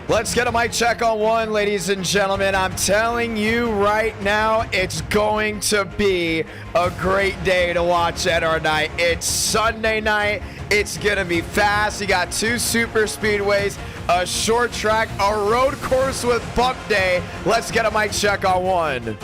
Let's get a mic check on one, ladies and gentlemen. I'm telling you right now, it's going to be a great day to watch NR night. It's Sunday night. It's going to be fast. You got two super speedways, a short track, a road course with bump day. Let's get a mic check on one.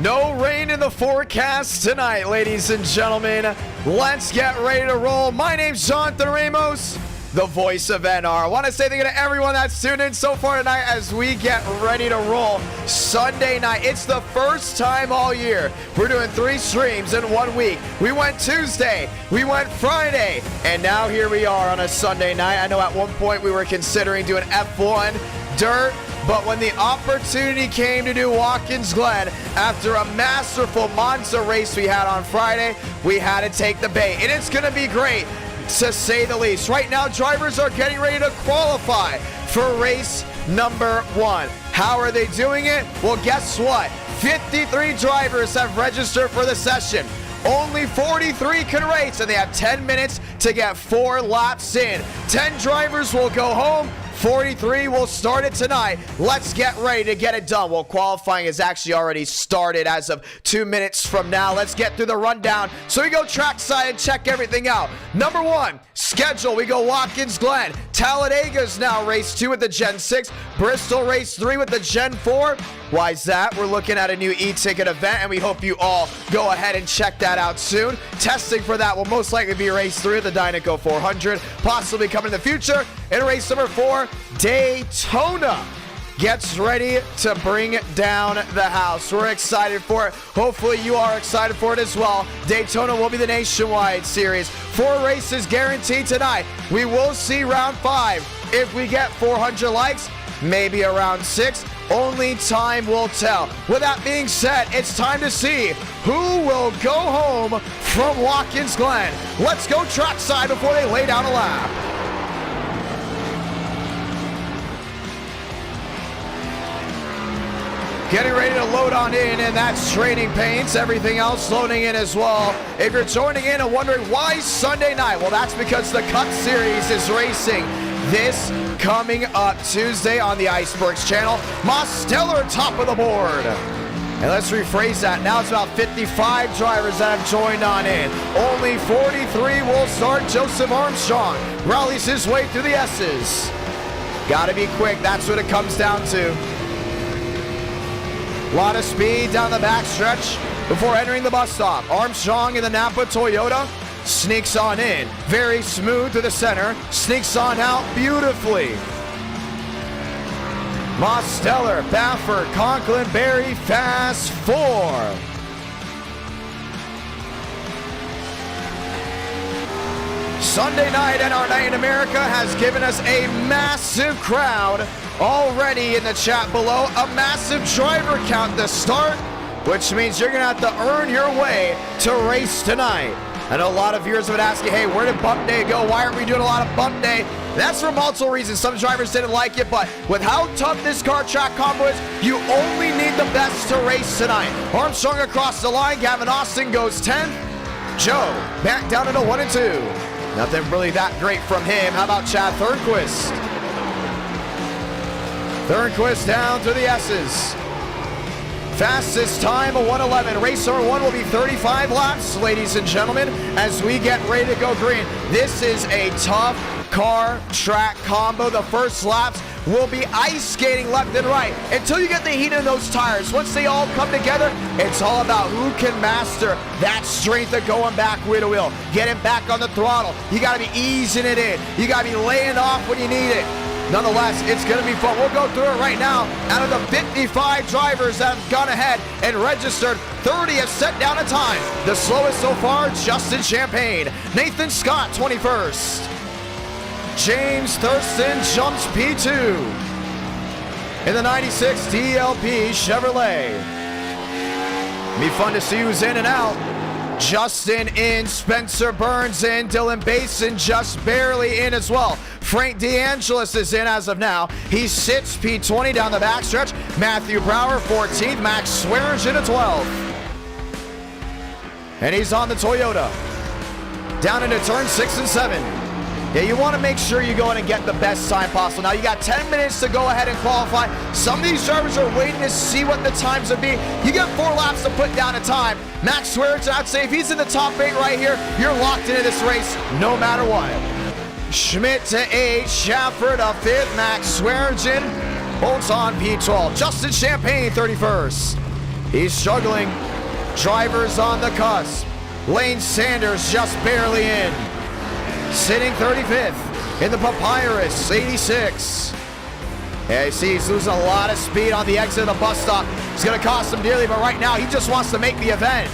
No rain in the forecast tonight, ladies and gentlemen. Let's get ready to roll. My name's Jonathan Ramos, the voice of NR. I want to say thank you to everyone that's tuned in so far tonight as we get ready to roll Sunday night. It's the first time all year we're doing 3 streams in 1 week. We went Tuesday, we went Friday, and now here we are on a Sunday night. I know at one point we were considering doing F1, dirt, but when the opportunity came to do Watkins Glen after a masterful Monza race we had on Friday, we had to take the bait. And it's going to be great, to say the least. Right now, drivers are getting ready to qualify for race number 1. How are they doing it? Well, guess what? 53 drivers have registered for the session. Only 43 can race, and they have 10 minutes to get 4 laps in. 10 drivers will go home. 43 will start it tonight. Let's get ready to get it done. Well, qualifying has actually already started as of 2 minutes from now. Let's get through the rundown. So we go trackside and check everything out. Number 1, schedule. We go Watkins Glen. Talladega is now race 2 with the Gen 6. Bristol race 3 with the Gen 4. Why is that? We're looking at a new eTicket event, and we hope you all go ahead and check that out soon. Testing for that will most likely be race 3 of the Dynaco 400, possibly coming in the future. In race number 4, Daytona gets ready to bring down the house. We're excited for it. Hopefully you are excited for it as well. Daytona will be the nationwide series. 4 races guaranteed tonight. We will see round 5. If we get 400 likes, maybe around 6. Only time will tell. With that being said, it's time to see who will go home from Watkins Glen. Let's go trackside before they lay down a lap. Getting ready to load on in, and that's training paints. Everything else loading in as well. If you're joining in and wondering why Sunday night, well, that's because the Cup Series is racing this coming up Tuesday on the Icebergs channel. Stellar top of the board. And let's rephrase that. Now it's about 55 drivers that have joined on in. Only 43 will start. Joseph Armstrong rallies his way through the S's. Gotta be quick. That's what it comes down to. A lot of speed down the backstretch before entering the bus stop. Armstrong in the Napa Toyota sneaks on in. Very smooth to the center. Sneaks on out beautifully. Mosteller, Baffert, Conklin, Berry, Fast 4. Sunday night NR Night in America has given us a massive crowd already in the chat below. A massive driver count to start, which means you're going to have to earn your way to race tonight. I know a lot of viewers would ask you, hey, where did bump day go? Why aren't we doing a lot of bump day? That's for multiple reasons. Some drivers didn't like it, but with how tough this car track combo is, you only need the best to race tonight. Armstrong across the line. Gavin Austin goes 10th. Joe back down into 1 and 2. Nothing really that great from him. How about Chad Thornquist? Thornquist down to the S's. Fastest time, a 1:11. Race number 1 will be 35 laps, ladies and gentlemen, as we get ready to go green. This is a tough car track combo. The first laps will be ice skating left and right until you get the heat in those tires. Once they all come together, it's all about who can master that strength of going back wheel to wheel. Getting back on the throttle. You got to be easing it in. You got to be laying off when you need it. Nonetheless, it's going to be fun. We'll go through it right now. Out of the 55 drivers that have gone ahead and registered, 30 have set down a time. The slowest so far, Justin Champagne. Nathan Scott, 21st. James Thurston jumps P2 in the 96 DLP Chevrolet. Be fun to see who's in and out. Justin in, Spencer Burns in, Dylan Basin just barely in as well. Frank DeAngelis is in as of now. He sits P20 down the backstretch. Matthew Brower 14th, Max Swearingen at 12th. And he's on the Toyota. Down into turn 6 and 7. Yeah, you want to make sure you go in and get the best time possible. Now, you got 10 minutes to go ahead and qualify. Some of these drivers are waiting to see what the times would be. You got 4 laps to put down a time. Max Swearingen, I'd say if he's in the top 8 right here, you're locked into this race no matter what. Schmidt to 8, Schaffert to 5th, Max Swearingen holds on P12. Justin Champagne 31st. He's struggling. Drivers on the cusp. Lane Sanders just barely in. Sitting 35th in the Papyrus, 86. Yeah, you see he's losing a lot of speed on the exit of the bus stop. It's going to cost him dearly, but right now he just wants to make the event.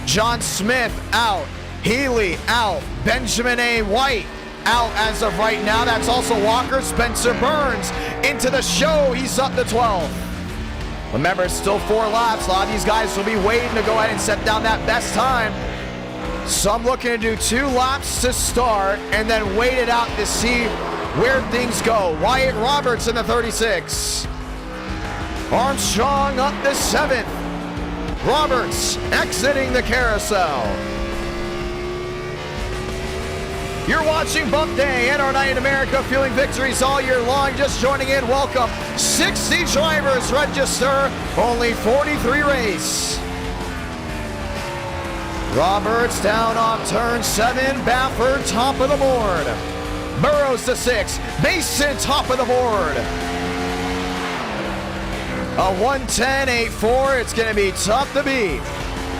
John Smith out. Healy out. Benjamin A. White out as of right now. That's also Walker. Spencer Burns into the show. He's up to 12th. Remember, it's still 4 laps. A lot of these guys will be waiting to go ahead and set down that best time. Some looking to do 2 laps to start and then wait it out to see where things go. Wyatt Roberts in the 36. Armstrong up to 7th. Roberts exiting the carousel. You're watching Bump Day and our Night in America, fueling victories all year long. Just joining in, welcome. 60 drivers register, only 43 race. Roberts down off turn 7, Baffert top of the board. Burrows to 6, Mason top of the board. A 1:10.84, it's going to be tough to beat.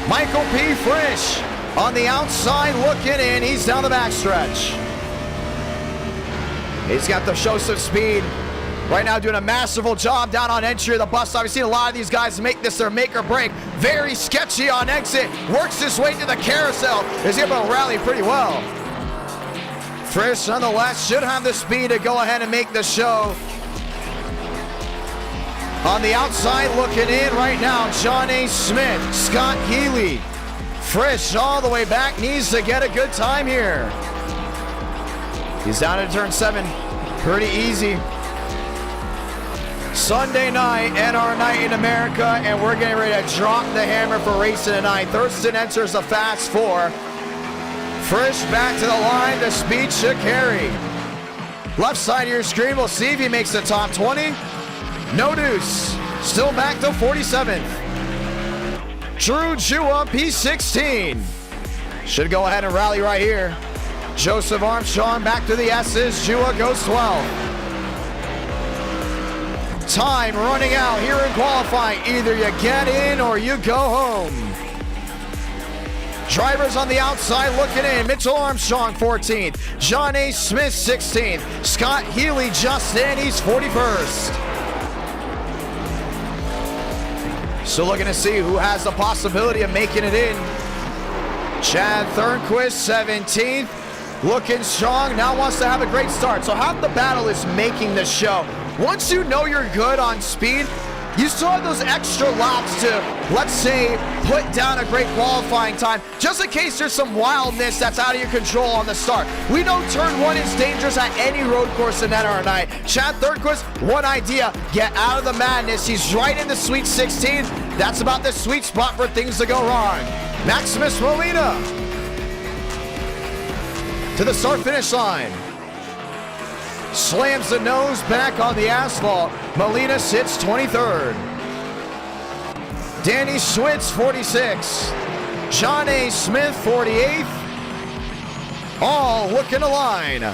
Michael P. Frisch on the outside looking in, he's down the backstretch. He's got to show some speed. Right now doing a masterful job down on entry of the bus stop. We've seen a lot of these guys make this their make or break. Very sketchy on exit. Works his way to the carousel. Is able to rally pretty well. Frisch nonetheless should have the speed to go ahead and make the show. On the outside looking in right now, John A. Smith, Scott Healy. Frisch all the way back, needs to get a good time here. He's down to turn 7. Pretty easy. Sunday night and our Night in America, and we're getting ready to drop the hammer for racing tonight. Thurston enters the Fast 4. Frisch back to the line, the speed should carry. Left side of your screen, we'll see if he makes the top 20. No deuce, still back to 47th. Drew Jua, P16. Should go ahead and rally right here. Joseph Armstrong back to the S's, Jua goes 12th. Time running out here in qualifying. Either you get in or you go home. Drivers on the outside looking in. Mitchell Armstrong 14th. John A. Smith 16th. Scott Healy just in. He's 41st. So looking to see who has the possibility of making it in. Chad Thornquist 17th. Looking strong. Now wants to have a great start. So half the battle is making the show. Once you know you're good on speed, you still have those extra laps to, let's say, put down a great qualifying time, just in case there's some wildness that's out of your control on the start. We know turn 1 is dangerous at any road course in NASCAR night. Chad Thornquist, one idea, get out of the madness. He's right in the Sweet 16. That's about the sweet spot for things to go wrong. Maximus Molina to the start-finish line. Slams the nose back on the asphalt. Molina sits 23rd. Danny Schwitz, 46. John A. Smith, 48th. All looking to line.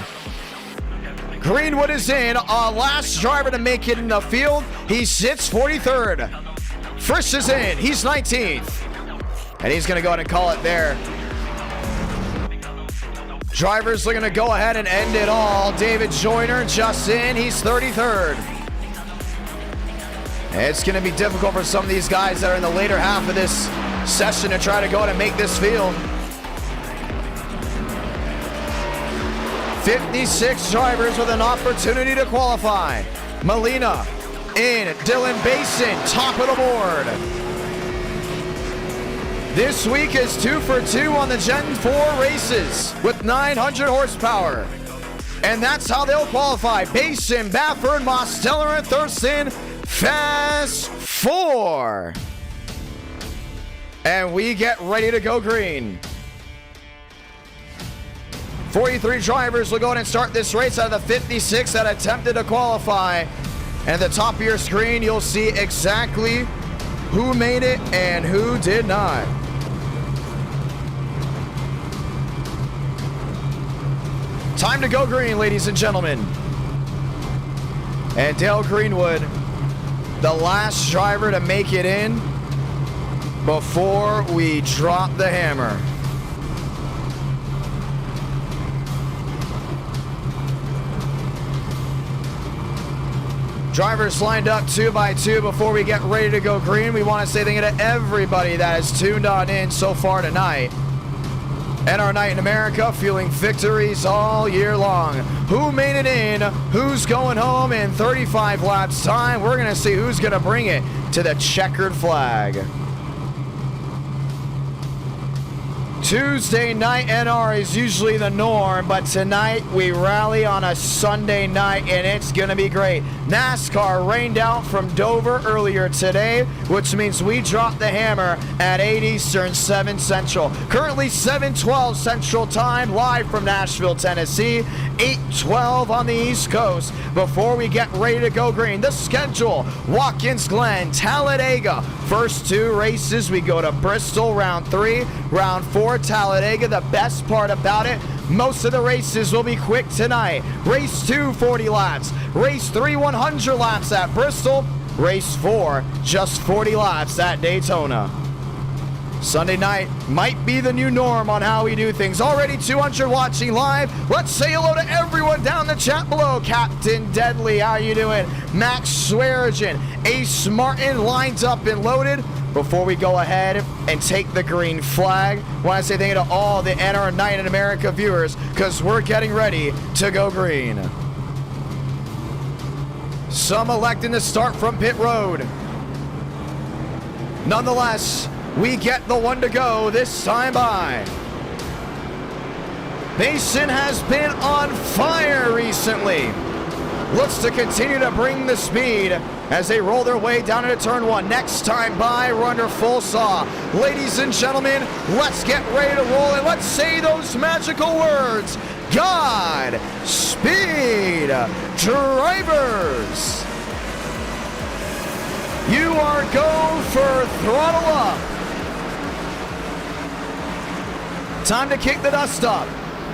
Greenwood is in. Last driver to make it in the field. He sits 43rd. Frisch is in. He's 19th. And he's going to go ahead and call it there. Drivers looking to go ahead and end it all. David Joyner just in. He's 33rd. It's going to be difficult for some of these guys that are in the later half of this session to try to go ahead and make this field. 56 drivers with an opportunity to qualify. Molina in. Dylan Basin, top of the board. This week is 2 for 2 on the Gen 4 races with 900 horsepower. And that's how they'll qualify. Basin, Baffert, Mosteller, and Thurston. Fast 4. And we get ready to go green. 43 drivers will go ahead and start this race out of the 56 that attempted to qualify. And at the top of your screen, you'll see exactly who made it and who did not. Time to go green, ladies and gentlemen. And Dale Greenwood, the last driver to make it in before we drop the hammer. Drivers lined up 2 by 2 before we get ready to go green. We want to say thank you to everybody that has tuned on in so far tonight. And our night in America, fueling victories all year long. Who made it in? Who's going home in 35 laps time? We're going to see who's going to bring it to the checkered flag. Tuesday night NR is usually the norm, but tonight we rally on a Sunday night and it's going to be great. NASCAR rained out from Dover earlier today, which means we dropped the hammer at 8 Eastern, 7 Central. Currently 7:12 Central Time, live from Nashville, Tennessee, 8:12 on the East Coast. Before we get ready to go green, the schedule: Watkins Glen, Talladega. First 2 races, we go to Bristol, round 3, round 4, Talladega. The best part about it, most of the races will be quick tonight. Race 2, 40 laps. Race 3, 100 laps at Bristol. Race 4, just 40 laps at Daytona. Sunday night might be the new norm on how we do things. Already 200 watching live. Let's say hello to everyone down the chat below. Captain Deadly, how you doing? Max Swearigan, Ace Martin lined up and loaded. Before we go ahead and take the green flag, I want to say thank you to all the NR Night in America viewers, because we're getting ready to go green. Some electing to start from pit road. Nonetheless, we get the one to go this time by. Basin has been on fire recently. Looks to continue to bring the speed as they roll their way down into turn 1. Next time by, we're under full saw. Ladies and gentlemen, let's get ready to roll and let's say those magical words. God speed, drivers. You are go for throttle up. Time to kick the dust up.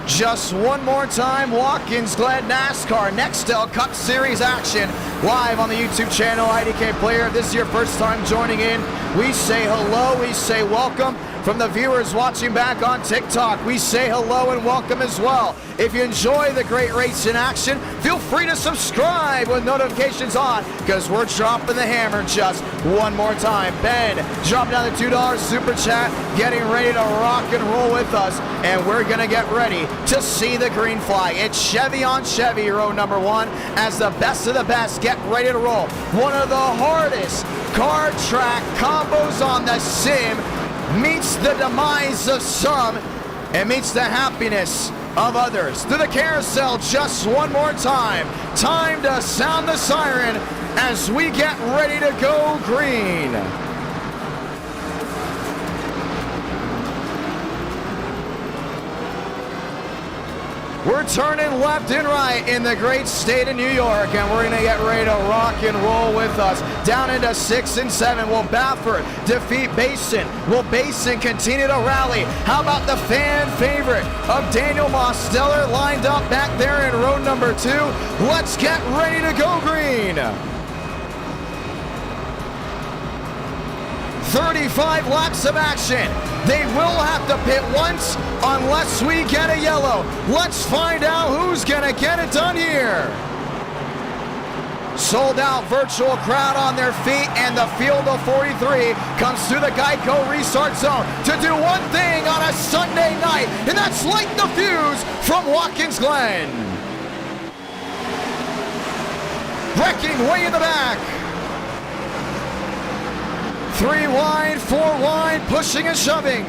Just one more time, Watkins Glen NASCAR Nextel Cup Series action live on the YouTube channel, Idk Player. If this is your first time joining in, we say hello, we say welcome. From the viewers watching back on TikTok, we say hello and welcome as well. If you enjoy the great race in action, feel free to subscribe with notifications on, because we're dropping the hammer just one more time. Ben, drop down the $2 super chat, getting ready to rock and roll with us, and we're gonna get ready to see the green flag. It's Chevy on Chevy, row number 1, as the best of the best get ready to roll. One of the hardest car track combos on the sim meets the demise of some and meets the happiness of others. Through the carousel just one more time. Time to sound the siren as we get ready to go green. We're turning left and right in the great state of New York, and we're going to get ready to rock and roll with us. Down into 6 and 7. Will Baffert defeat Basin? Will Basin continue to rally? How about the fan favorite of Daniel Mosteller lined up back there in row number 2? Let's get ready to go green. 35 laps of action. They will have to pit once unless we get a yellow. Let's find out who's gonna get it done here. Sold out virtual crowd on their feet, and the field of 43 comes through the Geico restart zone to do one thing on a Sunday night, and that's light the fuse from Watkins Glen. Wrecking way in the back. 3 wide, 4 wide, pushing and shoving.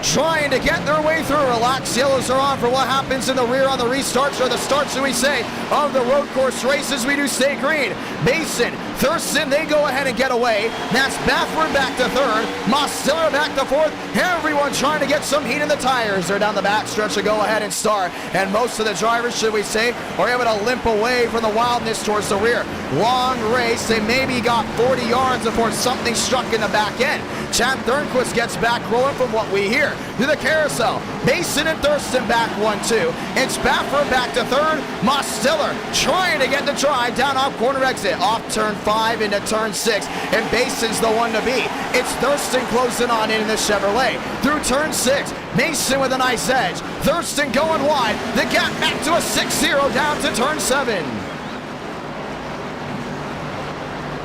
Trying to get their way through. Relax, yellows are on for what happens in the rear on the restarts, or the starts, should we say, of the road course races. We do stay green. Mason, Thurston, they go ahead and get away. That's Baffert back to third. Mostiller back to fourth. Everyone trying to get some heat in the tires. They're down the back stretch to go ahead and start. And most of the drivers, should we say, are able to limp away from the wildness towards the rear. Long race. They maybe got 40 yards before something struck in the back end. Chad Thornquist gets back rolling from what we hear. To the carousel. Mason and Thurston back 1-2. It's Baffert back to third. Mostiller trying to get the drive down off corner exit. Off turn 5 into turn 6. And Mason's the one to beat. It's Thurston closing on in the Chevrolet. Through turn 6. Mason with a nice edge. Thurston going wide. The gap back to a 6-0 down to turn 7.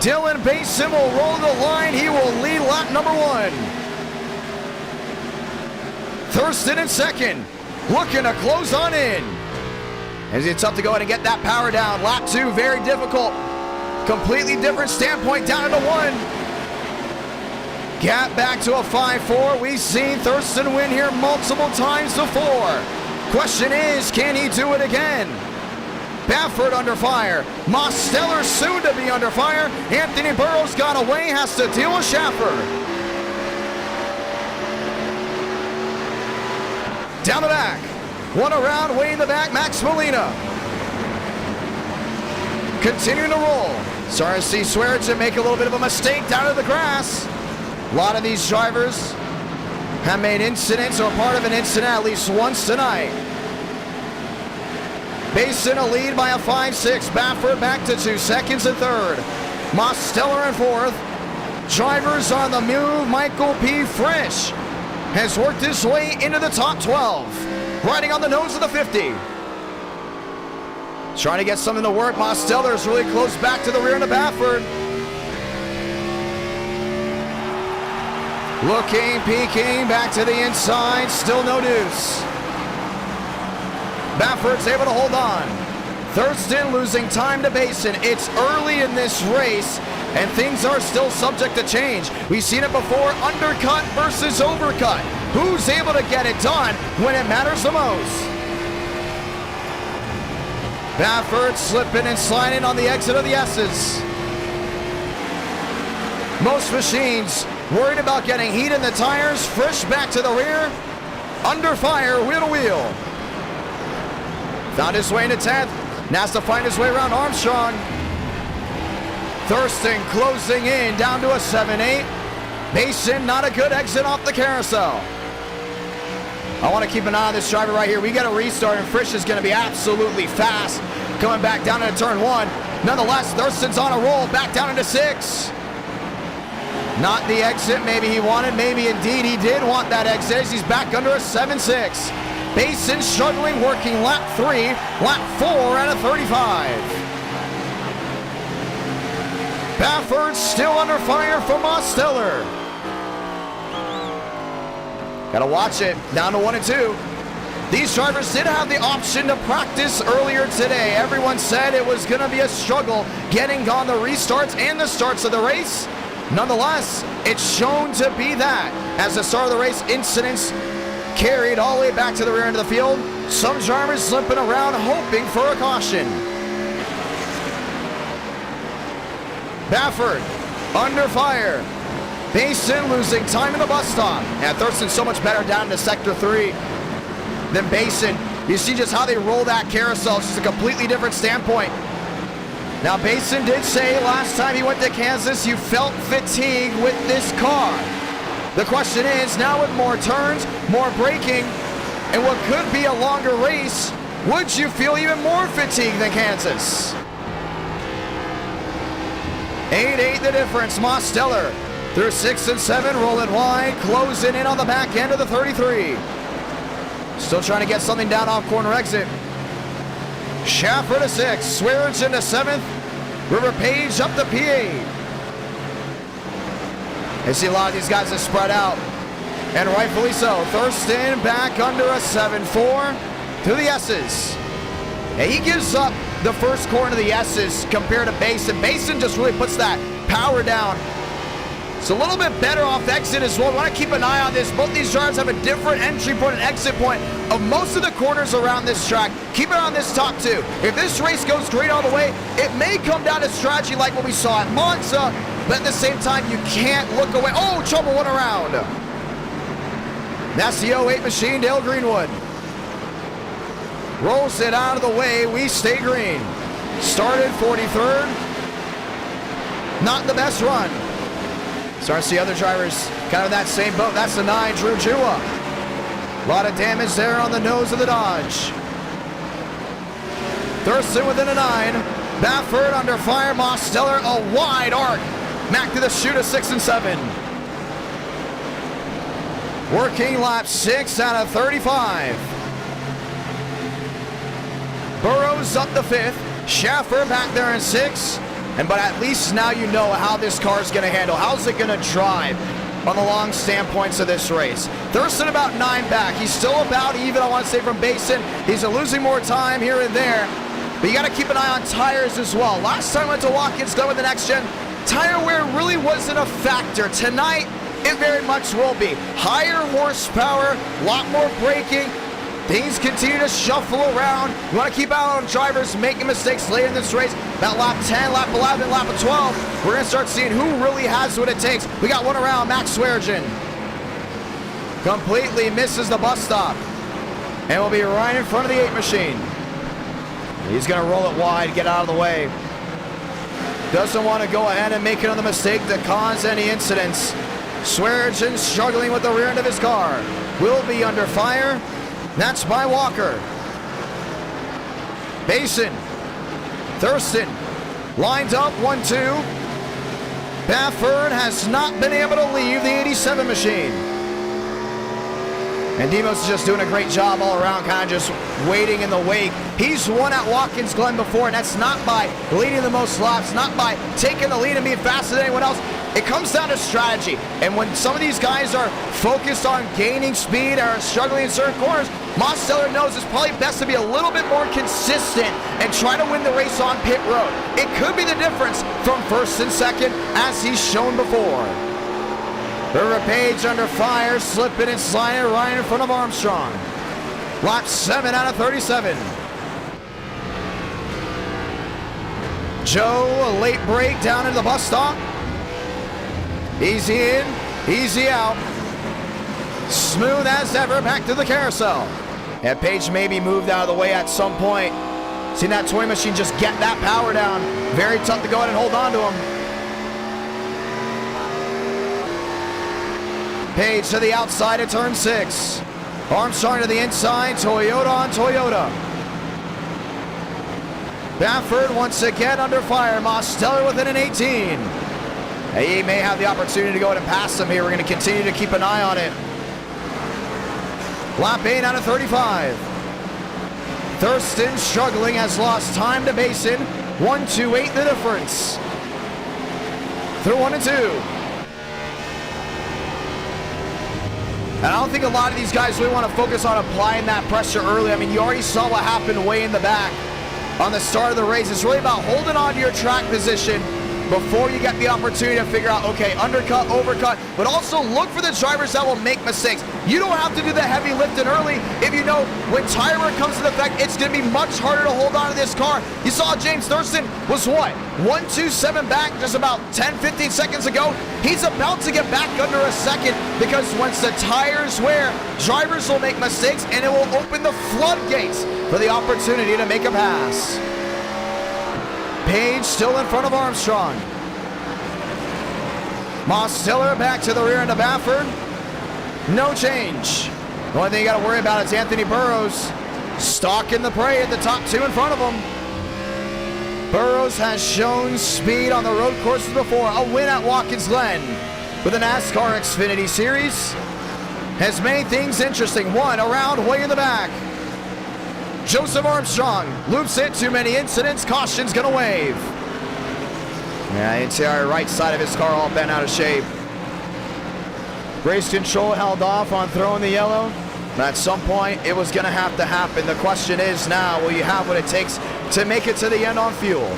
Dylan Basin will roll the line. He will lead lap number 1. Thurston in second, looking to close on in. Is it tough to go ahead and get that power down? Lap 2, very difficult. Completely different standpoint, down to 1. Gap back to a 5-4. We've seen Thurston win here multiple times before. Question is, can he do it again? Baffert under fire. Mostiller soon to be under fire. Anthony Burrows got away, has to deal with Schaffer. Down the back. One around, way in the back, Max Molina. Continuing to roll. Sorry to see Swearinger make a little bit of a mistake down to the grass. A lot of these drivers have made incidents or part of an incident at least once tonight. Basin a lead by a 5-6. Baffert back to 2 seconds and third. Mostiller in fourth. Drivers on the move. Michael P. Frisch has worked his way into the top 12. Riding on the nose of the 50. Trying to get something to work. Mostiller really close back to the rear into Baffert. Looking, peeking, back to the inside. Still no deuce. Baffert's able to hold on. Thurston losing time to Basin. It's early in this race, and things are still subject to change. We've seen it before, undercut versus overcut. Who's able to get it done when it matters the most? Baffert slipping and sliding on the exit of the S's. Most machines worried about getting heat in the tires. Frisch back to the rear. Under fire, wheel to wheel. Found his way into 10th. Now has to find his way around Armstrong. Thurston closing in down to a 7-8. Mason, not a good exit off the carousel. I want to keep an eye on this driver right here. We got a restart, and Frisch is going to be absolutely fast coming back down into turn 1. Nonetheless, Thurston's on a roll, back down into 6. Not the exit maybe he wanted. Maybe indeed he did want that exit as he's back under a 7-6. Basin struggling, working lap 3, lap 4 out of 35. Baffert still under fire from Mostiller. Gotta watch it, down to 1 and 2. These drivers did have the option to practice earlier today. Everyone said it was gonna be a struggle getting on the restarts and the starts of the race. Nonetheless, it's shown to be that as the start of the race incidents carried all the way back to the rear end of the field. Some drivers slipping around hoping for a caution. Baffert under fire. Basin losing time in the bus stop. And Thurston so much better down into sector 3 than Basin. You see just how they roll that carousel. It's just a completely different standpoint. Now Basin did say last time he went to Kansas, you felt fatigue with this car. The question is, now with more turns, more braking, and what could be a longer race, would you feel even more fatigued than Kansas? 8-8 the difference. Mostiller through 6 and 7, rolling wide, closing in on the back end of the 33. Still trying to get something down off corner exit. Schaffer to 6, Swearinger to 7th, River Page up to P8. You see a lot of these guys are spread out, and rightfully so. Thurston back under a 7-4 to the S's. And he gives up the first corner of the S's compared to Basin. Basin just really puts that power down. It's a little bit better off exit as well. We want to keep an eye on this. Both these drivers have a different entry point and exit point of most of the corners around this track. Keep it on this top two. If this race goes great all the way, it may come down to strategy like what we saw at Monza, but at the same time, you can't look away. Oh, trouble went around. That's the 08 machine, Dale Greenwood. Rolls it out of the way. We stay green. Started 43rd. Not the best run. Starting to see other drivers kind of in that same boat. That's the 9, Drew Jua. A lot of damage there on the nose of the Dodge. Thurston within a 9. Baffert under fire. Mosteller, a wide arc. Mack to the chute of 6 and 7. Working lap 6 out of 35. Burrows up the 5th. Schaffer back there in 6. But at least now you know how this car is going to handle. How's it going to drive on the long standpoints of this race? Thurston about 9 back. He's still about even, I want to say, from Basin. He's losing more time here and there. But you got to keep an eye on tires as well. Last time I went to Watkins Glen with the next gen, tire wear really wasn't a factor. Tonight, it very much will be. Higher horsepower, a lot more braking. Things continue to shuffle around. You want to keep out on drivers making mistakes late in this race. About lap 10, lap 11, lap 12, we're going to start seeing who really has what it takes. We got one around, Max Swearengin. Completely misses the bus stop. And will be right in front of the 8 machine. He's going to roll it wide, get out of the way. Doesn't want to go ahead and make another mistake to cause any incidents. Swearengin struggling with the rear end of his car. Will be under fire. That's by Walker. Basin. Thurston. Lined up, 1-2. Baffert has not been able to leave the 87 machine. And Demos is just doing a great job all around, kind of just waiting in the wake. He's won at Watkins Glen before, and that's not by leading the most laps, not by taking the lead and being faster than anyone else. It comes down to strategy. And when some of these guys are focused on gaining speed or struggling in certain corners, Mosteller knows it's probably best to be a little bit more consistent and try to win the race on pit road. It could be the difference from first and second, as he's shown before. River Page under fire, slipping and sliding right in front of Armstrong. Lap 7 out of 37. Joe, a late break down into the bus stop. Easy in, easy out. Smooth as ever, back to the carousel. And Page may be moved out of the way at some point. Seen that toy machine just get that power down. Very tough to go ahead and hold on to him. Page to the outside of turn 6. Armstrong to the inside, Toyota on Toyota. Baffert once again under fire. Mosteller within an 18. He may have the opportunity to go ahead and pass him here. We're going to continue to keep an eye on it. Lap 8 out of 35. Thurston struggling, has lost time to Basin. 1-2-8 the difference. Through 1 and 2. And I don't think a lot of these guys really want to focus on applying that pressure early. I mean, you already saw what happened way in the back on the start of the race. It's really about holding on to your track position before you get the opportunity to figure out, okay, undercut, overcut, but also look for the drivers that will make mistakes. You don't have to do the heavy lifting early if you know when tire wear comes into effect, it's going to be much harder to hold on to this car. You saw James Thurston was what? 1-2-7 back just about 10-15 seconds ago. He's about to get back under a second because once the tires wear, drivers will make mistakes and it will open the floodgates for the opportunity to make a pass. Page still in front of Armstrong. Mosteller back to the rear end of Baffert. No change. The only thing you got to worry about is Anthony Burrows stalking the prey at the top 2 in front of him. Burrows has shown speed on the road courses before. A win at Watkins Glen with the NASCAR Xfinity Series has made things interesting. One around way in the back. Joseph Armstrong loops it, too many incidents, caution's gonna wave. Yeah, you can see our right side of his car all bent out of shape. Race control held off on throwing the yellow. At some point, it was gonna have to happen. The question is now, will you have what it takes to make it to the end on fuel?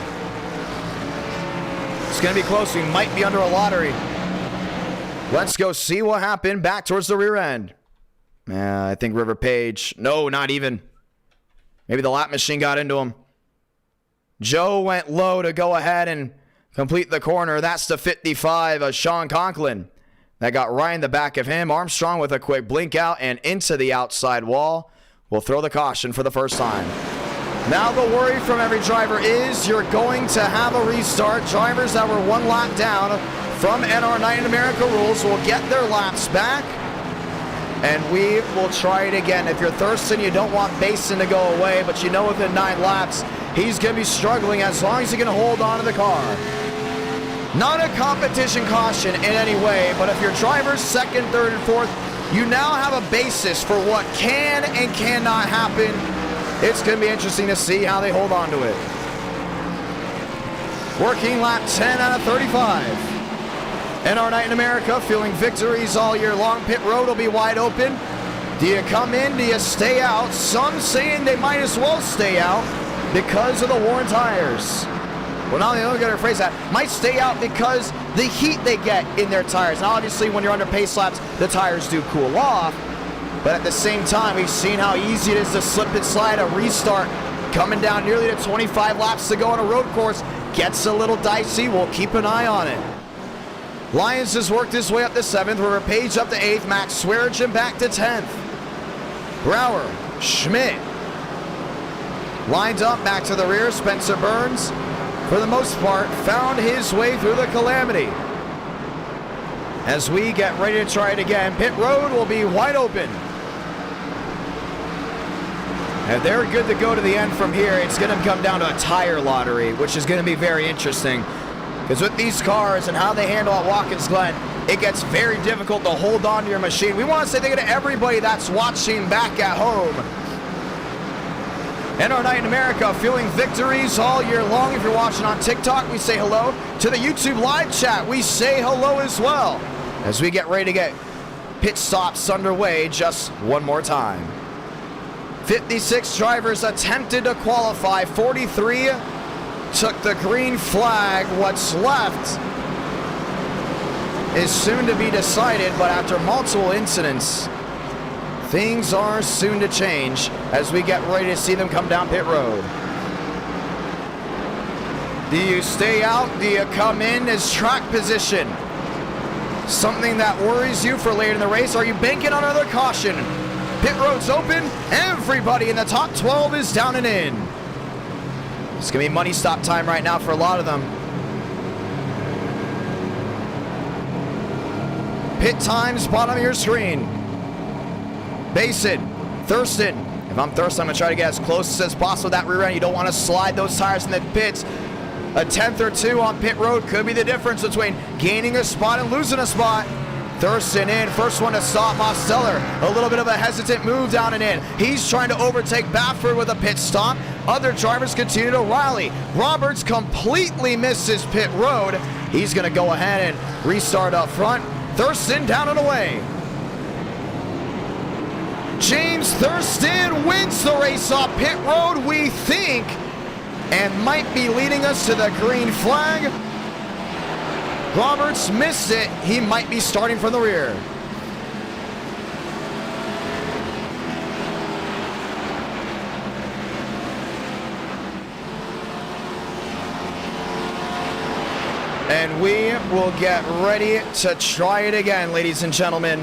Let's going to be close. We might be under a lottery. Let's go see what happened back towards the rear end. I think River Page. No, not even. Maybe the lap machine got into him. Joe went low to go ahead and complete the corner. That's the 55 of Sean Conklin. That got right in the back of him. Armstrong with a quick blink out and into the outside wall. Will throw the caution for the first time. Now the worry from every driver is you're going to have a restart. Drivers that were one lap down from NR Night in America rules will get their laps back. And we will try it again. If you're Thurston, you don't want Basin to go away, but you know within 9 laps, he's going to be struggling as long as he can hold on to the car. Not a competition caution in any way, but if your driver's second, third, and fourth, you now have a basis for what can and cannot happen. It's going to be interesting to see how they hold on to it. Working lap 10 out of 35. NR Night in America feeling victories all year long. Pit road will be wide open. Do you come in? Do you stay out? Some saying they might as well stay out because of the worn tires. Well, now they're going to phrase that. Might stay out because the heat they get in their tires. Now, obviously, when you're under pace laps, the tires do cool off. But at the same time, we've seen how easy it is to slip and slide a restart. Coming down nearly to 25 laps to go on a road course. Gets a little dicey. We'll keep an eye on it. Lyons has worked his way up to 7th. River Page up to 8th. Max Swearigan back to 10th. Brower, Schmidt. Lined up back to the rear. Spencer Burns, for the most part, found his way through the calamity. As we get ready to try it again, pit road will be wide open. And they're good to go to the end from here. It's going to come down to a tire lottery, which is going to be very interesting. Because with these cars and how they handle at Watkins Glen, it gets very difficult to hold on to your machine. We want to say thank you to everybody that's watching back at home. NR Night in America feeling victories all year long. If you're watching on TikTok, we say hello. To the YouTube live chat, we say hello as well. As we get ready to get pit stops underway just one more time. 56 drivers attempted to qualify. 43 took the green flag. What's left is soon to be decided, but after multiple incidents, things are soon to change as we get ready to see them come down pit road. Do you stay out? Do you come in? As track position something that worries you for later in the race? Are you banking on another caution? Pit road's open. Everybody in the top 12 is down and in. It's going to be money stop time right now for a lot of them. Pit times, bottom of your screen. Basin, Thurston. If I'm Thurston, I'm going to try to get as close as possible to that rear end. You don't want to slide those tires in the pits. A 10th or 2 on pit road could be the difference between gaining a spot and losing a spot. Thurston in, first one to stop. Mosteller, a little bit of a hesitant move down and in. He's trying to overtake Baffert with a pit stop. Other drivers continue to rally. Roberts completely misses pit road. He's going to go ahead and restart up front. Thurston down and away. James Thurston wins the race off pit road, we think, and might be leading us to the green flag. Roberts missed it. He might be starting from the rear. And we will get ready to try it again, ladies and gentlemen.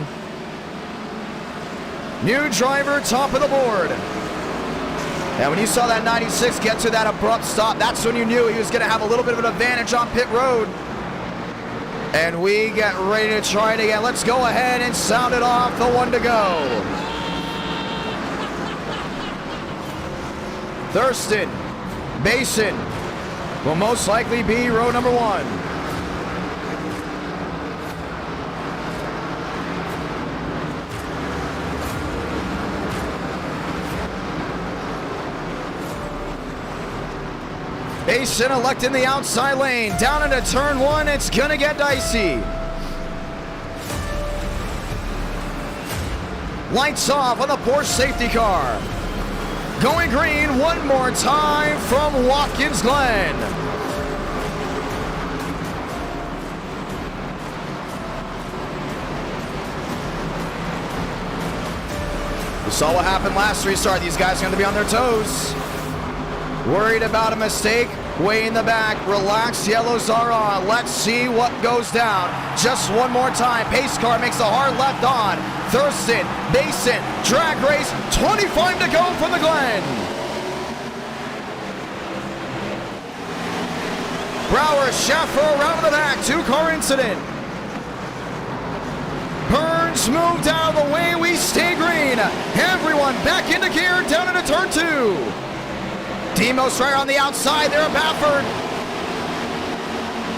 New driver, top of the board. And when you saw that 96 get to that abrupt stop, that's when you knew he was going to have a little bit of an advantage on pit road. And we get ready to try it again. Let's go ahead and sound it off. The one to go. Thurston, Basin will most likely be row number 1. Basin elect in the outside lane. Down into turn 1, it's gonna get dicey. Lights off on the Porsche safety car. Going green one more time from Watkins Glen. Saw what happened last restart. These guys are going to be on their toes. Worried about a mistake. Way in the back. Relax. Yellows are on. Let's see what goes down. Just one more time. Pace car makes a hard left on. Thurston, Basin, drag race. 25 to go from the Glen. Brower, Schaffer around the back. 2-car incident. Burns moved out of the way. We stay green. Everyone back into gear down into turn 2. Demos right on the outside there of Baffert.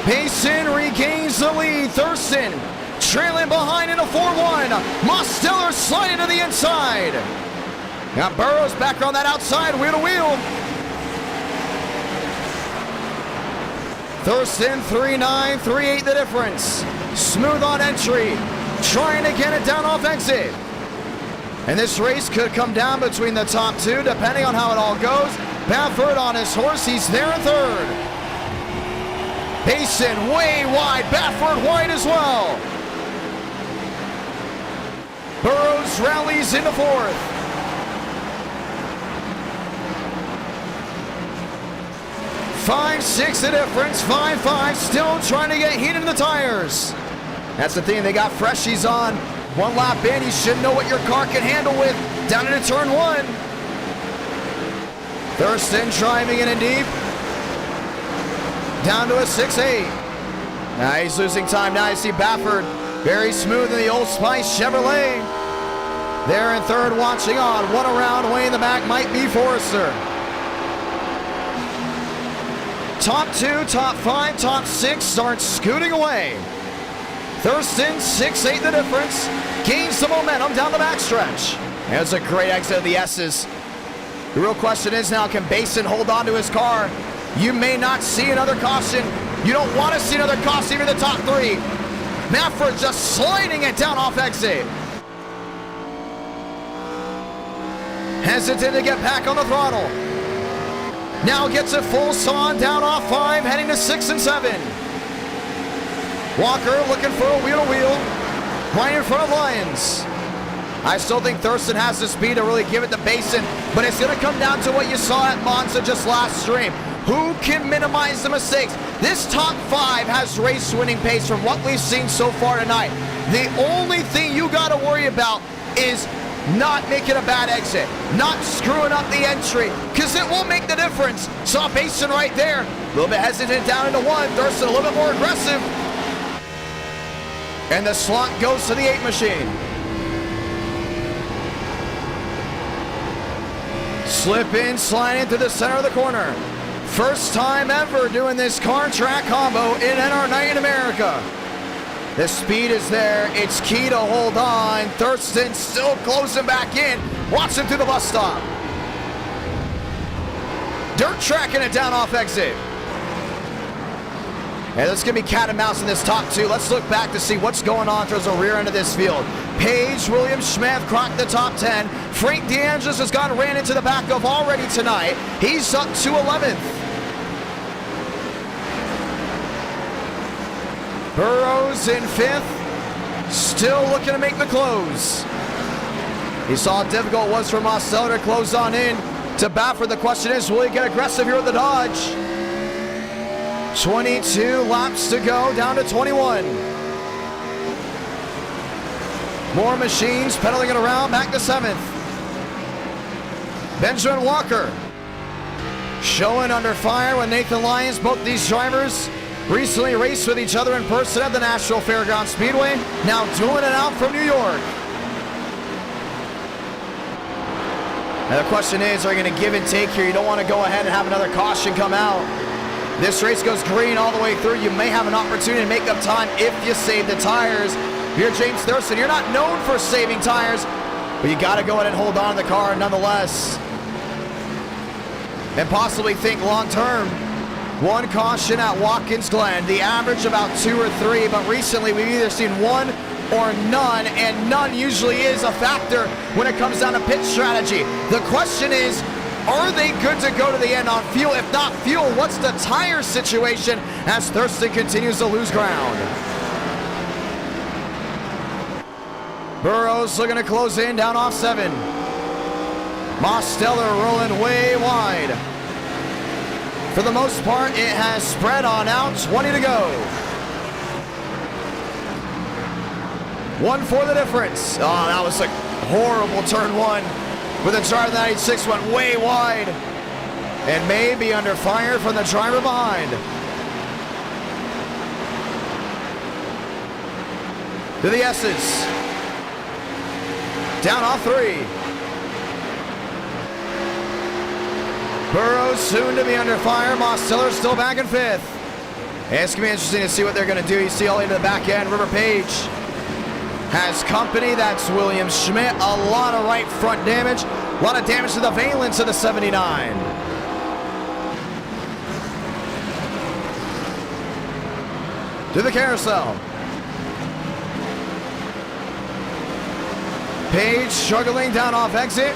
Payson regains the lead. Thurston trailing behind in a 4-1. Mosteller sliding to the inside. Got Burrows back on that outside, wheel to wheel. Thurston 3-9, 3-8 the difference. Smooth on entry. Trying to get it down off exit. And this race could come down between the top 2 depending on how it all goes. Baffert on his horse, he's there in 3rd. Payson way wide, Baffert wide as well. Burrows rallies into 4th. Five, 6 the difference, 5-5, still trying to get heat in the tires. That's the thing, they got freshies on. 1 lap in, you should know what your car can handle with. Down into turn 1. Thurston driving in deep. Down to a 6-8. Now he's losing time. Now you see Baffert very smooth in the Old Spice Chevrolet. There in 3rd watching on. 1 around, way in the back might be Forrester. Top 2, top 5, top 6 start scooting away. Thurston, 6-8 the difference. Gains some momentum down the backstretch. There's a great exit of the S's. The real question is now, can Basin hold on to his car? You may not see another caution. You don't want to see another caution even in the top 3. Mafford just sliding it down off exit. Hesitant to get back on the throttle. Now gets it full sawn down off 5, heading to 6 and 7. Walker looking for a wheel-to-wheel right in front of Lyons. I still think Thurston has the speed to really give it to Basin, but it's going to come down to what you saw at Monza just last stream. Who can minimize the mistakes? This top 5 has race-winning pace from what we've seen so far tonight. The only thing you got to worry about is not making a bad exit, not screwing up the entry, because it will make the difference. Saw Basin right there, a little bit hesitant down into 1. Thurston a little bit more aggressive. And the slot goes to the 8 machine. Slip in, slide into the center of the corner. First time ever doing this car track combo in NR Night in America. The speed is there. It's key to hold on. Thurston still closing back in. Watch him through the bus stop. Dirt tracking it down off exit. And this is going to be cat and mouse in this top 2. Let's look back to see what's going on towards the rear end of this field. Page, William Schmidt cracked the top 10. Frank DeAngelis has ran into the back of already tonight. He's up to 11th. Burrows in 5th. Still looking to make the close. He saw how difficult it was for Mosteller to close on in to Baffert. The question is, will he get aggressive here with the Dodge? 22 laps to go, down to 21. More machines pedaling it around, back to 7th. Benjamin Walker showing under fire with Nathan Lyons. Both these drivers recently raced with each other in person at the Nashville Fairgrounds Speedway. Now dueling it out from New York. And the question is, are you going to give and take here? You don't want to go ahead and have another caution come out. This race goes green all the way through. You may have an opportunity to make up time if you save the tires. If you're James Thurston, you're not known for saving tires, but you got to go ahead and hold on to the car nonetheless. And possibly think long term. 1 caution at Watkins Glen. The average about 2 or 3, but recently we've either seen 1 or none, and none usually is a factor when it comes down to pit strategy. The question is, are they good to go to the end on fuel? If not fuel, what's the tire situation as Thurston continues to lose ground? Burrows looking to close in, down off 7. Mosteller rolling way wide. For the most part, it has spread on out. 20 to go. 1 for the difference. Oh, that was a horrible turn 1. With the driver 96 went way wide. And may be under fire from the driver behind. To the S's. Down off 3. Burrows soon to be under fire. Mosteller still back in 5th. And it's going to be interesting to see what they're going to do. You see all into the back end. River Page has company. That's William Schmidt. A lot of right front damage. A lot of damage to the valence of the 79. To the carousel. Page struggling down off exit.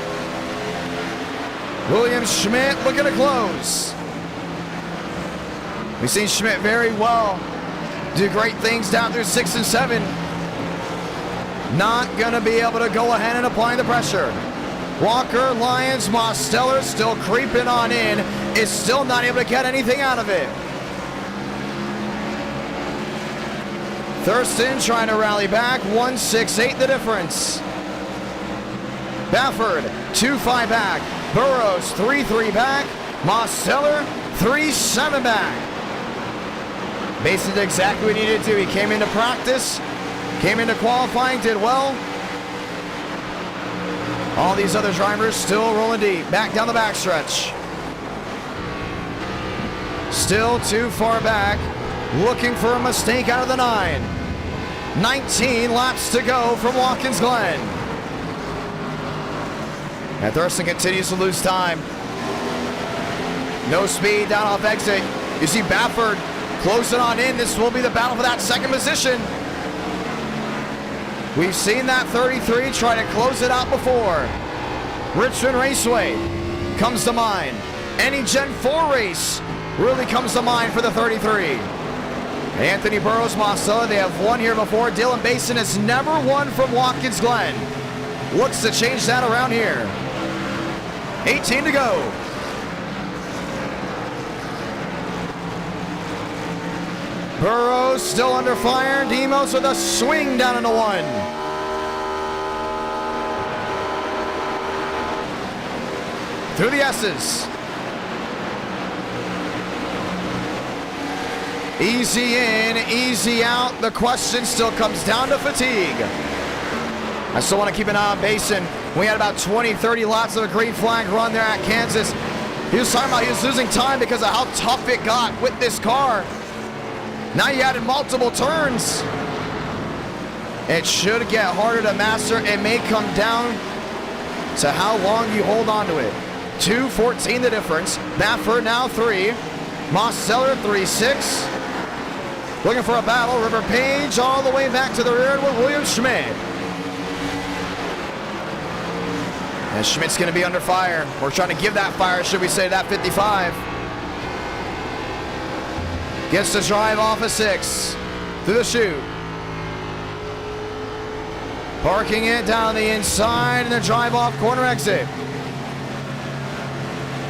William Schmidt looking to close. We've seen Schmidt very well do great things down through 6 and 7. Not going to be able to go ahead and apply the pressure. Walker, Lyons, Mosteller still creeping on in. Is still not able to get anything out of it. Thurston trying to rally back. 1-6-8 the difference. Baffert 2-5 back. Burrows 3-3 back. Mosteller 3-7 back. Mason did exactly what he needed to do. He came into practice, came into qualifying, did well. All these other drivers still rolling deep. Back down the backstretch. Still too far back. Looking for a mistake out of the 9. 19 laps to go from Watkins Glen. And Thurston continues to lose time. No speed down off exit. You see Baffert closing on in. This will be the battle for that second position. We've seen that 33 try to close it out before. Richmond Raceway comes to mind. Any Gen 4 race really comes to mind for the 33. Anthony Burrows, Mosteller, they have won here before. Dylan Basin has never won from Watkins Glen. Looks to change that around here. 18 to go. Burrows still under fire. Demos with a swing down into 1. Through the S's. Easy in, easy out. The question still comes down to fatigue. I still want to keep an eye on Basin. We had about 20, 30 laps of a green flag run there at Kansas. He was talking about he was losing time because of how tough it got with this car. Now you added multiple turns. It should get harder to master. It may come down to how long you hold on to it. 2:14 the difference. Baffert now 3. Mosteller 3-6. Looking for a battle. River Page all the way back to the rear with William Schmidt. And Schmidt's going to be under fire. We're trying to give that fire, should we say, that 55. Gets to drive off a 6 through the chute. Parking it down the inside and the drive off corner exit.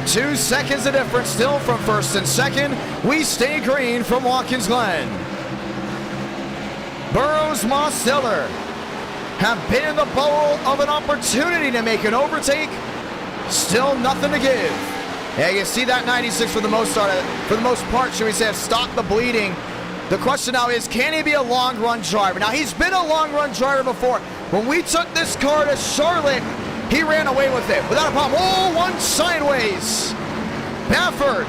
2 seconds the difference still from first and second. We stay green from Watkins Glen. Burrows, Mosteller have been in the bowl of an opportunity to make an overtake. Still nothing to give. Yeah, you see that 96 for the most part, should we say, have stopped the bleeding. The question now is, can he be a long run driver? Now, he's been a long run driver before. When we took this car to Charlotte, he ran away with it without a problem. Oh, 1 sideways. Baffert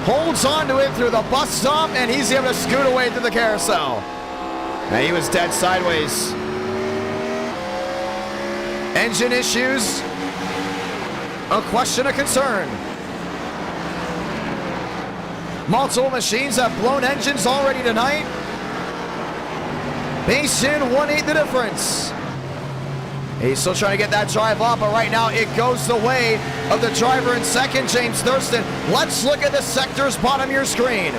holds on to it through the bus stop, and he's able to scoot away through the carousel. And he was dead sideways. Engine issues. A question of concern. Multiple machines have blown engines already tonight. Basin 1-8 the difference. He's still trying to get that drive off, but right now it goes the way of the driver in second, James Thurston. Let's look at the sectors bottom of your screen.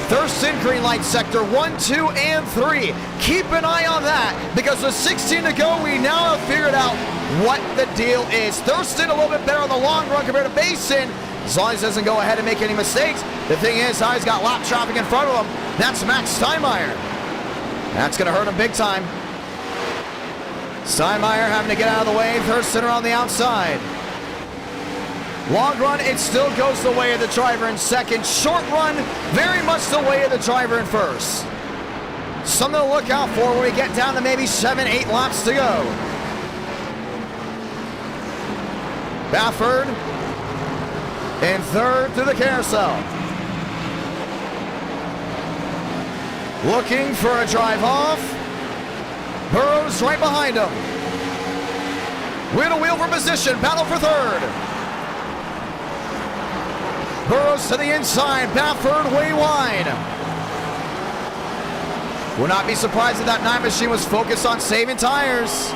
Thurston, green light sector 1, 2, and 3. Keep an eye on that, because with 16 to go, we now have figured out what the deal is. Thurston a little bit better on the long run compared to Basin. As long as he doesn't go ahead and make any mistakes. The thing is, now he's got lap traffic in front of him. That's Max Steinmeier. That's going to hurt him big time. Steinmeier having to get out of the way. Thurston around the outside. Long run, it still goes the way of the driver in second. Short run, very much the way of the driver in first. Something to look out for when we get down to maybe 7-8 laps to go. Baffert in third through the carousel. Looking for a drive off. Burrows right behind him. Wheel to wheel for position, battle for third. Burrows to the inside, Baffert way wide. Would not be surprised if that 9 machine was focused on saving tires.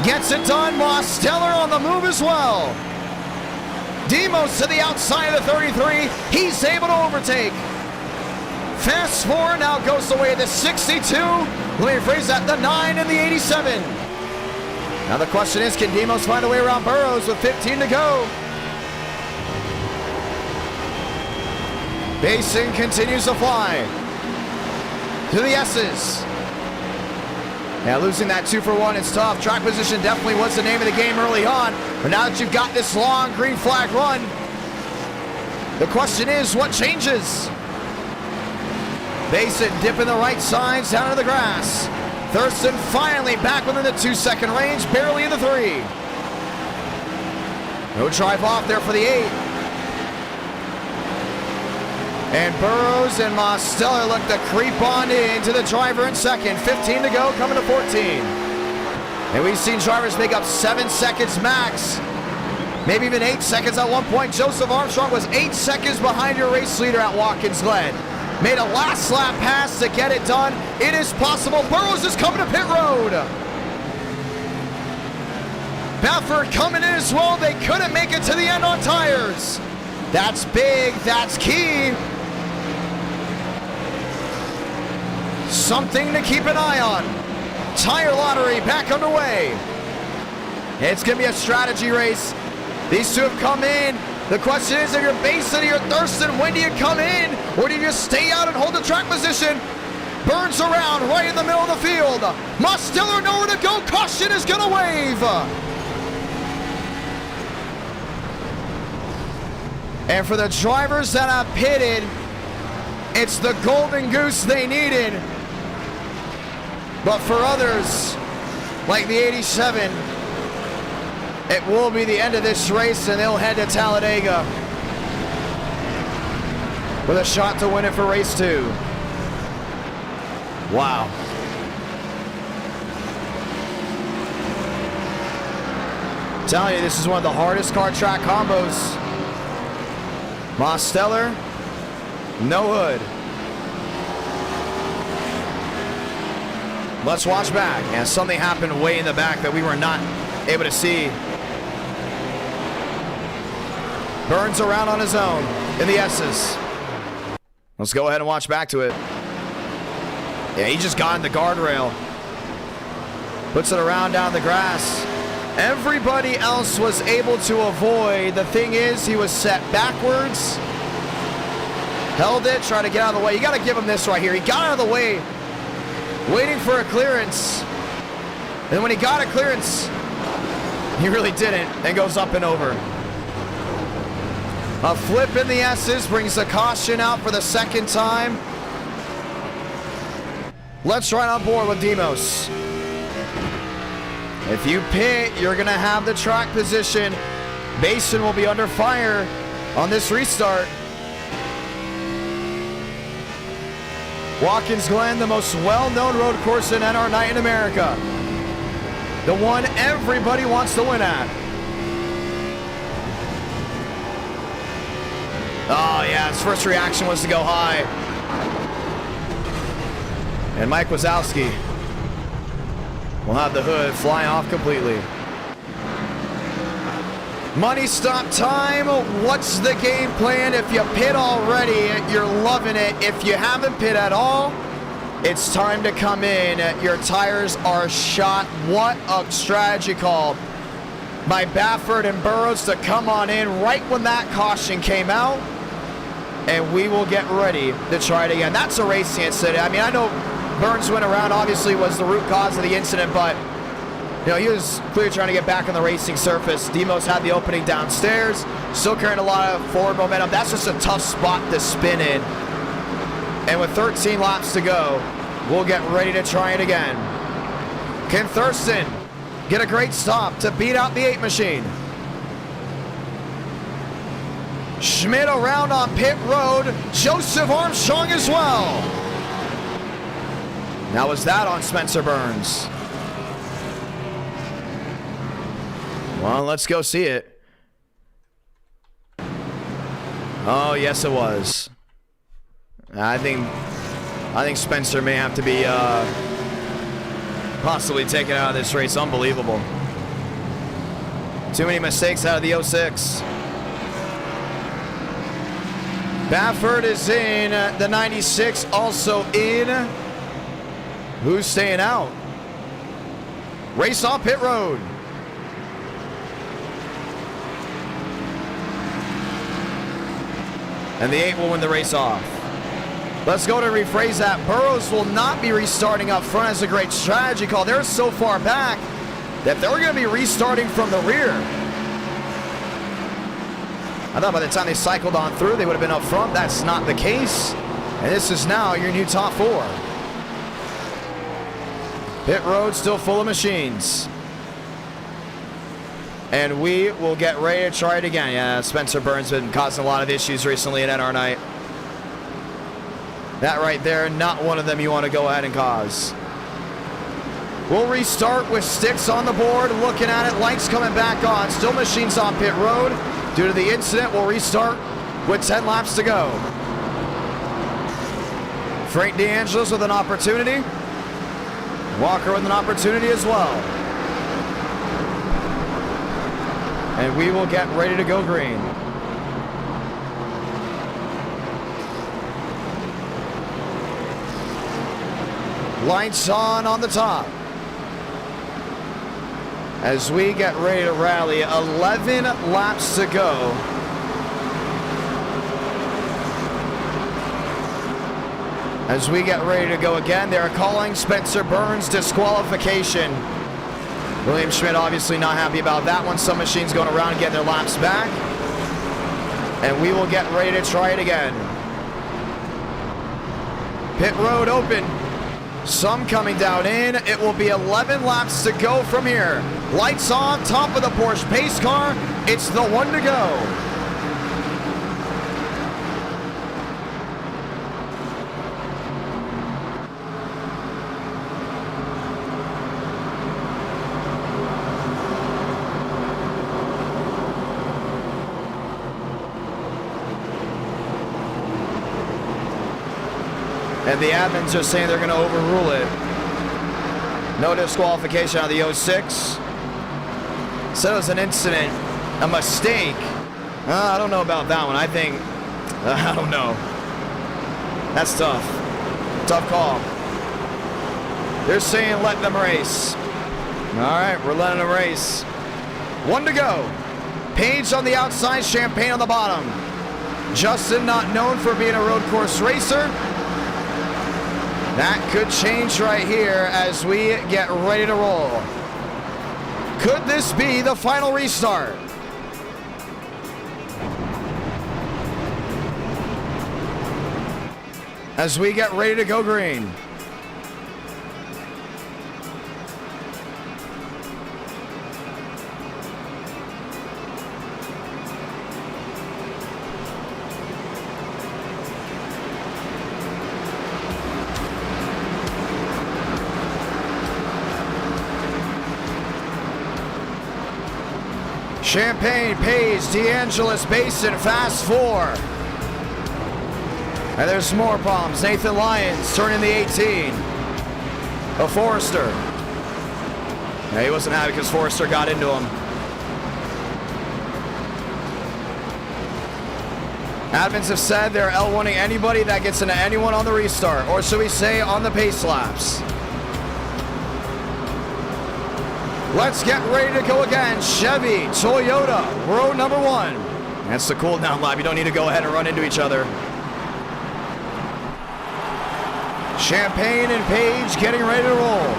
Gets it done, Mosteller on the move as well. Demos to the outside of the 33, he's able to overtake. Fast forward now goes the way of the 62. Let me rephrase that, the 9 and the 87. Now the question is, can Demos find a way around Burrows with 15 to go? Basin continues to fly. To the S's. Now losing that 2 for 1 is tough. Track position definitely was the name of the game early on. But now that you've got this long green flag run, the question is, what changes? Basin dipping the right sides down to the grass. Thurston finally back within the 2-second range, barely in the 3. No drive off there for the 8. And Burrows and Mosteller look to creep on into the driver in second. 15 to go, coming to 14. And we've seen drivers make up 7 seconds max. Maybe even 8 seconds at one point. Joseph Armstrong was 8 seconds behind your race leader at Watkins Glen. Made a last lap pass to get it done. It is possible. Burrows is coming to pit road. Baffert coming in as well. They couldn't make it to the end on tires. That's big. That's key. Something to keep an eye on. Tire lottery back underway. It's going to be a strategy race. These two have come in. The question is, if you're Basin or you're Thurston, when do you come in? Or do you just stay out and hold the track position? Burns around right in the middle of the field. Mosteller nowhere to go. Caution is going to wave. And for the drivers that have pitted, it's the golden goose they needed. But for others, like the 87, it will be the end of this race, and they'll head to Talladega with a shot to win it for race 2. Wow. I'm telling you, this is one of the hardest car track combos. Mosteller, no hood. Let's watch back. And something happened way in the back that we were not able to see. Burns around on his own in the S's. Let's go ahead and watch back to it. Yeah, he just got in the guardrail. Puts it around down the grass. Everybody else was able to avoid. The thing is, he was set backwards. Held it, tried to get out of the way. You got to give him this right here. He got out of the way, waiting for a clearance. And when he got a clearance, he really didn't, and goes up and over. A flip in the S's brings the caution out for the second time. Let's ride on board with Demos. If you pit, you're going to have the track position. Basin will be under fire on this restart. Watkins Glen, the most well-known road course in NR Night in America. The one everybody wants to win at. Oh yeah, his first reaction was to go high. And Mike Wazowski will have the hood fly off completely. Money stop time. What's the game plan? If you pit already, you're loving it. If you haven't pit at all, It's time to come in. Your tires are shot. What a strategy call by Baffert and Burrows to come on in right when that caution came out. And we will get ready to try it again. That's a racing incident. I mean, I know Burns went around, obviously was the root cause of the incident, but you know, he was clearly trying to get back on the racing surface. Demos had the opening downstairs, still carrying a lot of forward momentum. That's just a tough spot to spin in. And with 13 laps to go, we'll get ready to try it again. Can Thurston get a great stop to beat out the 8 machine? Schmidt around on pit road. Joseph Armstrong as well. Now was that on Spencer Burns? Well, let's go see it. Oh, yes it was. I think Spencer may have to be possibly taken out of this race. Unbelievable. Too many mistakes out of the 06. Baffert is in. The 96 also in. Who's staying out? Race off pit road. And the 8 will win the race off. Let's go to rephrase that. Burrows will not be restarting up front. As a great strategy call. They're so far back that they're going to be restarting from the rear. I thought by the time they cycled on through, they would have been up front. That's not the case. And this is now your new top 4. Pit road still full of machines. And we will get ready to try it again. Yeah, Spencer Burns been causing a lot of issues recently at NR Night. That right there, not one of them you want to go ahead and cause. We'll restart with sticks on the board. Looking at it, lights coming back on. Still machines on pit road. Due to the incident, we'll restart with 10 laps to go. Frank DeAngelis with an opportunity. Walker with an opportunity as well. And we will get ready to go green. Lights on the top. As we get ready to rally, 11 laps to go. As we get ready to go again, they're calling Spencer Burns disqualification. William Schmidt obviously not happy about that one. Some machines going around and getting their laps back. And we will get ready to try it again. Pit road open. Some coming down in. It will be 11 laps to go from here. Lights on, top of the Porsche pace car. It's the one to go. And the admins are saying they're going to overrule it. No disqualification on the 06. Said it was an incident, a mistake. I don't know about that one. I think, I don't know. That's tough. Tough call. They're saying let them race. All right, we're letting them race. One to go. Page on the outside, Champagne on the bottom. Justin, not known for being a road course racer. That could change right here as we get ready to roll. Could this be the final restart? As we get ready to go green. Champagne, Page, DeAngelis, Basin, fast 4. And there's more problems. Nathan Lyons turning the 18. A Forrester. Yeah, he wasn't happy because Forrester got into him. Admins have said they're L1ing anybody that gets into anyone on the restart, or should we say on the pace laps. Let's get ready to go again. Chevy, Toyota, row number 1. That's the cool down lap. You don't need to go ahead and run into each other. Champagne and Page getting ready to roll.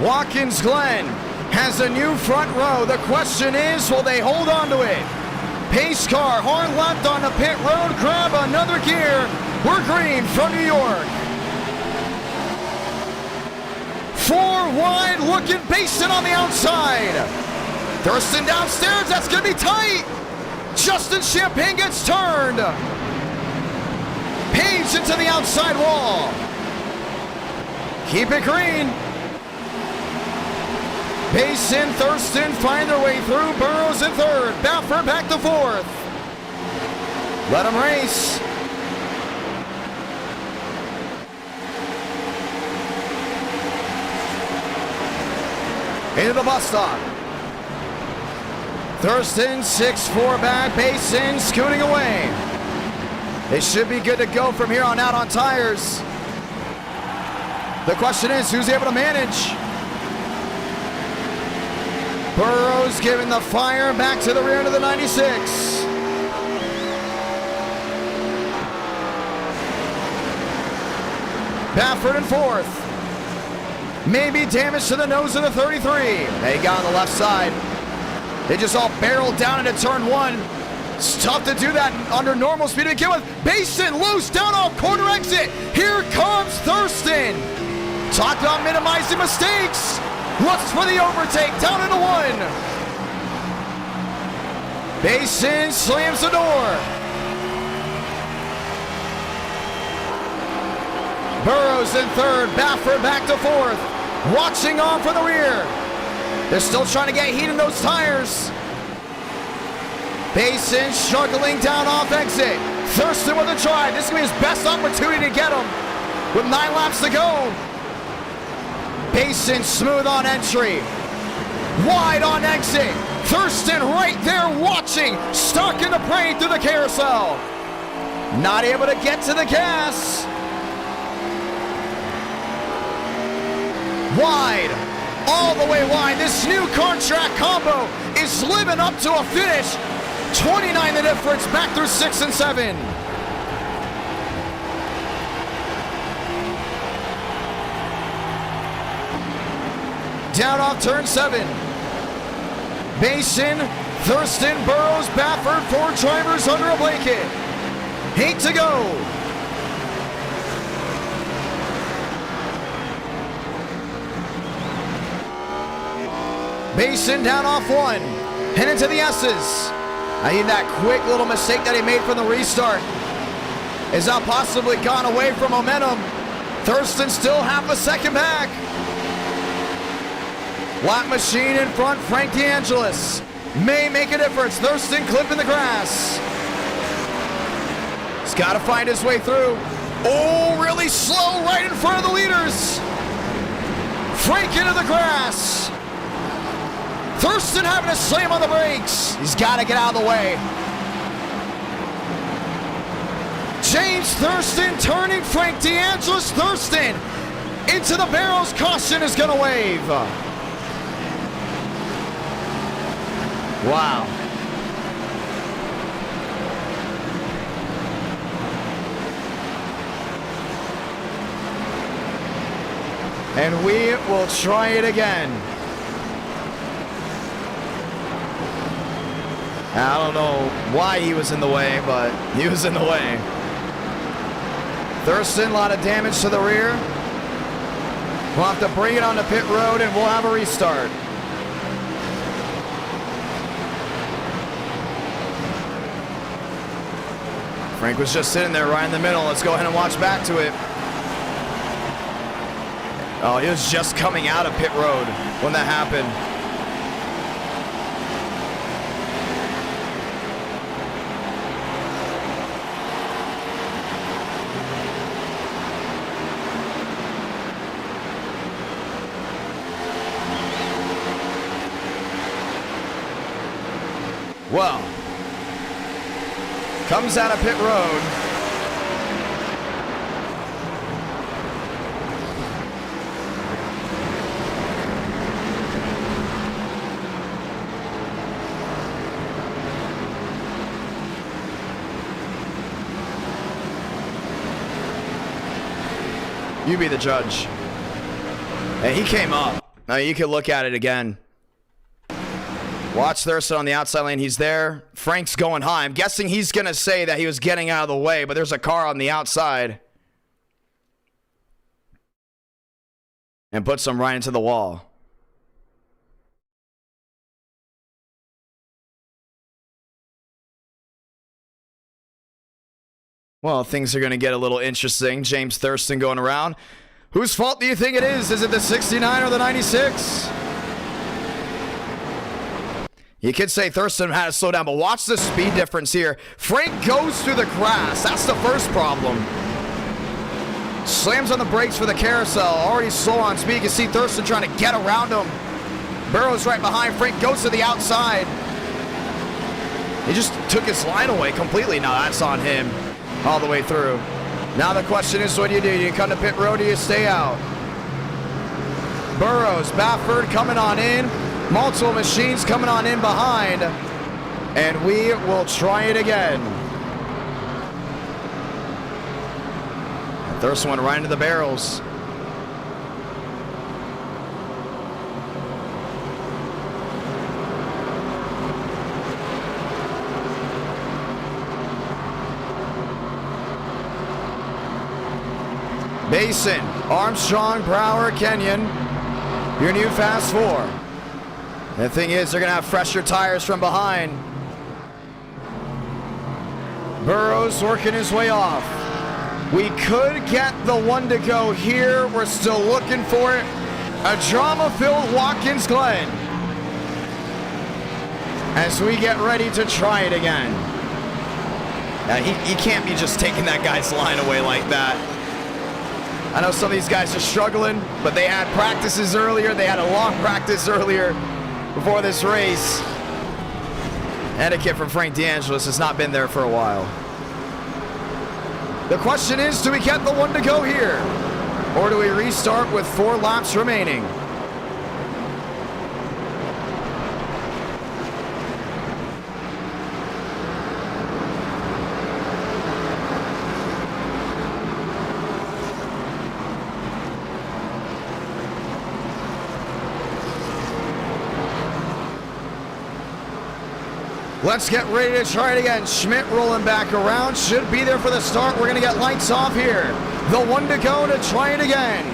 Watkins Glen has a new front row. The question is, will they hold on to it? Pace car, horn left on the pit road. Grab another gear. We're green from New York. 4 wide, looking Basin on the outside. Thurston downstairs, that's gonna be tight. Justin Champagne gets turned. Page into the outside wall. Keep it green. Basin, Thurston find their way through. Burrows in third. Baffert back to fourth. Let them race. Into the bus stop. Thurston, 6-4 back. Basin scooting away. They should be good to go from here on out on tires. The question is, who's able to manage? Burrows giving the fire back to the rear end of the 96. Baffert in fourth. Maybe damage to the nose of the 33. They got on the left side. They just all barreled down into turn 1. It's tough to do that under normal speed to begin with. Basin loose down off corner exit. Here comes Thurston. Talk about minimizing mistakes. Looks for the overtake down into 1. Basin slams the door. Burrows in third. Baffert back to fourth. Watching on for the rear. They're still trying to get heat in those tires. Basin struggling down off exit. Thurston with a drive. This is going to be his best opportunity to get him with 9 laps to go. Basin smooth on entry. Wide on exit. Thurston right there watching. Stuck in the parade through the carousel. Not able to get to the gas. Wide. All the way wide. This new contract combo is living up to a finish. 29 the difference back through 6 and 7. Down off turn 7. Basin, Thurston, Burrows, Baffert, 4 drivers under a blanket. 8 to go. Basin down off 1. Head into the S's. I need that quick little mistake that he made from the restart. Has now possibly gone away from momentum. Thurston still half a second back. Lap machine in front, Frank DeAngelis. May make a difference. Thurston clipping the grass. He's got to find his way through. Oh, really slow right in front of the leaders. Frank into the grass. Thurston having to slam on the brakes. He's got to get out of the way. James Thurston turning Frank DeAngelis. Thurston into the barrels. Caution is going to wave. Wow. And we will try it again. I don't know why he was in the way, but he was in the way. Thurston, a lot of damage to the rear. We'll have to bring it on the pit road and we'll have a restart. Frank was just sitting there right in the middle. Let's go ahead and watch back to it. Oh, he was just coming out of pit road when that happened. Well, comes out of pit road. You be the judge. And he came up. Now you can look at it again. Watch Thurston on the outside lane. He's there. Frank's going high. I'm guessing he's going to say that he was getting out of the way, but there's a car on the outside. And puts him right into the wall. Well, things are going to get a little interesting. James Thurston going around. Whose fault do you think it is? Is it the 69 or the 96? You could say Thurston had to slow down, but watch the speed difference here. Frank goes through the grass. That's the first problem. Slams on the brakes for the carousel. Already slow on speed. You can see Thurston trying to get around him. Burrow's right behind. Frank goes to the outside. He just took his line away completely. Now that's on him all the way through. Now the question is, what do? Do you come to pit road or do you stay out? Burrows, Baffert coming on in. Multiple machines coming on in behind. And we will try it again. Thurston went right into the barrels. Basin, Armstrong, Brower, Kenyon. Your new fast four. The thing is, they're going to have fresher tires from behind. Burrows working his way off. We could get the one to go here. We're still looking for it. A drama-filled Watkins Glen. As we get ready to try it again. Now, he can't be just taking that guy's line away like that. I know some of these guys are struggling, but they had practices earlier. They had a long practice earlier before this race. Etiquette from Frank DeAngelis has not been there for a while. The question is, do we get the one to go here? Or do we restart with 4 laps remaining? Let's get ready to try it again. Schmidt rolling back around. Should be there for the start. We're going to get lights off here. The one to go to try it again.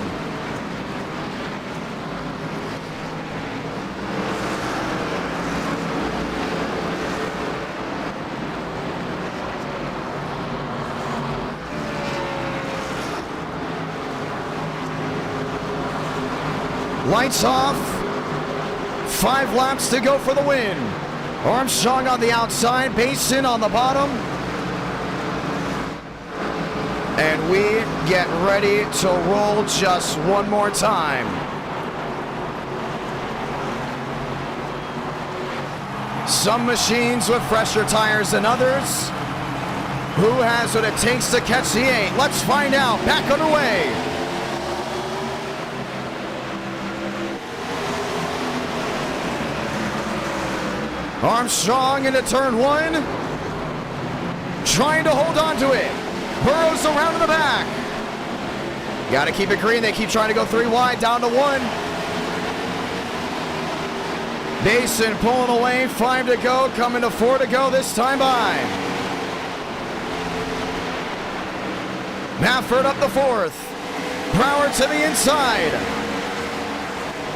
Lights off. 5 laps to go for the win. Armstrong on the outside, Basin on the bottom. And we get ready to roll just one more time. Some machines with fresher tires than others. Who has what it takes to catch the 8? Let's find out. Back underway. Armstrong into turn 1. Trying to hold on to it. Burrows around in the back. Got to keep it green. They keep trying to go 3 wide, down to 1. Basin pulling away. 5 to go. Coming to 4 to go this time by. Mafford up the 4th. Brower to the inside.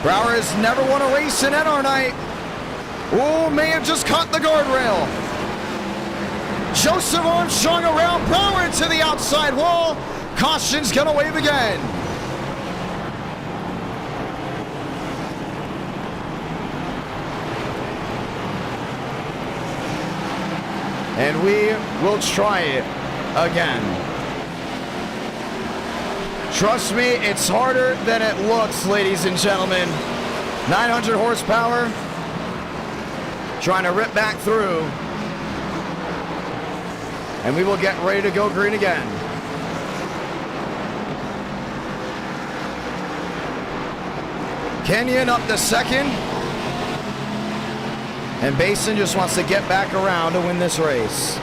Brower has never won a race in NR night. Oh, may have just caught the guardrail. Joseph Armstrong around, Brower to the outside wall. Caution's gonna wave again. And we will try it again. Trust me, it's harder than it looks, ladies and gentlemen. 900 horsepower. trying to rip back through. And we will get ready to go green again. Kenyon up to second. And Basin just wants to get back around to win this race.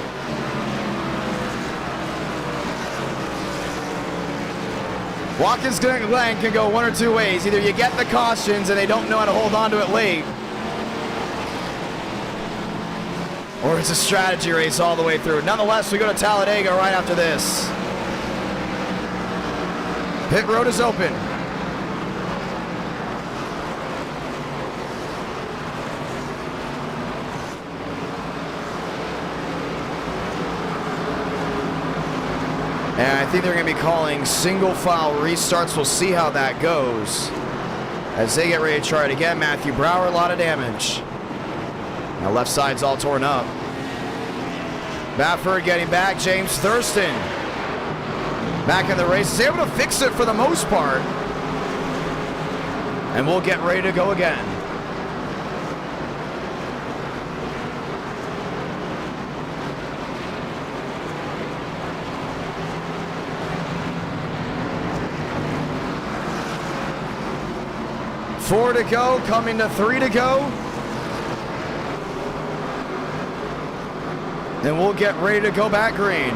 Watkins Glen can go one or two ways. Either you get the cautions and they don't know how to hold on to it late, or it's a strategy race all the way through. Nonetheless, we go to Talladega right after this. Pit road is open. And I think they're going to be calling single file restarts. We'll see how that goes as they get ready to try it again. Matthew Brower, a lot of damage. Now left side's all torn up. Baffert getting back. James Thurston back in the race. Is able to fix it for the most part. And we'll get ready to go again. Four to go, coming to 3 to go. Then we'll get ready to go back green.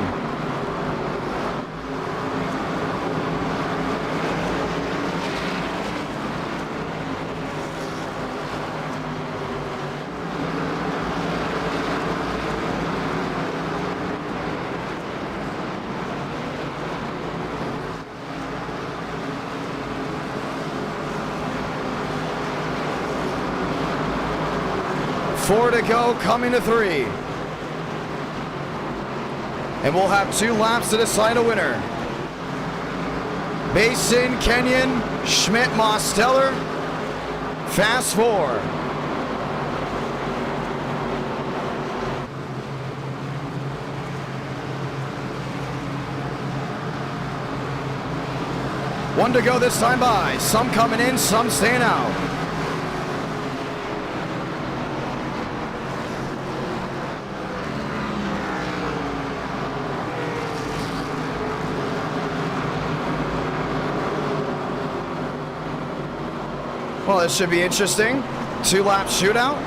Four to go, coming to 3. And we'll have 2 laps to decide a winner. Basin, Kenyon, Schmidt, Mosteller, Fast 4. One to go this time by. Some coming in, some staying out. Well, this should be interesting. 2-lap shootout.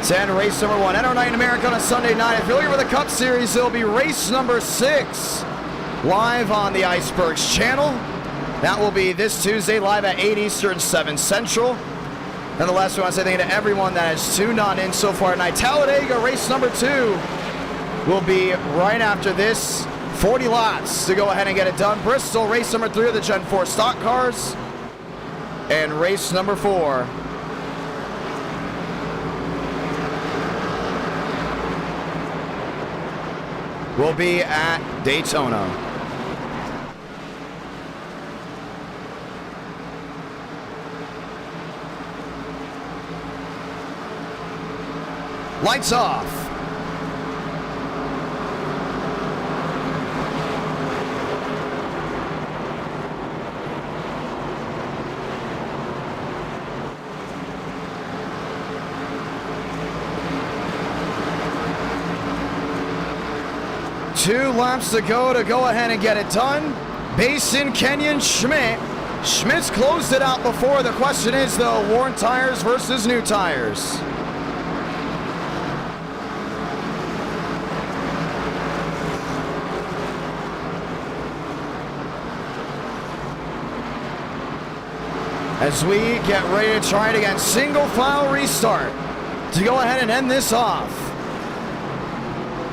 10 race number 1. NR Night in America on a Sunday night. If you're looking for the Cup Series, it'll be race number 6. Live on the Icebergs channel. That will be this Tuesday, live at 8 Eastern, 7 Central. Nonetheless, we want to say thank you to everyone that has tuned on in so far tonight. Talladega, race number 2, will be right after this. 40 laps to go ahead and get it done. Bristol, race number 3 of the Gen 4 stock cars. And race number 4 will be at Daytona. Lights off. Two laps to go ahead and get it done. Basin, Kenyon, Schmidt. Schmidt's closed it out before. The question is, though, worn tires versus new tires. As we get ready to try it again. Single file restart to go ahead and end this off.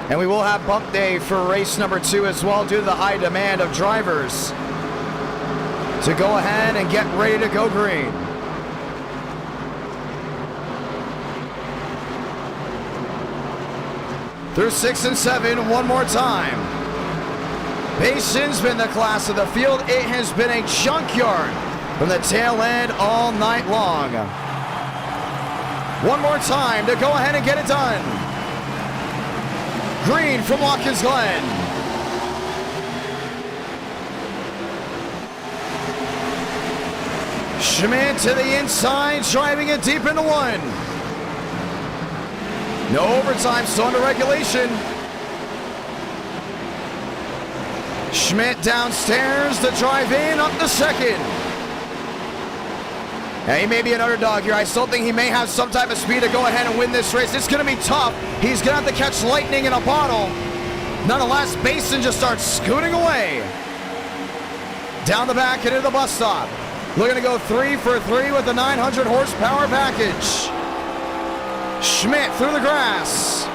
And we will have bump day for race number 2 as well, due to the high demand of drivers to go ahead and get ready to go green. Through 6 and 7, one more time. Basin's been the class of the field. It has been a junkyard from the tail end all night long. One more time to go ahead and get it done. Green from Watkins Glen. Schmidt to the inside, driving it deep into 1. No overtime, still under regulation. Schmidt downstairs to drive in up the second. Now, he may be an underdog here. I still think he may have some type of speed to go ahead and win this race. It's going to be tough. He's going to have to catch lightning in a bottle. Nonetheless, Basin just starts scooting away. Down the back and into the bus stop. Looking to go 3 for 3 with the 900 horsepower package. Schmidt through the grass.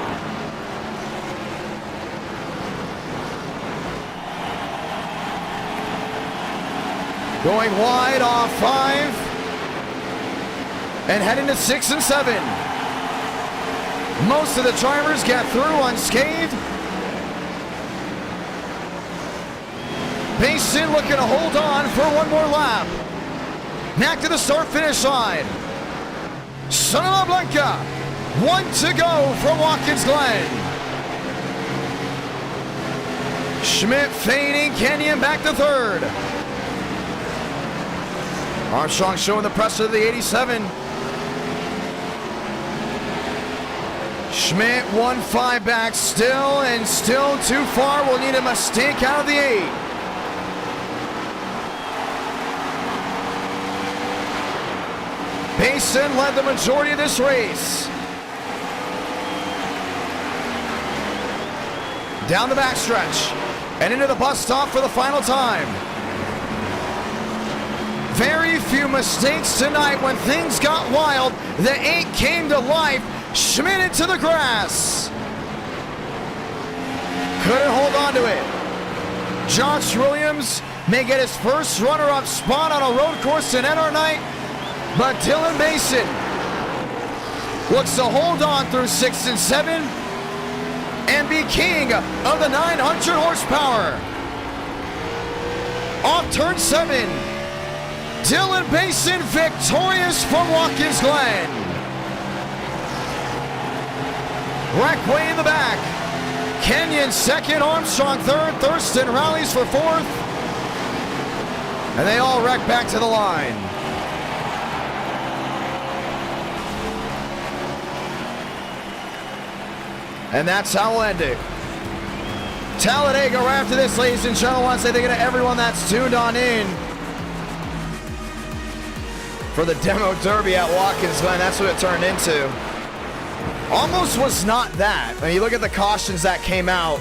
Going wide off 5. And heading to 6 and 7. Most of the drivers get through unscathed. Basin looking to hold on for one more lap. Back to the start-finish line. Santa Blanca, 1 to go from Watkins Glen. Schmidt fading, Kenyon back to 3rd. Armstrong showing the pressure of the 87. Schmidt 1-5 back still, and still too far. We'll need a mistake out of the 8. Basin led the majority of this race. Down the backstretch and into the bus stop for the final time. Very few mistakes tonight. When things got wild, the 8 came to life. Schmidt into the grass. Couldn't hold on to it. Josh Williams may get his first runner-up spot on a road course in NR night, but Dylan Basin looks to hold on through 6 and 7 and be king of the 900 horsepower. Off turn 7, Dylan Basin victorious from Watkins Glen. Reckway in the back. Kenyon 2nd, Armstrong 3rd, Thurston rallies for 4th. And they all wreck back to the line. And that's how we'll end it. Talladega right after this, ladies and gentlemen. I want to say thank you to everyone that's tuned on in for the demo derby at Watkins Glen. That's what it turned into. Almost was not that. I mean, you look at the cautions that came out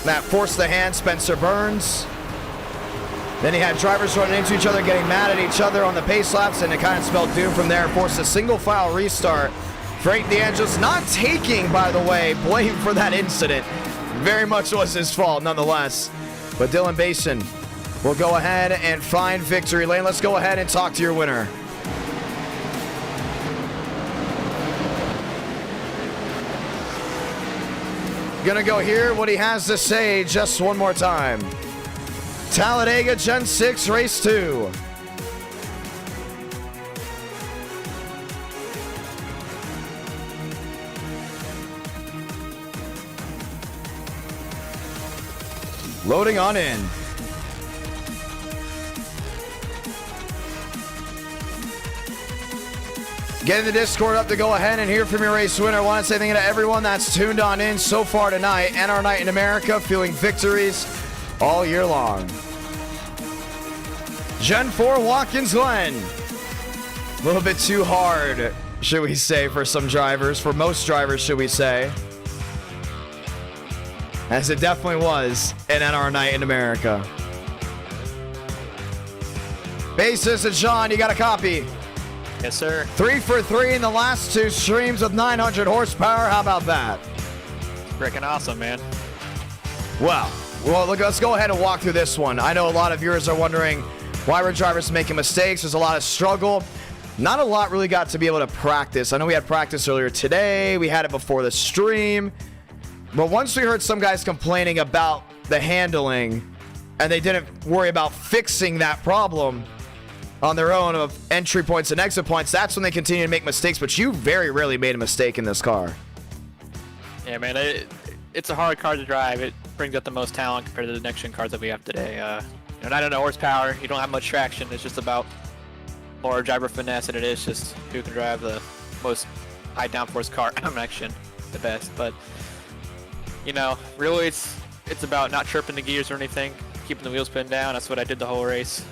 that forced the hand, Spencer Burns. Then he had drivers running into each other, getting mad at each other on the pace laps, and it kind of spelled doom from there. Forced a single file restart. Frank DeAngelis not taking, by the way, blame for that incident. Very much was his fault nonetheless. But Dylan Basin will go ahead and find victory lane. Let's go ahead and talk to your winner. Gonna go hear what he has to say just one more time. Talladega Gen 6 Race 2. Loading on in. Getting the Discord up to go ahead and hear from your race winner. I want to say thank you to everyone that's tuned on in so far tonight. NR Night in America, feeling victories all year long. Gen 4 Watkins Glen. A little bit too hard, should we say, for some drivers. For most drivers, should we say. As it definitely was in NR Night in America. Basis and Sean, you got a copy? Yes, sir. 3 for 3 in the last 2 streams with 900 horsepower. How about that? Freaking awesome, man. Well, look, let's go ahead and walk through this one. I know a lot of viewers are wondering why were drivers making mistakes. There's a lot of struggle. Not a lot really got to be able to practice. I know we had practice earlier today. We had it before the stream. But once we heard some guys complaining about the handling and they didn't worry about fixing that problem on their own of entry points and exit points, that's when they continue to make mistakes. But you very rarely made a mistake in this car. Yeah, man, it's a hard car to drive. It brings out the most talent compared to the next gen cars that we have today. 900 horsepower, you don't have much traction. It's just about more driver finesse than it is just who can drive the most high downforce car on next gen. the best. But you know, really, it's about not chirping the gears or anything, keeping the wheels pinned down. That's what I did the whole race.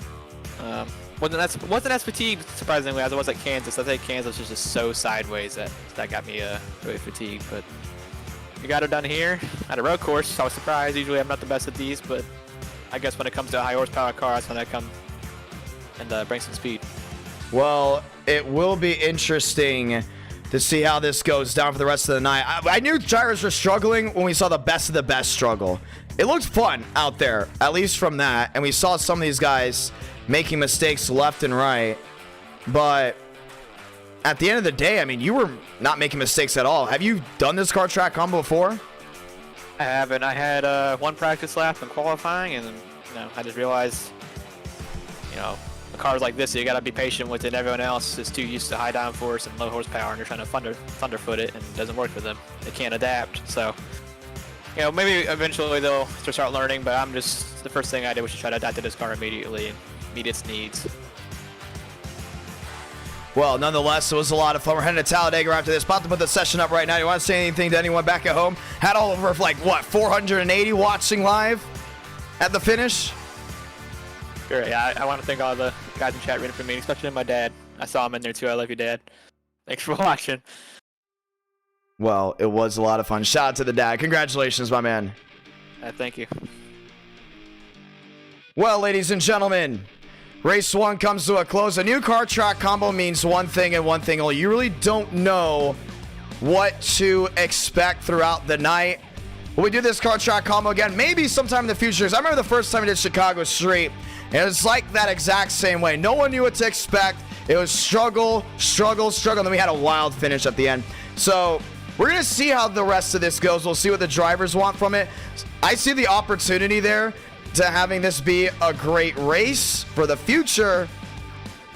Wasn't as fatigued, surprisingly, as I was at Kansas. I think Kansas was just so sideways that got me really fatigued. But we got it done here at a road course. I was surprised. Usually I'm not the best at these, but I guess when it comes to a high horsepower car, that's when I come and bring some speed. Well, it will be interesting to see how this goes down for the rest of the night. I knew drivers were struggling when we saw the best of the best struggle. It looked fun out there, at least from that. And we saw some of these guys making mistakes left and right. But at the end of the day, I mean, you were not making mistakes at all. Have you done this car track combo before? I haven't. I had one practice lap in qualifying, and you know, I just realized, you know, the cars like this, you got to be patient with it. Everyone else is too used to high downforce and low horsepower, and you're trying to thunderfoot it, and it doesn't work for them. They can't adapt. So, you know, maybe eventually they'll start learning, but the first thing I did was to try to adapt to this car immediately and meet its needs. Well, nonetheless, it was a lot of fun. We're heading to Talladega after this. About to put the session up right now. You want to say anything to anyone back at home? Had all over, like, what, 480 watching live at the finish? Sure, yeah, I want to thank all the guys in chat reading for me, especially my dad. I saw him in there too. I love you, Dad. Thanks for watching. Well, it was a lot of fun. Shout out to the dad. Congratulations, my man. Thank you. Well, ladies and gentlemen, race 1 comes to a close. A new car track combo means one thing and one thing only. You really don't know what to expect throughout the night. Will we do this car track combo again? Maybe sometime in the future. I remember the first time we did Chicago Street, and it was like that exact same way. No one knew what to expect. It was struggle, struggle, struggle, and then we had a wild finish at the end. So we're going to see how the rest of this goes. We'll see what the drivers want from it. I see the opportunity there to having this be a great race for the future,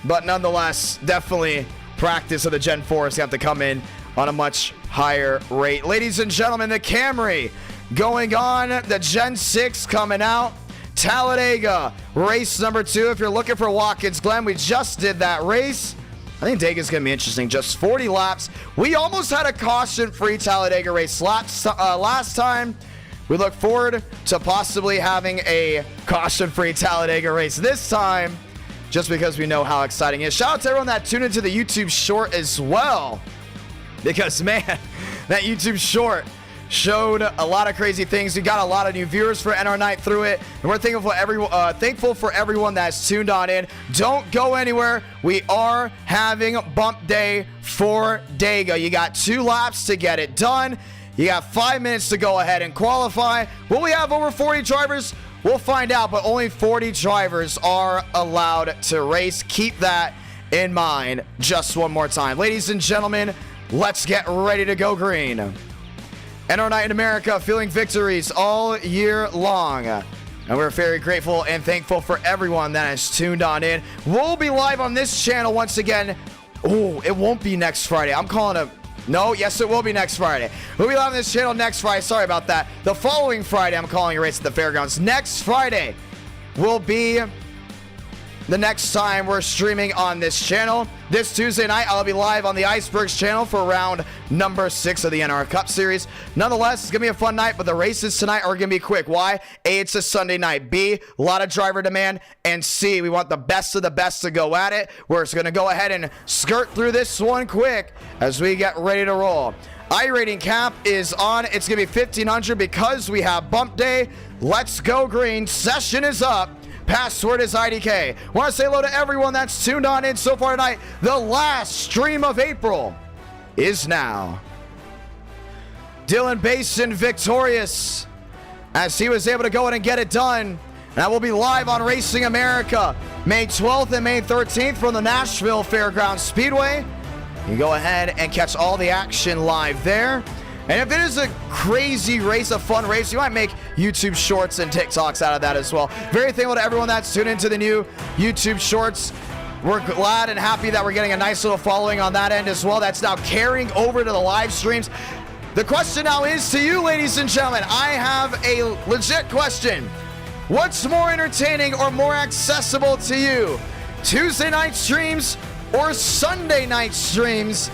but nonetheless, definitely practice of the Gen 4s have to come in on a much higher rate. Ladies and gentlemen, the Camry going on, the Gen 6 coming out, Talladega, race number 2. If you're looking for Watkins Glen, we just did that race. I think Dega's going to be interesting. Just 40 laps. We almost had a caution-free Talladega race last time. We look forward to possibly having a caution-free Talladega race this time, just because we know how exciting it is. Shout out to everyone that tuned into the YouTube short as well, because, man, that YouTube short showed a lot of crazy things. We got a lot of new viewers for NR Night through it, and we're thankful for everyone that's tuned on in. Don't go anywhere. We are having bump day for Dega. You got 2 laps to get it done. You got 5 minutes to go ahead and qualify. Will we have over 40 drivers? We'll find out, but only 40 drivers are allowed to race. Keep that in mind just one more time. Ladies and gentlemen, let's get ready to go green. NR Night in America, feeling victories all year long. And we're very grateful and thankful for everyone that has tuned on in. We'll be live on this channel once again. Oh, it won't be next Friday. I'm calling it. No, yes, it will be next Friday. We'll be live on this channel next Friday. Sorry about that. The following Friday, I'm calling a race at the fairgrounds. Next Friday will be the next time we're streaming on this channel. This Tuesday night, I'll be live on the Icebergs channel for round number 6 of the NASCAR Cup Series. Nonetheless, it's going to be a fun night, but the races tonight are going to be quick. Why? A, it's a Sunday night. B, a lot of driver demand. And C, we want the best of the best to go at it. We're just going to go ahead and skirt through this one quick as we get ready to roll. iRating cap is on. It's going to be 1,500 because we have bump day. Let's go green. Session is up. Password is IDK. Want to say hello to everyone that's tuned on in so far tonight. The last stream of April is now. Dylan Basin victorious as he was able to go in and get it done. That will be live on Racing America May 12th and May 13th from the Nashville Fairgrounds Speedway. You can go ahead and catch all the action live there. And if it is a crazy race, a fun race, you might make YouTube shorts and TikToks out of that as well. Very thankful to everyone that's tuned into the new YouTube shorts. We're glad and happy that we're getting a nice little following on that end as well. That's now carrying over to the live streams. The question now is to you, ladies and gentlemen. I have a legit question. What's more entertaining or more accessible to you? Tuesday night streams or Sunday night streams?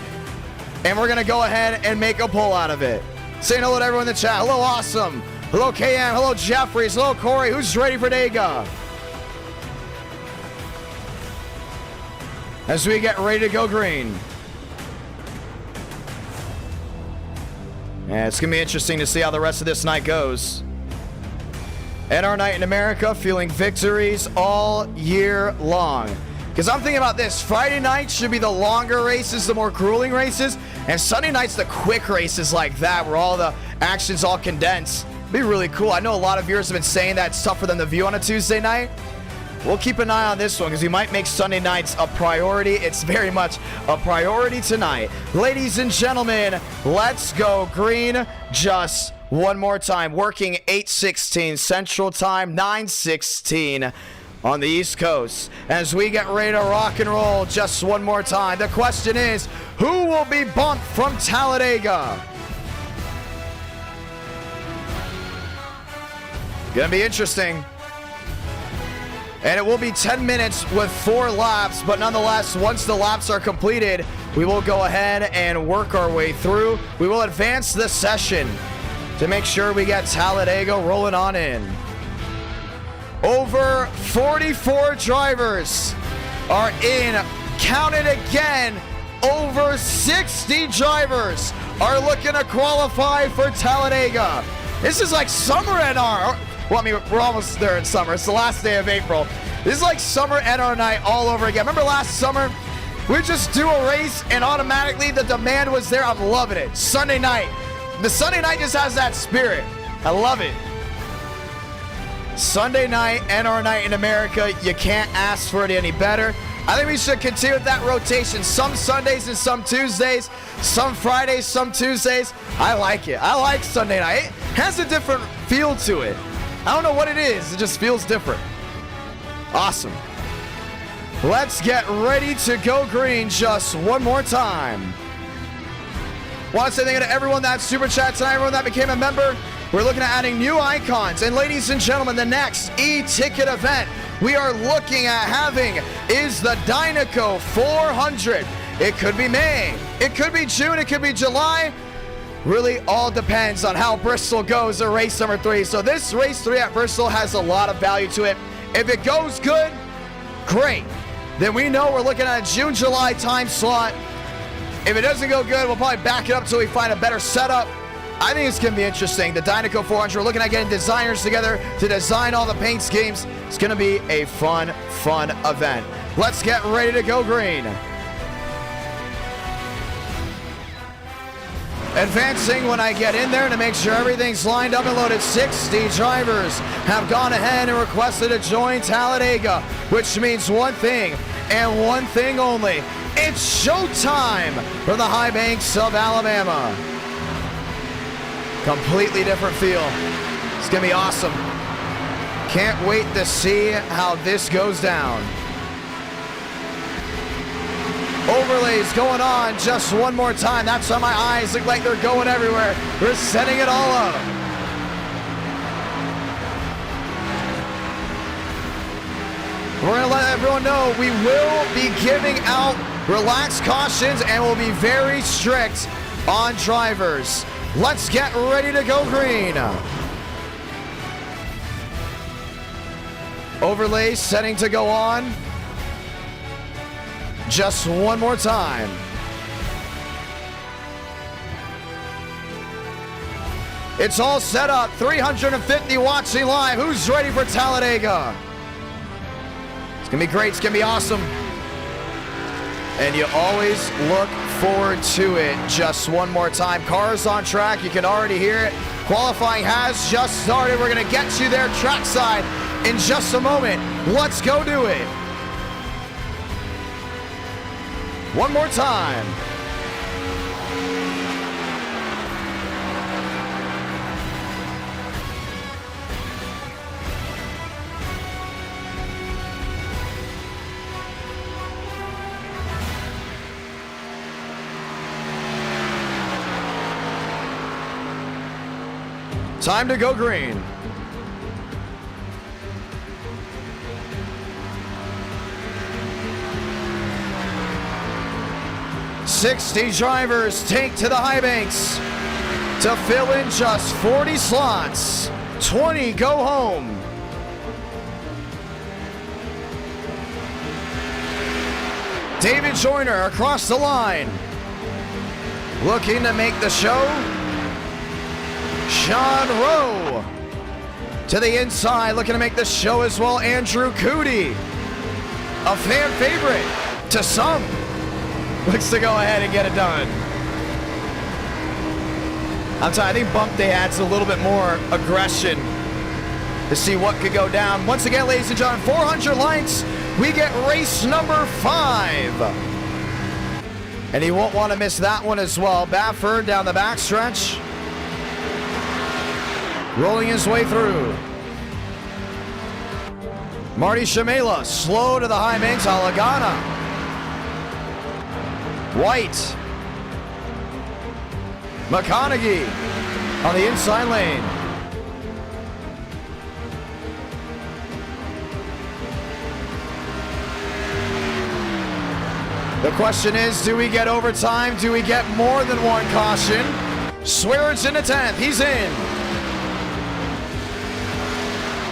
and we're going to go ahead and make a poll out of it. Saying hello to everyone in the chat. Hello, Awesome. Hello, KM. Hello, Jeffries. Hello, Corey. Who's ready for Dega? As we get ready to go green. Yeah, it's going to be interesting to see how the rest of this night goes. And our night in America feeling victories all year long. Because I'm thinking about this. Friday night should be the longer races, the more grueling races. And Sunday night's the quick races like that, where all the action's all condensed. It'd be really cool. I know a lot of viewers have been saying that it's tough for them to view on a Tuesday night. We'll keep an eye on this one because we might make Sunday nights a priority. It's very much a priority tonight. Ladies and gentlemen, let's go green just one more time. Working 8:16 Central Time, 9:16 on the East Coast. As we get ready to rock and roll just one more time, the question is, who will be bumped from Talladega? Gonna be interesting. And it will be 10 minutes with 4 laps, but nonetheless, once the laps are completed, we will go ahead and work our way through. We will advance the session to make sure we get Talladega rolling on in. Over 44 drivers are in. Count it again. Over 60 drivers are looking to qualify for Talladega. This is like summer NR. Well, I mean, we're almost there in summer. It's the last day of April. This is like summer NR night all over again. Remember last summer? We just do a race and automatically the demand was there. I'm loving it. Sunday night. The Sunday night just has that spirit. I love it. Sunday night, NR night in America. You can't ask for it any better. I think we should continue with that rotation. Some Sundays and some Tuesdays. Some Fridays, some Tuesdays. I like it. I like Sunday night. It has a different feel to it. I don't know what it is. It just feels different. Awesome. Let's get ready to go green just one more time. Want to say thank you to everyone that super chat tonight, everyone that became a member. We're looking at adding new icons. And ladies and gentlemen, the next e-ticket event we are looking at having is the Dynaco 400. It could be May, it could be June, it could be July. Really all depends on how Bristol goes at race number 3. So this race 3 at Bristol has a lot of value to it. If it goes good, great. Then we know we're looking at a June, July time slot. If it doesn't go good, we'll probably back it up until we find a better setup. I think it's going to be interesting. The Dynaco 400, we're looking at getting designers together to design all the paint schemes. It's going to be a fun event. Let's get ready to go green. Advancing when I get in there to make sure everything's lined up and loaded. 60 drivers have gone ahead and requested to join Talladega, which means one thing and one thing only. It's showtime from the high banks of Alabama. Completely different feel. It's gonna be awesome. Can't wait to see how this goes down. Overlays going on just one more time. That's how my eyes look like they're going everywhere. We're setting it all up. We're gonna let everyone know we will be giving out relaxed cautions and we'll be very strict on drivers. Let's get ready to go green. Overlays setting to go on. Just one more time. It's all set up. 350 watching live. Who's ready for Talladega? It's gonna be great. It's gonna be awesome. And you always look forward to it. Just one more time. Cars on track. You can already hear it. Qualifying has just started. We're gonna get you there trackside in just a moment. Let's go do it. One more time. Time to go green. 60 drivers take to the high banks to fill in just 40 slots. 20 go home. David Joyner across the line, looking to make the show. Sean Rowe to the inside, looking to make the show as well. Andrew Cootie, a fan favorite to some, looks to go ahead and get it done. I think bump day adds a little bit more aggression to see what could go down. Once again, ladies and gentlemen, 400 likes, we get race number 5. And he won't want to miss that one as well. Baffert down the backstretch, rolling his way through. Marty Shamela slow to the high banks. Alagana, White, McConaughey on the inside lane. The question is, do we get overtime? Do we get more than one caution? Swearish in the 10th, he's in.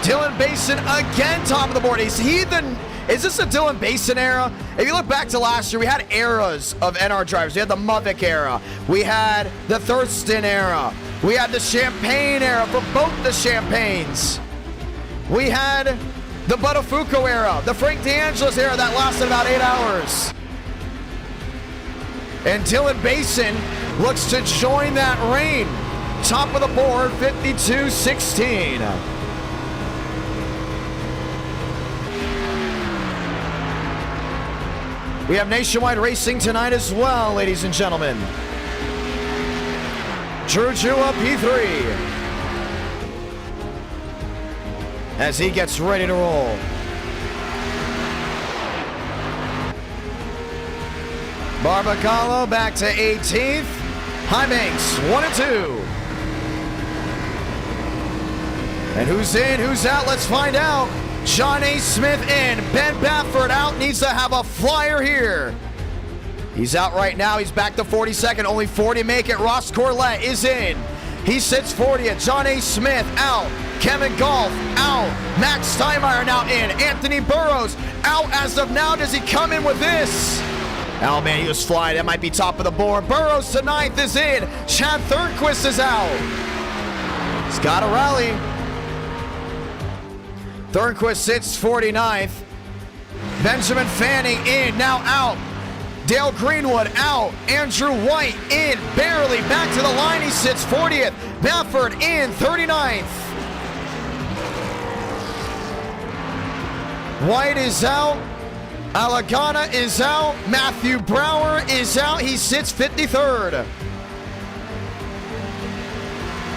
Dylan Basin again top of the board. Is this a Dylan Basin era? If you look back to last year, we had eras of NR drivers. We had the Mavic era. We had the Thurston era. We had the Champagne era for both the Champagnes. We had the Buttafuoco era, the Frank DeAngelis era that lasted about 8 hours. And Dylan Basin looks to join that reign. Top of the board, 52-16. We have nationwide racing tonight as well, ladies and gentlemen. Drew Jua P3 as he gets ready to roll. Barbacalo back to 18th. Highbanks 1 and 2. And who's in, who's out? Let's find out. John A. Smith in. Ben Baffert out. Needs to have a flyer here. He's out right now. He's back to 42nd. Only 40 make it. Ross Corlett is in. He sits 40th. John A. Smith out. Kevin Golf out. Max Steinmeier now in. Anthony Burrows out as of now. Does he come in with this? Oh man, he was flying. That might be top of the board. Burrows to 9th is in. Chad Thornquist is out. He's got a rally. Thornquist sits 49th. Benjamin Fanning in, now out. Dale Greenwood out. Andrew White in, barely back to the line. He sits 40th. Baffert in, 39th. White is out. Alagana is out. Matthew Brower is out. He sits 53rd.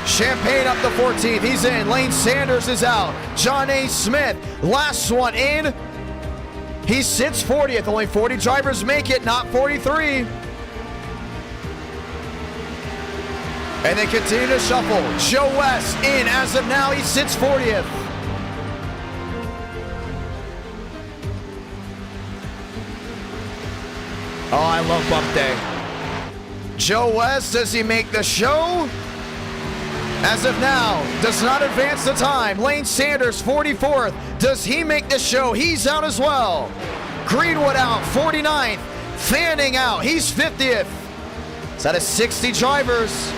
Champagne up to 14th. He's in. Lane Sanders is out. John A. Smith, last one in. He sits 40th. Only 40 drivers make it, not 43. And they continue to shuffle. Joe West in. As of now, he sits 40th. Oh, I love bump day. Joe West, does he make the show? As of now, does not advance the time. Lane Sanders, 44th. Does he make the show? He's out as well. Greenwood out, 49th. Fanning out, he's 50th. It's out of 60 drivers.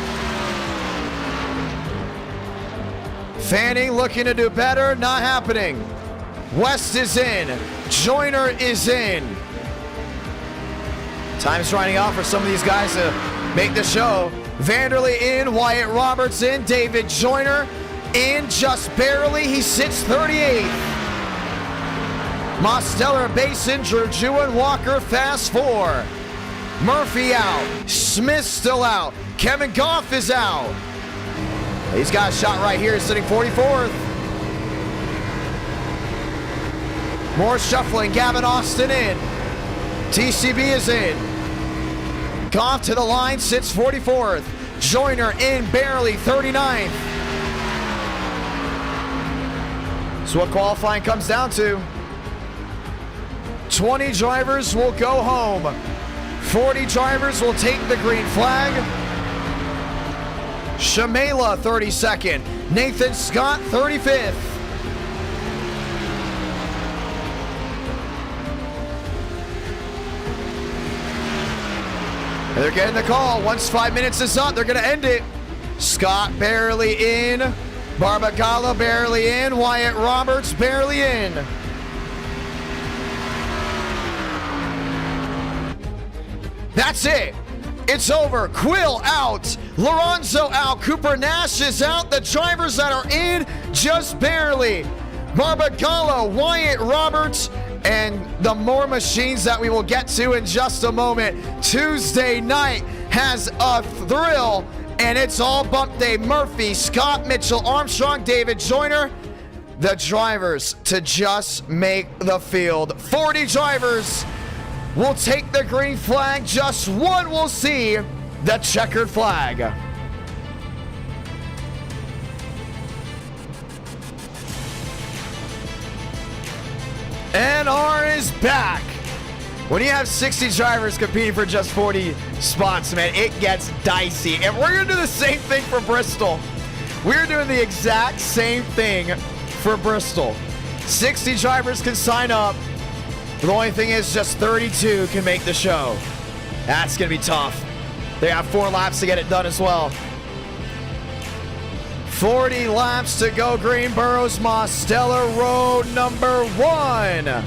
Fanning looking to do better, not happening. West is in. Joyner is in. Time's running out for some of these guys to make the show. Vanderlei in, Wyatt Roberts in, David Joyner in just barely. He sits 38th. Mosteller, Basin, Georgiou, and Walker fast 4. Murphy out. Smith still out. Kevin Goff is out. He's got a shot right here, sitting 44th. More shuffling. Gavin Austin in. TCB is in. Goff to the line, sits 44th. Joyner in, barely 39th. That's what qualifying comes down to. 20 drivers will go home. 40 drivers will take the green flag. Shamela, 32nd. Nathan Scott, 35th. They're getting the call. Once 5 minutes is up, they're going to end it. Scott barely in. Barbagallo barely in. Wyatt Roberts barely in. That's it. It's over. Quill out. Lorenzo out. Cooper Nash is out. The drivers that are in, just barely. Barbagallo, Wyatt Roberts, and the more machines that we will get to in just a moment. Tuesday night has a thrill, and it's all bump day. Murphy, Scott, Mitchell, Armstrong, David Joyner, the drivers to just make the field. 40 drivers will take the green flag. Just one will see the checkered flag. NR is back. When you have 60 drivers competing for just 40 spots, man, it gets dicey. And we're going to do the same thing for Bristol. We're doing the exact same thing for Bristol. 60 drivers can sign up. The only thing is just 32 can make the show. That's going to be tough. They have 4 laps to get it done as well. 40 laps to go. Greenborough's Mostella Road number 1.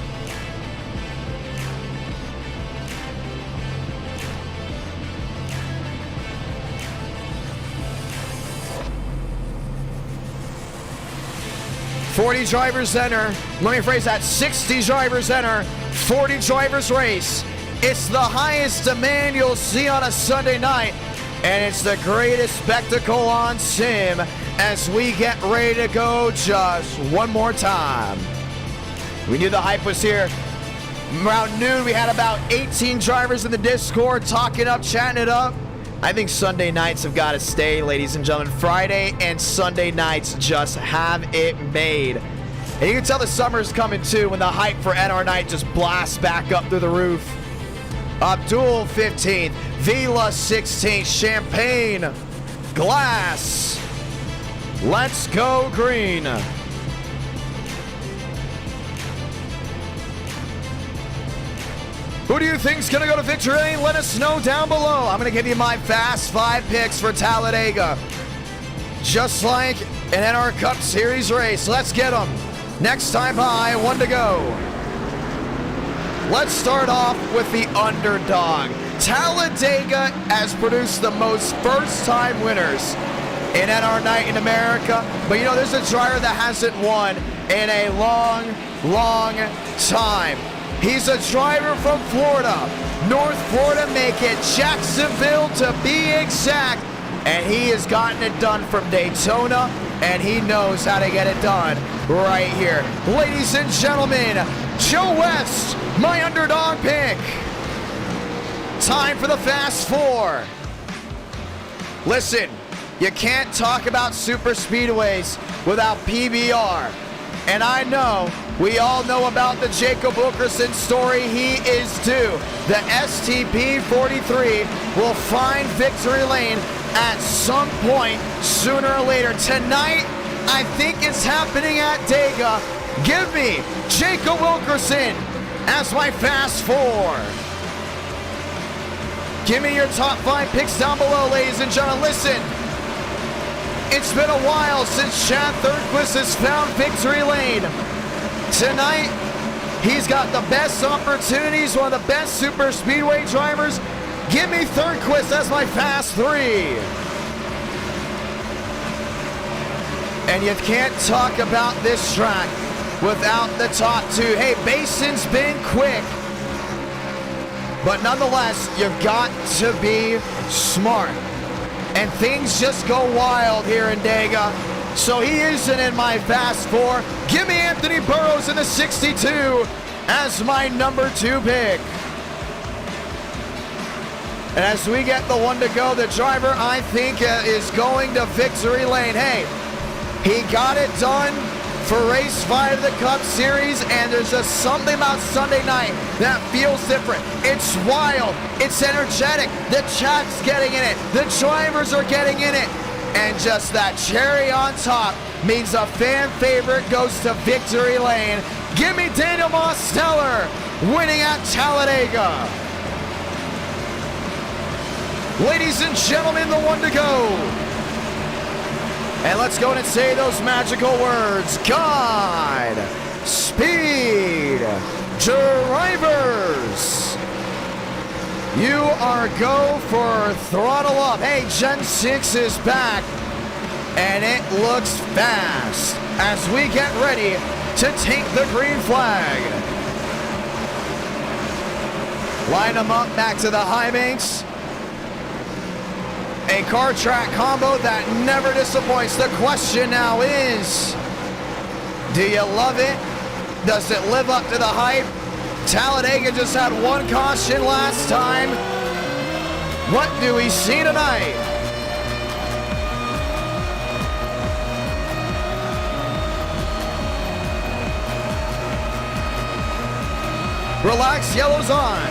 "40 drivers enter." Let me phrase that. 60 drivers enter. 40 drivers race. It's the highest demand you'll see on a Sunday night, and it's the greatest spectacle on sim as we get ready to go just one more time. We knew the hype was here. Around noon, we had about 18 drivers in the Discord talking up, chatting it up. I think Sunday nights have got to stay, ladies and gentlemen. Friday and Sunday nights just have it made. And you can tell the summer's coming too when the hype for NR night just blasts back up through the roof. Abdul 15th, Vila 16th, Champagne, Glass. Let's go green. Who do you think's gonna go to victory lane? Let us know down below. I'm gonna give you my fast 5 picks for Talladega. Just like an NR Cup Series race. Let's get them. Next time by, 1 to go. Let's start off with the underdog. Talladega has produced the most first-time winners in NR night in America. But you know, there's a driver that hasn't won in a long, long time. He's a driver from Florida. North Florida, make it Jacksonville to be exact. And he has gotten it done from Daytona, and he knows how to get it done right here. Ladies and gentlemen, Joe West, my underdog pick. Time for the Fast 4. Listen, you can't talk about super speedways without PBR. And I know, we all know about the Jacob Wilkerson story. He is due. The STP 43 will find victory lane at some point sooner or later. Tonight, I think it's happening at Dega. Give me Jacob Wilkerson as my Fast 4. Give me your top 5 picks down below, ladies and gentlemen. Listen, it's been a while since Chad Thurquist has found victory lane. Tonight, he's got the best opportunities, one of the best super speedway drivers. Give me Thurquist as my Fast 3. And you can't talk about this track without the top 2. Hey, Bason's been quick. But nonetheless, you've got to be smart. And things just go wild here in Dega. So he isn't in my Fast 4. Give me Anthony Burrows in the 62 as my number 2 pick. And as we get the 1 to go, the driver I think is going to victory lane. Hey, he got it done for race 5 of the Cup Series, and there's just something about Sunday night that feels different. It's wild, it's energetic, the chat's getting in it, the drivers are getting in it, and just that cherry on top means a fan favorite goes to victory lane. Give me Daniel Mosteller winning at Talladega. Ladies and gentlemen, the one to go. And let's go and say those magical words. God, speed, drivers. You are go for throttle up. Hey, Gen 6 is back. And it looks fast as we get ready to take the green flag. Line them up back to the high banks. A car track combo that never disappoints. The question now is, do you love it? Does it live up to the hype? Talladega just had one caution last time. What do we see tonight? Relax, yellow's on.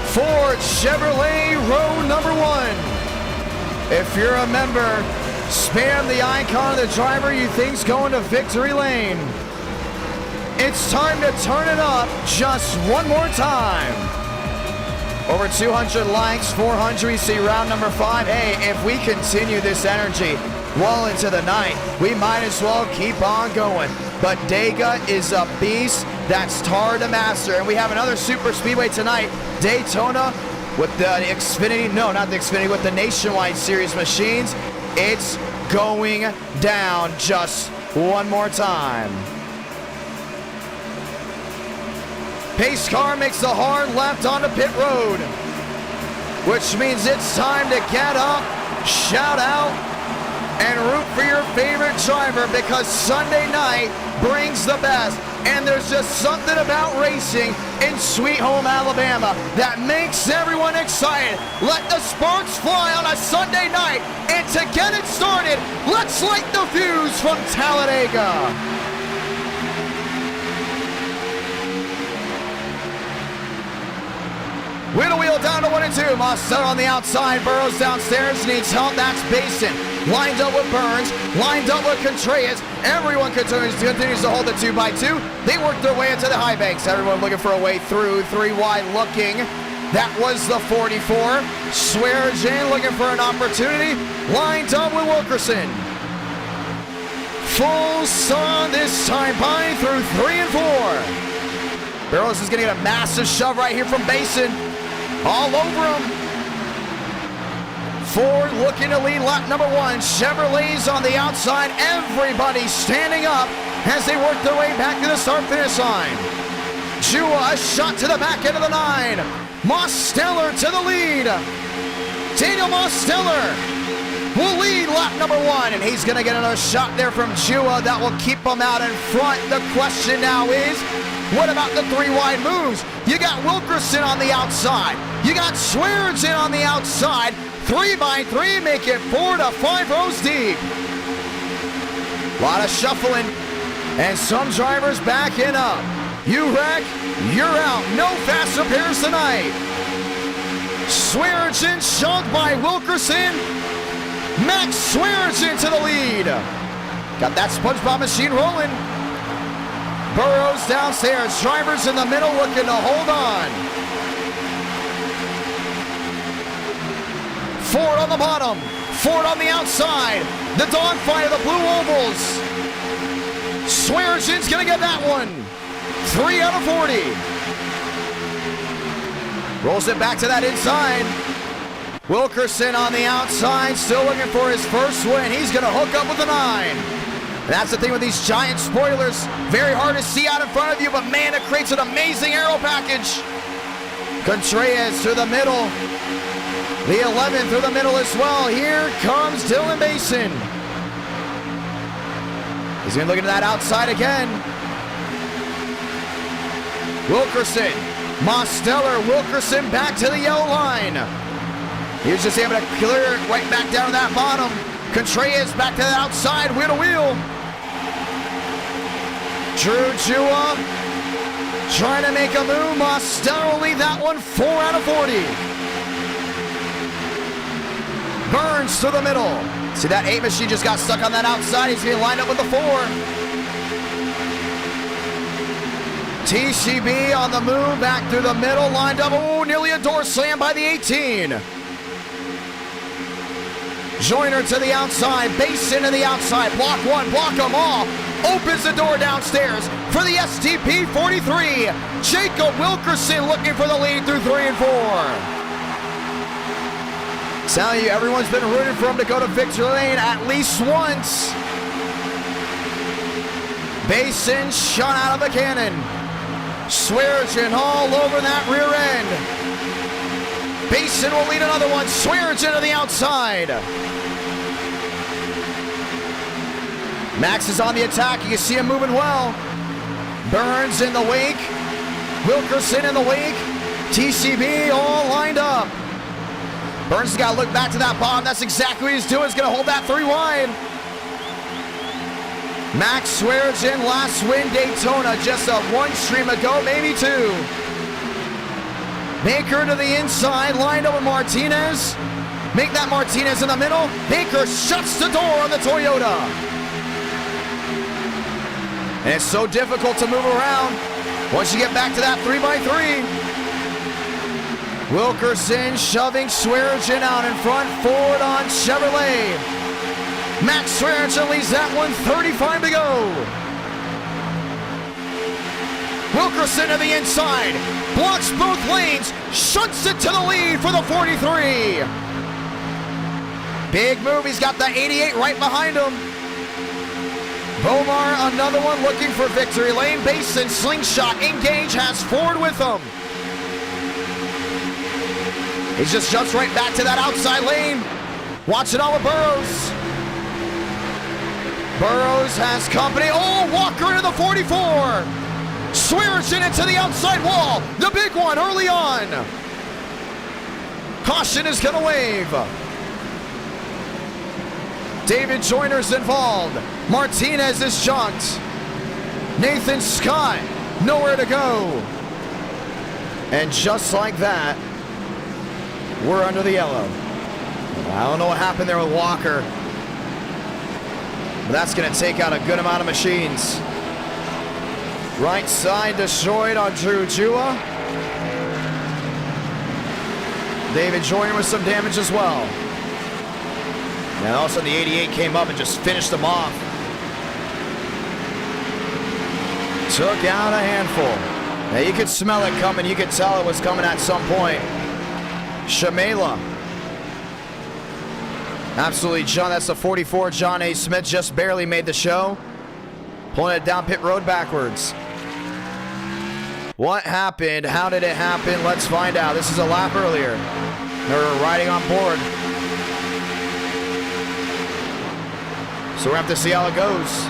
Ford Chevrolet row number 1. If you're a member, spam the icon of the driver you think's going to victory lane. It's time to turn it up just one more time. Over 200 likes, 400, we see round number 5. Hey, if we continue this energy well into the night, we might as well keep on going. But Dega is a beast that's hard to master. And we have another super speedway tonight, Daytona, with the Xfinity, no, not the Xfinity, with the Nationwide Series machines. It's going down just one more time. Pace car makes the hard left onto pit road, which means it's time to get up, shout out, and root for your favorite driver, because Sunday night brings the best. And there's just something about racing in Sweet Home, Alabama that makes everyone excited. Let the sparks fly on a Sunday night. And to get it started, let's light the fuse from Talladega. Wheel down to 1 and 2. Mosteller on the outside. Burrows downstairs. Needs help. That's Basin. Lined up with Burns. Lined up with Contreras. Everyone continues to hold the 2x2. They work their way into the high banks. Everyone looking for a way through. 3 wide looking. That was the 44. Swearinger looking for an opportunity. Lined up with Wilkerson. Full sun this time by through 3 and 4. Burrows is going to get a massive shove right here from Basin. All over him. Ford looking to lead lap number 1. Chevrolet's on the outside. Everybody standing up as they work their way back to the start-finish line. Jua, a shot to the back end of the 9. Mosteller to the lead. Daniel Mosteller will lead lap number 1, and he's going to get another shot there from Jua that will keep him out in front. The question now is, what about the 3 wide moves? You got Wilkerson on the outside. You got Swearinger on the outside. 3x3 make it 4 to 5 rows deep. A lot of shuffling and some drivers backing up. You wreck, you're out. No fast repairs tonight. Swearinger shoved by Wilkerson. Max Swearinger to the lead. Got that SpongeBob machine rolling. Burrows downstairs. Drivers in the middle looking to hold on. Ford on the bottom. Ford on the outside. The dogfight of the blue ovals. Swearinger's going to get that one. 3 out of 40. Rolls it back to that inside. Wilkerson on the outside, still looking for his first win. He's going to hook up with a 9. And that's the thing with these giant spoilers. Very hard to see out in front of you, but man, it creates an amazing aero package. Contreras through the middle. The 11 through the middle as well. Here comes Dylan Mason. He's going to look into that outside again. Wilkerson, Mosteller, Wilkerson back to the yellow line. He was just able to clear it right back down to that bottom. Contreras back to the outside, wheel to wheel. Drew Jua trying to make a move. Mosteller will lead that one 4 out of 40. Burns to the middle. See, that 8 machine just got stuck on that outside. He's being lined up with the 4. TCB on the move, back through the middle, lined up. Oh, nearly a door slam by the 18. Joyner to the outside, Basin to the outside. Block 1, block them all. Opens the door downstairs for the STP 43. Jacob Wilkerson looking for the lead through 3 and 4. Telling you, everyone's been rooting for him to go to victory lane at least once. Basin shot out of the cannon. Swearengin all over that rear end. Basin will lead another one. Swearengin to the outside. Max is on the attack. You can see him moving well. Burns in the wake. Wilkerson in the wake. TCB all lined up. Burns has got to look back to that bottom. That's exactly what he's doing. He's going to hold that 3 wide. Max Swearengin, last win Daytona, just a 1 stream ago, maybe 2. Baker to the inside, lined up with Martinez. Make that Martinez in the middle. Baker shuts the door on the Toyota. And it's so difficult to move around once you get back to that 3x3. Wilkerson shoving Swearengin out in front, forward on Chevrolet. Max Swearengin leads that one, 35 to go. Wilkerson to the inside, blocks both lanes, shuts it to the lead for the 43. Big move, he's got the 88 right behind him. Bomar, another one looking for victory lane. Basin, slingshot, engage, has Ford with him. He just jumps right back to that outside lane. Watch it all with Burrows. Burrows has company. Oh, Walker into the 44. Swearengin into the outside wall. The big one early on. Caution is going to wave. David Joyner's involved. Martinez is junked. Nathan Scott, nowhere to go. And just like that, we're under the yellow. I don't know what happened there with Walker, but that's going to take out a good amount of machines. Right side destroyed on Drew Jua. David Joyner with some damage as well. And also the 88 came up and just finished them off. Took out a handful. Now you could smell it coming. You could tell it was coming at some point. Shamela. Absolutely, John. That's the 44. John A. Smith just barely made the show. Pulling it down pit road backwards. What happened? How did it happen? Let's find out. This is a lap earlier. They're riding on board. So we're going to have to see how it goes.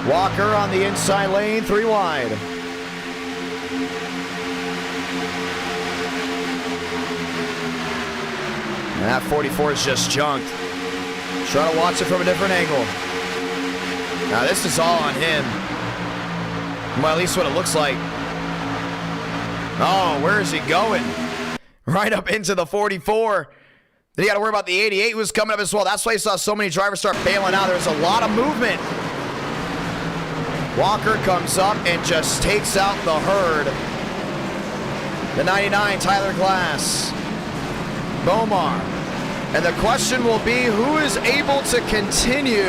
Walker on the inside lane, 3 wide. And that 44 is just junked. Try to watch it from a different angle. Now this is all on him. Well, at least what it looks like. Oh, where is he going? Right up into the 44. Then you got to worry about the 88 who was coming up as well. That's why you saw so many drivers start bailing out. There's a lot of movement. Walker comes up and just takes out the herd. The 99, Tyler Glass. Bomar. And the question will be, who is able to continue?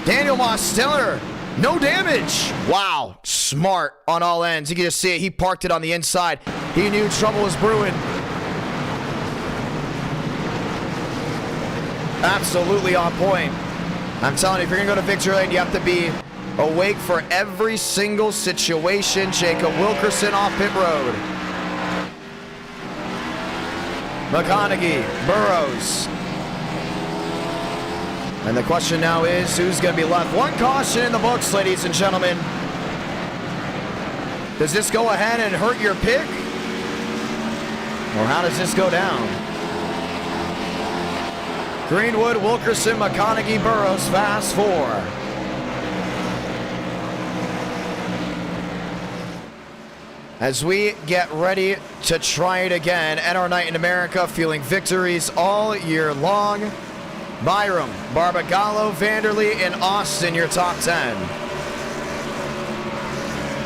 Daniel Mosteller, no damage. Wow, smart on all ends. You can just see it. He parked it on the inside. He knew trouble was brewing. Absolutely on point. I'm telling you, if you're going to go to victory lane, you have to be awake for every single situation. Jacob Wilkerson off pit road. McConaughey, Burrows. And the question now is, who's going to be left? One caution in the books, ladies and gentlemen. Does this go ahead and hurt your pick? Or how does this go down? Greenwood, Wilkerson, McConaughey, Burrows, fast four. As we get ready to try it again, NR Night in America, feeling victories all year long. Byram, Barbagallo, Vanderlee, and Austin, your top 10.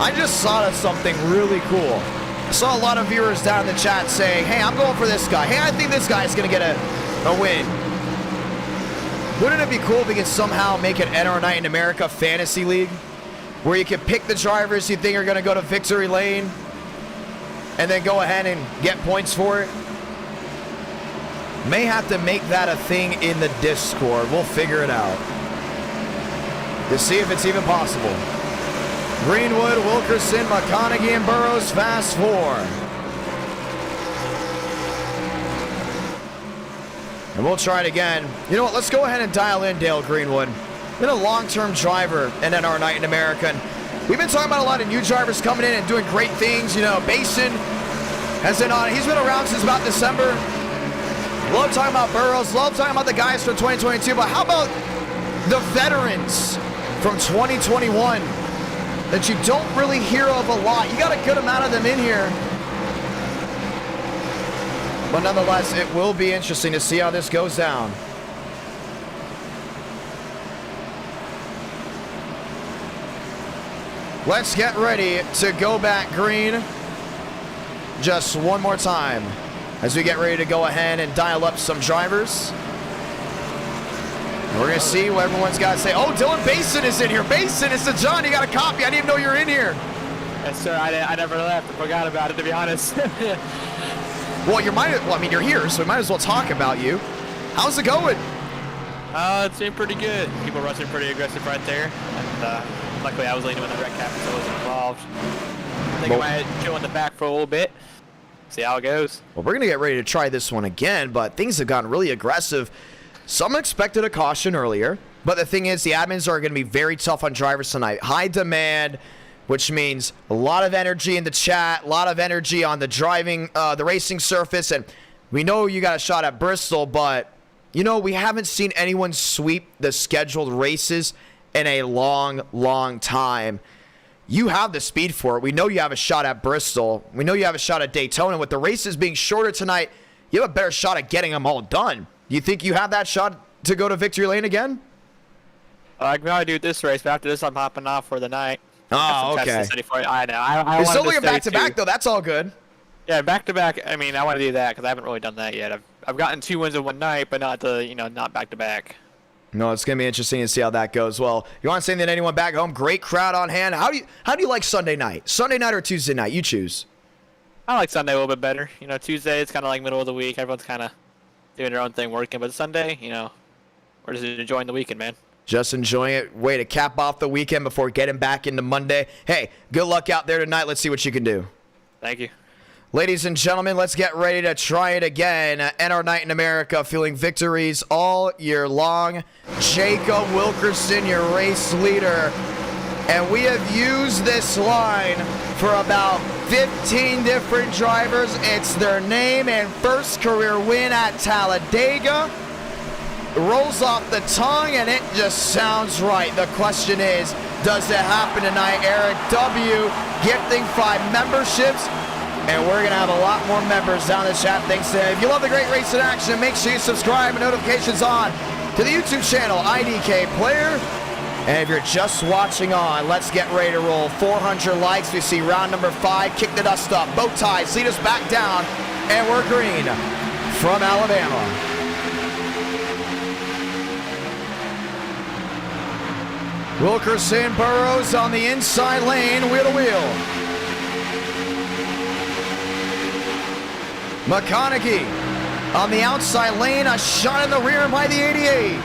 I just thought of something really cool. I saw a lot of viewers down in the chat saying, hey, I'm going for this guy. Hey, I think this guy's going to get a win. Wouldn't it be cool if we could somehow make an NR Night in America fantasy league where you can pick the drivers you think are going to go to victory lane and then go ahead and get points for it? May have to make that a thing in the Discord. We'll figure it out to see if it's even possible. Greenwood, Wilkerson, McConaughey, and Burrows, fast four. And we'll try it again. You know what? Let's go ahead and dial in Dale Greenwood. Been a long-term driver in NR Night in America. And we've been talking about a lot of new drivers coming in and doing great things. You know, Basin has been on. He's been around since about December. Love talking about Burrows. Love talking about the guys from 2022. But how about the veterans from 2021? That you don't really hear of a lot. You got a good amount of them in here. But nonetheless, it will be interesting to see how this goes down. Let's get ready to go back green just one more time as we get ready to go ahead and dial up some drivers. We're going to see what everyone's got to say. Oh, Dylan Basin is in here. Basin, it's a John. You got a copy. I didn't even know you were in here. Yes, sir. I never left. I forgot about it, to be honest. Well, I mean, you're here, so we might as well talk about you. How's it going? It's been pretty good. People rushing pretty aggressive right there. And luckily, I was leading with the red cap, so I wasn't involved. I think I might chill in the back for a little bit. See how it goes. Well, we're going to get ready to try this one again, but things have gotten really aggressive. Some expected a caution earlier, but the thing is the admins are going to be very tough on drivers tonight. High demand, which means a lot of energy in the chat, a lot of energy on the driving, the racing surface, and we know you got a shot at Bristol, but, you know, we haven't seen anyone sweep the scheduled races in a long, long time. You have the speed for it. We know you have a shot at Bristol. We know you have a shot at Daytona. With the races being shorter tonight, you have a better shot at getting them all done. You think you have that shot to go to victory lane again? I can probably do this race, but after this, I'm hopping off for the night. Oh, okay. I know. It's still looking back-to-back, though. That's all good. Yeah, back-to-back. I mean, I want to do that because I haven't really done that yet. I've gotten 2 wins in one night, but not not back-to-back. No, it's going to be interesting to see how that goes. Well, you want to say that anyone back home? Great crowd on hand. How do you like Sunday night? Sunday night or Tuesday night? You choose. I like Sunday a little bit better. You know, Tuesday it's kind of like middle of the week. Everyone's kind of doing their own thing working, but Sunday, you know, we're just enjoying the weekend, man. Just enjoying it. Way to cap off the weekend before getting back into Monday. Hey, good luck out there tonight. Let's see what you can do. Thank you. Ladies and gentlemen, let's get ready to try it again. NR Night in America, feeling victories all year long. Jacob Wilkerson, your race leader. And we have used this line for about 15 different drivers. It's their name and first career win at Talladega. It rolls off the tongue and it just sounds right. The question is, does it happen tonight? Eric W. gifting 5 memberships. And we're going to have a lot more members down the chat. Thanks to him. If you love the great race in action, make sure you subscribe and notifications on to the YouTube channel, Idk Player. And if you're just watching on, let's get ready to roll. 400 likes. We see round number 5. Kick the dust up. Bow ties. Lead us back down. And we're green from Alabama. Wilkerson, Burrows on the inside lane, wheel to wheel. McConaughey on the outside lane, a shot in the rear by the 88.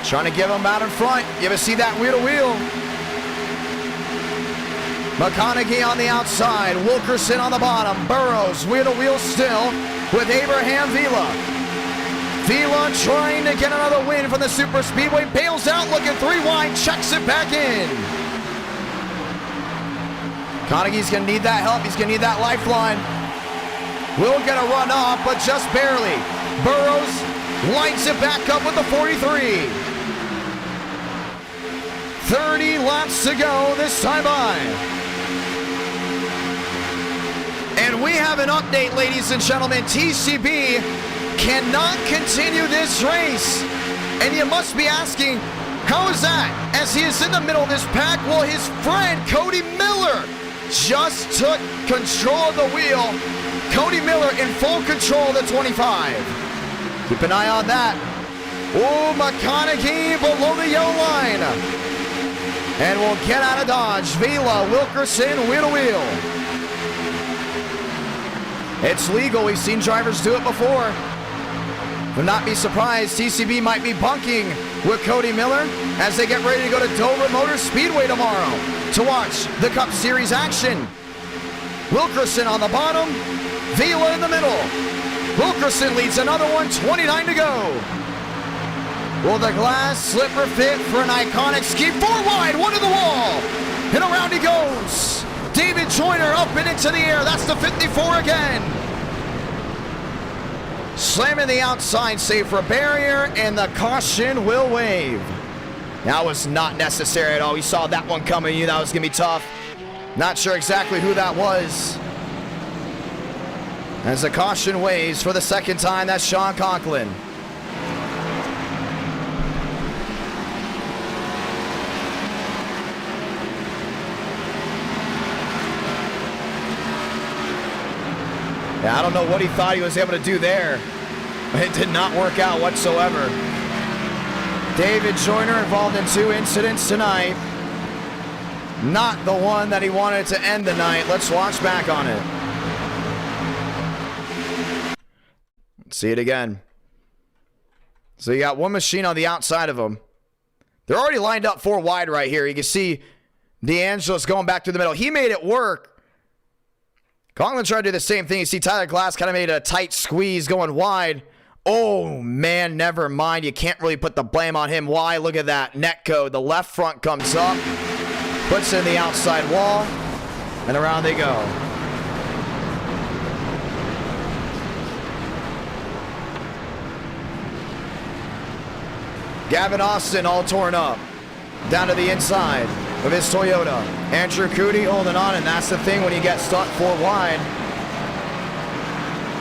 Trying to give him out in front. You ever see that wheel to wheel? McConaughey on the outside, Wilkerson on the bottom, Burrows wheel to wheel still with Abraham Vila. Vila trying to get another win from the super speedway. Bails out, looking 3 wide, checks it back in. Conagy's going to need that help. He's going to need that lifeline. Will get a run off, but just barely. Burrows lights it back up with the 43. 30 laps to go this time by. And we have an update, ladies and gentlemen. TCB cannot continue this race. And you must be asking, how is that? As he is in the middle of this pack, well, his friend Cody Miller just took control of the wheel. Cody Miller in full control of the 25. Keep an eye on that. Oh, McConaughey below the yellow line. And we'll get out of Dodge. Vila, Wilkerson, wheel to wheel. It's legal. We've seen drivers do it before. Would not be surprised. TCB might be bunking with Cody Miller as they get ready to go to Dover Motor Speedway tomorrow to watch the Cup Series action. Wilkerson on the bottom, Vila in the middle. Wilkerson leads another one, 29 to go. Will the glass slipper fit for an iconic ski? 4 wide, 1 to the wall. And around he goes. David Joyner up and into the air. That's the 54 again. Slamming the outside, save for a barrier, and the caution will wave. That was not necessary at all. We saw that one coming. You knew that was going to be tough. Not sure exactly who that was. As the caution waves for the second time, that's Sean Conklin. Yeah, I don't know what he thought he was able to do there. It did not work out whatsoever. David Joyner involved in 2 incidents tonight. Not the one that he wanted to end the night. Let's watch back on it. Let's see it again. So you got one machine on the outside of him. They're already lined up 4 wide right here. You can see DeAngelis going back to the middle. He made it work. Conklin tried to do the same thing. You see Tyler Glass kind of made a tight squeeze going wide. Oh, man, never mind. You can't really put the blame on him. Why? Look at that. Netcode. The left front comes up. Puts in the outside wall. And around they go. Gavin Austin all torn up. Down to the inside of his Toyota. Andrew Cootie holding on, and that's the thing when you get stuck 4 wide.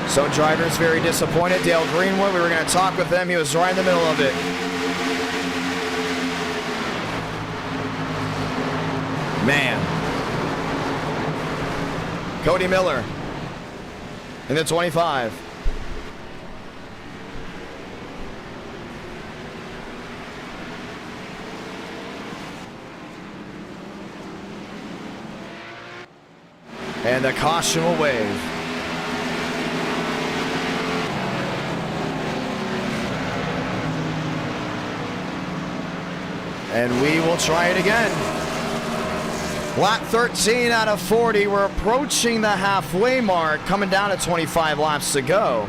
Some drivers very disappointed. Dale Greenwood, we were going to talk with him. He was right in the middle of it. Man. Cody Miller in the 25. And the caution will wave. And we will try it again. Lap 13 out of 40. We're approaching the halfway mark, coming down to 25 laps to go.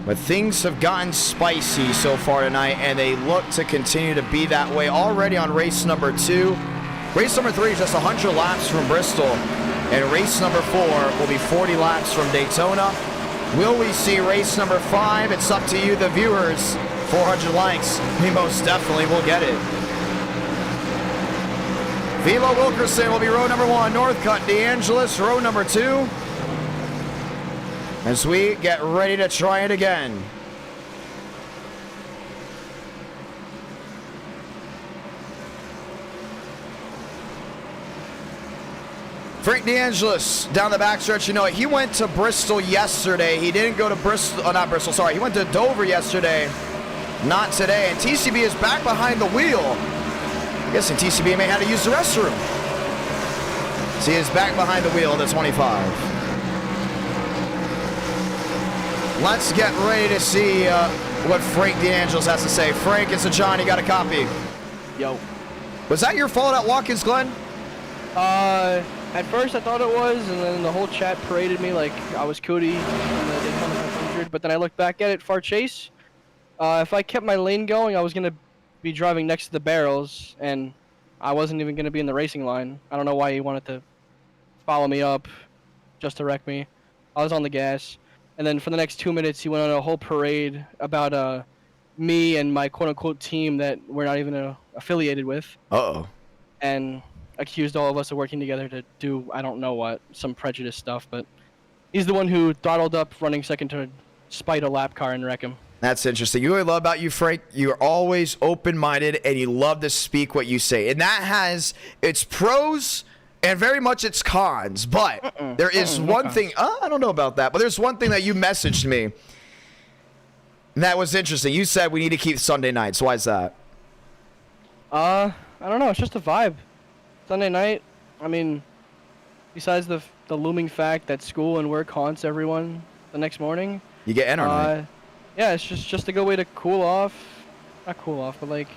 But things have gotten spicy so far tonight, and they look to continue to be that way already on race number 2. Race number 3 is just 100 laps from Bristol. And race number 4 will be 40 laps from Daytona. Will we see race number 5? It's up to you, the viewers. 400 likes. We most definitely will get it. Vila Wilkerson will be row number 1. Northcutt DeAngelis, row number 2. As we get ready to try it again. Frank DeAngelis down the backstretch. You know, he went to Bristol yesterday. He didn't go to Bristol, not Bristol, sorry. He went to Dover yesterday, not today. And TCB is back behind the wheel. I guess TCB may have to use the restroom. So he is back behind the wheel of the 25. Let's get ready to see what Frank DeAngelis has to say. Frank, it's a John. You got a copy? Yo. Was that your fault at Watkins Glen? At first I thought it was, and then the whole chat paraded me like I was Cody in the Daytona 500. But then I looked back at it, far chase. If I kept my lane going, I was gonna be driving next to the barrels, and I wasn't even gonna be in the racing line. I don't know why he wanted to follow me up just to wreck me. I was on the gas, and then for the next 2 minutes, he went on a whole parade about me and my quote-unquote team that we're not even affiliated with, Uh-oh. and accused all of us of working together to do I don't know what, some prejudice stuff. But he's the one who throttled up running second to spite a lap car and wreck him. That's interesting. You know what I love about you, Frank? You're always open-minded, and you love to speak what you say. And that has its pros and very much its cons. But there is one thing. I don't know about that. But there's one thing that you messaged me. And that was interesting. You said we need to keep Sunday nights. Why is that? I don't know. It's just a vibe. Sunday night, I mean, besides the looming fact that school and work haunts everyone the next morning. You get NR night. Yeah, it's just a good way to cool off. Not cool off, but like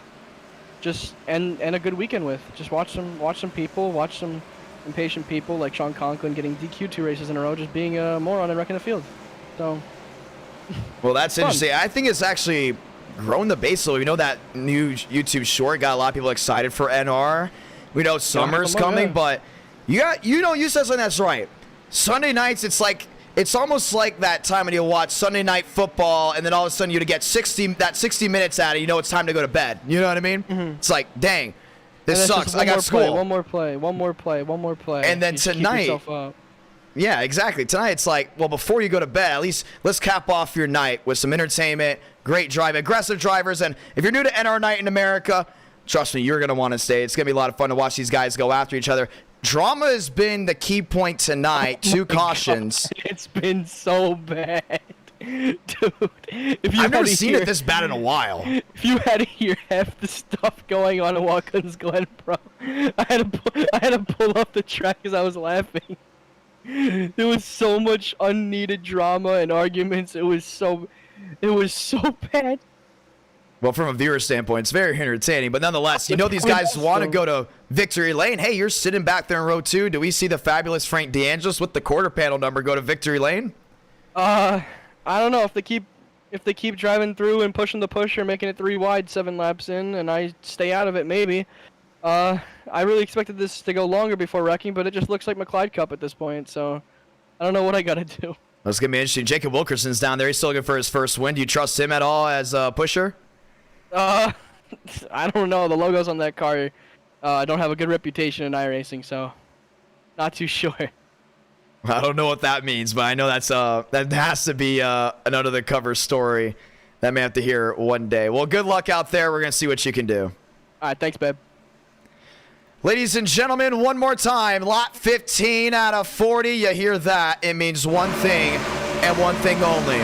just and a good weekend with. Just watch some people, watch some impatient people like Sean Conklin getting DQ 2 races in a row, just being a moron and wrecking the field. So Well, that's interesting. I think it's actually grown the base a little. We know that new YouTube short got a lot of people excited for NR. We know summer's coming, but you said something that's right. Sunday nights, it's almost like that time when you watch Sunday Night Football, and then all of a sudden you get 60 minutes out, and you know it's time to go to bed. You know what I mean? It's like, dang, this sucks. I got school. One more play. And then tonight, yeah, exactly. Tonight it's like, well, before you go to bed, at least let's cap off your night with some entertainment, great drive, aggressive drivers, and if you're new to NR Night in America, trust me, you're gonna want to stay. It's gonna be a lot of fun to watch these guys go after each other. Drama has been the key point tonight. 2 cautions. God, it's been so bad. Dude, I've never seen it this bad in a while. If you had to hear half the stuff going on in Watkins Glen, bro, I had to pull up the track because I was laughing. There was so much unneeded drama and arguments. It was so bad. Well, from a viewer standpoint, it's very entertaining. But nonetheless, you know these guys want to go to victory lane. Hey, you're sitting back there in row 2. Do we see the fabulous Frank DeAngelis with the quarter panel number go to victory lane? I don't know if they keep driving through and pushing the pusher, making it 3 wide 7 laps in, and I stay out of it maybe. I really expected this to go longer before wrecking, but it just looks like McLeod Cup at this point. So I don't know what I gotta do. That's gonna be interesting. Jacob Wilkerson's down there. He's still looking for his first win. Do you trust him at all as a pusher? I don't know. The logos on that car don't have a good reputation in iRacing, so not too sure. I don't know what that means, but I know that has to be an under the cover story that may have to hear one day. Well, good luck out there. We're gonna see what you can do. All right, thanks, babe. Ladies and gentlemen, one more time. Lap 15 out of 40. You hear that? It means one thing and one thing only.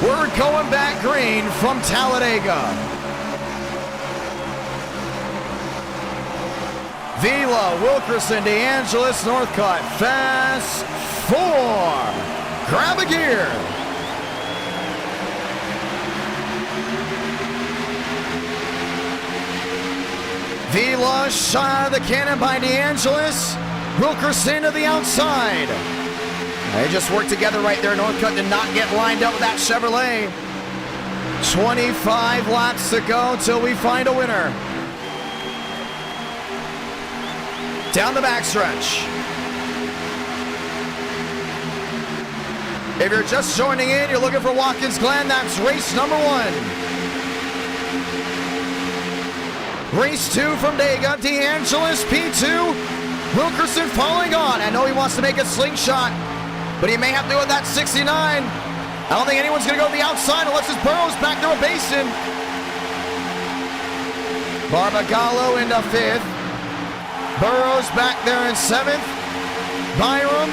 We're going back green from Talladega. Vila, Wilkerson, DeAngelis, Northcutt, fast 4. Grab a gear. Vila shot of the cannon by DeAngelis. Wilkerson to the outside. They just worked together right there. Northcutt did not get lined up with that Chevrolet. 25 laps to go till we find a winner. Down the backstretch. If you're just joining in, you're looking for Watkins Glen, that's race number 1. Race 2 from Dega, DeAngelis, P2. Wilkerson following on. I know he wants to make a slingshot, but he may have to go with that 69. I don't think anyone's going to go to the outside unless it's Burrows back there a basin. Barbagallo into 5th. Burrows back there in 7th. Byram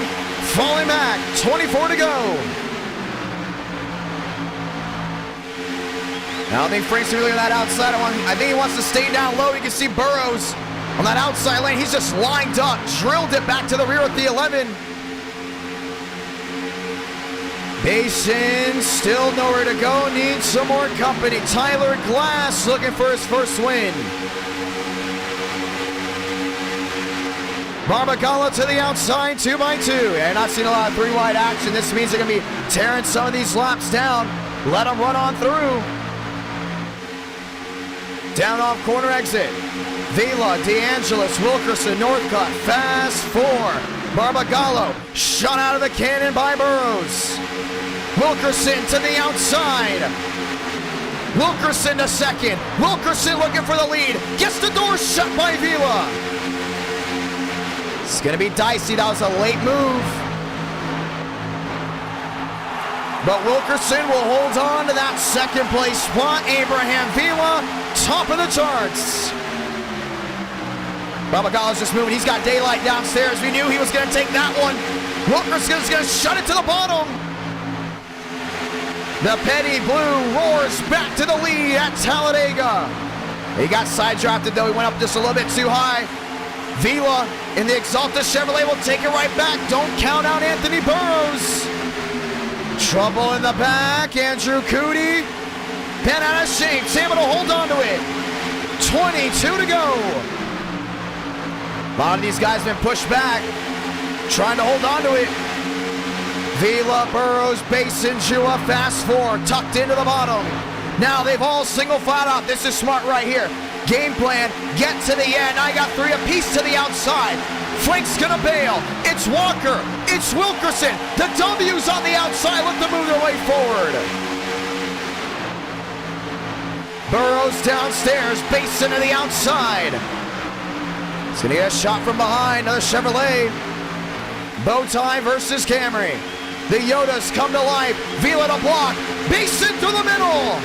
falling back. 24 to go. I don't think Frank's really on that outside. I think he wants to stay down low. You can see Burrows on that outside lane. He's just lined up, drilled it back to the rear at the 11. Basin still nowhere to go. Needs some more company. Tyler Glass looking for his first win. Barbagallo to the outside, 2x2. And not seeing a lot of 3-wide action. This means they're going to be tearing some of these laps down. Let them run on through. Down off corner exit. Vila, DeAngelis, Wilkerson, Northcutt, fast four. Barbagallo, shot out of the cannon by Burrows. Wilkerson to the outside. Wilkerson to second. Wilkerson looking for the lead. Gets the door shut by Vila. It's going to be dicey. That was a late move. But Wilkerson will hold on to that second place spot. Abraham Vila, top of the charts. Barbagallo's just moving. He's got daylight downstairs. We knew he was going to take that one. Wilkerson's going to shut it to the bottom. The Petty Blue roars back to the lead at Talladega. He got side drafted though. He went up just a little bit too high. Vila in the Exalta Chevrolet will take it right back. Don't count out Anthony Burrows. Trouble in the back. Andrew Cootie. Bent out of shape. He's able to hold on to it. 22 to go. A lot of these guys have been pushed back. Trying to hold on to it. Vila, Burrows, Basin, Jua, fast four. Tucked into the bottom. Now they've all single file out. This is smart right here. Game plan, get to the end. I got three apiece to the outside. Frank's gonna bail. It's Walker. It's Wilkerson. The W's on the outside. Look to move their way forward. Burrows downstairs. Basin to the outside. He's gonna get a shot from behind. Another Chevrolet. Bowtie versus Camry. The Yodas come to life. Vila to block. Basin through the middle.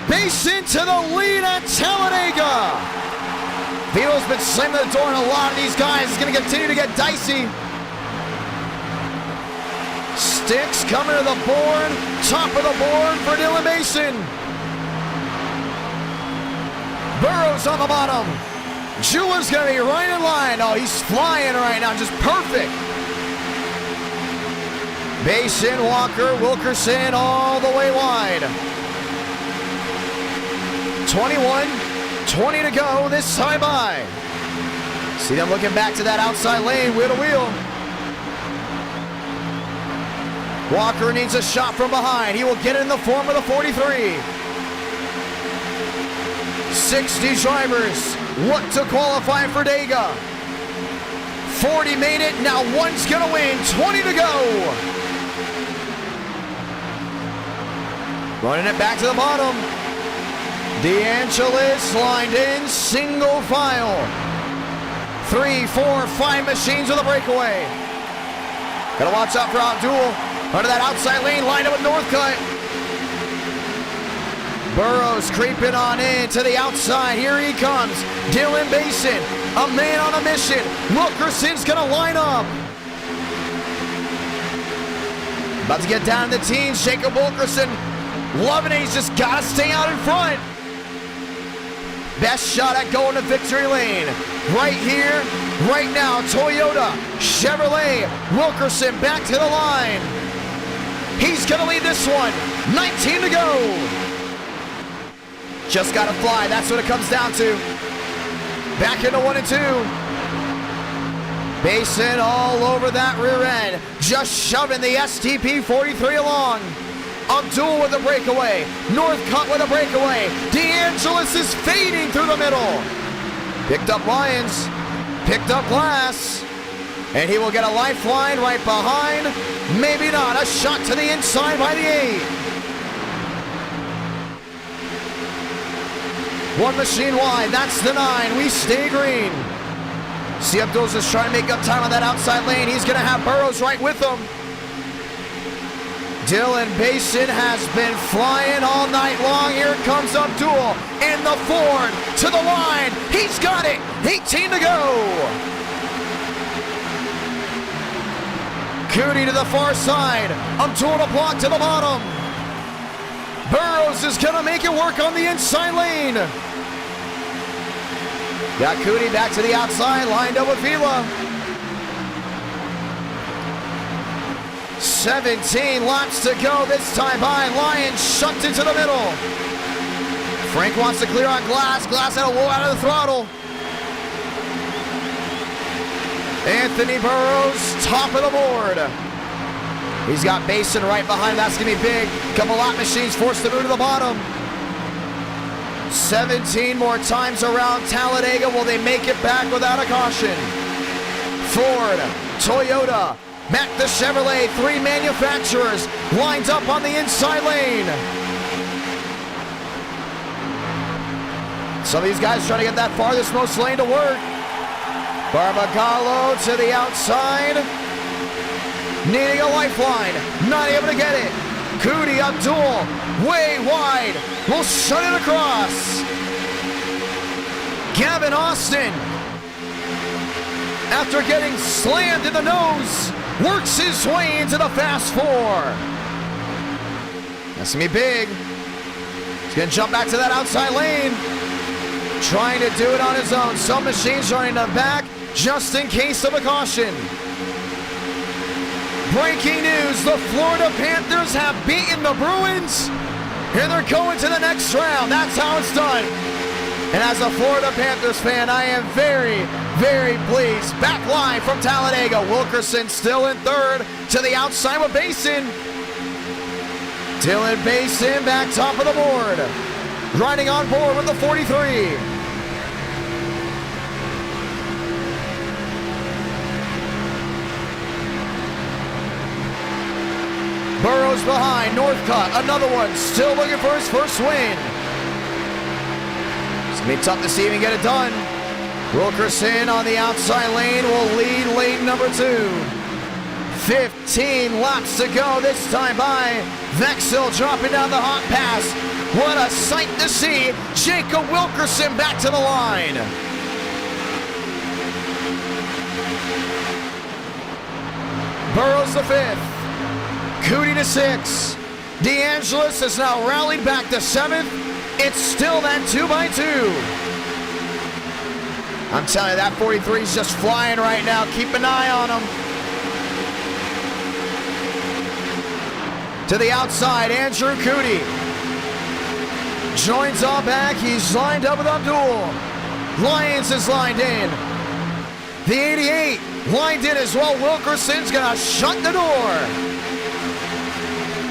Basin to the lead at Talladega. Vila's been slamming the door, and a lot of these guys is going to continue to get dicey. Sticks coming to the board. Top of the board for Dylan Basin. Burrows on the bottom. Jula's going to be right in line. Oh, he's flying right now. Just perfect. Basin, Walker, Wilkerson all the way wide. 21-20 to go this time by. See them looking back to that outside lane, wheel to wheel. Walker needs a shot from behind. He will get it in the form of the 43. 60 drivers look to qualify for Dega. 40 made it, now one's gonna win, 20 to go. Running it back to the bottom. DeAngelis lined in, single file. 3, 4, 5 machines with a breakaway. Gotta watch out for Abdul. Under that outside lane, lined up with Northcutt. Burrows creeping on in to the outside. Here he comes. Dylan Basin, a man on a mission. Wilkerson's gonna line up. About to get down to the teens. Jacob Wilkerson loving it. He's just gotta stay out in front. Best shot at going to victory lane. Right here, right now. Toyota, Chevrolet, Wilkerson back to the line. He's gonna lead this one. 19 to go. Just gotta fly, that's what it comes down to. Back into 1 and 2. Basin all over that rear end. Just shoving the STP 43 along. Abdul with a breakaway. Northcutt with a breakaway. DeAngelis is fading through the middle. Picked up Lyons. Picked up Glass. And he will get a lifeline right behind. Maybe not. A shot to the inside by the 8. One machine wide, that's the 9. We stay green. See, Abdul's just trying to make up time on that outside lane. He's going to have Burrows right with him. Dylan Basin has been flying all night long. Here comes Abdul in the Ford to the line. He's got it. 18 to go. Cootie to the far side. Abdul to block to the bottom. Burrows is going to make it work on the inside lane. Got Cootie back to the outside, lined up with Vila. 17 laps to go this time by. Lyons shucked into the middle. Frank wants to clear on Glass. Glass had a wool out of the throttle. Anthony Burrows, top of the board. He's got Basin right behind. That's going to be big. Couple lap machines forced to move to the bottom. 17 more times around Talladega. Will they make it back without a caution? Ford, Toyota, Mack the Chevrolet, 3 manufacturers lined up on the inside lane. Some of these guys trying to get that farthest most lane to work. Barbagallo to the outside. Needing a lifeline. Not able to get it. Cootie Abdul way wide. Will shut it across. Gavin Austin, after getting slammed in the nose, works his way into the fast 4. That's gonna be big. He's gonna jump back to that outside lane. Trying to do it on his own. Some machines running to the back just in case of a caution. Breaking news, the Florida Panthers have beaten the Bruins, and they're going to the next round. That's how it's done. And as a Florida Panthers fan, I am very, very pleased. Back line from Talladega. Wilkerson still in third to the outside with Basin. Dylan Basin back top of the board. Riding on board with the 43. Burrows behind, Northcutt, another one, still looking for his first win. It's gonna be tough to see him get it done. Wilkerson on the outside lane will lead lane number 2. 15 laps to go, this time by Vexil dropping down the hot pass. What a sight to see. Jacob Wilkerson back to the line. Burrows the 5th. Cootie to 6. DeAngelis has now rallied back to 7th. It's still that 2x2. I'm telling you, that 43 is just flying right now. Keep an eye on him. To the outside, Andrew Cootie joins on back. He's lined up with Abdul. Lyons is lined in. The 88 lined in as well. Wilkerson's gonna shut the door.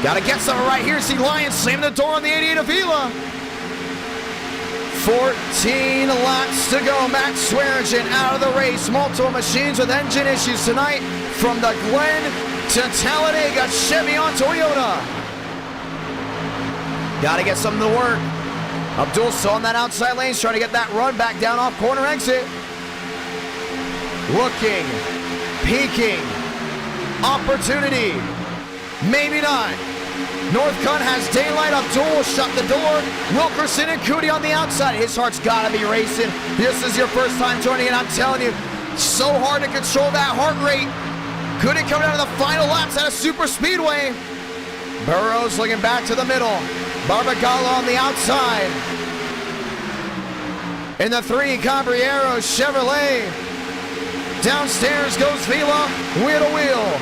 Gotta get something right here. See Lyons slam the door on the 88 Avila. 14 laps to go. Max Swearingen out of the race. Multiple machines with engine issues tonight. From the Glen to Talladega, Chevy on Toyota. Gotta get something to work. Abdul still on that outside lane, trying to get that run back down off corner exit. Looking, peeking, opportunity. Maybe not. Northcutt has daylight. Abdul shut the door. Wilkerson and Cootie on the outside. His heart's gotta be racing. This is your first time joining in. I'm telling you, so hard to control that heart rate. Cootie coming out of the final laps at a super speedway. Burrows looking back to the middle. Barbagallo on the outside. In the 3, Cabriero Chevrolet. Downstairs goes Vila, wheel to wheel.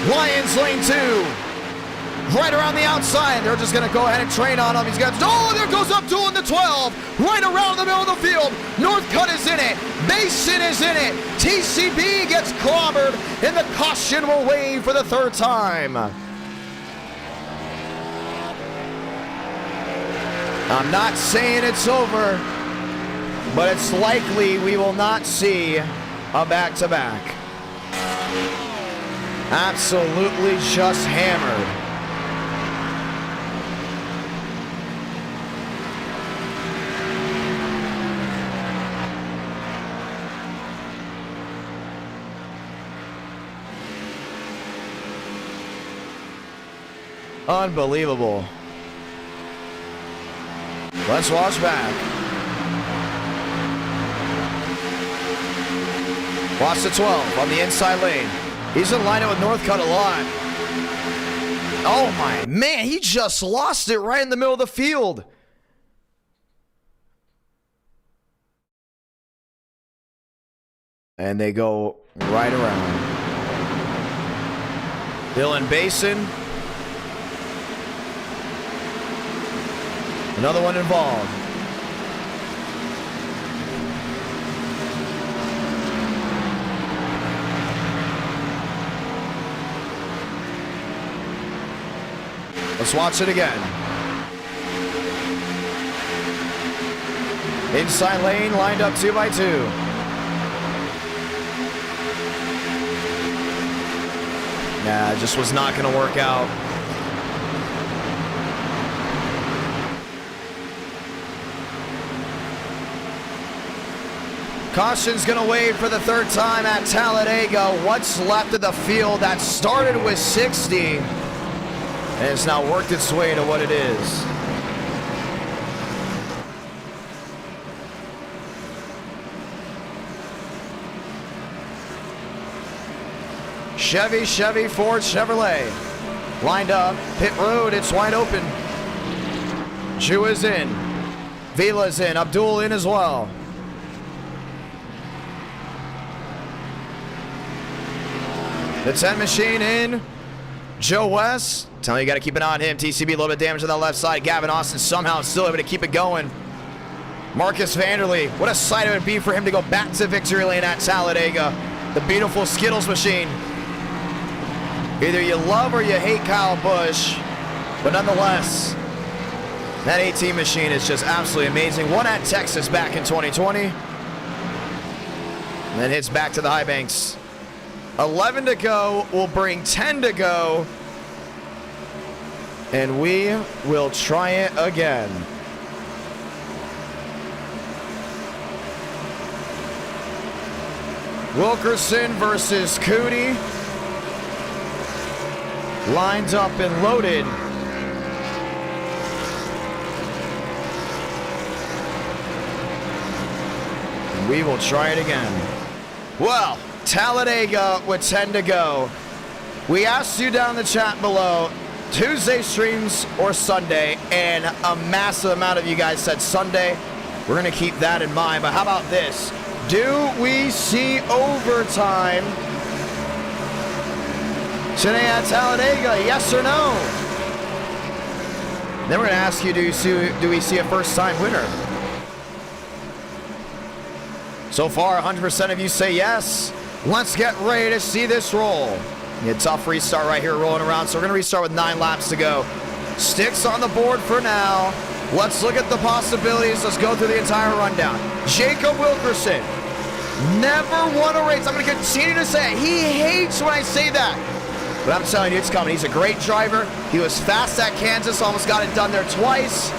Lyons lane 2. Right around the outside. They're just going to go ahead and train on him. He's got, oh, there goes Abdul in the 12. Right around the middle of the field. Northcutt is in it. Mason is in it. TCB gets clobbered, and the caution will wave for the 3rd time. I'm not saying it's over, but it's likely we will not see a back-to-back. Absolutely just hammered. Unbelievable. Let's watch back. Watch the 12 on the inside lane. He's in line with Northcutt a lot. Oh my man, he just lost it right in the middle of the field. And they go right around. Dylan Basin. Another one involved. Let's watch it again. Inside lane, lined up 2 by 2. Nah, it just was not going to work out. Caution's going to wave for the 3rd time at Talladega. What's left of the field that started with 60 and has now worked its way to what it is. Chevy, Ford, Chevrolet. Lined up, pit road, it's wide open. Ju is in. Vila's in, Abdul in as well. The 10 machine in. Joe West. Tell me you got to keep an eye on him. TCB a little bit damage on the left side. Gavin Austin somehow still able to keep it going. Marcus Vanderlee. What a sight it would be for him to go back to victory lane at Talladega. The beautiful Skittles machine. Either you love or you hate Kyle Busch, but nonetheless, that 18 machine is just absolutely amazing. Won at Texas back in 2020. And then hits back to the high banks. 11 to go, will bring 10 to go. And we will try it again. Wilkerson versus Cootie. Lined up and loaded. We will try it again. Well, Talladega with 10 to go. We asked you down in the chat below, Tuesday streams or Sunday, and a massive amount of you guys said Sunday. We're going to keep that in mind, but how about this? Do we see overtime today at Talladega? Yes or no? Then we're going to ask you, do we see a first-time winner? So far, 100% of you say yes. Let's get ready to see this roll. A tough restart right here rolling around, so we're going to restart with 9 laps to go. Sticks on the board for now. Let's look at the possibilities. Let's go through the entire rundown. Jacob Wilkerson never won a race. I'm going to continue to say it. He hates when I say that. But I'm telling you, it's coming. He's a great driver. He was fast at Kansas, almost got it done there twice.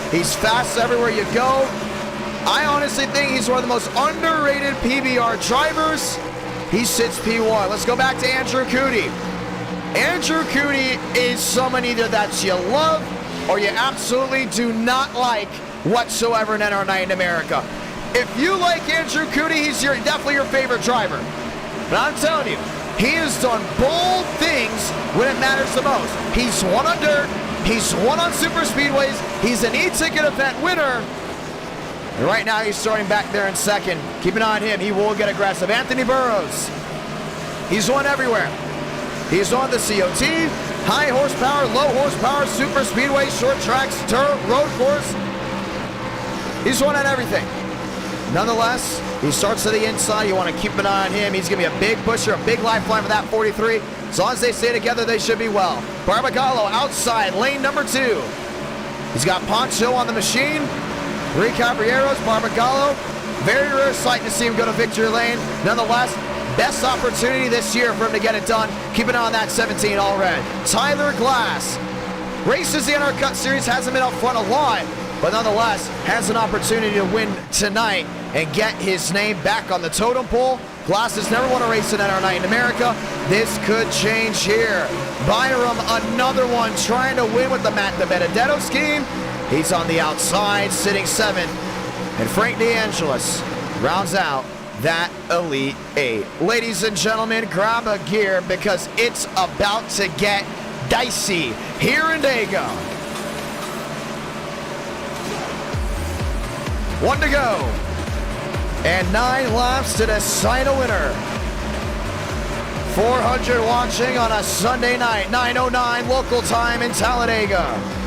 He's fast everywhere you go. I honestly think he's one of the most underrated PBR drivers. He sits P1. Let's go back to Andrew Cootie. Andrew Cootie is someone either that you love or you absolutely do not like whatsoever in NR9 in America. If you like Andrew Cootie, he's definitely your favorite driver. But I'm telling you, he has done bold things when it matters the most. He's won on dirt. He's won on super speedways. He's an eTicket event winner. And right now he's starting back there in second. Keep an eye on him. He will get aggressive. Anthony Burroughs. He's won everywhere. He's on the COT, high horsepower, low horsepower, super speedway, short tracks, road course. He's won at everything. Nonetheless, he starts to the inside. You want to keep an eye on him. He's going to be a big pusher, a big lifeline for that 43. As long as they stay together, they should be well. Barbagallo outside, lane number 2. He's got Poncho on the machine. 3 Caballeros, Barbagallo. Very rare sight to see him go to victory lane. Nonetheless, best opportunity this year for him to get it done. Keep an eye on that 17 all red. Tyler Glass races the NASCAR Cup Series, hasn't been up front a lot, but nonetheless has an opportunity to win tonight and get his name back on the totem pole. Glass has never won a race in NR9 in America. This could change here. Byram, another one trying to win with the Matt DiBenedetto scheme. He's on the outside, sitting 7th. And Frank DeAngelis rounds out that Elite 8. Ladies and gentlemen, grab a gear because it's about to get dicey here in Dega. 1 to go. And 9 laps to decide a winner. 400 watching on a Sunday night, 9:09 local time in Talladega.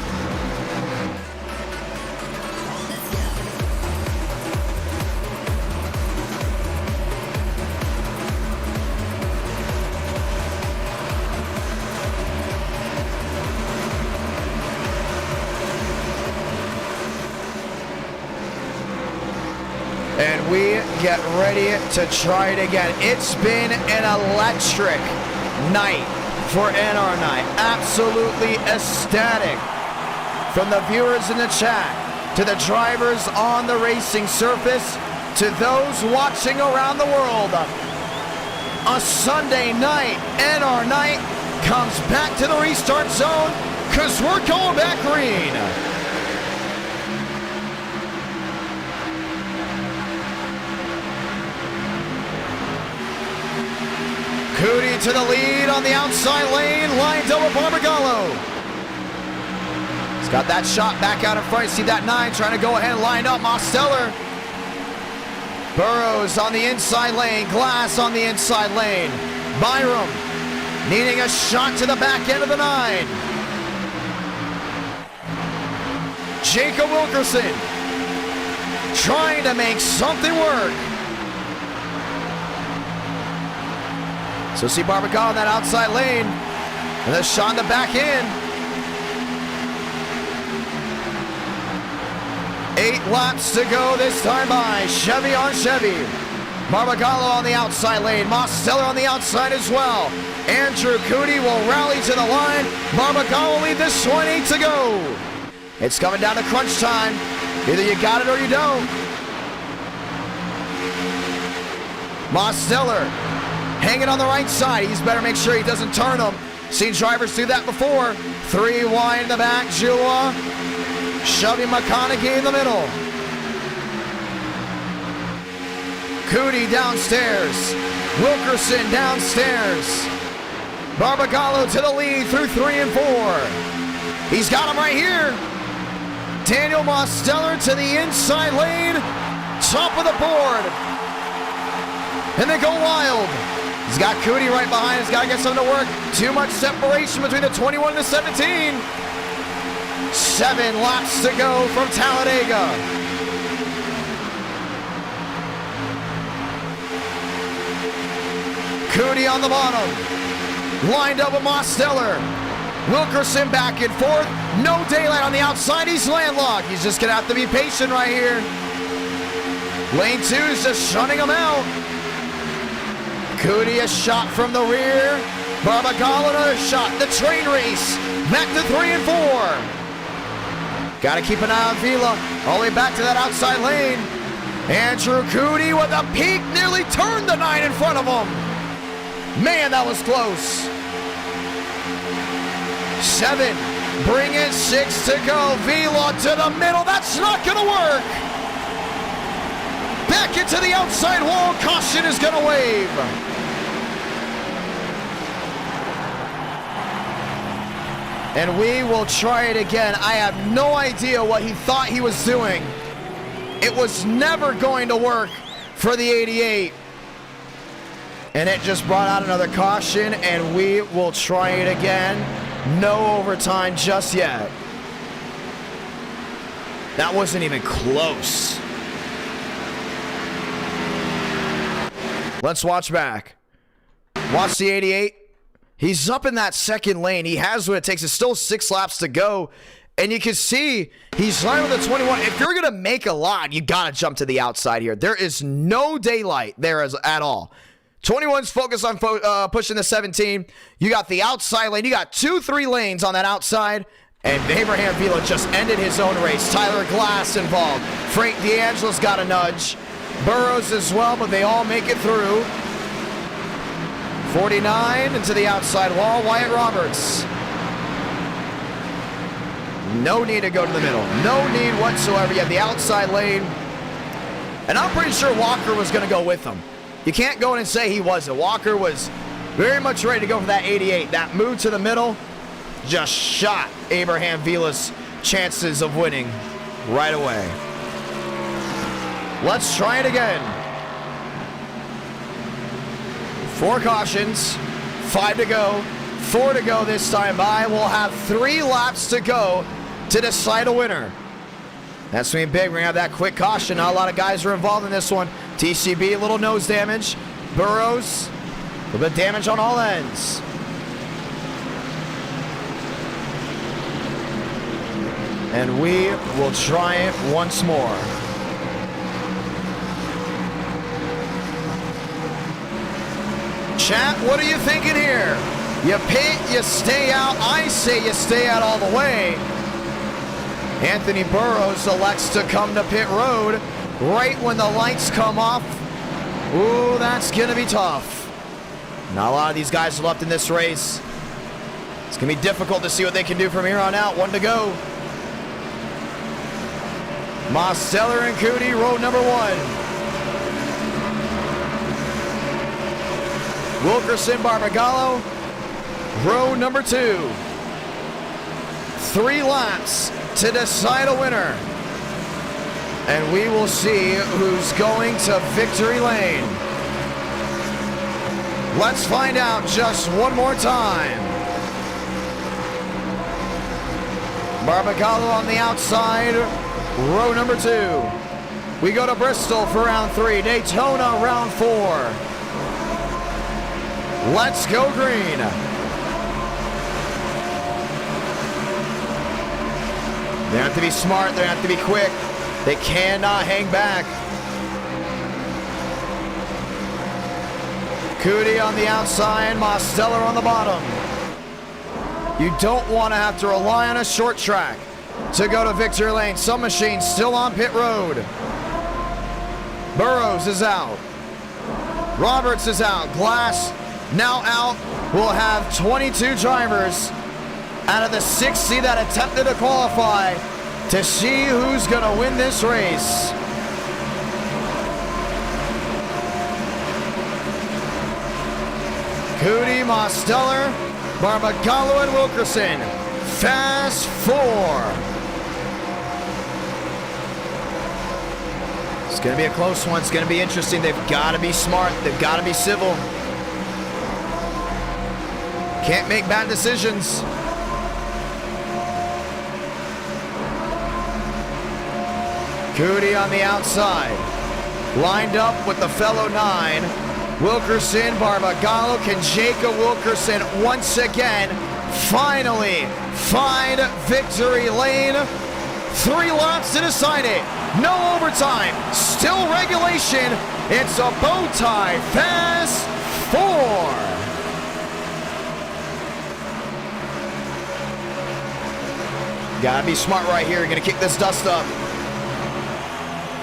And we get ready to try it again. It's been an electric night for NR Night. Absolutely ecstatic. From the viewers in the chat, to the drivers on the racing surface, to those watching around the world. A Sunday night, NR Night comes back to the restart zone because we're going back green. Cootie to the lead on the outside lane, lined up with Barbagallo. He's got that shot back out in front. See that 9 trying to go ahead and line up Mosteller. Burrows on the inside lane, Glass on the inside lane. Byram needing a shot to the back end of the 9. Jacob Wilkerson trying to make something work. So see Barbagallo in that outside lane. And the shot in the back end. 8 laps to go this time by. Chevy on Chevy. Barbagallo on the outside lane. Mosteller on the outside as well. Andrew Cootie will rally to the line. Barbagallo will lead this one. 8 to go. It's coming down to crunch time. Either you got it or you don't. Mosteller hanging on the right side. He's better make sure he doesn't turn him. Seen drivers do that before. 3 wide in the back. Jula. Shoving McConaughey in the middle. Cootie downstairs. Wilkerson downstairs. Barbagallo to the lead through 3 and 4. He's got him right here. Daniel Mosteller to the inside lane. Top of the board. And they go wild. He's got Cootie right behind. He's got to get something to work. Too much separation between the 21 and the 17. 7 laps to go from Talladega. Cootie on the bottom. Lined up with Mosteller. Wilkerson back and forth. No daylight on the outside. He's landlocked. He's just going to have to be patient right here. Lane 2 is just shutting him out. Cootie a shot from the rear. Barbagallo another shot. The train race. Back to 3 and 4. Got to keep an eye on Vila. All the way back to that outside lane. Andrew Cootie with a peak. Nearly turned the 9 in front of him. Man, that was close. 7. Bring it. 6 to go. Vila to the middle. That's not going to work. Back into the outside wall. Caution is going to wave. And we will try it again. I have no idea what he thought he was doing. It was never going to work for the 88. And it just brought out another caution, and we will try it again. No overtime just yet. That wasn't even close. Let's watch back. Watch the 88. He's up in that second lane. He has what it takes. It's still 6 laps to go. And you can see he's running with the 21. If you're going to make a line, you got to jump to the outside here. There is no daylight there at all. 21's focused on pushing the 17. You got the outside lane. You got 2-3 lanes on that outside. And Abraham Vila just ended his own race. Tyler Glass involved. Frank D'Angelo's got a nudge. Burrows as well, but they all make it through. 49 into the outside wall. Wyatt Roberts. No need to go to the middle. No need whatsoever. You have the outside lane. And I'm pretty sure Walker was going to go with him. You can't go in and say he wasn't. Walker was very much ready to go for that 88. That move to the middle just shot Abraham Vila's chances of winning right away. Let's try it again. 4 cautions, 5 to go, 4 to go this time by. We'll have 3 laps to go to decide a winner. That's going to be big. We're going to have that quick caution. Not a lot of guys are involved in this one. TCB, a little nose damage. Burrows, a little bit of damage on all ends. And we will try it once more. Chat, what are you thinking here? You pit, you stay out. I say you stay out all the way. Anthony Burrows elects to come to pit road right when the lights come off. Ooh, that's going to be tough. Not a lot of these guys are left in this race. It's going to be difficult to see what they can do from here on out. One to go. Mosteller and Cootie, road number 1. Wilkerson, Barbagallo, row number 2. 3 laps to decide a winner. And we will see who's going to victory lane. Let's find out just one more time. Barbagallo on the outside, row number 2. We go to Bristol for round 3, Daytona round 4. Let's go green. They have to be smart. They have to be quick. They cannot hang back. Cootie on the outside, Mosteller on the bottom. You don't want to have to rely on a short track to go to victory lane. Some machines still on pit road. Burrows is out. Roberts is out. Glass now out. We'll have 22 drivers out of the 60 that attempted to qualify to see who's going to win this race. Cootie, Mosteller, Barbagallo, and Wilkerson. Fast 4. It's going to be a close one. It's going to be interesting. They've got to be smart. They've got to be civil. Can't make bad decisions. Cootie on the outside. Lined up with the fellow 9. Wilkerson, Barbagallo. Can Jacob Wilkerson once again finally find victory lane? 3 laps to decide it. No overtime. Still regulation. It's a bow tie. Fast 4. Gotta be smart right here. You're gonna kick this dust up.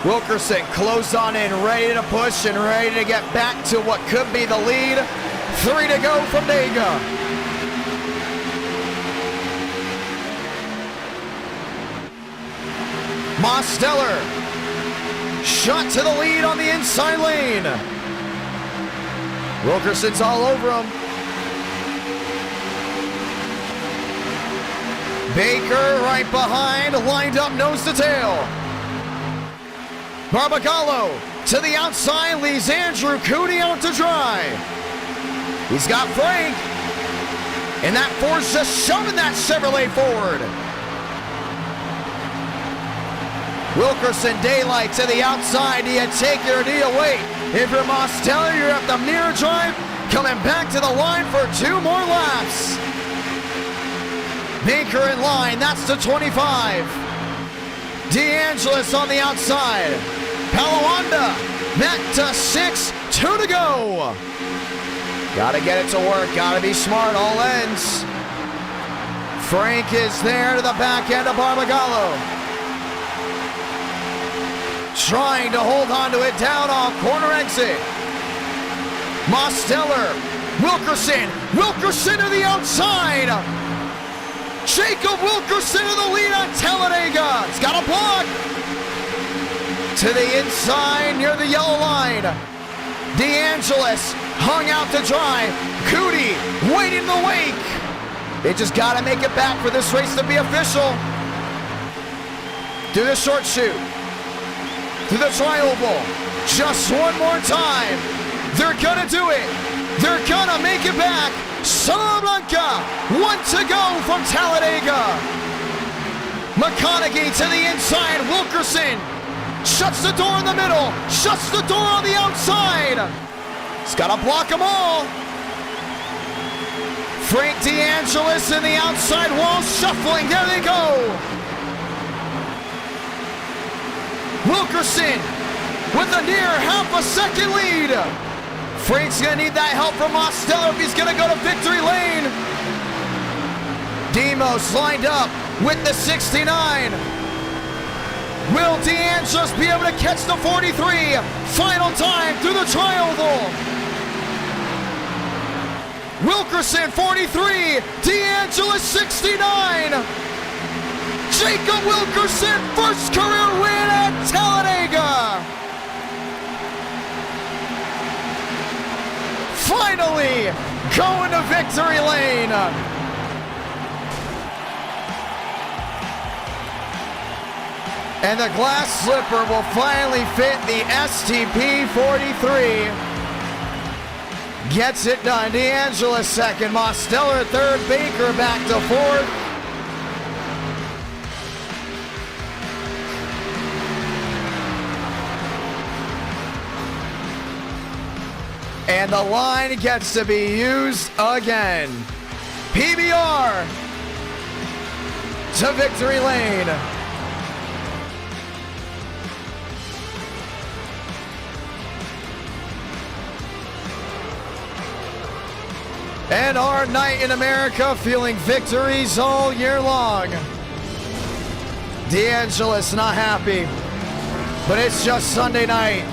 Wilkerson closed on in, ready to push and ready to get back to what could be the lead. 3 to go from Dega. Mosteller shot to the lead on the inside lane. Wilkerson's all over him. Baker right behind, lined up nose to tail. Barbagallo to the outside, leaves Andrew Cootie out to dry. He's got Frank, and that Ford's just shoving that Chevrolet forward. Wilkerson, daylight to the outside. Do you take it or do you wait? If you're Mosteller, you're at the mirror drive, coming back to the line for 2 more laps. Baker in line, that's the 25. DeAngelis on the outside. Palawanda back to 6, 2 to go. Gotta get it to work, gotta be smart, all ends. Frank is there to the back end of Barbagallo. Trying to hold on to it down off corner exit. Mosteller, Wilkerson to the outside. Jacob Wilkerson in the lead on Talladega. He's got a block. To the inside near the yellow line. DeAngelis hung out to dry. Cootie waiting in the wake. They just got to make it back for this race to be official. Do the short shoot. To the tri-oval. Just one more time. They're going to do it. They're going to make it back. Salamanca, 1 to go from Talladega. McConaughey to the inside. Wilkerson shuts the door in the middle. Shuts the door on the outside. He's got to block them all. Frank DeAngelis in the outside wall, shuffling. There they go. Wilkerson with a near half a second lead. Frank's gonna need that help from Mostello if he's gonna go to victory lane. Demos lined up with the 69. Will DeAngelis be able to catch the 43? Final time through the tri-oval. Wilkerson 43, DeAngelis 69. Jacob Wilkerson, first career win at Talladega. Finally going to victory lane. And the glass slipper will finally fit the STP 43. Gets it done. DeAngelis second, Mosteller third, Baker back to fourth. And the line gets to be used again. PBR to victory lane. And our night in America feeling victories all year long. DeAngelis not happy, but it's just Sunday night.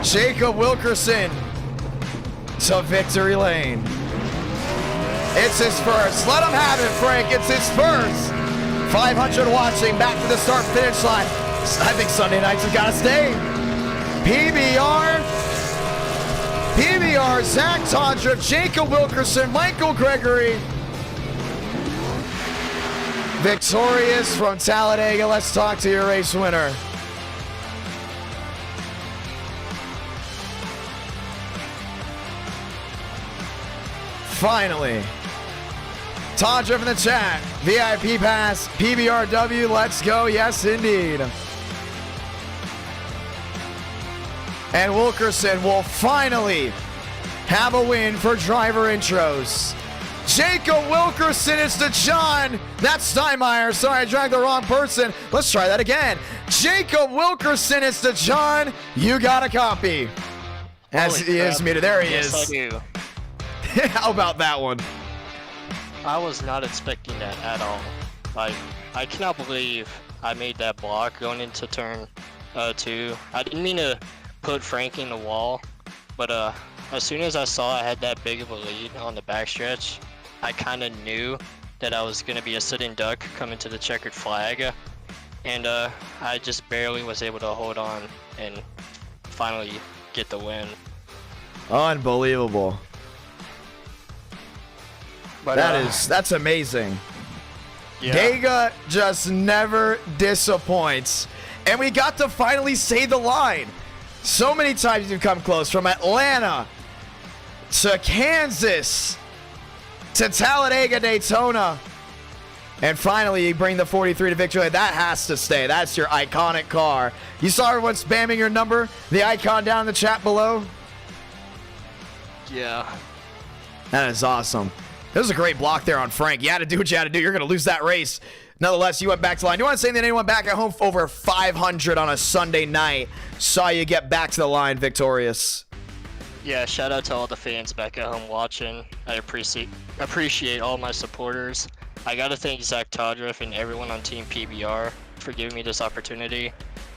Jacob Wilkerson to victory lane. It's his first. Let him have it, Frank. It's his first. 500 watching. Back to the start-finish line. I think Sunday nights have got to stay. PBR, Zach Tondra, Jacob Wilkerson, Michael Gregory. Victorious from Talladega. Let's talk to your race winner. Finally. Tondra from the chat. VIP pass, PBRW, let's go. Yes, indeed. And Wilkerson will finally have a win for driver intros. Jacob Wilkerson is to John. That's Steinmeier. Sorry, I dragged the wrong person. Let's try that again. Jacob Wilkerson is to John. You got a copy. As he is muted. There he is. Yes, I do. How about that one? I was not expecting that at all. I cannot believe I made that block going into turn 2. I didn't mean to put Frank in the wall, but as soon as I saw I had that big of a lead on the backstretch, I kind of knew that I was going to be a sitting duck coming to the checkered flag, and I just barely was able to hold on and finally get the win. Unbelievable. But, that's amazing. Yeah. Dega just never disappoints. And we got to finally say the line. So many times you've come close, from Atlanta to Kansas to Talladega, Daytona. And finally you bring the 43 to victory. That has to stay. That's your iconic car. You saw everyone spamming your number, the icon down in the chat below? Yeah. That is awesome. It was a great block there on Frank. You had to do what you had to do. You're going to lose that race. Nonetheless, you went back to the line. You want to say that anyone back at home over 500 on a Sunday night saw you get back to the line victorious? Yeah, shout out to all the fans back at home watching. I appreciate all my supporters. I gotta thank Zach Todriff and everyone on Team PBR for giving me this opportunity.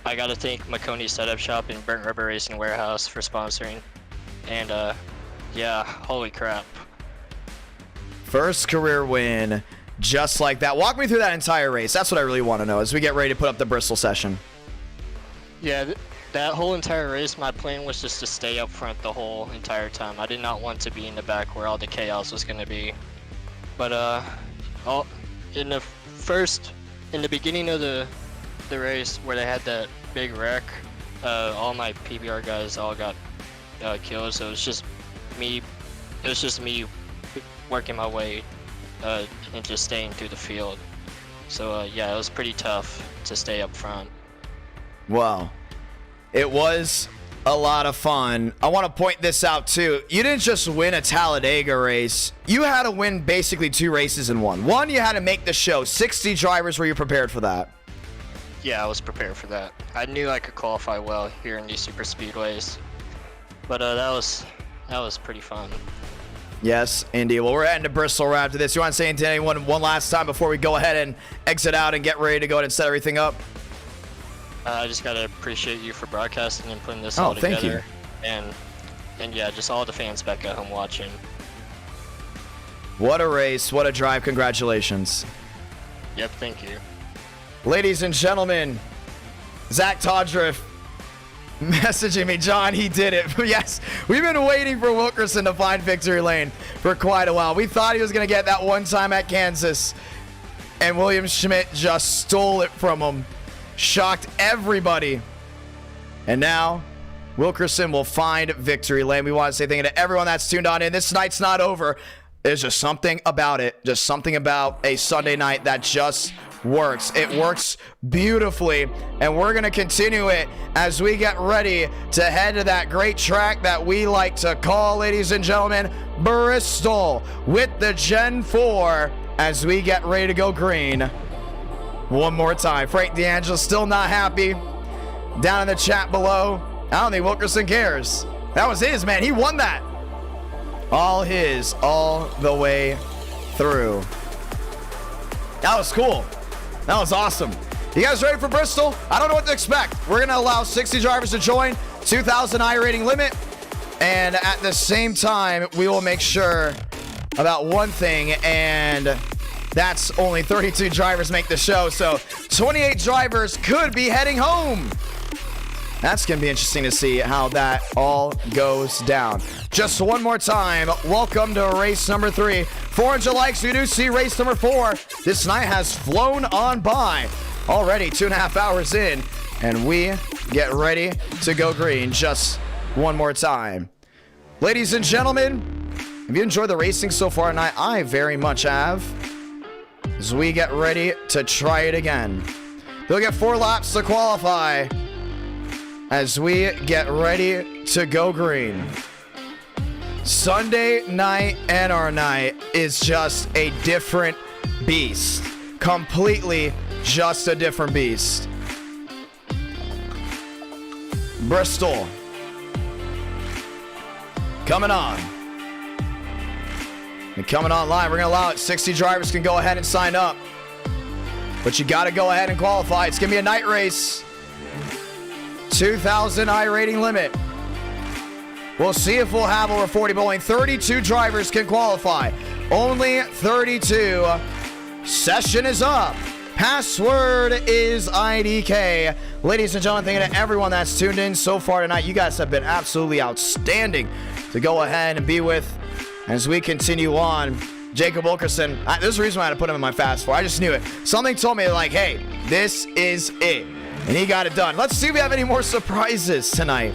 I gotta thank Maconi Setup Shop and Burnt Rubber Racing Warehouse for sponsoring. And yeah, holy crap. First career win, just like that. Walk me through that entire race. That's what I really want to know as we get ready to put up the Bristol session. Yeah, that whole entire race, my plan was just to stay up front the whole entire time. I did not want to be in the back where all the chaos was going to be. But in the beginning of the race where they had that big wreck, all my PBR guys all got killed. So it was just me. It was just me working my way and just staying through the field. So yeah, it was pretty tough to stay up front. Wow. It was a lot of fun. I want to point this out too. You didn't just win a Talladega race. You had to win basically 2 races in one. One, you had to make the show. 60 drivers, were you prepared for that? Yeah, I was prepared for that. I knew I could qualify well here in these super speedways, but that was pretty fun. Yes, indeed. Well, we're heading to Bristol right after this. You want to say anything to anyone one last time before we go ahead and exit out and get ready to go ahead and set everything up? I just gotta appreciate you for broadcasting and putting this all together. Thank you. And yeah, just all the fans back at home watching. What a race, what a drive. Congratulations. Yep, thank you. Ladies and gentlemen, Zach Todriff messaging me, John, he did it. Yes, we've been waiting for Wilkerson to find victory lane for quite a while. We thought he was going to get that one time at Kansas, and William Schmidt just stole it from him. Shocked everybody. And now, Wilkerson will find victory lane. We want to say thank you to everyone that's tuned on in. This night's not over. There's just something about it. Just something about a Sunday night that just works. It works beautifully, and we're going to continue it as we get ready to head to that great track that we like to call, ladies and gentlemen, Bristol, with the Gen 4 as we get ready to go green. One more time. Frank D'Angelo still not happy. Down in the chat below, I don't think Wilkerson cares. That was his, man. He won that. All his, all the way through. That was cool. That was awesome. You guys ready for Bristol? I don't know what to expect. We're going to allow 60 drivers to join, 2,000 iRating limit, and at the same time, we will make sure about one thing, and that's only 32 drivers make the show, so 28 drivers could be heading home. That's going to be interesting to see how that all goes down. Just one more time, welcome to race number 3. 400 likes, we do see race number 4. This night has flown on by. Already 2.5 hours in, and we get ready to go green just one more time. Ladies and gentlemen, have you enjoyed the racing so far tonight? I very much have. As we get ready to try it again. They'll get 4 laps to qualify as we get ready to go green. Sunday night and our night is just a different beast. Completely just a different beast. Bristol. Coming on. And coming online, we're going to allow it. 60 drivers can go ahead and sign up. But you got to go ahead and qualify. It's going to be a night race. 2,000 iRating limit. We'll see if we'll have over 40, but only 32 drivers can qualify. Only 32. Session is up. Password is IDK. Ladies and gentlemen, thank you to everyone that's tuned in so far tonight. You guys have been absolutely outstanding to go ahead and be with as we continue on. Jacob Wilkerson, there's a reason why I had to put him in my Fast 4. I just knew it. Something told me, like, hey, this is it. And he got it done. Let's see if we have any more surprises tonight,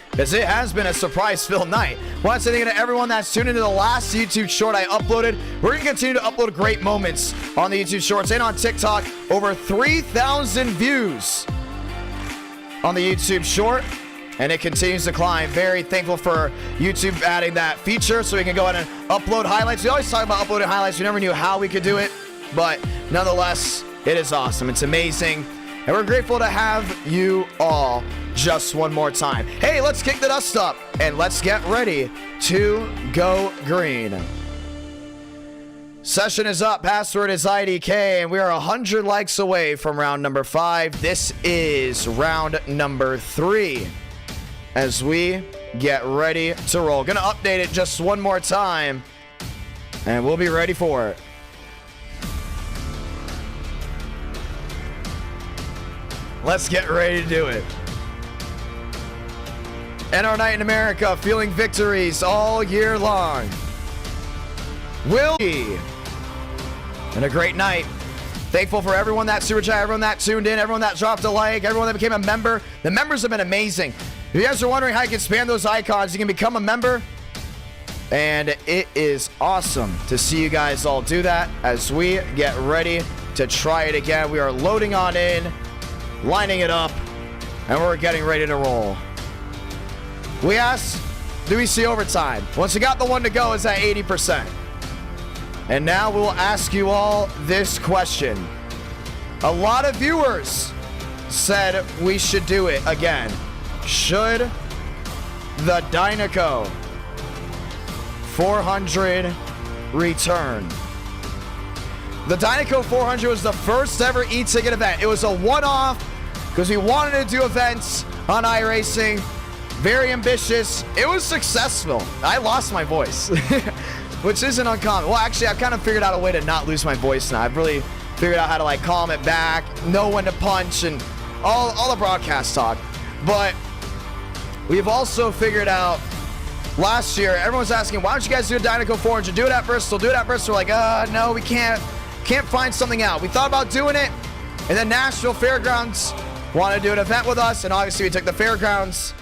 because it has been a surprise-filled night. Want to say thank you to everyone that's tuned into the last YouTube short I uploaded. We're going to continue to upload great moments on the YouTube shorts and on TikTok. Over 3,000 views on the YouTube short, and it continues to climb. Very thankful for YouTube adding that feature so we can go ahead and upload highlights. We always talk about uploading highlights. We never knew how we could do it, but nonetheless, it is awesome. It's amazing. And we're grateful to have you all just one more time. Hey, let's kick the dust up and let's get ready to go green. Session is up. Password is IDK, and we are 100 likes away from round number 5. This is round number 3 as we get ready to roll. Gonna update it just one more time, and we'll be ready for it. Let's get ready to do it. And our night in America, feeling victories all year long. Will be. And a great night. Thankful for everyone that super chat, everyone that tuned in, everyone that dropped a like, everyone that became a member. The members have been amazing. If you guys are wondering how you can spam those icons, you can become a member. And it is awesome to see you guys all do that as we get ready to try it again. We are loading on in, lining it up, and we're getting ready to roll. We asked, do we see overtime? Once we got the one to go, it's at 80%. And now we'll ask you all this question. A lot of viewers said we should do it again. Should the Dynaco 400 return? The Dynaco 400 was the first ever eTicket event. It was a one-off because we wanted to do events on iRacing. Very ambitious. It was successful. I lost my voice, which isn't uncommon. Well, actually, I've kind of figured out a way to not lose my voice now. I've really figured out how to like calm it back, know when to punch, and all the broadcast talk. But we've also figured out last year, everyone's asking, why don't you guys do a Dynaco 400? Do it at Bristol, do it at Bristol. We're like, no, we can't find something out. We thought about doing it, and then Nashville Fairgrounds wanted to do an event with us, and obviously we took the Fairgrounds.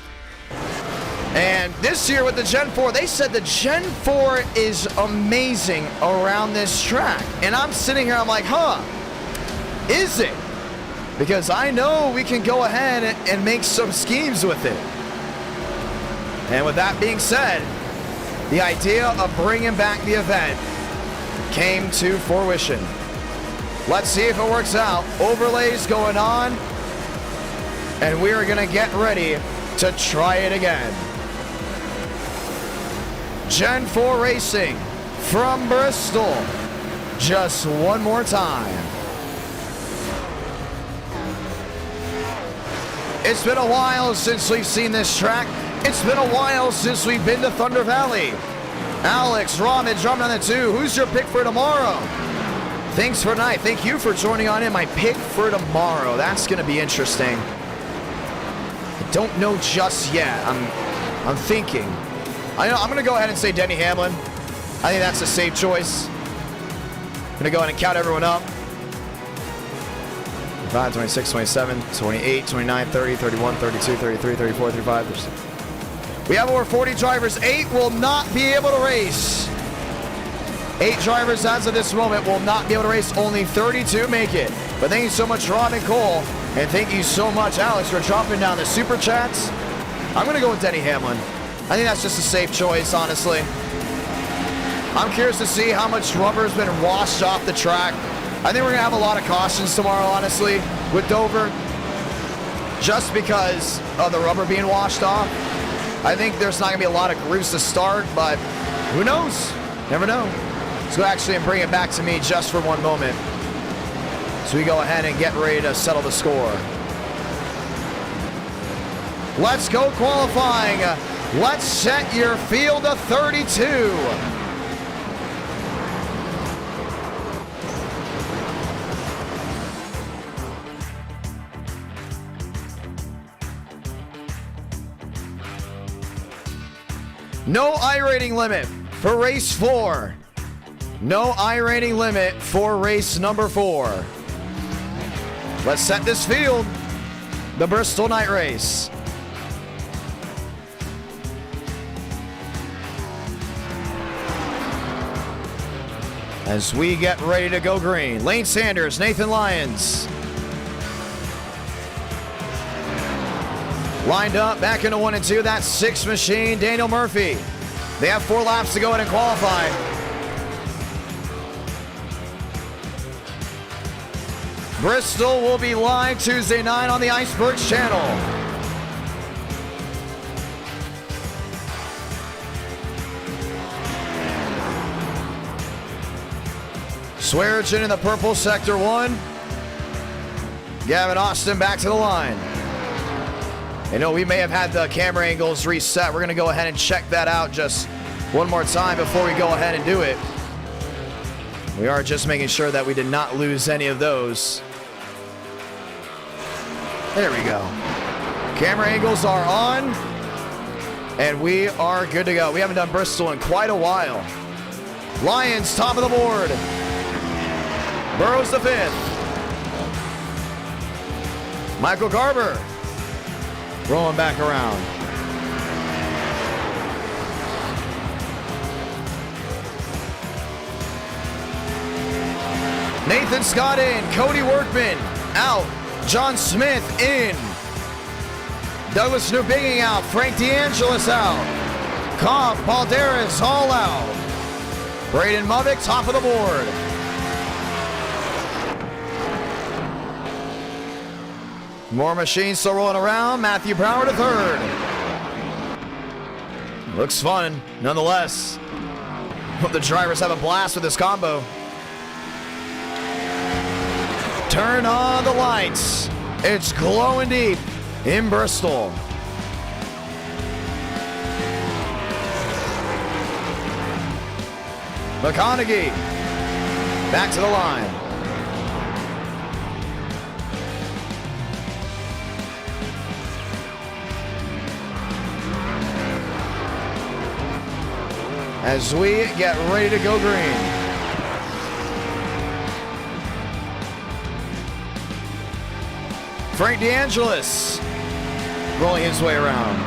And this year with the Gen 4, they said the Gen 4 is amazing around this track. And I'm sitting here, I'm like, is it? Because I know we can go ahead and make some schemes with it. And with that being said, the idea of bringing back the event came to fruition. Let's see if it works out. Overlays going on, and we are gonna get ready to try it again. Gen 4 Racing from Bristol, just one more time. It's been a while since we've seen this track. It's been a while since we've been to Thunder Valley. Alex, Ramage, jumping on the 2. Who's your pick for tomorrow? Thanks for tonight. Thank you for joining on in. My pick for tomorrow. That's going to be interesting. I don't know just yet. I'm thinking. I'm going to go ahead and say Denny Hamlin. I think that's a safe choice. I'm going to go ahead and count everyone up. 25, 26, 27, 28, 29, 30, 31, 32, 33, 34, 35. 36. We have over 40 drivers. 8 will not be able to race. 8 drivers as of this moment will not be able to race. Only 32 make it. But thank you so much, Ron and Cole. And thank you so much, Alex, for dropping down the super chats. I'm going to go with Denny Hamlin. I think that's just a safe choice, honestly. I'm curious to see how much rubber has been washed off the track. I think we're going to have a lot of cautions tomorrow, honestly, with Dover. Just because of the rubber being washed off. I think there's not going to be a lot of grooves to start, but who knows? Never know. Let's go actually and bring it back to me just for one moment. So we go ahead and get ready to settle the score. Let's go qualifying. Let's set your field to 32. No iRating limit for race 4. No iRating limit for race number 4. Let's set this field. The Bristol Night Race. As we get ready to go green. Lane Sanders, Nathan Lyons. Lined up, back into 1 and 2. That's 6 machine, Daniel Murphy. They have 4 laps to go in and qualify. Bristol will be live Tuesday night on the Icebergs channel. Swearigan in the purple, sector 1. Gavin Austin back to the line. You know, we may have had the camera angles reset. We're going to go ahead and check that out just one more time before we go ahead and do it. We are just making sure that we did not lose any of those. There we go. Camera angles are on, and we are good to go. We haven't done Bristol in quite a while. Lions, top of the board. Burrows the 5th. Michael Garber rolling back around. Nathan Scott in. Cody Workman out. John Smith in. Douglas Newbigging out. Frank DeAngelis out. Koff, Balderas, all out. Braden Movick, top of the board. More machines still rolling around. Matthew Brower to third. Looks fun, nonetheless. Hope the drivers have a blast with this combo. Turn on the lights. It's glowing deep in Bristol. McConaughey back to the line. As we get ready to go green. Frank DeAngelis rolling his way around.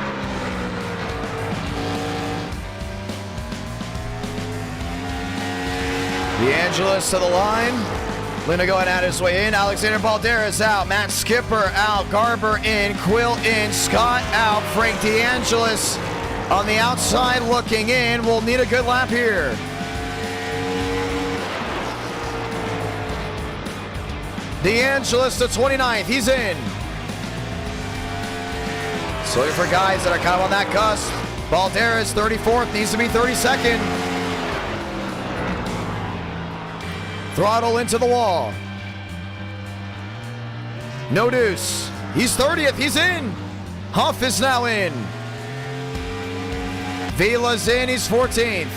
DeAngelis to the line. Luna go ahead and add his way in. Alexander Balderas out. Matt Skipper out. Garber in. Quill in. Scott out. Frank DeAngelis on the outside looking in. We'll need a good lap here. DeAngelis to 29th. He's in. So looking for guys that are kind of on that cusp. Balderas 34th. Needs to be 32nd. Throttle into the wall. No deuce. He's 30th. He's in. Huff is now in. Vila's in. He's 14th.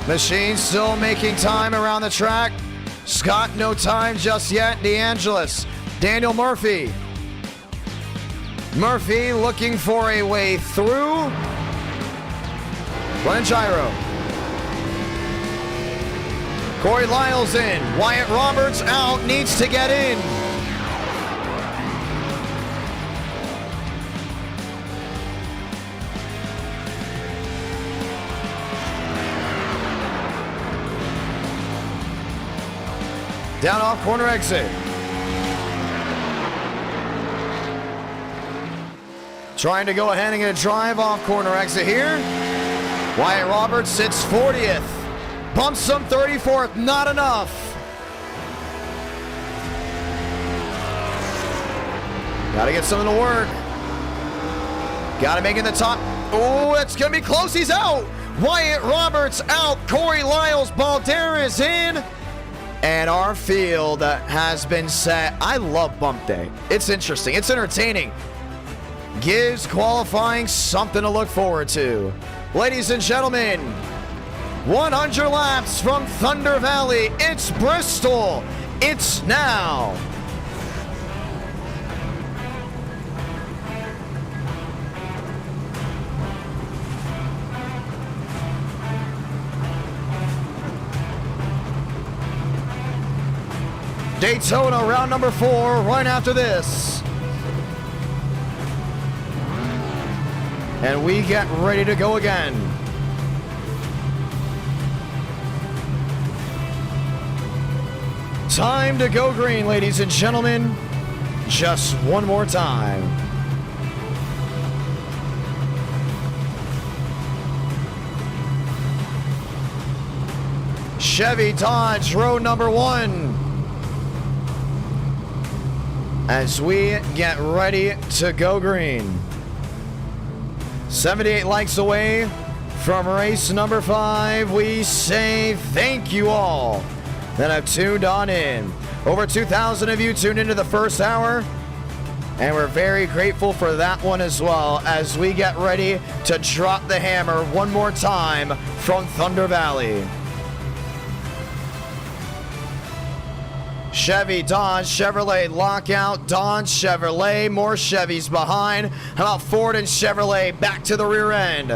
Machine still making time around the track. Scott, no time just yet. DeAngelis. Daniel Murphy. Murphy looking for a way through. Glenn Gyro. Corey Lyles in. Wyatt Roberts out. Needs to get in. Down off corner exit. Trying to go ahead and get a drive off corner exit here. Wyatt Roberts sits 40th. Bumps some 34th. Not enough. Got to get something to work. Got to make it the top. Oh, it's going to be close. He's out. Wyatt Roberts out. Corey Lyles. Balderas in. And our field has been set. I love bump day. It's interesting. It's entertaining. Gives qualifying something to look forward to. Ladies and gentlemen, 100 laps from Thunder Valley. It's Bristol. It's now. Daytona round number 4 right after this. And we get ready to go again. Time to go green, ladies and gentlemen. Just one more time. Chevy Dodge row number 1. As we get ready to go green. 78 likes away from race number 5. We say thank you all that have tuned on in. Over 2,000 of you tuned into the first hour, and we're very grateful for that one as well as we get ready to drop the hammer one more time from Thunder Valley. Chevy, Dodge, Chevrolet, lockout, Dodge, Chevrolet, more Chevys behind. How about Ford and Chevrolet back to the rear end?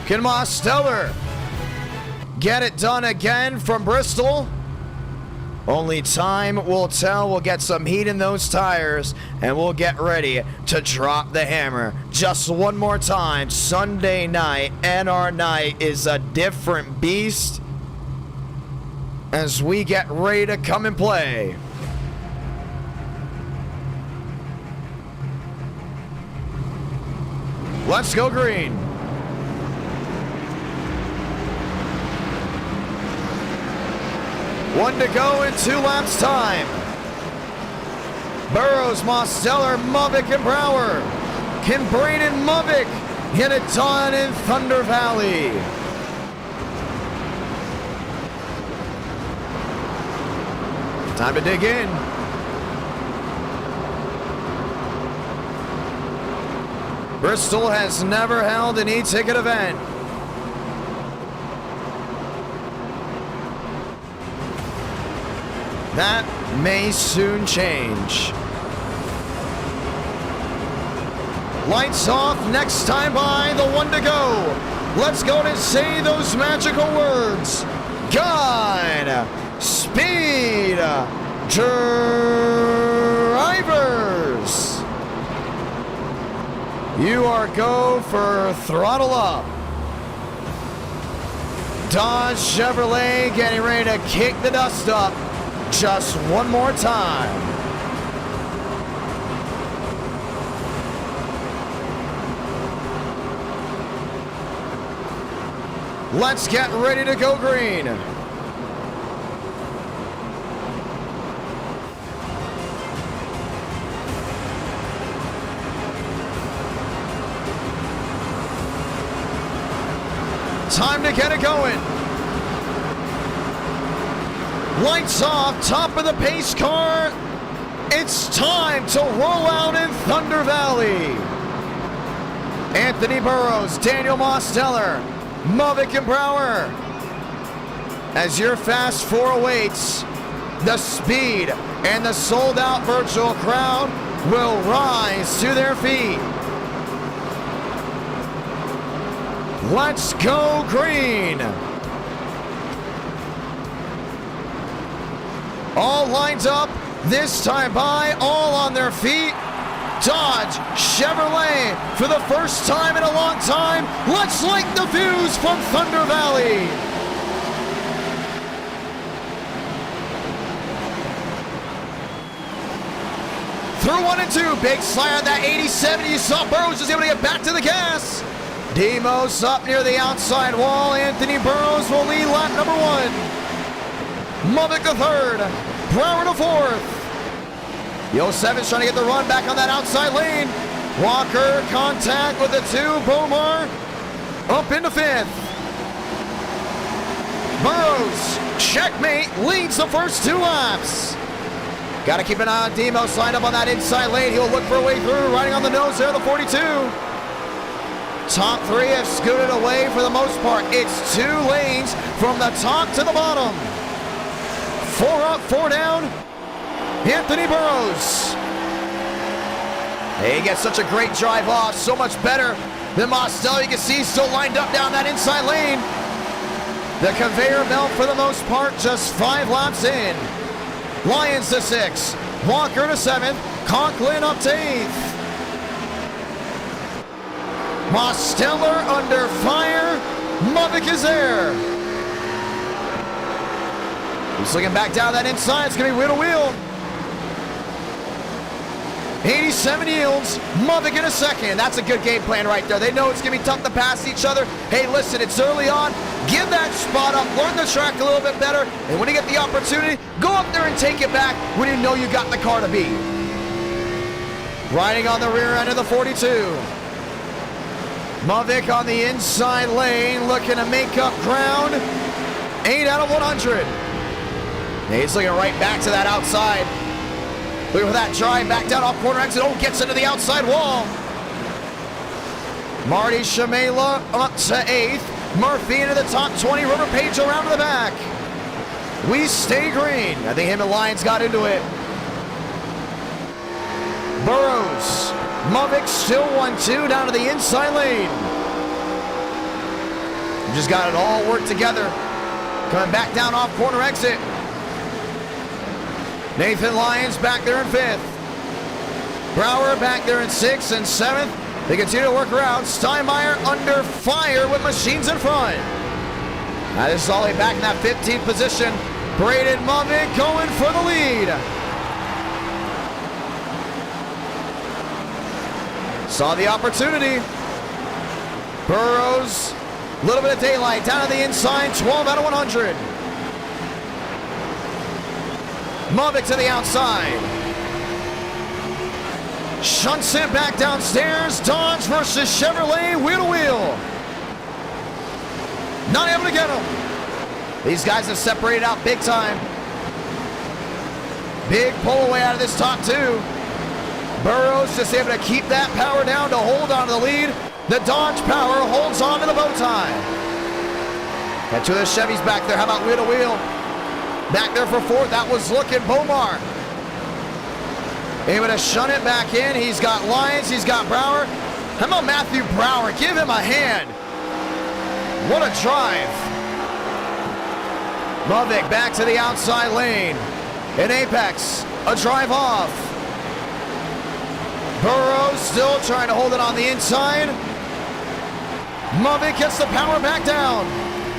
Can Mosteller get it done again from Bristol? Only time will tell. We'll get some heat in those tires, and we'll get ready to drop the hammer. Just one more time. Sunday night, NR night is a different beast as we get ready to come and play. Let's go green. One to go in 2 laps time. Burrows, Mosteller, Movick, and Brower. Can Braden Movick get it done in Thunder Valley? Time to dig in. Bristol has never held an e-ticket event. That may soon change. Lights off, next time by, the 1 to go. Let's go to say those magical words. God, speed, drivers. You are go for throttle up. Dodge Chevrolet getting ready to kick the dust up. Just one more time. Let's get ready to go green. Time to get it going. Lights off, top of the pace car. It's time to roll out in Thunder Valley. Anthony Burrows, Daniel Mosteller, Movick and Brower. As your Fast Four awaits, the speed and the sold-out virtual crowd will rise to their feet. Let's go green. All lines up, this time by, all on their feet. Dodge, Chevrolet, for the first time in a long time. Let's light the fuse from Thunder Valley. Through 1 and 2, big slide on that 80-70. You saw Burrows was able to get back to the gas. Demos up near the outside wall. Anthony Burrows will lead lap number 1. Movick the 3rd. Brower the 4th. The 07's trying to get the run back on that outside lane. Walker contact with the 2. Bomar up into 5th. Burrows, checkmate, leads the first 2 laps. Got to keep an eye on Demos lined up on that inside lane. He'll look for a way through. Riding on the nose there, the 42. Top 3 have scooted away for the most part. It's 2 lanes from the top to the bottom. 4 up, 4 down. Anthony Burrows. He gets such a great drive off, so much better than Mosteller. You can see he's still lined up down that inside lane. The conveyor belt for the most part, just 5 laps in. Lyons to 6, Walker to 7th, Conklin up to 8th. Mosteller under fire. Movick is there. He's looking back down that inside. It's going to be wheel to wheel. 87 yields. Movick in a second. That's a good game plan right there. They know it's going to be tough to pass each other. Hey, listen, it's early on. Give that spot up. Learn the track a little bit better. And when you get the opportunity, go up there and take it back when you know you got the car to beat. Riding on the rear end of the 42. Movick on the inside lane, looking to make up ground. 8 out of 100. He's looking right back to that outside. Look at that drive back down off corner exit. Oh, gets into the outside wall. Marty Shamela up to 8th. Murphy into the top 20. River Page around to the back. We stay green. I think him and Lyons got into it. Burrows. Movick still 1-2 down to the inside lane. Just got it all worked together. Coming back down off corner exit. Nathan Lyons back there in 5th. Brower back there in 6th and 7th. They continue to work around. Steinmeier under fire with machines in front. Now this is all the way back in that 15th position. Braden Mummick going for the lead. Saw the opportunity. Burrows, a little bit of daylight down on the inside, 12 out of 100. Mummick to the outside. Shunts it back downstairs. Dodge versus Chevrolet, wheel to wheel. Not able to get him. These guys have separated out big time. Big pull away out of this top 2. Burrows just able to keep that power down to hold on to the lead. The Dodge power holds on to the bow tie. Got 2 of the Chevys back there. How about wheel to wheel? Back there for 4th. That was looking Bomar. Able to shunt it back in. He's got Lyons. He's got Brower. How about Matthew Brower? Give him a hand. What a drive. Mummick back to the outside lane. In apex. A drive off. Burrows still trying to hold it on the inside. Mummick gets the power back down.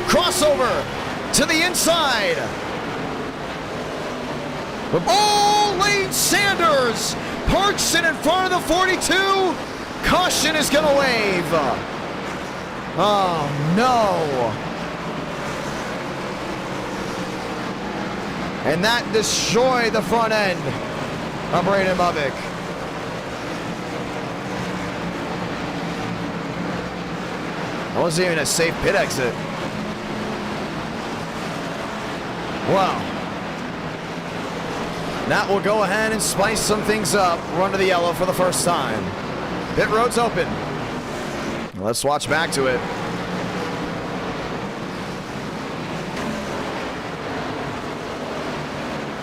Crossover to the inside. Oh, Lane Sanders parks it in front of the 42. Caution is going to wave. Oh, no. And that destroyed the front end of Braden Mummick. That wasn't even a safe pit exit. Wow. That will go ahead and spice some things up. Run to the yellow for the first time. Pit road's open. Let's watch back to it.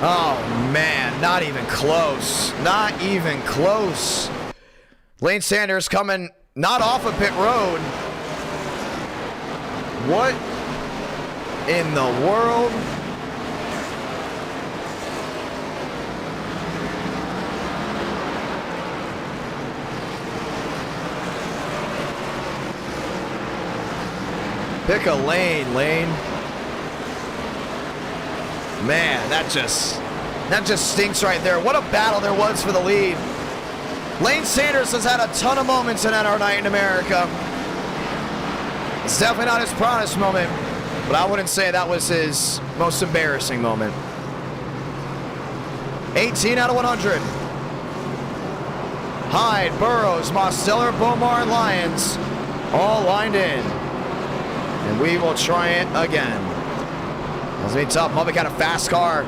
Oh man, not even close. Not even close. Lane Sanders coming not off of pit road. What in the world? Pick a lane, Lane. Man, that just stinks right there. What a battle there was for the lead. Lane Sanders has had a ton of moments in NR Night in America. It's definitely not his proudest moment, but I wouldn't say that was his most embarrassing moment. 18 out of 100. Hyde, Burrows, Mosteller, Bomar, and Lyons all lined in. And we will try it again. That's going to be tough. Mummick got a fast car.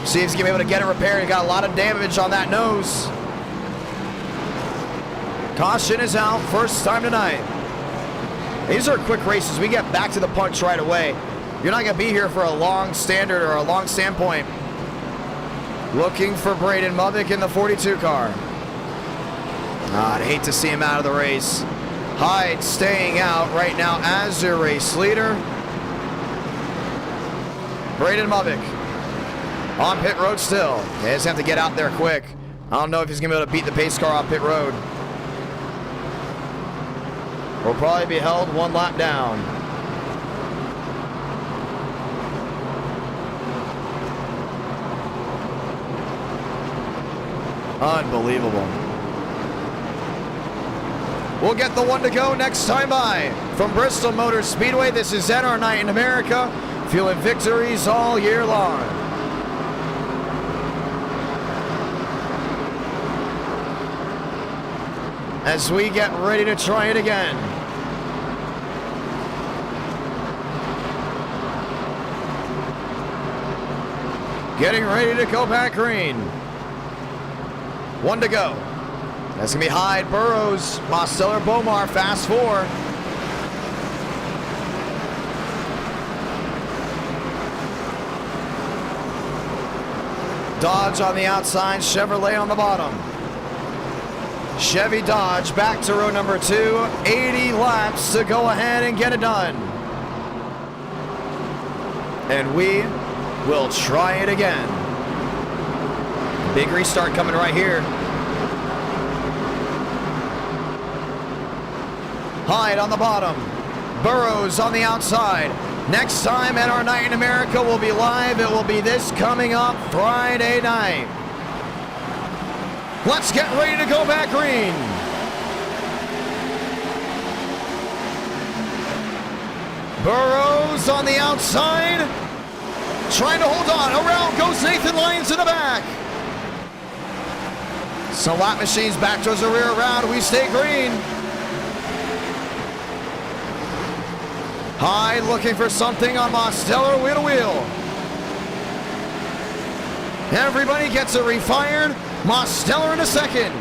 See if he's going to be able to get it repaired. He got a lot of damage on that nose. Caution is out. First time tonight. These are quick races. We get back to the punch right away. You're not going to be here for a long standard or a long standpoint. Looking for Braden Mummick in the 42 car. I'd hate to see him out of the race. Hyde staying out right now as your race leader. Braden Mummick on pit road still. He just have to get out there quick. I don't know if he's going to be able to beat the pace car off pit road. Will probably be held one lap down. Unbelievable. We'll get the one to go next time by. From Bristol Motor Speedway, this is NR Night in America, fueling victories all year long. As we get ready to try it again. Getting ready to go back green. One to go. That's going to be Hyde, Burrows, Mosteller, Bomar, fast 4. Dodge on the outside, Chevrolet on the bottom. Chevy Dodge back to row number 2. 80 laps to go ahead and get it done. And we will try it again. Big restart coming right here. Hyde on the bottom. Burrows on the outside. Next time at our Night in America will be live. It will be this coming up Friday night. Let's get ready to go back green. Burrows on the outside. Trying to hold on. Around goes Nathan Lyons in the back. So lap machines back towards the rear round. We stay green. Hyde looking for something on Mosteller, wheel to wheel. Everybody gets it refired. Mosteller in a second.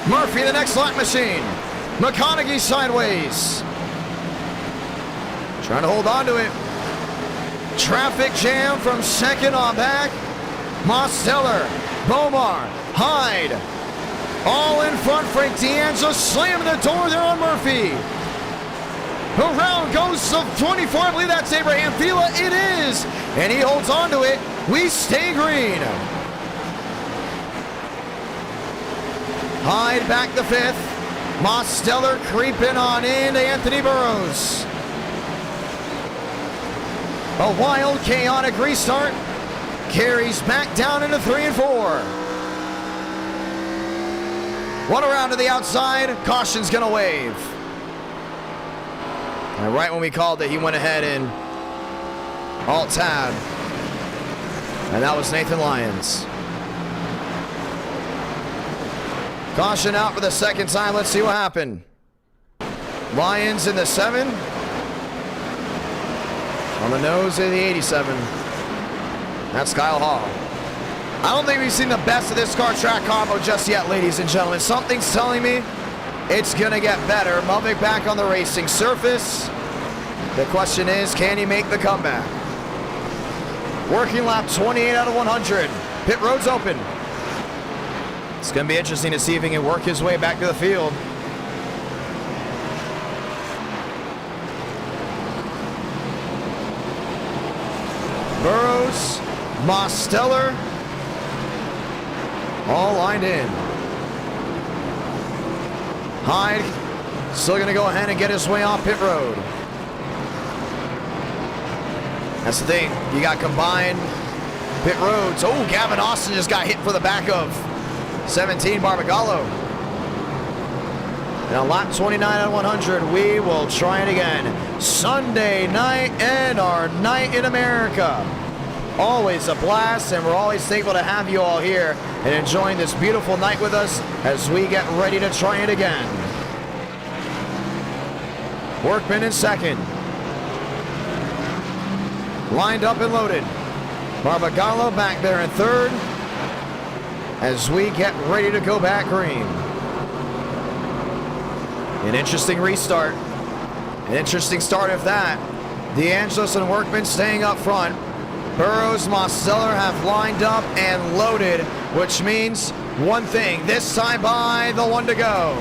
Murphy, the next lap machine. McConaughey sideways. Trying to hold on to it. Traffic jam from second on back. Mosteller, Bomar, Hyde. All in front. Frank D'Angelo slamming the door there on Murphy. Around goes the 24. I believe that's Abraham Fila. It is. And he holds on to it. We stay green. Hyde back the fifth. Mosteller creeping on in to Anthony Burrows. A wild, chaotic restart. Carries back down into 3 and 4. One around to the outside. Caution's going to wave. And right when we called it, he went ahead and alt-tab. And that was Nathan Lyons. Caution out for the second time. Let's see what happened. Lyons in the 7. On the nose of the 87. That's Kyle Hall. I don't think we've seen the best of this car track combo just yet, ladies and gentlemen. Something's telling me it's going to get better. Mulvick back on the racing surface. The question is, can he make the comeback? Working lap 28 out of 100. Pit road's open. It's going to be interesting to see if he can work his way back to the field. Burrows, Mosteller, all lined in. Hyde still going to go ahead and get his way off pit road. That's the thing. You got combined pit roads. Oh, Gavin Austin just got hit for the back of 17 Barbagallo. And on lap 29 out of 100, we will try it again. Sunday night and our Night in America. Always a blast, and we're always thankful to have you all here and enjoying this beautiful night with us as we get ready to try it again. Workman in second. Lined up and loaded. Barbagallo back there in third as we get ready to go back green. An interesting restart. An interesting start of that. DeAngelis and Workman staying up front. Burrows, Mosteller have lined up and loaded, which means one thing. This time by the one to go.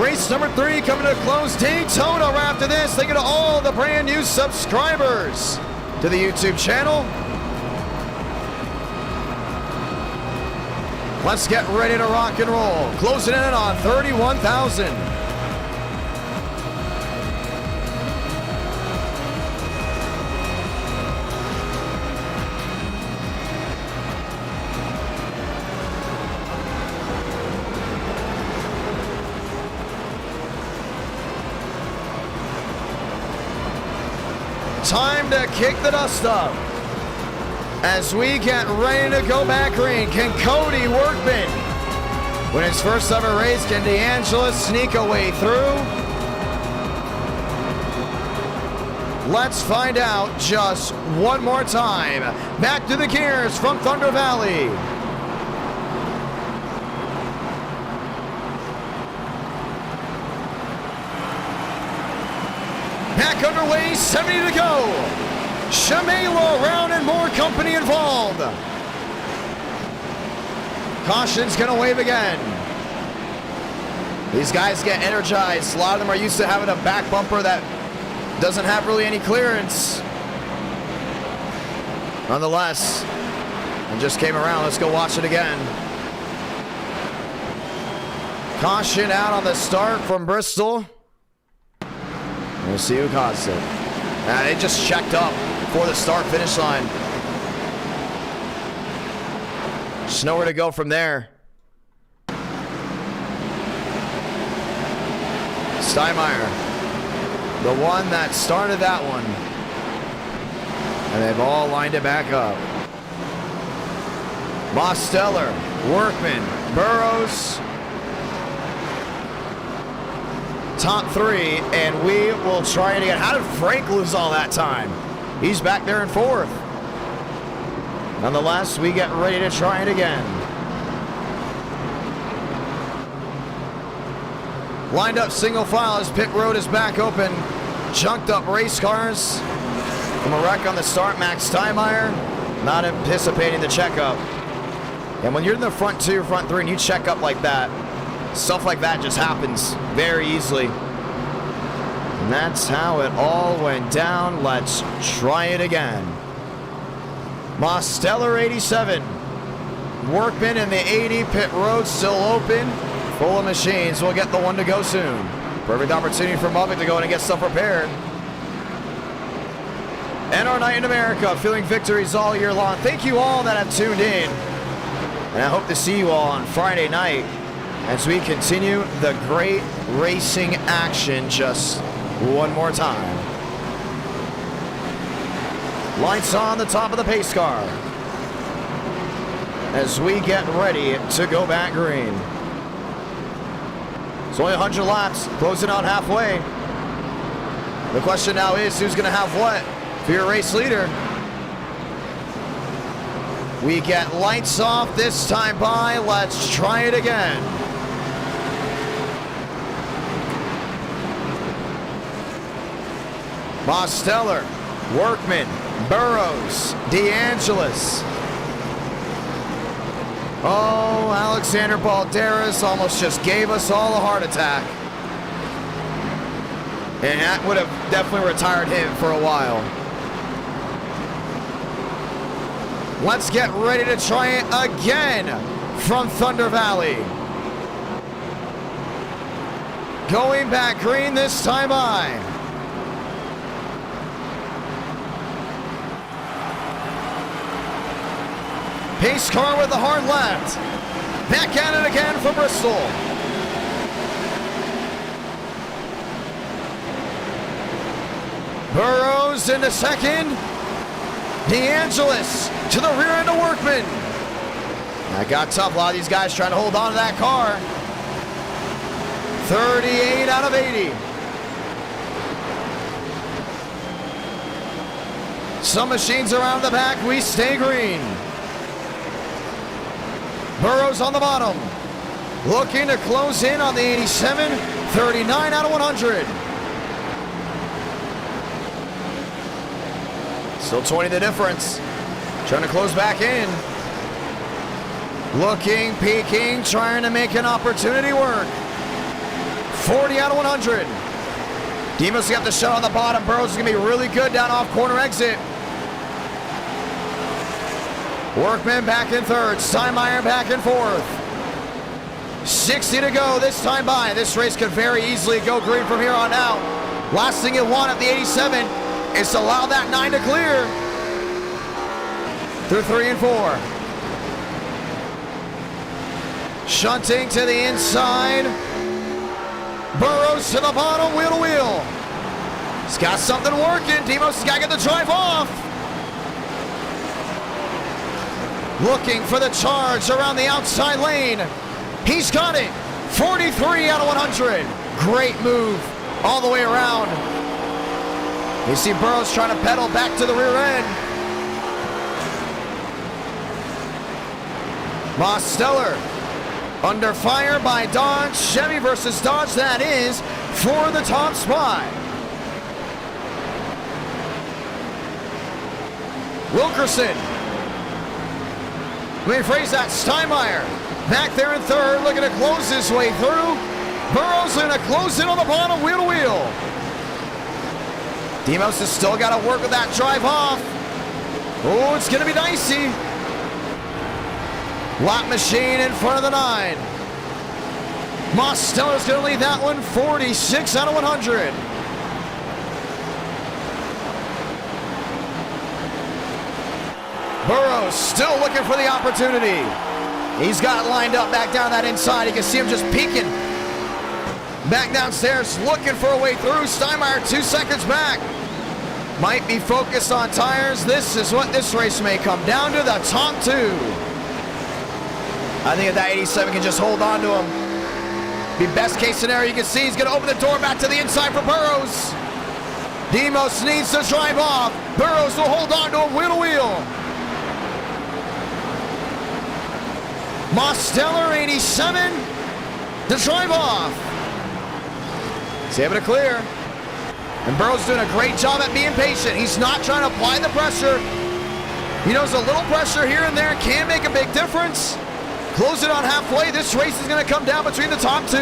Race number 3 coming to a close. Daytona right after this. Thank you to all the brand new subscribers to the YouTube channel. Let's get ready to rock and roll. Closing in on 31,000. Time to kick the dust up as we get ready to go back green. Can Cody Workman win his first ever race? Can DeAngelis sneak a way through? Let's find out just one more time. Back to the gears from Thunder Valley. Back underway, 70 to go. Shamela around and more company involved. Caution's gonna wave again. These guys get energized. A lot of them are used to having a back bumper that doesn't have really any clearance. Nonetheless, and just came around. Let's go watch it again. Caution out on the start from Bristol. We'll see who caused it. They just checked up for the start-finish line. Just nowhere to go from there. Steinmeier, the one that started that one. And they've all lined it back up. Mosteller, Workman, Burrows. Top three, and we will try it again. How did Frank lose all that time? He's back there in fourth. Nonetheless, we get ready to try it again. Lined up single file as pit road is back open. Chunked up race cars. From a wreck on the start, Max Steinmeier not anticipating the checkup. And when you're in the front two, front three, and you check up like that, stuff like that just happens very easily. And that's how it all went down. Let's try it again. Mosteller 87. Workman in the 80. Pit road still open. Full of machines. We'll get the one to go soon. Perfect opportunity for Muppet to go in and get stuff repaired. And our night in America, feeling victories all year long. Thank you all that have tuned in. And I hope to see you all on Friday night as we continue the great racing action just one more time. Lights on the top of the pace car as we get ready to go back green. It's only 100 laps, closing out halfway. The question now is, who's going to have what for your race leader? We get lights off this time by. Let's try it again. Mosteller, Workman, Burrows, DeAngelis. Oh, Alexander Balderas almost just gave us all a heart attack. And that would have definitely retired him for a while. Let's get ready to try it again from Thunder Valley. Going back green this time by. Pace car with the hard left. Back at it again for Bristol. Burrows into second. DeAngelis to the rear end of Workman. That got tough. A lot of these guys trying to hold on to that car. 38 out of 80. Some machines around the back. We stay green. Burrows on the bottom. Looking to close in on the 87. 39 out of 100. Still 20 the difference. Trying to close back in. Looking, peeking, trying to make an opportunity work. 40 out of 100. Demos got the shot on the bottom. Burrows is going to be really good down off corner exit. Workman back in third. Steinmeier back in fourth. 60 to go this time by. This race could very easily go green from here on out. Last thing you want at the 87 is to allow that 9 to clear. Through 3 and 4. Shunting to the inside. Burrows to the bottom, wheel to wheel. He's got something working. Demos has got to get the drive off. Looking for the charge around the outside lane. He's got it. 43 out of 100. Great move all the way around. You see Burrows trying to pedal back to the rear end. Mosteller under fire by Dodge. Chevy versus Dodge, that is, for the top spot. Wilkerson. Let me phrase that. Steinmeier back there in third, looking to close his way through. Burrows going to close in on the bottom, wheel to wheel. Demos has still got to work with that drive off. Oh, it's going to be dicey. Lap machine in front of the 9. Mosteller's going to lead that one 46 out of 100. Burrows still looking for the opportunity. He's got it lined up back down that inside. You can see him just peeking. Back downstairs, looking for a way through. Steinmeier 2 seconds back. Might be focused on tires. This is what this race may come down to, the top 2. I think if that 87 can just hold on to him. Be best case scenario. You can see he's going to open the door back to the inside for Burrows. Demos needs to drive off. Burrows will hold on to him wheel to wheel. Mosteller 87 to drive off. He's able to clear. And Burrows doing a great job at being patient. He's not trying to apply the pressure. He knows a little pressure here and there can make a big difference. Close it on halfway. This race is going to come down between the top 2.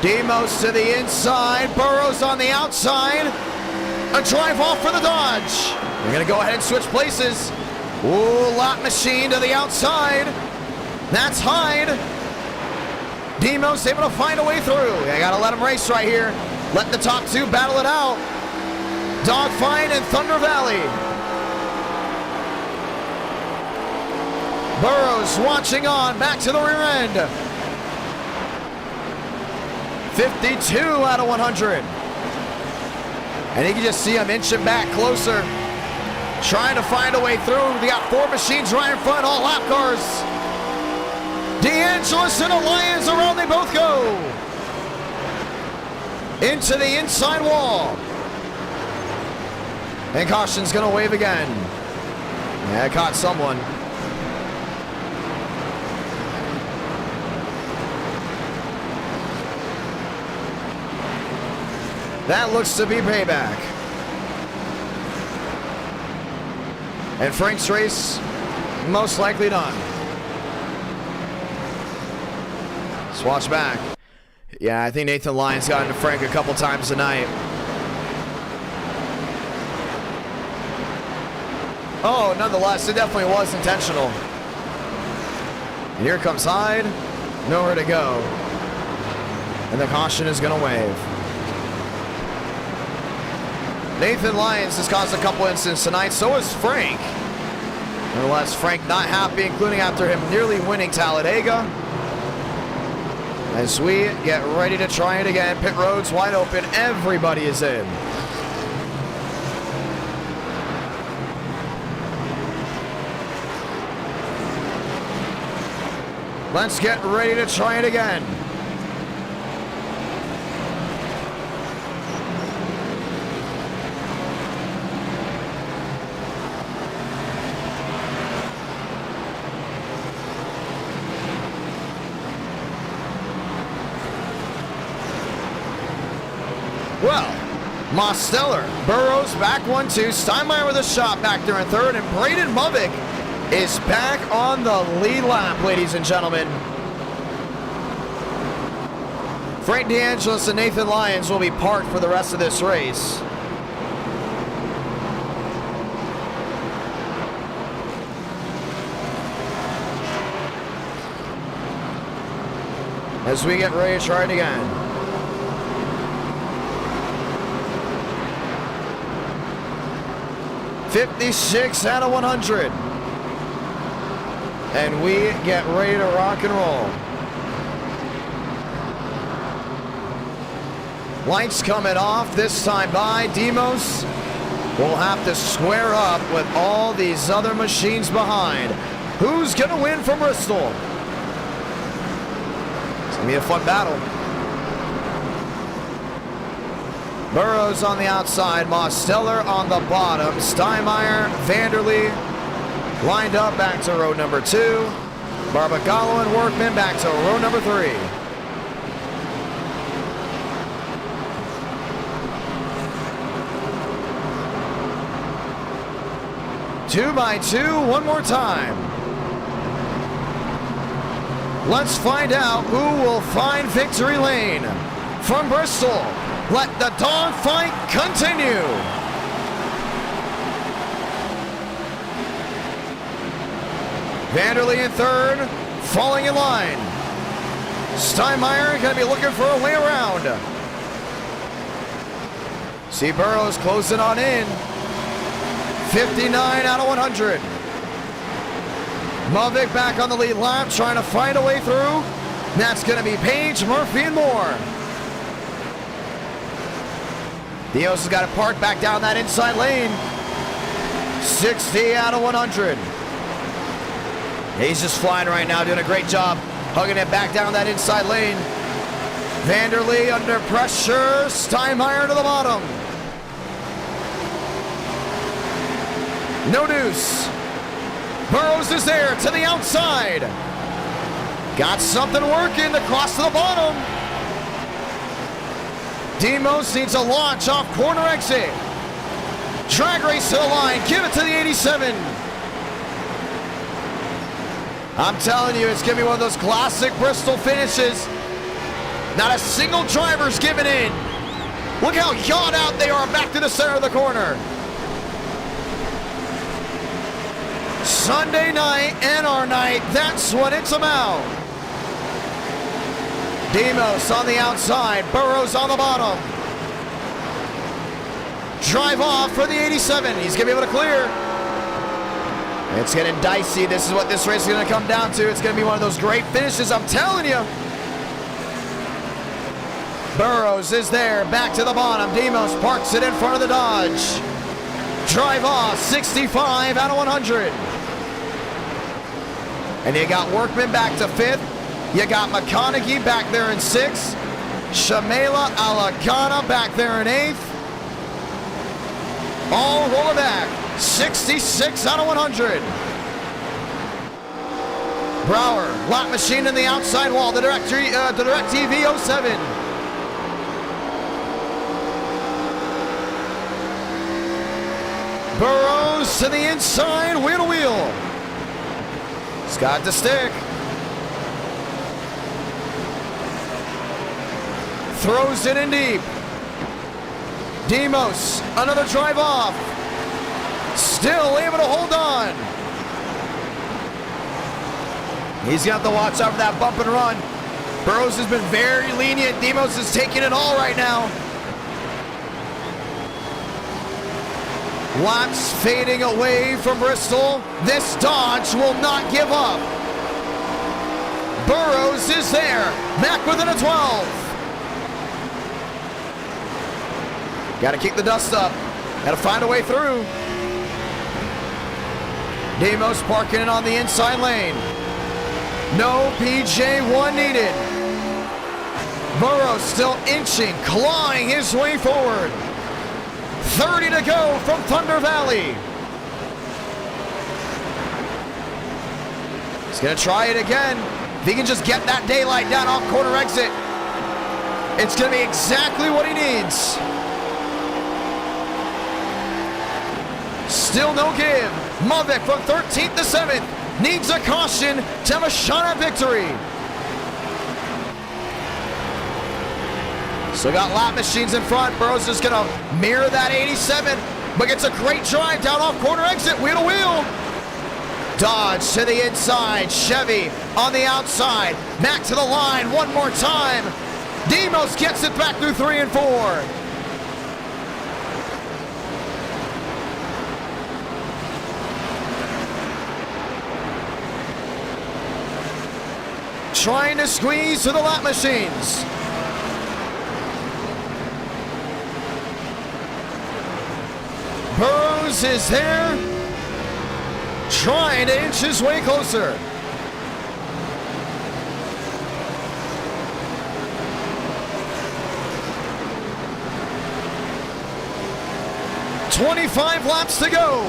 Demos to the inside. Burrows on the outside. A drive off for the Dodge. We're going to go ahead and switch places. Ooh, lap machine to the outside. That's Hyde. Demos able to find a way through. They got to let him race right here. Let the top 2 battle it out. Dogfight and Thunder Valley. Burrows watching on, back to the rear end. 52 out of 100. And you can just see him inching back closer. Trying to find a way through. They got 4 machines right in front, all lap cars. DeAngelis and Alliance around they both go. Into the inside wall. And caution's gonna wave again. Yeah, caught someone. That looks to be payback. And Frank's race, most likely done. Let's watch back. Yeah, I think Nathan Lyons got into Frank a couple times tonight. Oh, nonetheless, it definitely was intentional. And here comes Hyde. Nowhere to go. And the caution is going to wave. Nathan Lyons has caused a couple incidents tonight, so has Frank. Nonetheless, Frank not happy, including after him nearly winning Talladega. As we get ready to try it again, pit road's wide open, everybody is in. Let's get ready to try it again. Well, Mosteller, Burrows back 1-2, Steinmeier with a shot back there in third, and Braden Movick is back on the lead lap, ladies and gentlemen. Frank DeAngelis and Nathan Lyons will be parked for the rest of this race. As we get ready to try it again. $56 out of 100. And we get ready to rock and roll. Lights coming off, this time by Demos. Will have to square up with all these other machines behind. Who's gonna win from Bristol? It's gonna be a fun battle. Burrows on the outside, Mosteller on the bottom, Steinmeier, Vanderlee lined up back to row number 2, Barbagallo and Workman back to row number 3. Two by two, one more time. Let's find out who will find victory lane. From Bristol, Let the dogfight continue. Vanderlee in third, falling in line. Steinmeier going to be looking for a way around. See Burrows closing on in. 59 out of 100. Mavic back on the lead lap, trying to find a way through. That's going to be Page, Murphy, and Moore. Dios has got to park back down that inside lane. 60 out of 100. He's just flying right now, doing a great job, hugging it back down that inside lane. Vanderlee under pressure. Steinmeier to the bottom. No deuce. Burrows is there to the outside. Got something working across to the bottom. Demos needs a launch off corner exit. Drag race to the line. Give it to the 87. I'm telling you, it's going to be one of those classic Bristol finishes. Not a single driver's giving in. Look how yawed out they are back to the center of the corner. Sunday night and our night, that's what it's about. Demos on the outside, Burrows on the bottom. Drive off for the 87. He's going to be able to clear. It's getting dicey. This is what this race is going to come down to. It's going to be one of those great finishes, I'm telling you. Burrows is there, back to the bottom. Demos parks it in front of the Dodge. Drive off, 65 out of 100. And you got Workman back to 5th. You got McConaughey back there in 6th. Shamela Alagana back there in 8th. All rolling back. 66 out of 100. Brower, lap machine in the outside wall, the DirecTV 07. Burrows to the inside, wheel to wheel. Scott to stick. Throws it in deep. Demos, another drive off. Still able to hold on. He's got to watch out for that bump and run. Burrows has been very lenient. Demos is taking it all right now. Laps fading away from Bristol. This Dodge will not give up. Burrows is there, back within a 12. Got to kick the dust up. Got to find a way through. Demos parking it on the inside lane. No PJ1 needed. Burrows still inching, clawing his way forward. 30 to go from Thunder Valley. He's going to try it again. If he can just get that daylight down off corner exit, it's going to be exactly what he needs. Still no give. Mavic from 13th to 7th needs a caution to have a shot at victory. So got lap machines in front. Burrows is going to mirror that 87, but gets a great drive down off corner exit, wheel to wheel. Dodge to the inside. Chevy on the outside. Back to the line one more time. Demos gets it back through 3 and 4. Trying to squeeze to the lap machines. Burrows is there, trying to inch his way closer. .25 laps to go.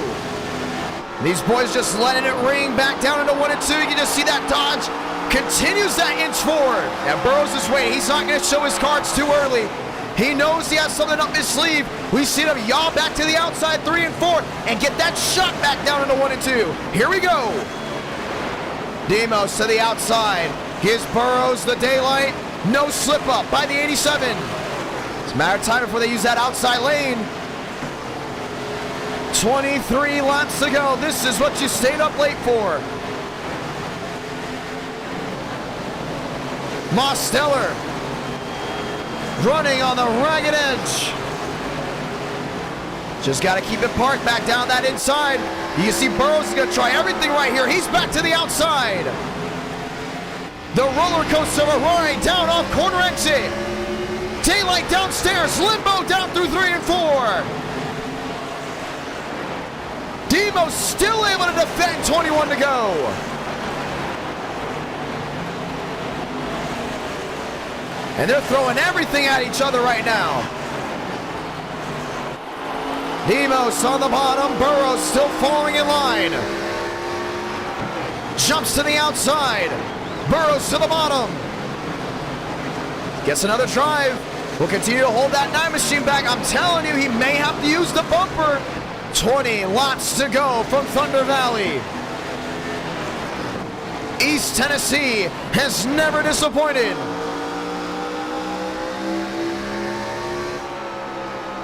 These boys just letting it ring back down into 1 and 2. You can just see that Dodge continues that inch forward. And Burrows is waiting. He's not going to show his cards too early. He knows he has something up his sleeve. We see him yaw back to the outside 3 and 4 and get that shot back down into 1 and 2. Here we go. Demos to the outside. Gives Burrows the daylight. No slip up by the 87. It's a matter of time before they use that outside lane. 23 laps to go. This is what you stayed up late for. Mosteller running on the ragged edge. Just got to keep it parked back down that inside. You see Burrows is going to try everything right here. He's back to the outside. The roller coaster of a ride down off corner exit. Daylight downstairs, limbo down through 3 and 4. Demo still able to defend, 21 to go. And they're throwing everything at each other right now. Demos on the bottom, Burrows still falling in line. Jumps to the outside. Burrows to the bottom. Gets another drive. Will continue to hold that 9 machine back. I'm telling you, he may have to use the bumper. 20 laps to go from Thunder Valley. East Tennessee has never disappointed.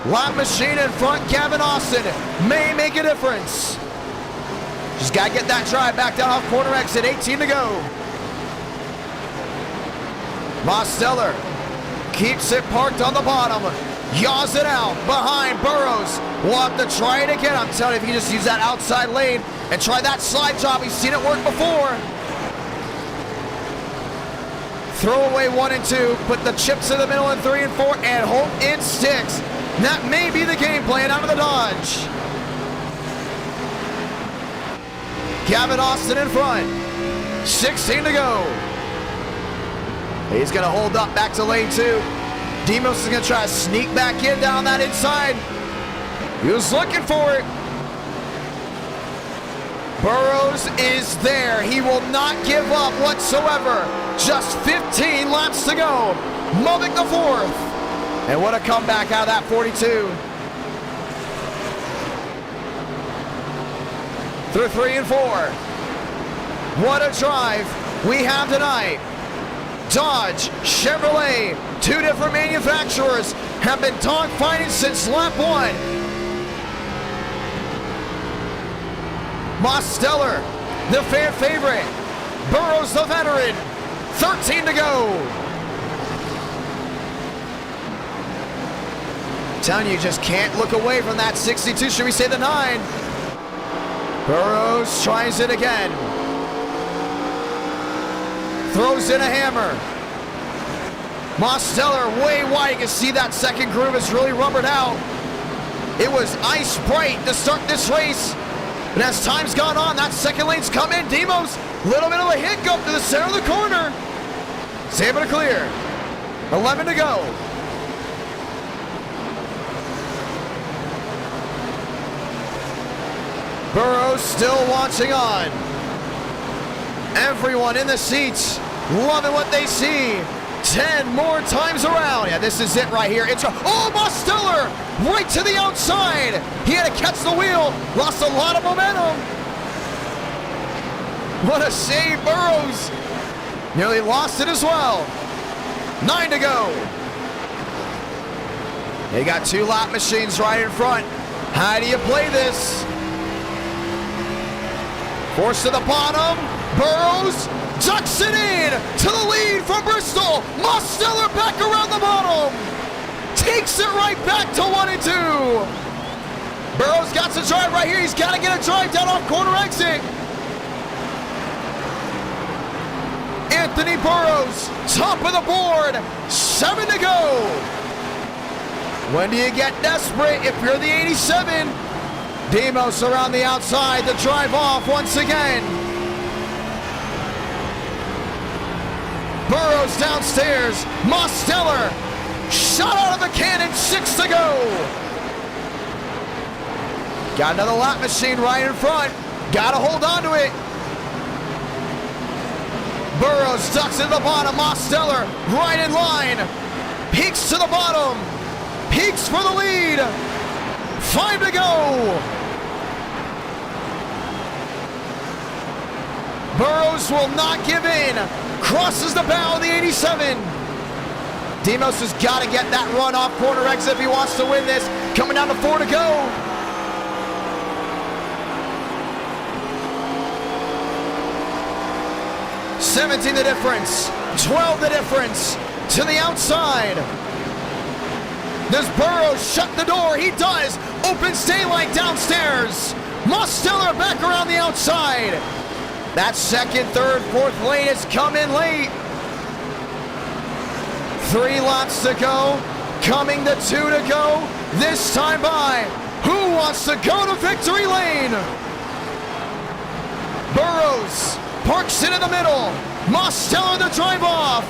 Lap machine in front, Gavin Austin may make a difference. Just got to get that drive back down off corner exit, 18 to go. Mosteller keeps it parked on the bottom, yaws it out behind Burrows. We'll have to try it again. I'm telling you, if you just use that outside lane and try that slide job, we've seen it work before. Throw away 1 and 2, put the chips in the middle in 3 and 4, and hope it sticks. That may be the game plan out of the Dodge. Gavin Austin in front. 16 to go. He's going to hold up back to lane 2. Demos is going to try to sneak back in down that inside. He was looking for it. Burrows is there. He will not give up whatsoever. Just 15 laps to go. Movic the 4th. And what a comeback out of that 42. Through 3 and 4. What a drive we have tonight. Dodge, Chevrolet, 2 different manufacturers have been dogfighting since lap 1. Mosteller, the fan favorite. Burrows, the veteran. 13 to go. Telling you, just can't look away from that 62, should we say the 9. Burrows tries it again. Throws in a hammer. Mosteller way wide. You can see that second groove is really rubbered out. It was ice bright to start this race. And as time's gone on, that second lane's come in. Demos, little bit of a hiccup to the center of the corner. He's able to clear. 11 to go. Burrows still watching on. Everyone in the seats loving what they see. 10 more times around. Yeah, this is it right here. It's Mosteller right to the outside. He had to catch the wheel. Lost a lot of momentum. What a save, Burrows. Nearly lost it as well. 9 to go. They got 2 lap machines right in front. How do you play this? Forced to the bottom. Burrows ducks it in to the lead from Bristol. Mosteller back around the bottom. Takes it right back to 1 and 2. Burrows got to drive right here. He's got to get a drive down off corner exit. Anthony Burrows, top of the board. 7 to go. When do you get desperate if you're the 87? Demos around the outside to drive off once again. Burrows downstairs. Mosteller shot out of the cannon. 6 to go. Got another lap machine right in front. Got to hold on to it. Burrows ducks in the bottom. Mosteller right in line. Peaks to the bottom. Peaks for the lead. 5 to go. Burrows will not give in. Crosses the bow of the 87. Demos has got to get that run off corner exit if he wants to win this. Coming down to 4 to go. $17 the difference, 12 the difference to the outside. Does Burrows shut the door? He does. Opens daylight downstairs. Mosteller back around the outside. That second, third, fourth lane is coming late. 3 laps to go. Coming to 2 to go. This time by. Who wants to go to victory lane? Burrows parks it in the middle. Mosteller the drive off.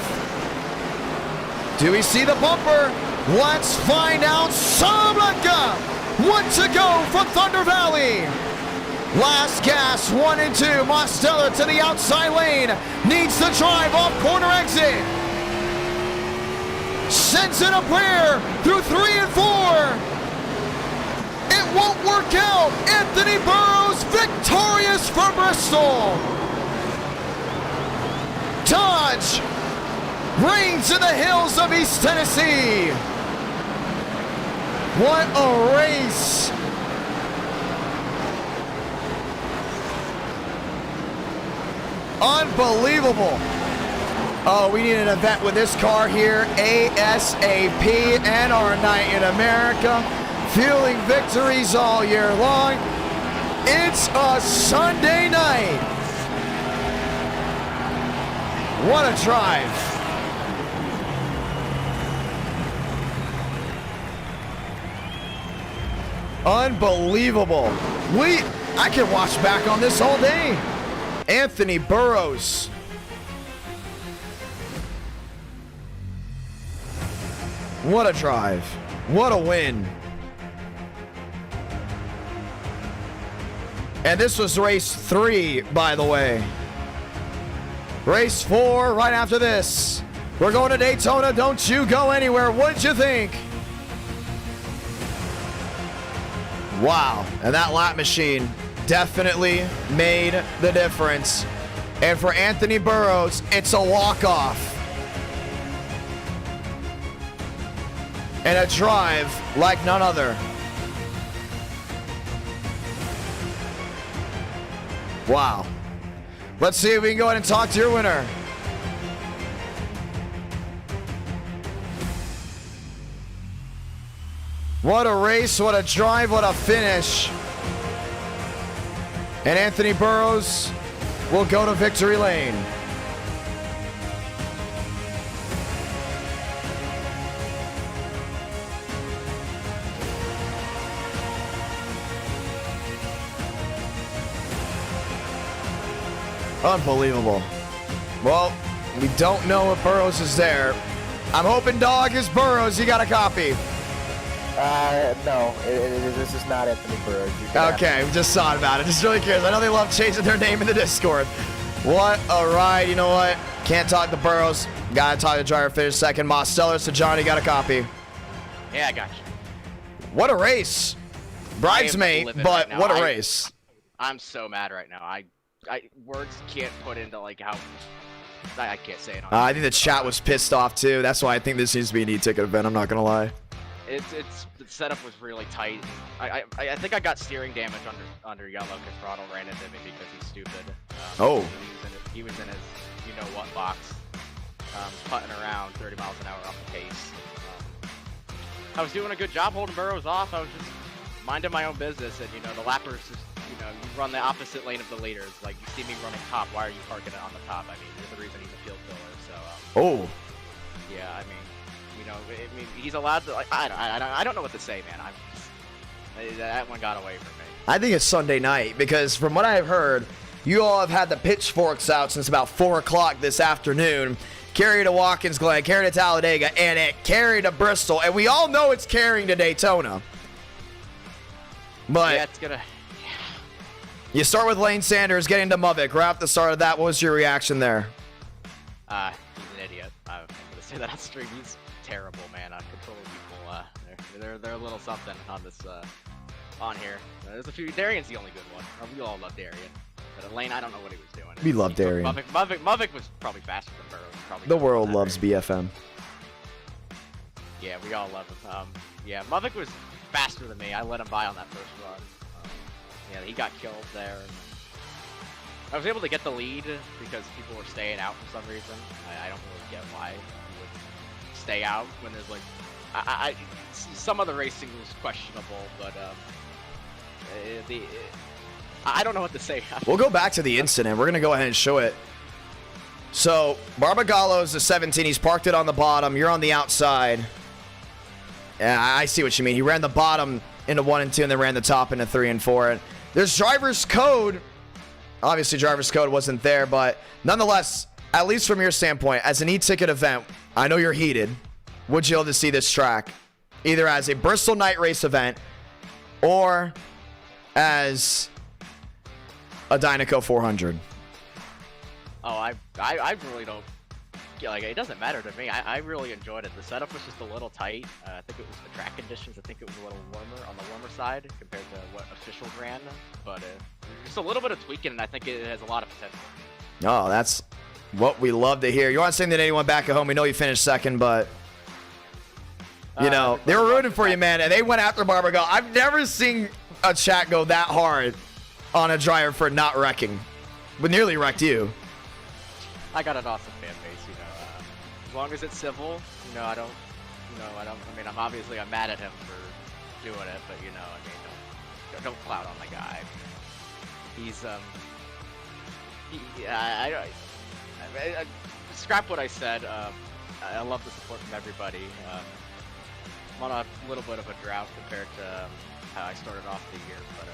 Do we see the bumper? Let's find out. Sablanka, 1 to go from Thunder Valley. Last gas, 1 and 2. Mosteller to the outside lane. Needs the drive off corner exit. Sends in a prayer through 3 and 4. It won't work out. Anthony Burrows victorious for Bristol. Dodge reigns in the hills of East Tennessee. What a race. Unbelievable. Oh, we need an event with this car here. ASAP, NR Night in America. Fueling victories all year long. It's a Sunday night. What a drive. Unbelievable. I can watch back on this all day. Anthony Burrows. What a drive. What a win. And this was race 3, by the way. Race 4 right after this. We're going to Daytona. Don't you go anywhere. What did you think? Wow. And that lap machine definitely made the difference. And for Anthony Burrows, it's a walk-off. And a drive like none other. Wow. Let's see if we can go ahead and talk to your winner. What a race, what a drive, what a finish. And Anthony Burrows will go to victory lane. Unbelievable. Well, we don't know if Burrows is there. I'm hoping, dog, is Burrows. You got a copy. No, this is not Anthony Burrows. Okay, we just thought about it. Just really curious. I know they love changing their name in the Discord. What a ride. You know what? Can't talk to Burrows. Gotta talk to driver finish second. Mosteller to Johnny. Got a copy. Yeah, I got you. What a race. Bridesmaid, but right what a now. race. I'm so mad right now. I words can't put into like how I can't say it. I think the chat was pissed off too. That's why I think this needs to be an e-ticket event. I'm not gonna lie. It's the setup was really tight. I think I got steering damage under yellow because Throttle ran into me because he's stupid. Oh. He was in his you know what box, putting around 30 miles an hour off the pace. I was doing a good job holding Burrows off. I was just minding my own business, and you know the lappers just you run the opposite lane of the leaders. Like you see me running top, why are you parking it on the top? I mean, you're the reason he's a field filler. So. Oh. Yeah, I mean. He's allowed to. Like, I don't know what to say, man. That one got away from me. I think it's Sunday night because from what I've heard, you all have had the pitchforks out since about 4 o'clock this afternoon. Carry to Watkins Glen, carry to Talladega, and it carried to Bristol. And we all know it's carrying to Daytona. But yeah, it's gonna. Yeah. You start with Lane Sanders getting to Muvik right at the start of that. What was your reaction there? He's an idiot. I'm gonna say that on stream. He's terrible, man. Controlling people. They're a little something on this on here. There's a few. Darian's the only good one. We all love Darian. But Lane, I don't know what he was doing. We love Darian. Muvik was probably faster than Burrows. Probably The world loves BFM. Yeah, we all love him. Yeah, Mavik was faster than me. I let him by on that first run. Yeah, he got killed there. I was able to get the lead because people were staying out for some reason. I don't really get why you would stay out when there's like, some of the racing was questionable, but I don't know what to say. We'll go back to the incident. We're gonna go ahead and show it. So Barbagallo's a 17. He's parked it on the bottom. You're on the outside. Yeah, I see what you mean. He ran the bottom into 1 and 2, and then ran the top into 3 and 4. And there's driver's code. Obviously, driver's code wasn't there, but nonetheless, at least from your standpoint, as an e-ticket event, I know you're heated. Would you be able to see this track either as a Bristol night race event or as a Dynaco 400? Oh, I really don't. Yeah, like, it doesn't matter to me. I really enjoyed it. The setup was just a little tight. I think it was the track conditions. I think it was a little warmer on the warmer side compared to what officials ran. But just a little bit of tweaking, and I think it has a lot of potential. Oh, that's what we love to hear. You want to say that anyone back at home? We know you finished second, but you know they were rooting for you, man, and they went after Barbagallo. I've never seen a chat go that hard on a driver for not wrecking, but nearly wrecked you. I got an awesome fan base, you know. As long as it's civil, you know, I mean, I'm mad at him for doing it, but you know, I mean, don't clout on the guy. He's I scrap what I said. I love the support from everybody. I'm on a little bit of a drought compared to how I started off the year, but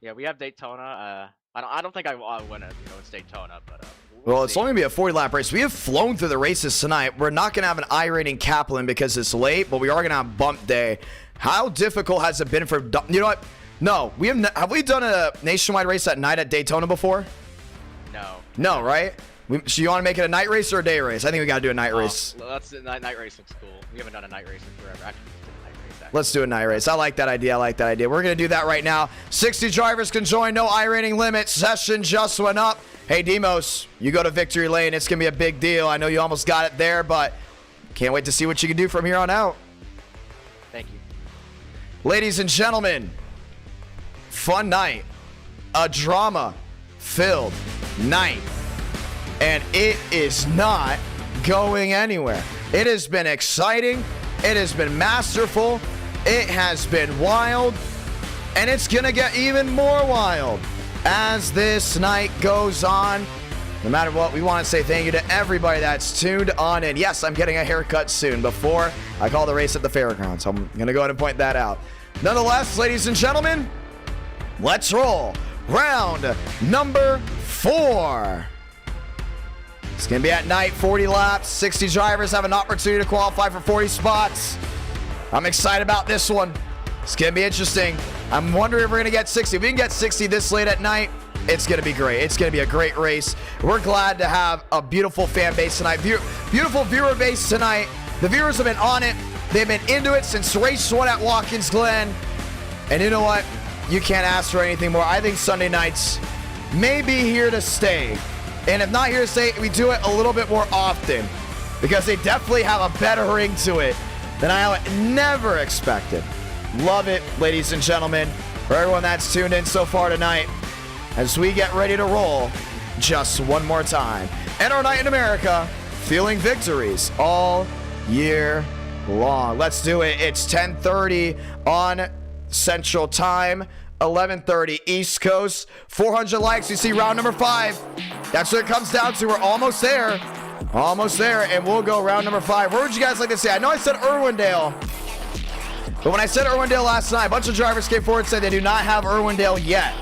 yeah, we have Daytona. I don't think I'll win it. You know, it's Daytona, but well, it's only gonna be a 40-lap race. We have flown through the races tonight. We're not gonna have an iRating Kaplan because it's late, but we are gonna have bump day. How difficult has it been for you know what? No, we have we done a nationwide race at night at Daytona before? No. No, right? So you want to make it a night race or a day race? I think we got to do a night race. Night racing's cool. We haven't done a night race in forever. Actually, let's do a night race. Actually. Let's do a night race. I like that idea. We're going to do that right now. 60 drivers can join. No iRating limit. Session just went up. Hey, Demos, you go to victory lane. It's going to be a big deal. I know you almost got it there, but can't wait to see what you can do from here on out. Thank you. Ladies and gentlemen, fun night. A drama-filled night. And it is not going anywhere. It has been exciting. It has been masterful. It has been wild. And it's going to get even more wild as this night goes on. No matter what, we want to say thank you to everybody that's tuned on in. Yes, I'm getting a haircut soon before I call the race at the fairgrounds. I'm going to go ahead and point that out. Nonetheless, ladies and gentlemen, let's roll. Round number 4. It's going to be at night, 40 laps. 60 drivers have an opportunity to qualify for 40 spots. I'm excited about this one. It's going to be interesting. I'm wondering if we're going to get 60. If we can get 60 this late at night, it's going to be great. It's going to be a great race. We're glad to have a beautiful fan base tonight. Beautiful viewer base tonight. The viewers have been on it. They've been into it since race 1 at Watkins Glen. And you know what? You can't ask for anything more. I think Sunday nights may be here to stay. And if not here to stay, we do it a little bit more often because they definitely have a better ring to it than I never expected. Love it, ladies and gentlemen. For everyone that's tuned in so far tonight, as we get ready to roll just one more time. And our night in America, feeling victories all year long. Let's do it. It's 10:30 on Central Time. 11:30 East Coast. 400 likes. You see round number 5. That's what it comes down to. We're almost there. Almost there. And we'll go round number 5. What would you guys like to say? I know I said Irwindale. But when I said Irwindale last night, a bunch of drivers came forward and said they do not have Irwindale yet.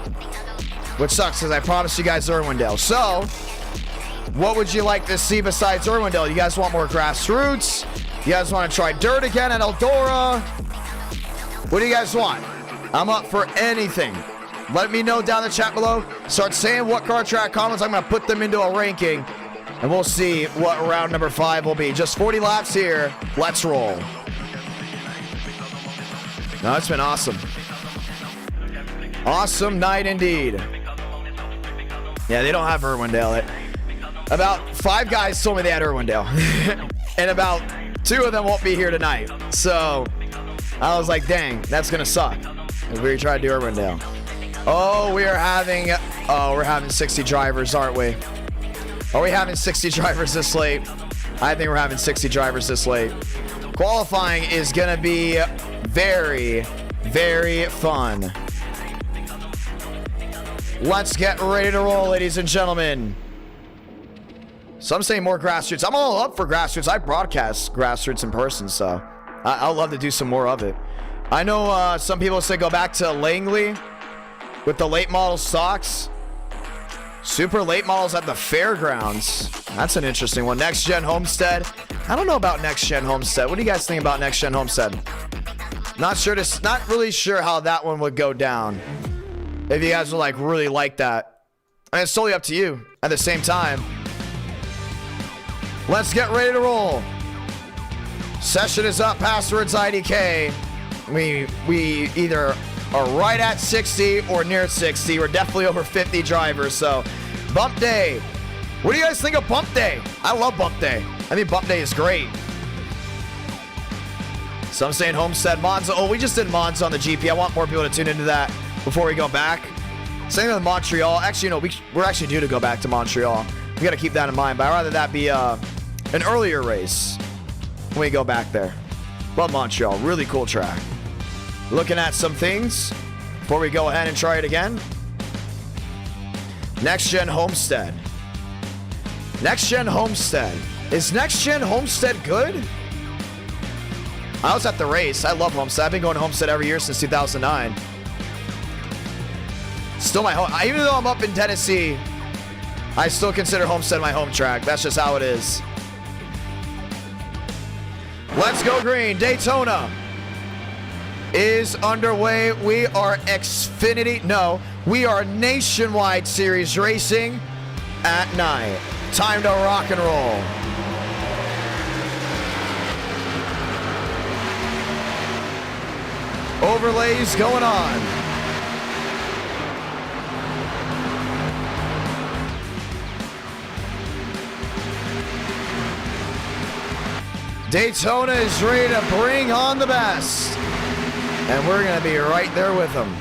Which sucks because I promised you guys Irwindale. So, what would you like to see besides Irwindale? You guys want more grassroots? You guys want to try dirt again at Eldora? What do you guys want? I'm up for anything. Let me know down in the chat below. Start saying what car track comments. I'm going to put them into a ranking. And we'll see what round number 5 will be. Just 40 laps here. Let's roll. No, it's been awesome. Awesome night indeed. Yeah, they don't have Irwindale. About 5 guys told me they had Irwindale. And about 2 of them won't be here tonight. So I was like, dang, that's gonna suck. And we tried to do Irwindale. Oh, we're having 60 drivers, aren't we? Are we having 60 drivers this late? I think we're having 60 drivers this late. Qualifying is gonna be very, very fun. Let's get ready to roll, ladies and gentlemen. Some say more grassroots. I'm all up for grassroots. I broadcast grassroots in person, so I'd love to do some more of it. I know some people say go back to Langley with the late model stocks. Super late models at the fairgrounds. That's an interesting one. Next Gen Homestead. I don't know about Next Gen Homestead. What do you guys think about Next Gen Homestead? Not really sure how that one would go down. If you guys would really like that. And it's totally up to you. At the same time, let's get ready to roll. Session is up. Passwords IDK. We either are right at 60 or near 60. We're definitely over 50 drivers. So, Bump Day. What do you guys think of Bump Day? I love Bump Day. I think Bump Day is great. Some saying Homestead, Monza. Oh, we just did Monza on the GP. I want more people to tune into that before we go back. Same with Montreal. Actually, no, we're actually due to go back to Montreal. We got to keep that in mind. But I'd rather that be an earlier race when we go back there. Love Montreal. Really cool track. Looking at some things before we go ahead and try it again. Next Gen Homestead. Next Gen Homestead. Is Next Gen Homestead good? I was at the race. I love Homestead. I've been going to Homestead every year since 2009. Still my home. Even though I'm up in Tennessee, I still consider Homestead my home track. That's just how it is. Let's go green. Daytona is underway. We are Xfinity. No, we are Nationwide Series racing at night. Time to rock and roll. Overlays going on. Daytona is ready to bring on the best. And we're going to be right there with them.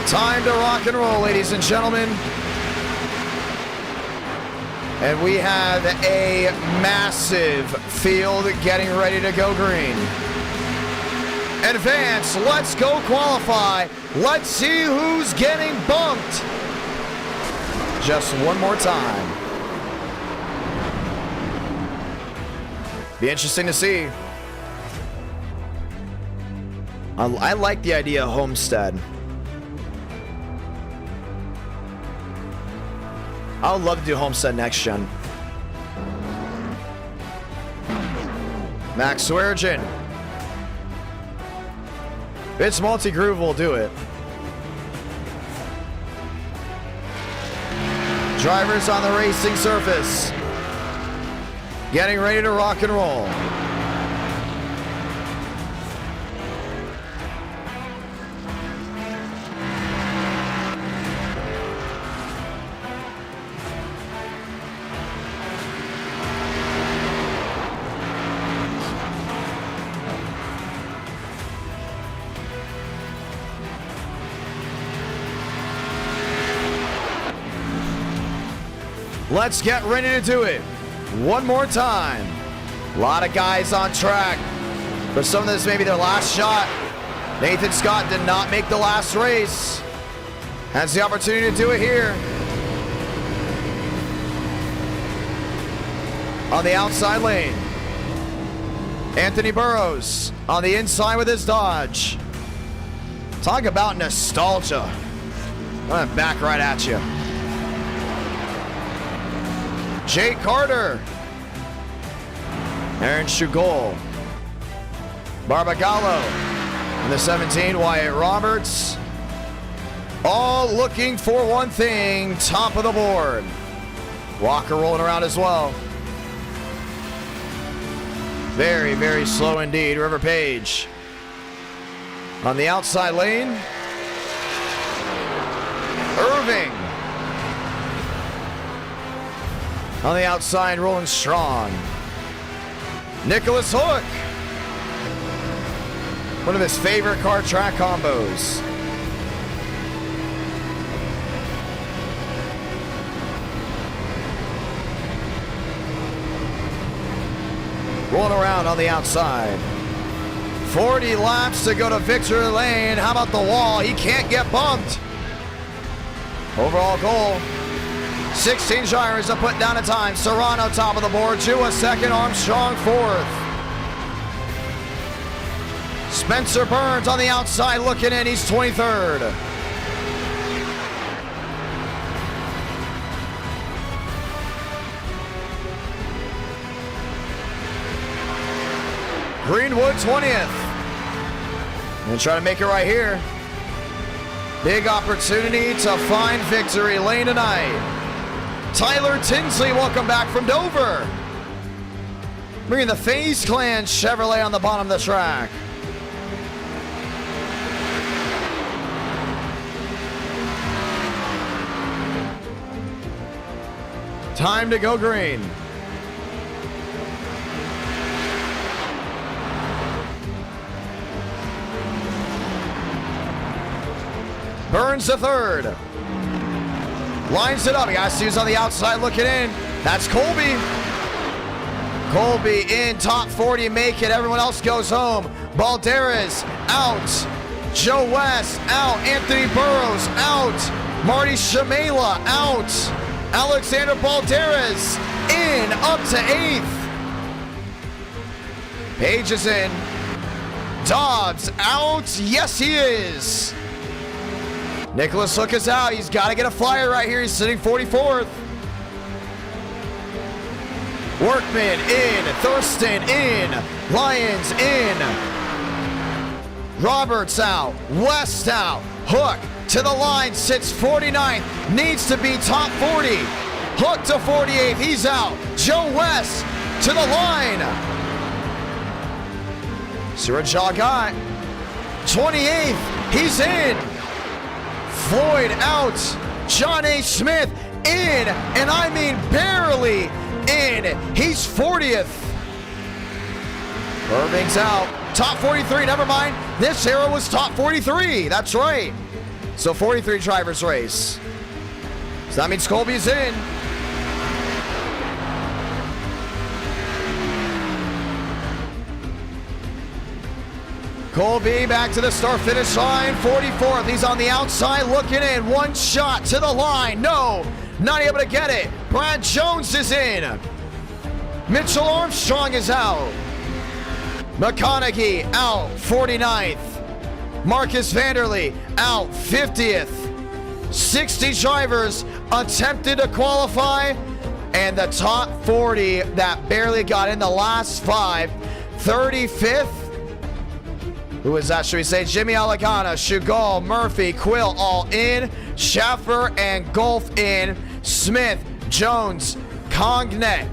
Time to rock and roll, ladies and gentlemen. And we have a massive field getting ready to go green. Advance, let's go qualify. Let's see who's getting bumped. Just one more time. Be interesting to see. I like the idea of Homestead. I would love to do Homestead next gen. Max Sweargin. It's multi-groove, we'll do it. Drivers on the racing surface. Getting ready to rock and roll. Let's get ready to do it. One more time. A lot of guys on track. For some of this, maybe their last shot. Nathan Scott did not make the last race. Has the opportunity to do it here. On the outside lane. Anthony Burrows on the inside with his Dodge. Talk about nostalgia. I'm gonna back right at you. Jake Carter. Aaron Shugol. Barbagallo. And the 17, Wyatt Roberts. All looking for one thing, top of the board. Walker rolling around as well. Very, very slow indeed. River Page on the outside lane. Irving. On the outside, rolling strong. Nicholas Hook. One of his favorite car track combos. Rolling around on the outside. 40 laps to go to victory lane. How about the wall? He can't get bumped. Overall goal. 16 drivers to put down a time. Serrano top of the board. Jua second. Armstrong fourth. Spencer Burns on the outside looking in. He's 23rd. Greenwood 20th. Gonna try to make it right here. Big opportunity to find victory lane tonight. Tyler Tinsley, welcome back from Dover. Bringing the FaZe Clan Chevrolet on the bottom of the track. Time to go green. Burns to third. Lines it up. He got Sue's on the outside looking in. That's Colby. Colby in top 40. Make it. Everyone else goes home. Balderas out. Joe West out. Anthony Burrows out. Marty Shamela out. Alexander Balderas in up to 8th. Page is in. Dobbs out. Yes, he is. Nicholas Hook is out. He's got to get a flyer right here. He's sitting 44th. Workman in. Thurston in. Lyons in. Roberts out. West out. Hook to the line. Sits 49th. Needs to be top 40. Hook to 48th. He's out. Joe West to the line. Sirajah got 28th. He's in. Floyd out. John A. Smith in, and I mean barely in. He's 40th. Irving's out. Top 43, never mind. This era was top 43. That's right. So 43 drivers race. So that means Colby's in. Colby back to the start-finish line, 44th. He's on the outside looking in. One shot to the line. No, not able to get it. Brad Jones is in. Mitchell Armstrong is out. McConaughey out, 49th. Marcus Vanderlee out, 50th. 60 drivers attempted to qualify, and the top 40 that barely got in the last 5. 35th. Who is that? Should we say Jimmy Alagana, Shugal, Murphy, Quill all in. Schaffer and Golf in. Smith, Jones, Congnet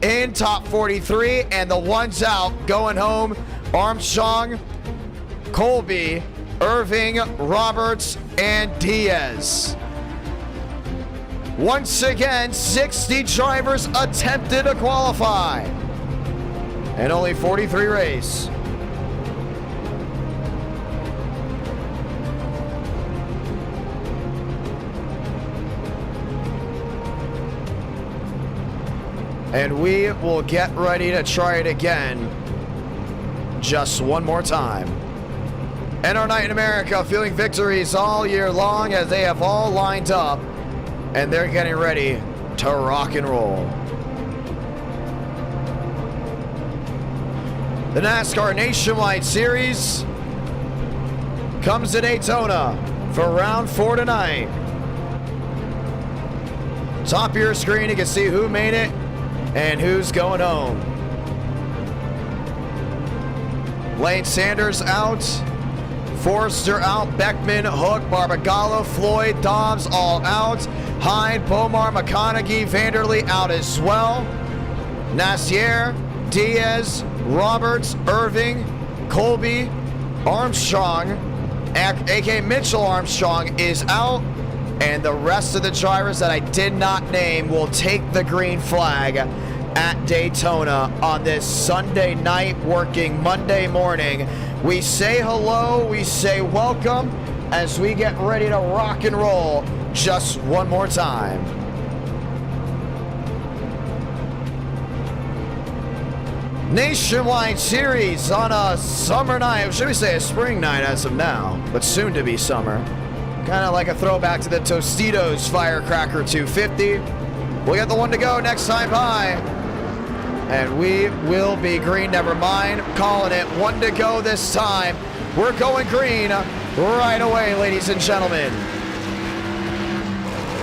in top 43. And the ones out going home, Armstrong, Colby, Irving, Roberts, and Diaz. Once again, 60 drivers attempted to qualify. And only 43 race. And we will get ready to try it again just one more time. And our Night in America feeling victories all year long as they have all lined up and they're getting ready to rock and roll. The NASCAR Nationwide Series comes to Daytona for round 4 tonight. Top of your screen, you can see who made it and who's going home. Lane Sanders out. Forrester out. Beckman, Hook, Barbagallo, Floyd, Dobbs all out. Hyde, Bomar, McConaughey, Vanderlee out as well. Nassier, Diaz, Roberts, Irving, Colby, Armstrong, aka Mitchell Armstrong is out. and the rest of the drivers that I did not name will take the green flag at Daytona on this Sunday night, working Monday morning. We say hello, we say welcome as we get ready to rock and roll just one more time. Nationwide Series on a summer night, or should we say a spring night as of now, but soon to be summer. Kind of like a throwback to the Tostitos Firecracker 250. We'll get the one to go next time by. And we will be green, never mind. Calling it one to go this time. We're going green right away, ladies and gentlemen.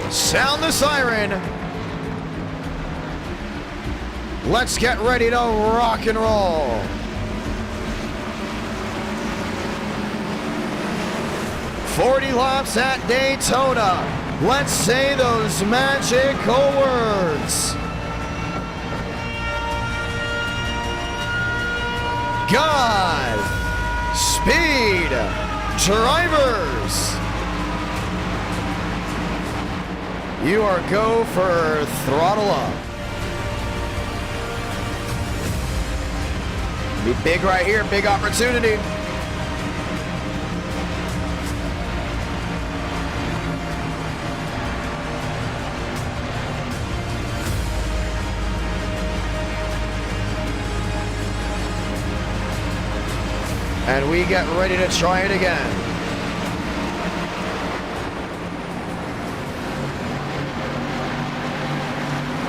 Sound the siren. Let's get ready to rock and roll. "40 laps at Daytona." Let's say those magical words. God speed drivers. You are go for throttle up. Be big right here, big opportunity. And we get ready to try it again.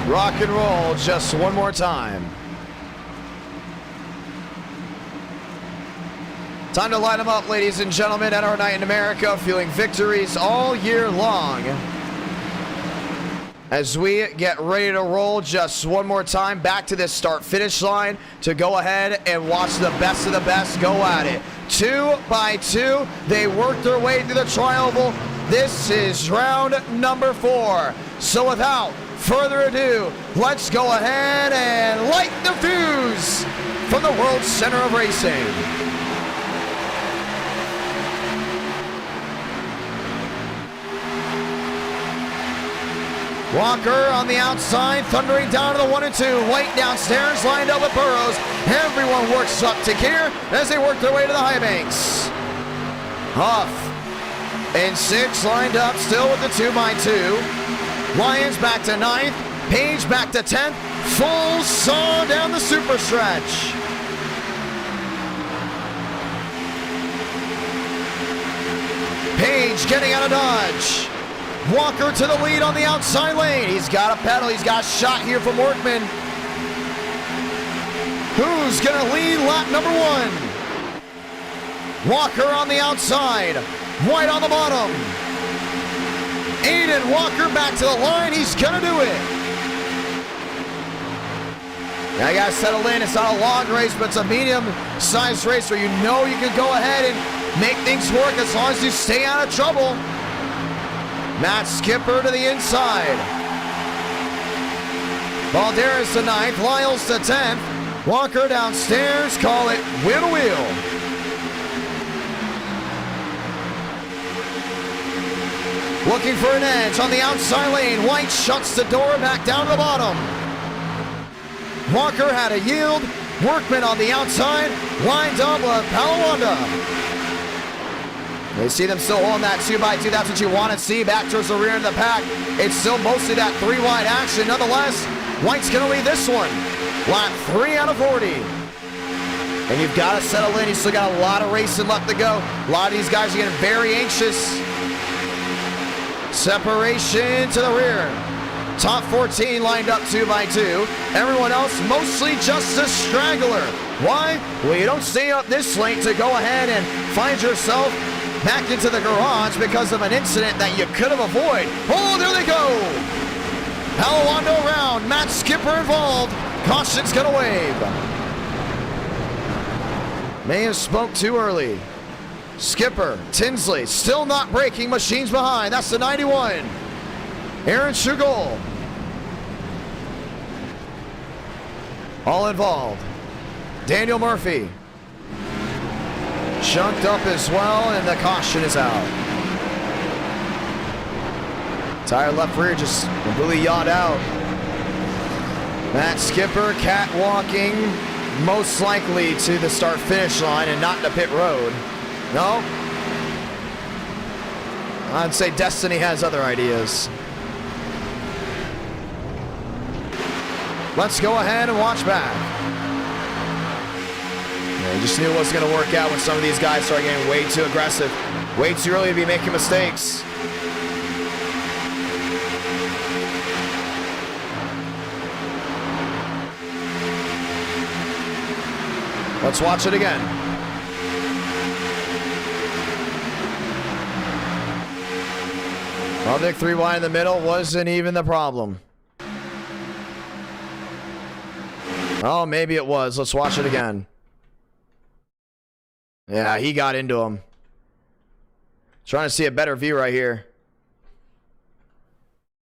Rock and roll just one more time. Time to light them up, ladies and gentlemen, at our night in America, feeling victories all year long. As we get ready to roll just one more time back to this start-finish line to go ahead and watch the best of the best go at it. 2 by 2, they work their way through the tri-oval. This is round number 4. So without further ado, let's go ahead and light the fuse from the World Center of Racing. Walker on the outside, thundering down to the 1 and 2. White downstairs, lined up with Burrows. Everyone works up to gear as they work their way to the high banks. Huff in 6, lined up still with the 2 by 2. Lyons back to 9th. Page back to 10th. Full saw down the super stretch. Page getting out of dodge. Walker to the lead on the outside lane. He's got a pedal. He's got a shot here from Workman. Who's going to lead lap number 1? Walker on the outside. White on the bottom. Aiden Walker back to the line. He's going to do it. Now you got to settle in. It's not a long race, but it's a medium-sized race where you know you can go ahead and make things work as long as you stay out of trouble. Matt Skipper to the inside. Balderas to 9th, Lyles to 10th. Walker downstairs, call it wheel to wheel. Looking for an edge on the outside lane. White shuts the door back down to the bottom. Walker had a yield. Workman on the outside, lined up with Palawanda. They see them still holding that 2 by 2. That's what you want to see back towards the rear of the pack. It's still mostly that 3-wide action. Nonetheless, White's going to lead this one. Lap 3 out of 40. And you've got to settle in. You still got a lot of racing left to go. A lot of these guys are getting very anxious. Separation to the rear. Top 14 lined up 2 by 2. Everyone else mostly just a straggler. Why? Well, you don't stay up this late to go ahead and find yourself back into the garage because of an incident that you could have avoided. Oh, there they go. Palawando around. Matt Skipper involved. Caution's going to wave. May have spoke too early. Skipper, Tinsley, still not braking. Machines behind. That's the 91. Aaron Schugel. All involved. Daniel Murphy. Chunked up as well, and the caution is out. Tire left rear just completely yawed out. Matt Skipper catwalking most likely to the start-finish line and not to pit road. No? I'd say Destiny has other ideas. Let's go ahead and watch back. Yeah, you just knew it wasn't going to work out when some of these guys started getting way too aggressive. Way too early to be making mistakes. Let's watch it again. Idk 3 wide in the middle wasn't even the problem. Oh, maybe it was. Let's watch it again. Yeah, he got into him. Trying to see a better view right here.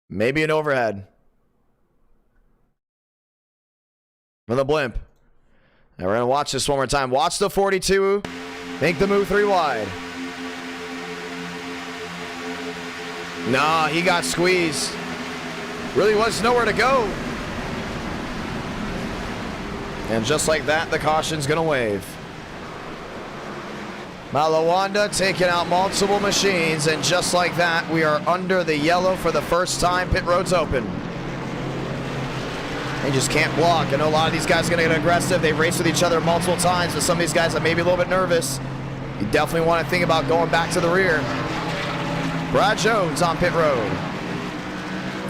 Maybe an overhead. With a blimp. And we're going to watch this one more time. Watch the 42. Make the move 3 wide. Nah, he got squeezed. Really was nowhere to go. And just like that, the caution's going to wave. Malawanda taking out multiple machines, and just like that, we are under the yellow for the first time. Pit road's open. They just can't block. I know a lot of these guys are going to get aggressive. They've raced with each other multiple times, but some of these guys are maybe a little bit nervous. You definitely want to think about going back to the rear. Brad Jones on pit road.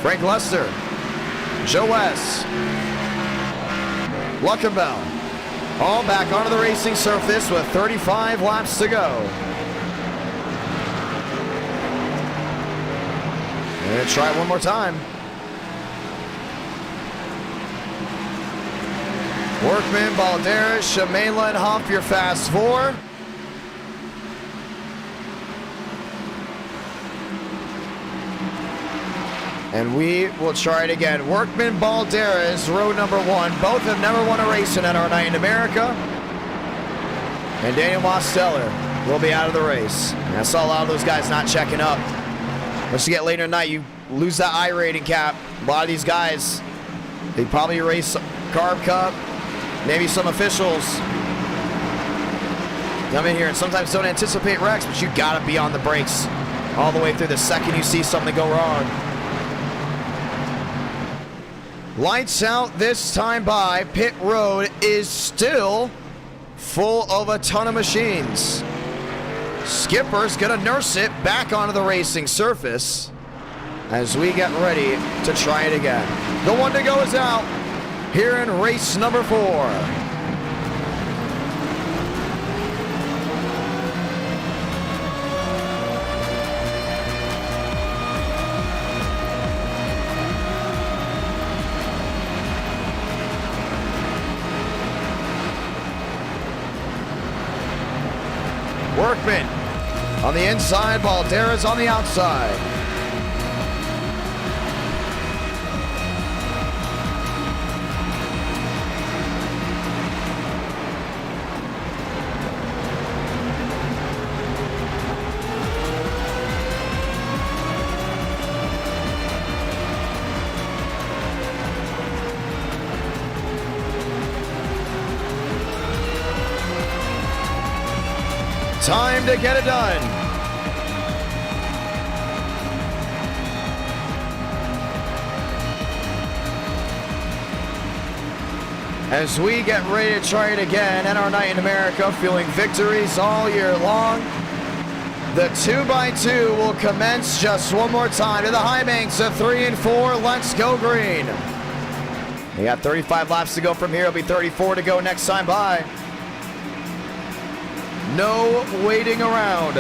Frank Lester. Joe West. Luckenbell. All back onto the racing surface with 35 laps to go. And try it one more time. Workman, Balderas, Shamela, and Huff, your fast 4. And we will try it again. Workman, Balderas, row number 1. Both have never won a race in NR Night in America. And Daniel Mosteller will be out of the race. And I saw a lot of those guys not checking up. Once you get later in the night, you lose that I rating cap. A lot of these guys, they probably race Carb Cup, maybe some officials. Come in here and sometimes don't anticipate wrecks, but you gotta be on the brakes all the way through the second you see something go wrong. Lights out this time by. Pit road is still full of a ton of machines. Skipper's gonna nurse it back onto the racing surface as we get ready to try it again. The one to go is out here in race number 4. Workman on the inside, Balderas on the outside. Time to get it done. As we get ready to try it again, NR Night in America, fueling victories all year long. The 2x2 will commence just one more time to the high banks of 3 and 4. Let's go green. We got 35 laps to go from here. It'll be 34 to go next time by. No waiting around.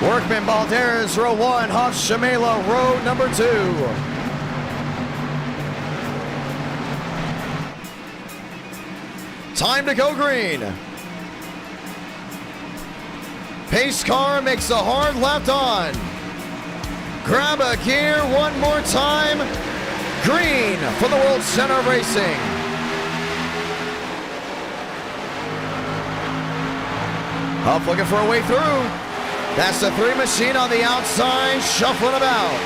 Workman, Balderas, row 1. Huff, Shamela, row number 2. Time to go green. Pace car makes a hard left on. Grab a gear one more time. Green for the World Center of Racing. Huff looking for a way through. That's the 3 machine on the outside, shuffling about.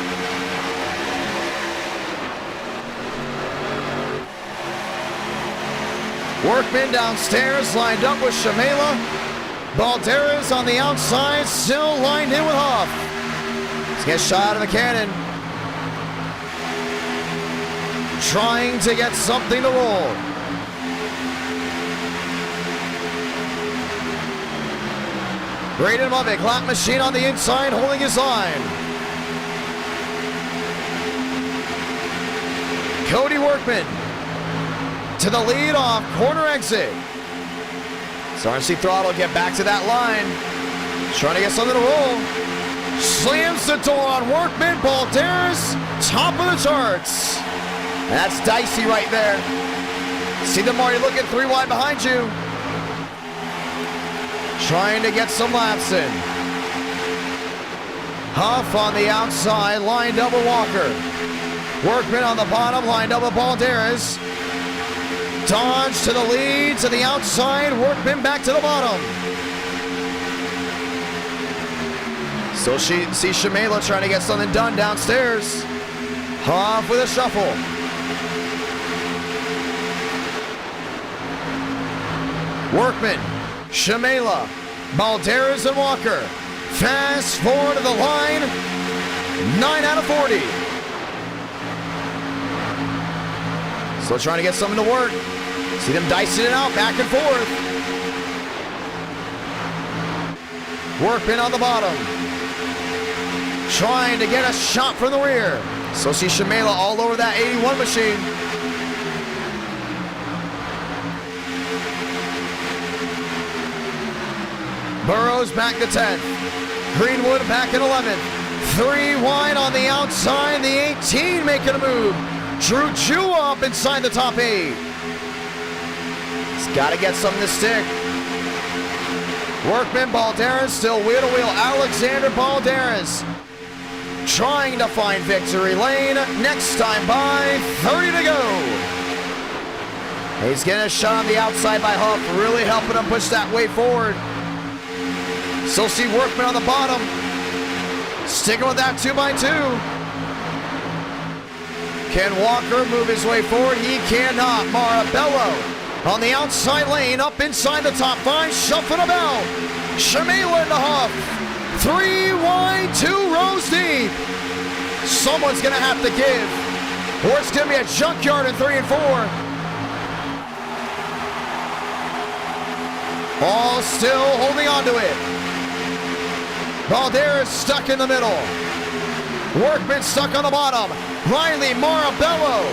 Workman downstairs, lined up with Shamela. Balderas on the outside, still lined in with Huff. Let's get shot out of the cannon. Trying to get something to roll. Braden Lovick, lap machine on the inside, holding his line. Cody Workman to the lead off corner exit. So RC Throttle get back to that line. Trying to get something to roll. Slams the door on Workman. Balderas, top of the charts. That's dicey right there. See them already looking 3 wide behind you. Trying to get some laps in. Huff on the outside, lined up with Walker. Workman on the bottom, lined up with Balderas. Dodge to the lead, to the outside. Workman back to the bottom. So see Shamela trying to get something done downstairs. Huff with a shuffle. Workman, Shamela, Balderas, and Walker. Fast forward to the line. 9 out of 40. Still trying to get something to work. See them dicing it out back and forth. Workman on the bottom. Trying to get a shot from the rear. So see Shamela all over that 81 machine. Burrows back to 10th. Greenwood back in 11th. 3 wide on the outside. The 18 making a move. Drew Jua up inside the top 8. He's got to get something to stick. Workman, Balderas, still wheel to wheel. Alexander Balderas trying to find victory lane. Next time by, 30 to go. He's getting a shot on the outside by Huff, really helping him push that way forward. Still see Workman on the bottom. Sticking with that 2x2. Can Walker move his way forward? He cannot. Marabello on the outside lane, up inside the top 5, shuffling about. Shamela in the Huff. 3 wide, 2 rows deep. Someone's going to have to give, or it's going to be a junkyard in 3 and 4. All still holding on to it. Balderas stuck in the middle. Workman stuck on the bottom. Riley Marabello,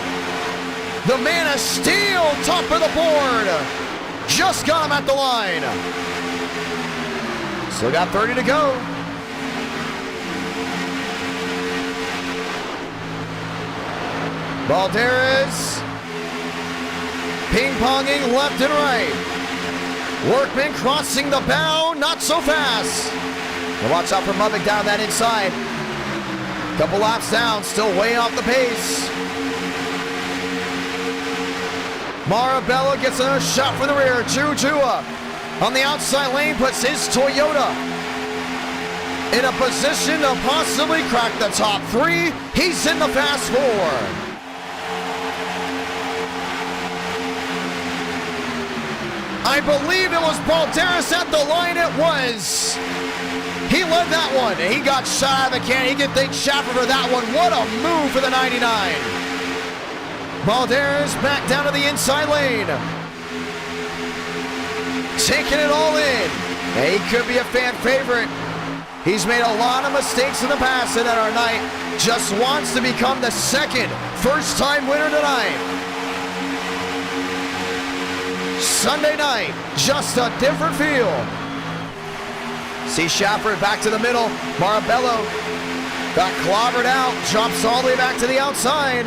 the man of steel, top of the board. Just got him at the line. Still got 30 to go. Balderas ping-ponging left and right. Workman crossing the bow, not so fast. And watch out for Mubbick down that inside. Couple laps down, still way off the pace. Marabello gets another shot from the rear. Drew Jua on the outside lane puts his Toyota in a position to possibly crack the top 3. He's in the fast 4. I believe it was Balderas at the line. It was. He led that one. He got shot out of the can. He can thank Schaffer for that one. What a move for the 99. Balderas back down to the inside lane. Taking it all in. He could be a fan favorite. He's made a lot of mistakes in the past, and at our night just wants to become the second first-time winner tonight. Sunday night, just a different feel. See Schaffer back to the middle. Marabello got clobbered out, drops all the way back to the outside.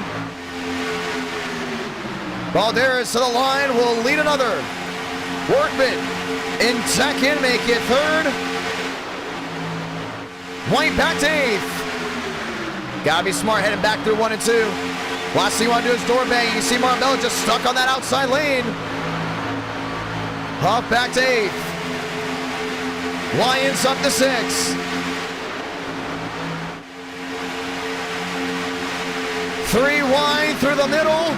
Balderas to the line, will lead another. Workman in second, make it third. White back to 8th. Gotta be smart heading back through 1 and 2. Last thing you want to do is door bang. You see Marabello just stuck on that outside lane. Huff back to 8th. Lions up to 6. 3 wide through the middle.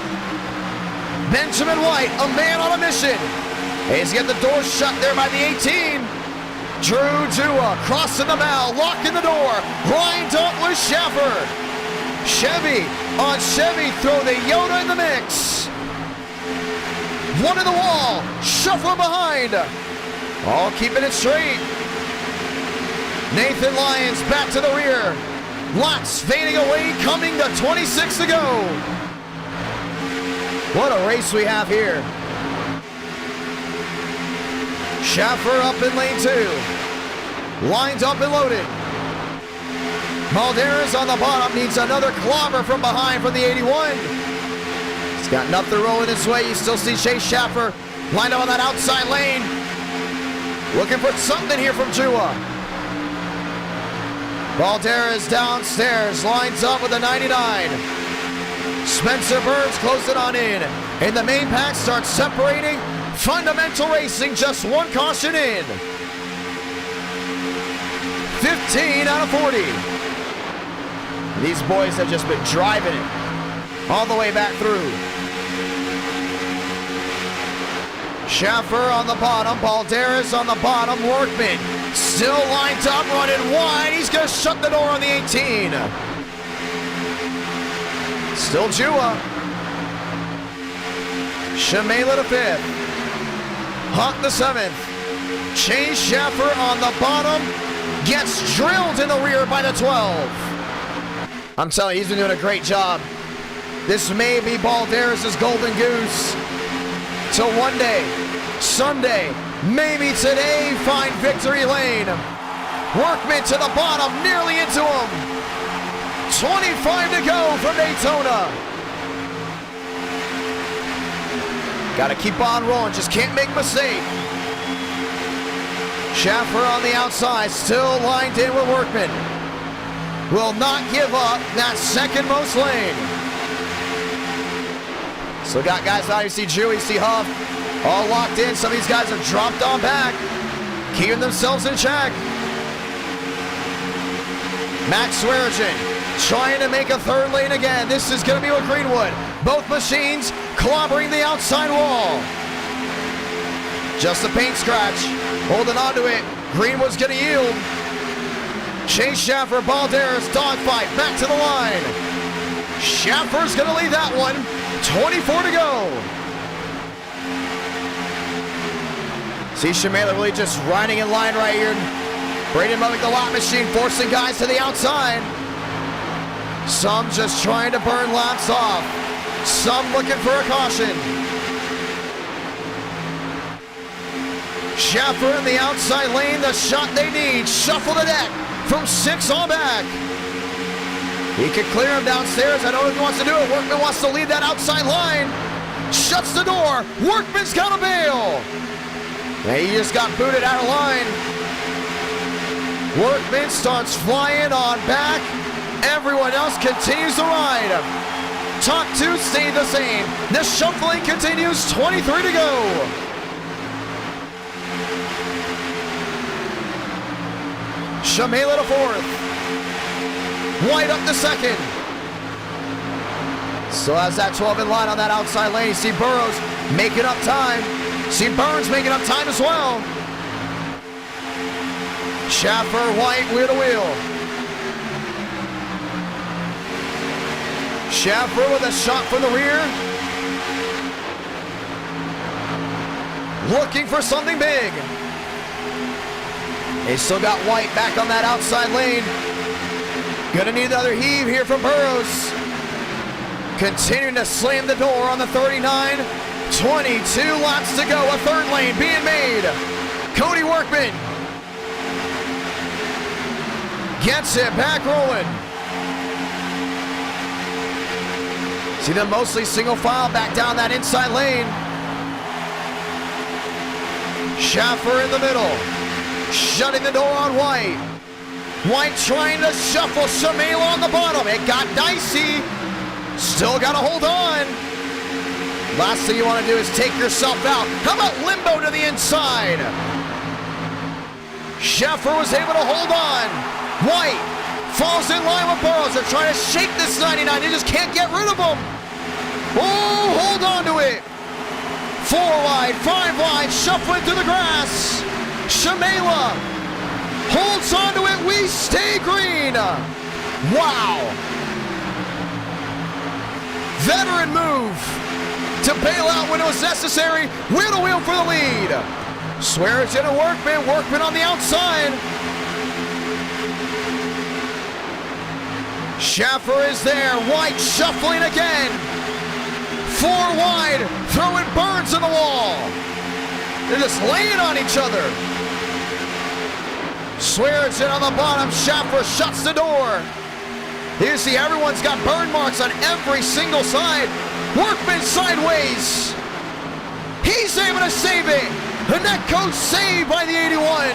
Benjamin White, a man on a mission. He's got the door shut there by the 18. Drew Jua crossing the bow, locking the door. Lined up with Schaffer. Chevy on Chevy, throw the Yoda in the mix. One in the wall, Shuffler behind. All keeping it straight. Nathan Lyons back to the rear. Lots fading away, coming to 26 to go. What a race we have here. Schaffer up in lane 2. Lined up and loaded. Balderas on the bottom, needs another clobber from behind from the 81. He's got nothing rolling his way. You still see Chase Schaffer lined up on that outside lane. Looking for something here from Jua. Balderas downstairs, lines up with a 99. Spencer Burns closing on in. And the main pack starts separating. Fundamental Racing, just one caution in. 15 out of 40. These boys have just been driving it all the way back through. Schaffer on the bottom, Balderas on the bottom, Workman still lined up, running wide. He's going to shut the door on the 18. Still Jua. Shamela the 5th. Hunt the 7th. Chase Schaffer on the bottom. Gets drilled in the rear by the 12. I'm telling you, he's been doing a great job. This may be Balderas' golden goose. Till one day, someday, maybe today, find victory lane. Workman to the bottom, nearly into him. 25 to go from Daytona. Got to keep on rolling, just can't make a mistake. Schaffer on the outside, still lined in with Workman. Will not give up that second most lane. Still got guys out. You see Drew, you see Huff, all locked in. Some of these guys have dropped on back, keeping themselves in check. Max Swearigan trying to make a third lane again. This is going to be with Greenwood. Both machines clobbering the outside wall. Just a paint scratch, holding on to it. Greenwood's going to yield. Chase Schaffer, Balderas, dogfight, back to the line. Schaffer's going to lead that one. 24 to go. See Shamela really just riding in line right here. Braden moving the lot machine, forcing guys to the outside. Some just trying to burn laps off. Some looking for a caution. Schaffer in the outside lane, the shot they need. Shuffle the deck from 6 on back. He could clear him downstairs. I don't know if he wants to do it. Workman wants to lead that outside line. Shuts the door. Workman's got a bail. And he just got booted out of line. Workman starts flying on back. Everyone else continues to ride. Top 2 stay the same. The shuffling continues. 23 to go. Shamela to 4th. White up to 2nd. Still has that 12 in line on that outside lane. You see Burrows making up time. See Burns making up time as well. Schaffer, White, wheel to wheel. Schaffer with a shot from the rear. Looking for something big. They still got White back on that outside lane. Gonna need another heave here from Burrows. Continuing to slam the door on the 39. 22 laps to go. A third lane being made. Cody Workman gets it back rolling. See them mostly single file back down that inside lane. Schaffer in the middle. Shutting the door on White. White trying to shuffle. Shamela on the bottom. It got dicey. Still got to hold on. Last thing you want to do is take yourself out. How about limbo to the inside? Sheffer was able to hold on. White falls in line with Burrows. They're trying to shake this 99. They just can't get rid of him. Oh, hold on to it. 4 wide, 5 wide, shuffling through the grass. Shamela holds on to it. We stay green. Wow. Veteran move to bail out when it was necessary. Wheel to wheel for the lead. Swears in a Workman. Workman on the outside. Schaffer is there. White shuffling again. 4 wide. Throwing Burns in the wall. They're just laying on each other. Swears in on the bottom. Schaffer shuts the door. You see everyone's got burn marks on every single side. Workman sideways. He's able to save it. The netcode saved by the 81.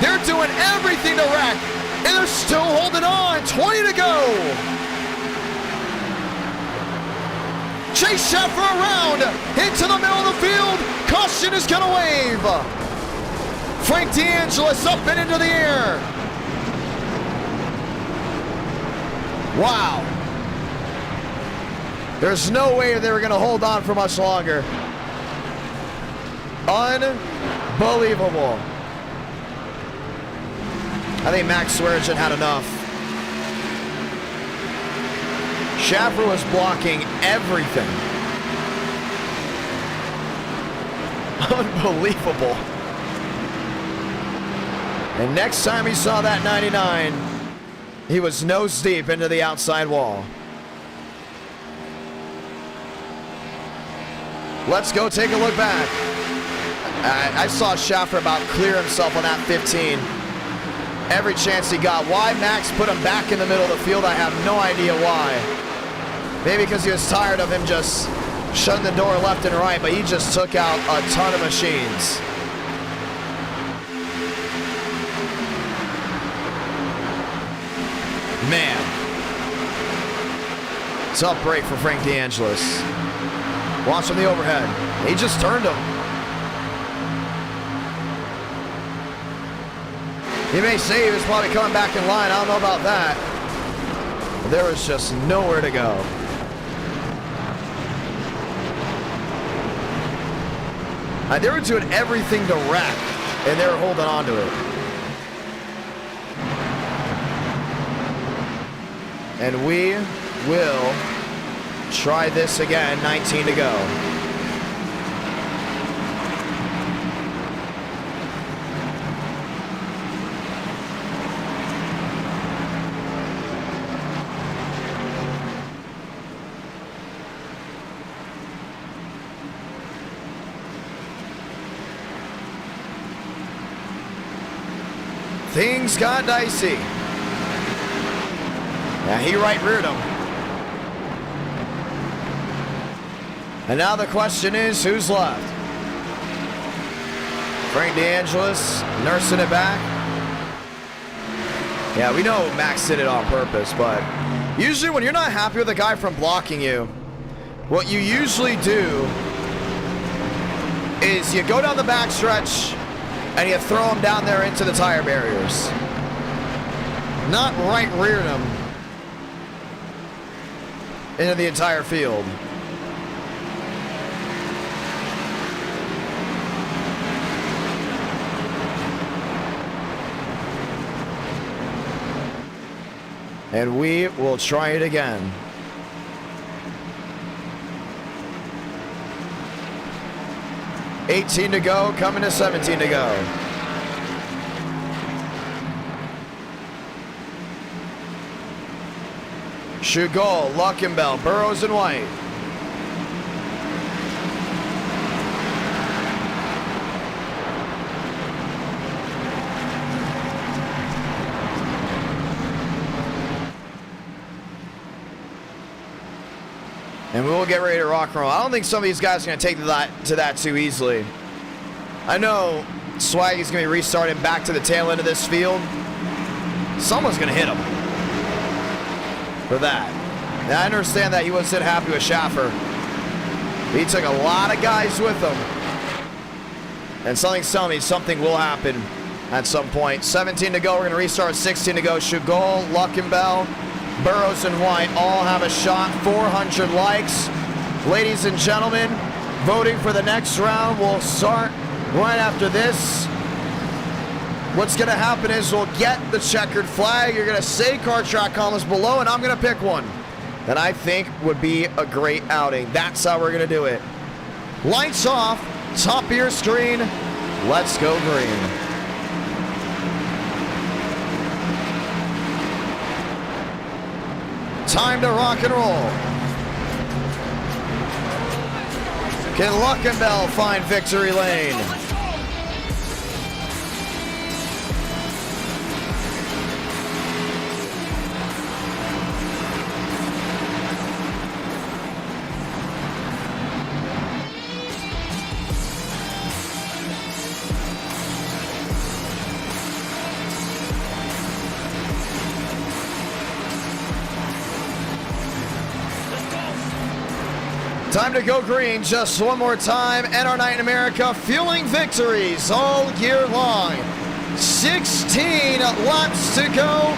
They're doing everything to wreck, and they're still holding on. 20 to go. Chase Schaffer around into the middle of the field. Caution is going to wave. Frank DeAngelis up and into the air. Wow. There's no way they were going to hold on for much longer. Unbelievable. I think Max Swearengin had enough. Schaffer was blocking everything. Unbelievable. And next time he saw that 99, he was nose deep into the outside wall. Let's go take a look back. I saw Schaffer about clear himself on that 15. Every chance he got. Why Max put him back in the middle of the field, I have no idea why. Maybe because he was tired of him just shutting the door left and right, but he just took out a ton of machines. Man. Tough break for Frank DeAngelis. Watch from the overhead. He just turned him. He may say he was probably coming back in line. I don't know about that. But there was just nowhere to go. They were doing everything to wreck, and they were holding on to it. And we will try this again. 19 to go. Things got dicey. Yeah, he right reared him. And now the question is, who's left? Frank DeAngelis nursing it back. Yeah, we know Max did it on purpose, but usually when you're not happy with a guy from blocking you, what you usually do is you go down the backstretch and you throw him down there into the tire barriers. Not right rearing him into the entire field. And we will try it again. $18 to go, coming to 17 to go. Chugol, Luckenbell, Burrows, and White. And we will get ready to rock and roll. I don't think some of these guys are going to take to that too easily. I know Swaggy's going to be restarting back to the tail end of this field. Someone's going to hit him for that. Now, I understand that he wasn't happy with Schaffer. He took a lot of guys with him. And something's telling me something will happen at some point. 17 to go. We're going to restart. 16 to go. Chagall, Luckenbell, Burrows, and White all have a shot. 400 likes. Ladies and gentlemen, voting for the next round will start right after this. What's going to happen is we'll get the checkered flag. You're going to say car track comments below, and I'm going to pick one that I think would be a great outing. That's how we're going to do it. Lights off. Top of your screen. Let's go green. Time to rock and roll. Can Luckenbell find victory lane? Time to go green just one more time. And our night in America, fueling victories all year long. 16 laps to go.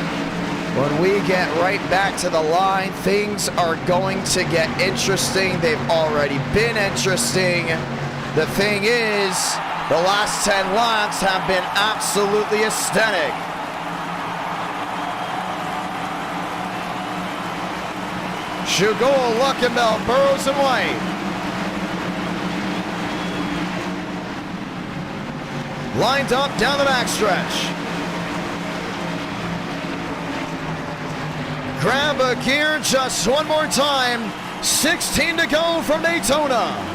When we get right back to the line, things are going to get interesting. They've already been interesting. The thing is, the last 10 laps have been absolutely aesthetic. Chagall, Luckenbell, Burrows, and White. Lined up down the backstretch. Grab a gear just one more time. 16 to go from Daytona.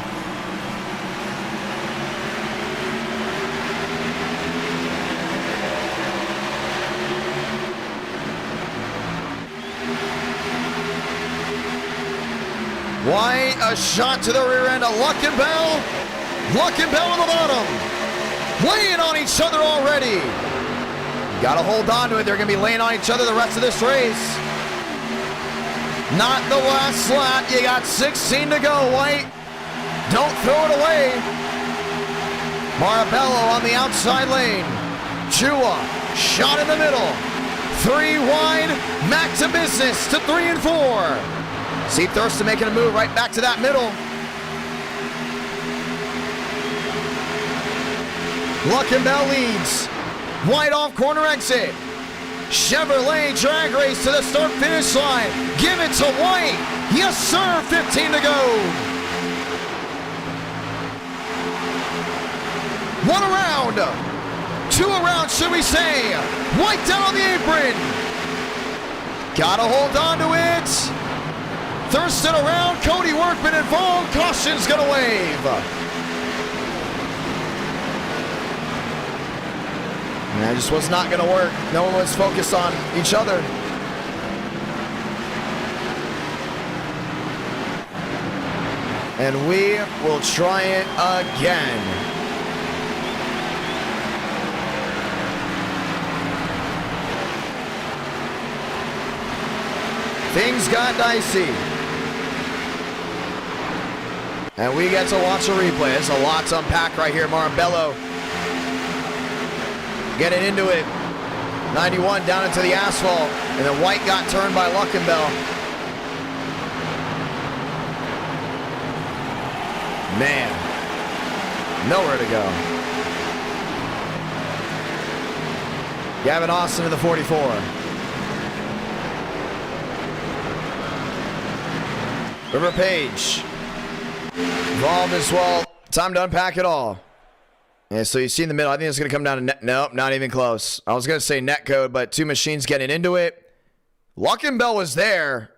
White, a shot to the rear end of Luckenbell. Luckenbell on the bottom. Laying on each other already. Got to hold on to it. They're going to be laying on each other the rest of this race. Not the last lap. You got 16 to go, White. Don't throw it away. Marabello on the outside lane. Chua, shot in the middle. 3 wide. Back to business to 3 and 4. See Thurston making a move right back to that middle. Luckenbell leads. White off corner exit. Chevrolet drag race to the start-finish line. Give it to White. Yes, sir. 15 to go. One around. 2 around, should we say. White down on the apron. Gotta hold on to it. Thurston around, Cody Workman involved, caution's gonna wave. And that just was not gonna work. No one was focused on each other. And we will try it again. Things got dicey. And we get to watch a replay. There's a lot to unpack right here. Marabello getting into it. 91 down into the asphalt. And then White got turned by Luckenbell. Man, nowhere to go. Gavin Austin in the 44. River Page involved as well. Time to unpack it all. Yeah, so you see in the middle, I think it's going to come down to net. Nope, not even close. I was going to say net code, but 2 machines getting into it. Luckenbell was there.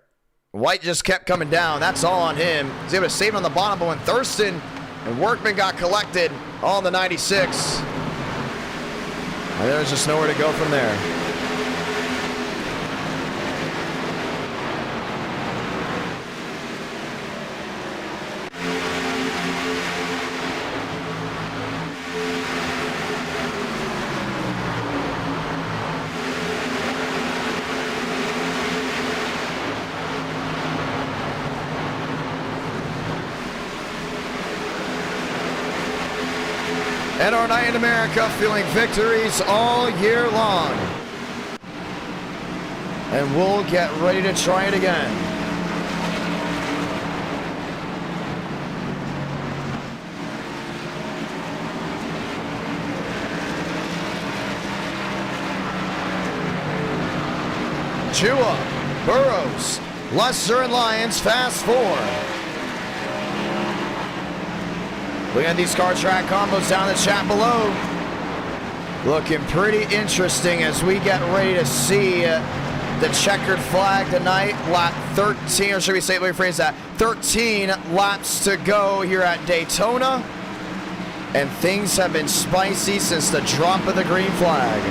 White just kept coming down. That's all on him. He's able to save it on the bottom, but when Thurston and Workman got collected on the 96, and there's just nowhere to go from there. And our night in America, feeling victories all year long. And we'll get ready to try it again. Chua, Burrows, Lester, and Lyons, fast four. Looking at these car track combos down in the chat below. Looking pretty interesting as we get ready to see the checkered flag tonight. Lap 13, or should we say, let me rephrase that, 13 laps to go here at Daytona. And things have been spicy since the drop of the green flag.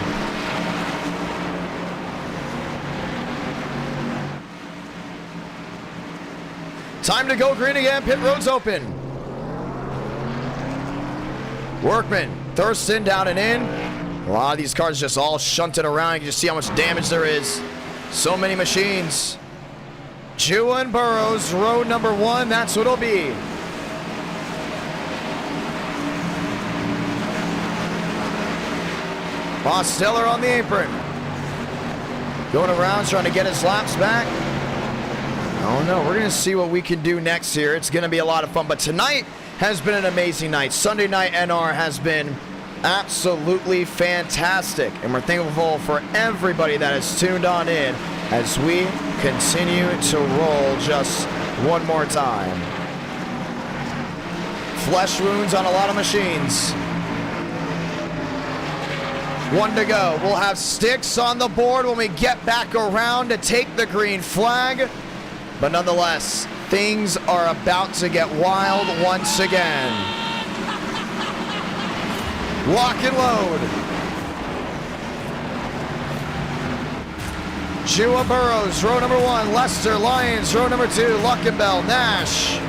Time to go green again, pit road's open. Workman, Thurston down and in. A lot of these cars just all shunted around. You can just see how much damage there is. So many machines. Chua and Burrows, road number 1, that's what it'll be. Stiller on the apron. Going around trying to get his laps back. Oh no, we're gonna see what we can do next here. It's gonna be a lot of fun, but tonight has been an amazing night. Sunday night NR has been absolutely fantastic, and we're thankful for everybody that has tuned on in as we continue to roll just one more time. Flesh wounds on a lot of machines. 1 to go. We'll have sticks on the board when we get back around to take the green flag. But nonetheless, things are about to get wild once again. Lock and load. Chua, Burrows, row number 1. Lester, Lyons, row number 2. Luckenbell, Nash.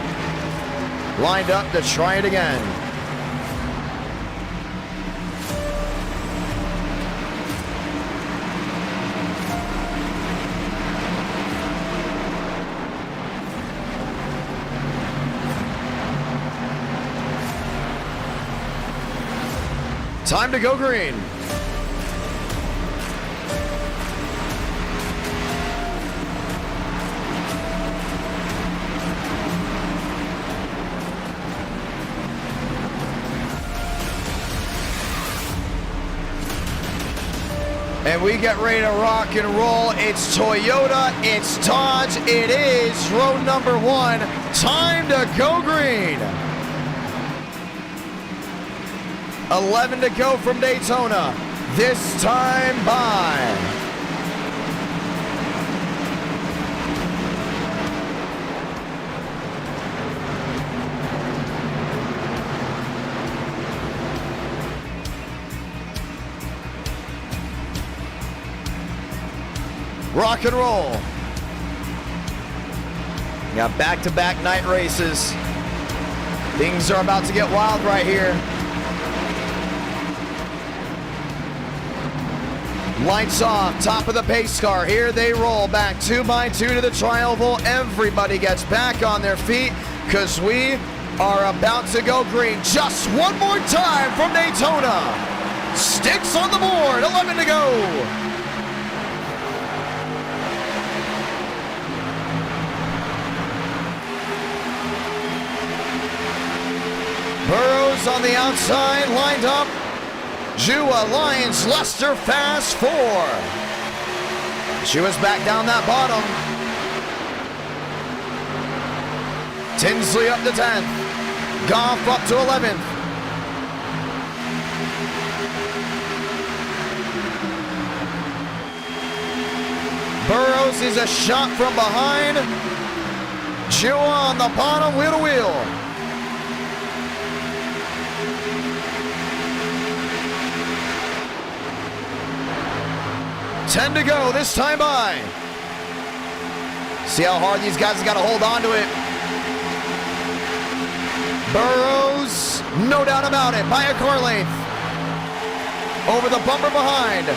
Lined up to try it again. Time to go green. And we get ready to rock and roll. It's Toyota, it's Dodge, it is road number 1. Time to go green. 11 to go from Daytona. This time by. Rock and roll. We got back-to-back night races. Things are about to get wild right here. Lights off, top of the pace car. Here they roll back 2 by 2 to the tri-oval. Everybody gets back on their feet because we are about to go green. Just one more time from Daytona. Sticks on the board, 11 to go. Burrows on the outside, lined up. Chua, Lyons, Lester, fast 4. Chua's back down that bottom. Tinsley up to 10th. Goff up to 11th. Burrows is a shot from behind. Chua on the bottom, wheel to wheel. $10 to go, this time by. See how hard these guys have got to hold on to it. Burrows, no doubt about it, by a car length. Over the bumper behind.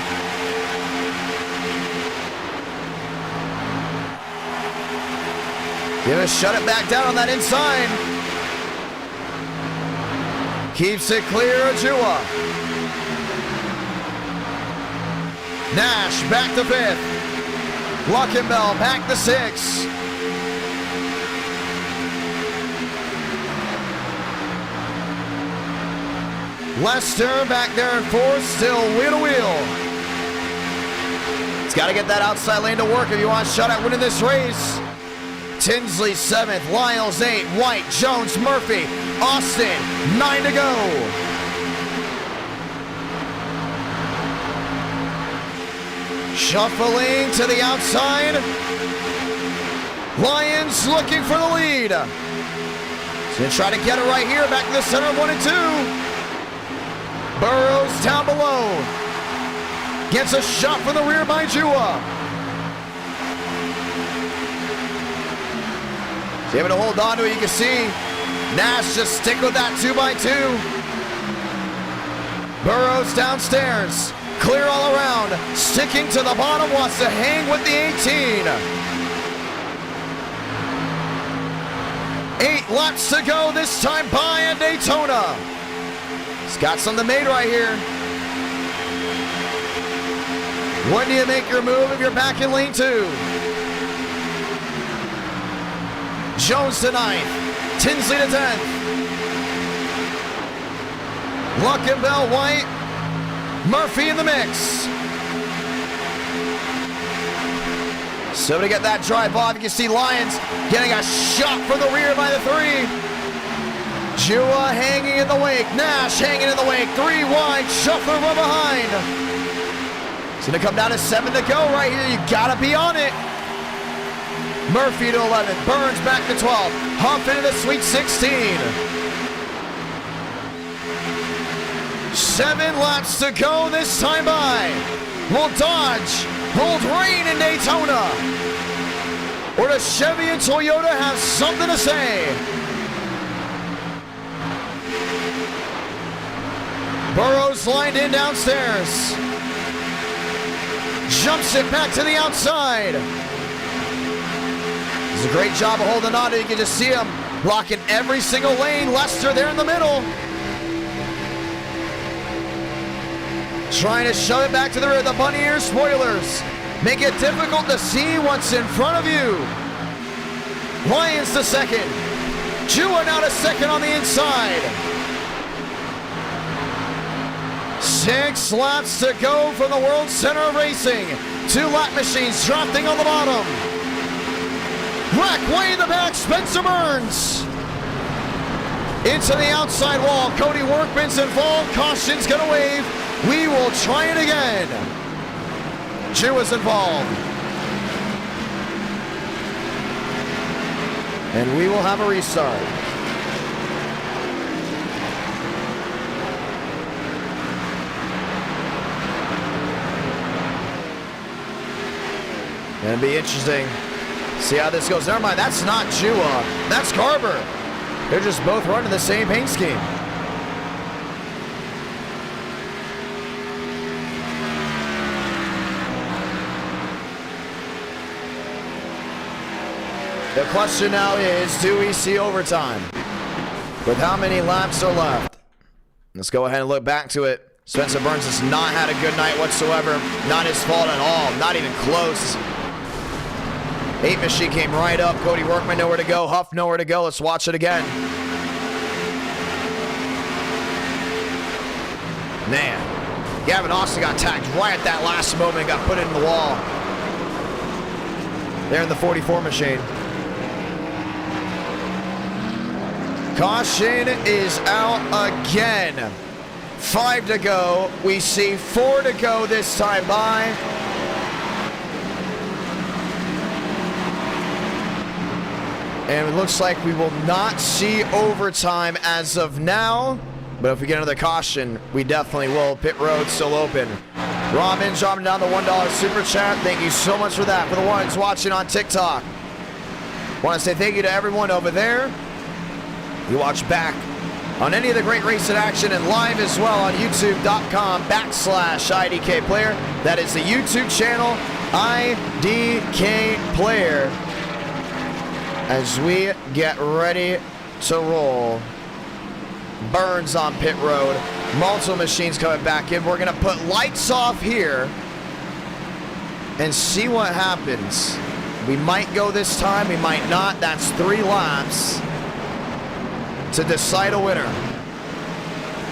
Gonna shut it back down on that inside. Keeps it clear, Ajua. Nash back to 5th. Luckenbell back to 6th. Lester back there in 4th, still wheel to wheel. He's got to get that outside lane to work if you want a shot at winning this race. Tinsley 7th, Lyles 8th, White, Jones, Murphy, Austin, 9 to go. Shuffling to the outside. Lions looking for the lead. He's going to try to get it right here, back to the center of 1 and 2. Burrows down below. Gets a shot from the rear by Jua. He's able to hold on to it, you can see. Nash just stick with that 2x2. Burrows downstairs. Clear all around. Sticking to the bottom, wants to hang with the 18. 8 laps to go, this time by at Daytona. He's got something made right here. When do you make your move if you're back in lane 2? Jones to 9th. Tinsley to 10th. Luckenbell, White. Murphy in the mix. So to get that drive off, you can see Lyons getting a shot from the rear by the 3. Jua hanging in the wake. Nash hanging in the wake. 3 wide. Shuffler from behind. It's going to come down to 7 to go right here. You got to be on it. Murphy to 11. Burns back to 12. Huff into the Sweet 16. 7 laps to go this time by. Will Dodge hold reign in Daytona? Or does Chevy and Toyota have something to say? Burrows lined in downstairs. Jumps it back to the outside. Does a great job of holding on to it. You can just see him blocking every single lane. Lester there in the middle. Trying to shove it back to the rear. The bunny ear spoilers make it difficult to see what's in front of you. Lyons to second. Jua now to second on the inside. 6 laps to go from the World Center of Racing. 2 lap machines drafting on the bottom. Wreck way in the back, Spencer Burns. Into the outside wall. Cody Workman's involved. Caution's gonna wave. We will try it again. Jua's involved. And we will have a restart. Gonna be interesting. See how this goes. Never mind, that's not Jua. That's Garber. They're just both running the same paint scheme. The question now is, do we see overtime? With how many laps are left? Let's go ahead and look back to it. Spencer Burns has not had a good night whatsoever. Not his fault at all. Not even close. 8 machine came right up. Cody Workman nowhere to go. Huff nowhere to go. Let's watch it again. Man, Gavin Austin got tagged right at that last moment. Got put in the wall. There in the 44 machine. Caution is out again. 5 to go. We see 4 to go this time by. And it looks like we will not see overtime as of now. But if we get another caution, we definitely will. Pit road still open. Robin dropping down the $1 super chat. Thank you so much for that. For the ones watching on TikTok, want to say thank you to everyone over there. You watch back on any of the great racing action and live as well on youtube.com/IDK Player. That is the YouTube channel, IDK Player. As we get ready to roll. Burns on pit road. Multiple machines coming back in. We're going to put lights off here and see what happens. We might go this time. We might not. That's 3 laps to decide a winner.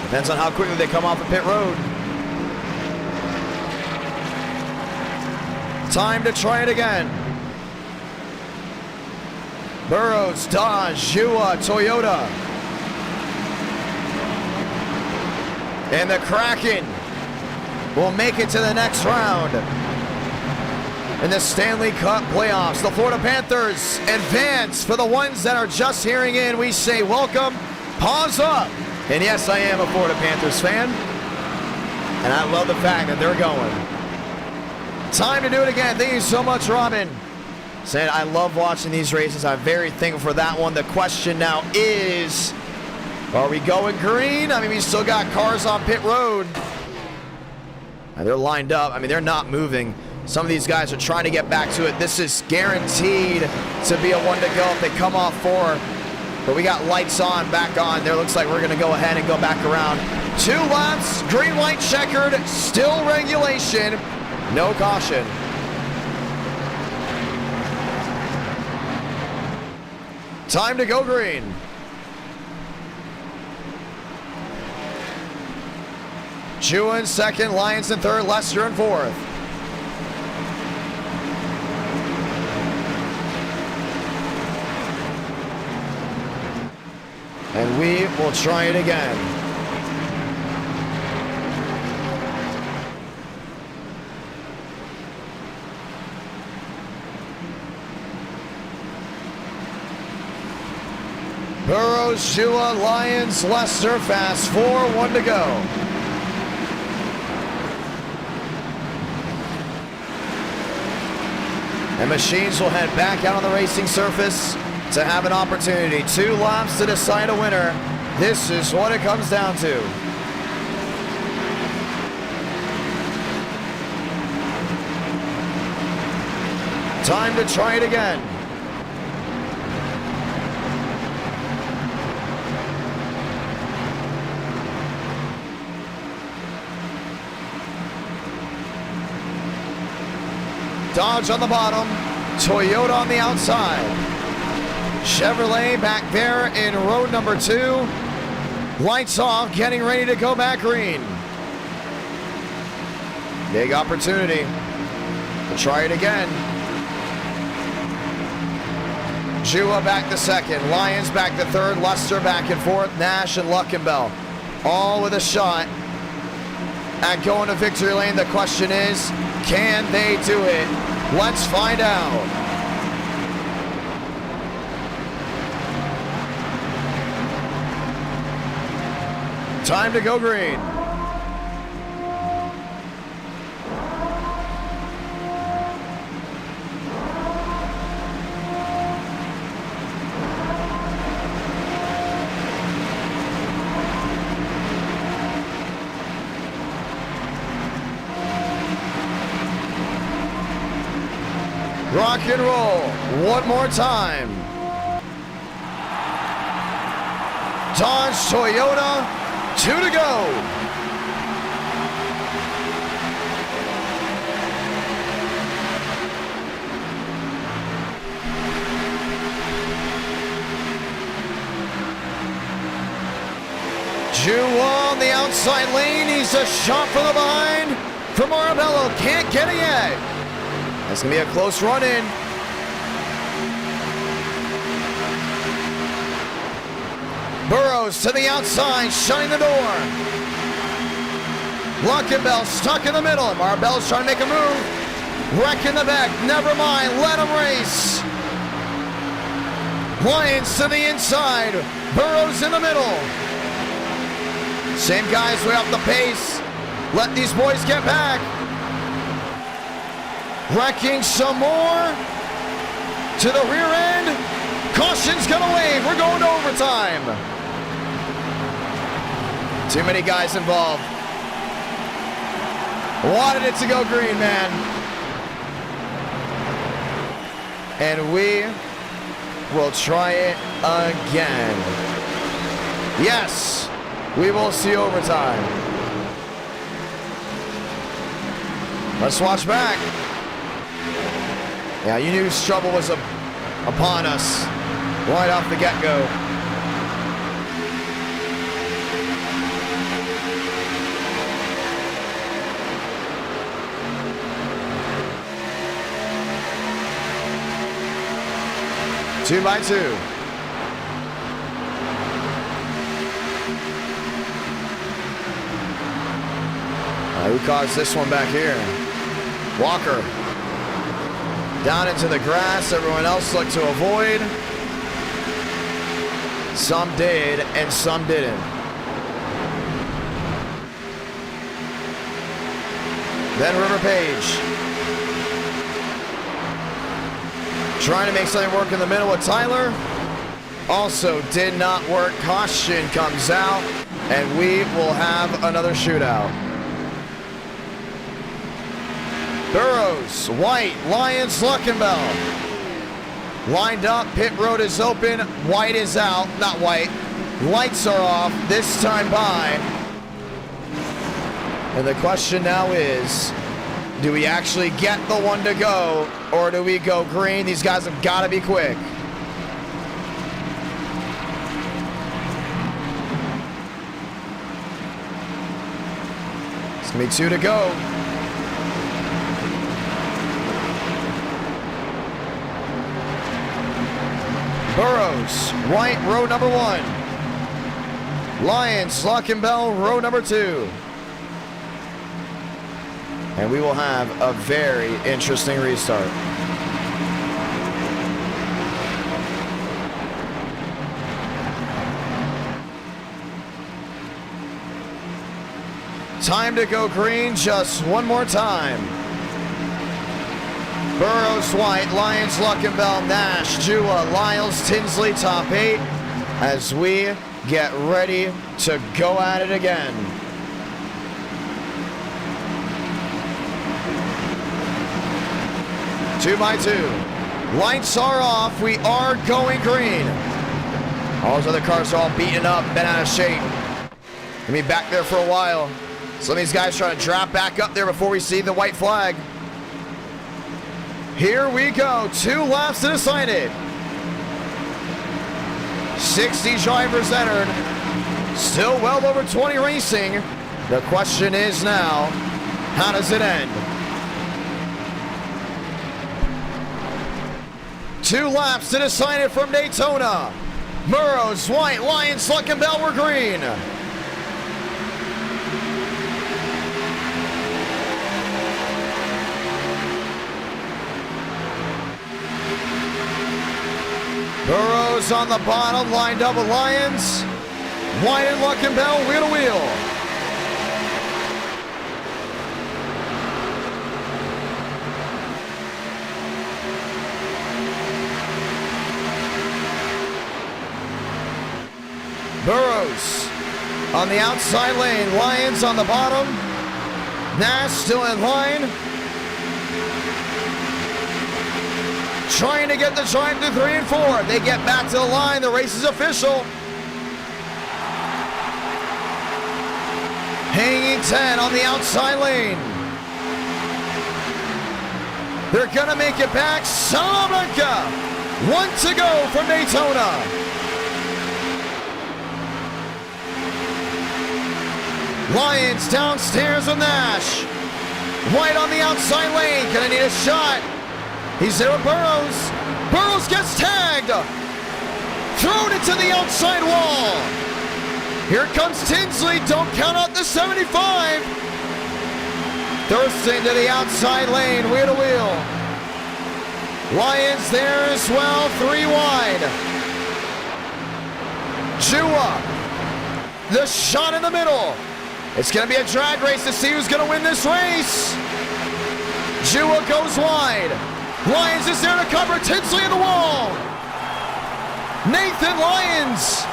Depends on how quickly they come off the pit road. Time to try it again. Burrows, Dodge, Jua, Toyota. And the Kraken will make it to the next round in the Stanley Cup playoffs. The Florida Panthers advance. For the ones that are just hearing in, we say welcome, pause up. And yes, I am a Florida Panthers fan. And I love the fact that they're going. Time to do it again. Thank you so much, Robin. Saying I love watching these races. I'm very thankful for that one. The question now is, are we going green? I mean, we still got cars on pit road. And they're lined up. I mean, they're not moving. Some of these guys are trying to get back to it. This is guaranteed to be a one to go if they come off 4. But we got lights on, back on. There looks like we're going to go ahead and go back around. 2 laps, green light checkered, still regulation, no caution. Time to go green. Chua in second, Lyons in third, Lester in fourth. And we will try it again. Burrows, Shua, Lyons, Lester, fast 4, 1 to go. And machines will head back out on the racing surface to have an opportunity. 2 laps to decide a winner. This is what it comes down to. Time to try it again. Dodge on the bottom, Toyota on the outside. Chevrolet back there in row number 2. Lights off, getting ready to go back green. Big opportunity to try it again. Jua back to second, Lyons back to third, Lester back and forth, Nash and Luckenbell all with a shot at going to victory lane. The question is, can they do it? Let's find out. Time to go green. Rock and roll one more time. Dodge, Toyota, 2 to go. Jua on the outside lane. He's a shot from the behind from Arabello. Can't get it yet. That's going to be a close run in. Burrows to the outside, shutting the door. Luckenbell stuck in the middle. Marbell's trying to make a move. Wrecking the back. Never mind. Let him race. Lyons to the inside. Burrows in the middle. Same guys way off the pace. Let these boys get back. Wrecking some more to the rear end. Caution's gonna wave. We're going to overtime. Too many guys involved. Wanted it to go green, man. And we will try it again. Yes, we will see overtime. Let's watch back. Yeah, you knew trouble was upon us right off the get-go. Two by two. Who caused this one back here? Walker. Down into the grass. Everyone else looked to avoid. Some did and some didn't. Then River Page. Trying to make something work in the middle with Tyler. Also did not work. Caution comes out, and we will have another shootout. Burrows, White, Lyons, Luckenbell. Lined up, pit road is open. White is out, not White. Lights are off, this time by. And the question now is, do we actually get the one to go, or do we go green? These guys have got to be quick. It's going to be 2 to go. Burrows, White, row number 1. Lyons, Luckenbell, row number 2. And we will have a very interesting restart. Time to go green just one more time. Burrows, White, Lyons, Luckenbell, Nash, Jua, Lyles, Tinsley, top 8 as we get ready to go at it again. Two by two. Lights are off. We are going green. All those other cars are all beaten up, been out of shape. Gonna be back there for a while. Some of these guys trying to drop back up there before we see the white flag. Here we go, 2 laps to decide it. 60 drivers entered. Still well over 20 racing. The question is now, how does it end? 2 laps to decide it from Daytona. Burrows, White, Lyons, Luckenbell were green. Burrows on the bottom, lined up with Lyons. White and Luckenbell, wheel to wheel. Burrows on the outside lane, Lyons on the bottom. Nash still in line. Trying to get the drive to 3 and 4. They get back to the line. The race is official. Hanging 10 on the outside lane. They're going to make it back. Salamanca. 1 to go from Daytona. Lyons downstairs with Nash. White on the outside lane. Gonna need a shot. He's there with Burrows. Burrows gets tagged. Thrown into the outside wall. Here comes Tinsley. Don't count out the 75. Thirsting to the outside lane. Wheel to wheel. Lyons there as well. 3 wide. Jua. The shot in the middle. It's going to be a drag race to see who's going to win this race. Jua goes wide. Lyons is there to cover. Tinsley in the wall. Nathan Lyons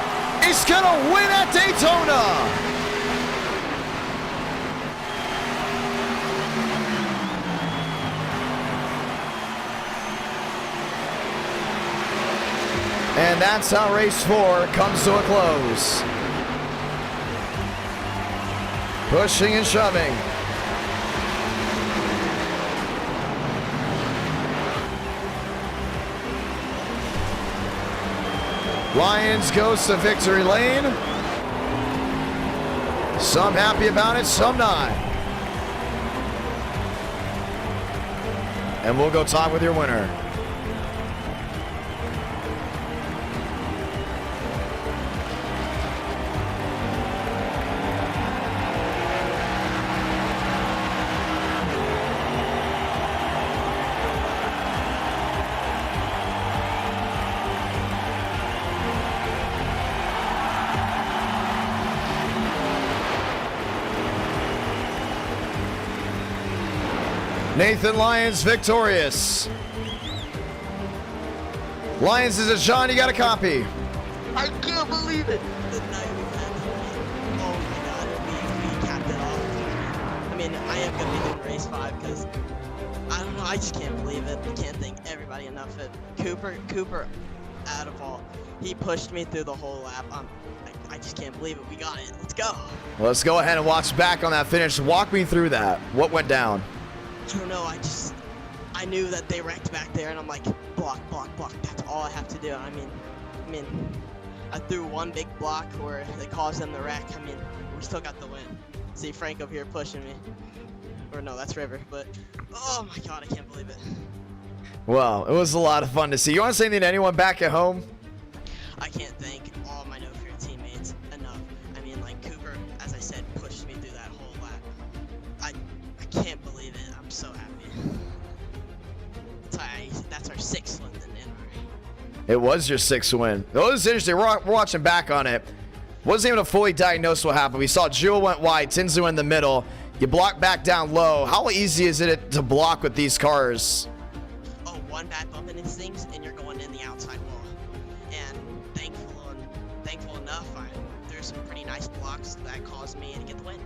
is going to win at Daytona. And that's how race 4 comes to a close. Pushing and shoving. Lions goes to victory lane. Some happy about it, some not. And we'll go talk with your winner. Nathan Lyons victorious. Lyons is a John, you got a copy. I can't believe it. The night we had tonight. Oh my god, we capped it off. I mean, I am going to be doing race 5 because, I don't know, I just can't believe it. I can't thank everybody enough. Cooper, out of all, he pushed me through the whole lap. I just can't believe it. We got it. Let's go. Well, let's go ahead and watch back on that finish. Walk me through that. What went down? I don't know, I knew that they wrecked back there, and I'm like, block. That's all I have to do. I mean, I threw one big block where they caused them to wreck. I mean, we still got the win. See Frank over here pushing me. Or no, that's River, but oh my god, I can't believe it. Well, it was a lot of fun to see. You want to say anything to anyone back at home? I can't thank all my No Fear teammates enough. I mean, like Cooper, as I said, pushed me through that whole lap. I can't believe it. I'm so happy. That's our 6th win in NR. It was your 6th win. It was interesting. We're watching back on it. Wasn't even fully diagnosed what happened. We saw Jewel went wide, Tinzu in the middle. You block back down low. How easy is it to block with these cars? Oh, one bad bump in these things, and you're going in the outside wall. And thankful enough, there's some pretty nice blocks that caused me to get the win.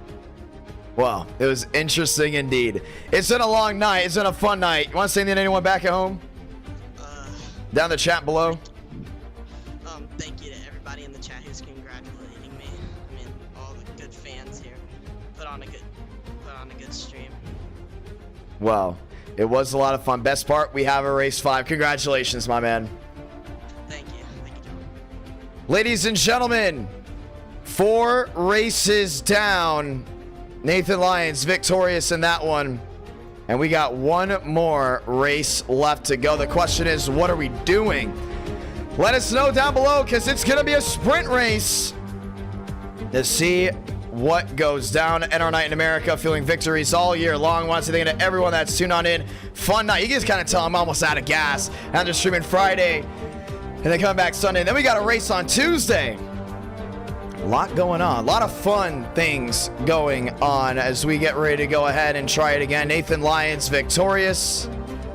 Well, it was interesting indeed. It's been a long night. It's been a fun night. You want to say anything to anyone back at home? Down the chat below. Thank you to everybody in the chat who's congratulating me. I mean, all the good fans here. Put on a good stream. Well, it was a lot of fun. Best part, we have a race 5. Congratulations, my man. Thank you, John. Ladies and gentlemen, 4 races down. Nathan Lyons victorious in that one. And we got one more race left to go. The question is, what are we doing? Let us know down below, because it's going to be a sprint race to see what goes down. NR Night in America, feeling victories all year long. Want to say thank you to everyone that's tuned on in. Fun night. You can just kind of tell I'm almost out of gas after streaming Friday and then coming back Sunday. And then we got a race on Tuesday. A lot going on. A lot of fun things going on as we get ready to go ahead and try it again. Nathan Lyons victorious.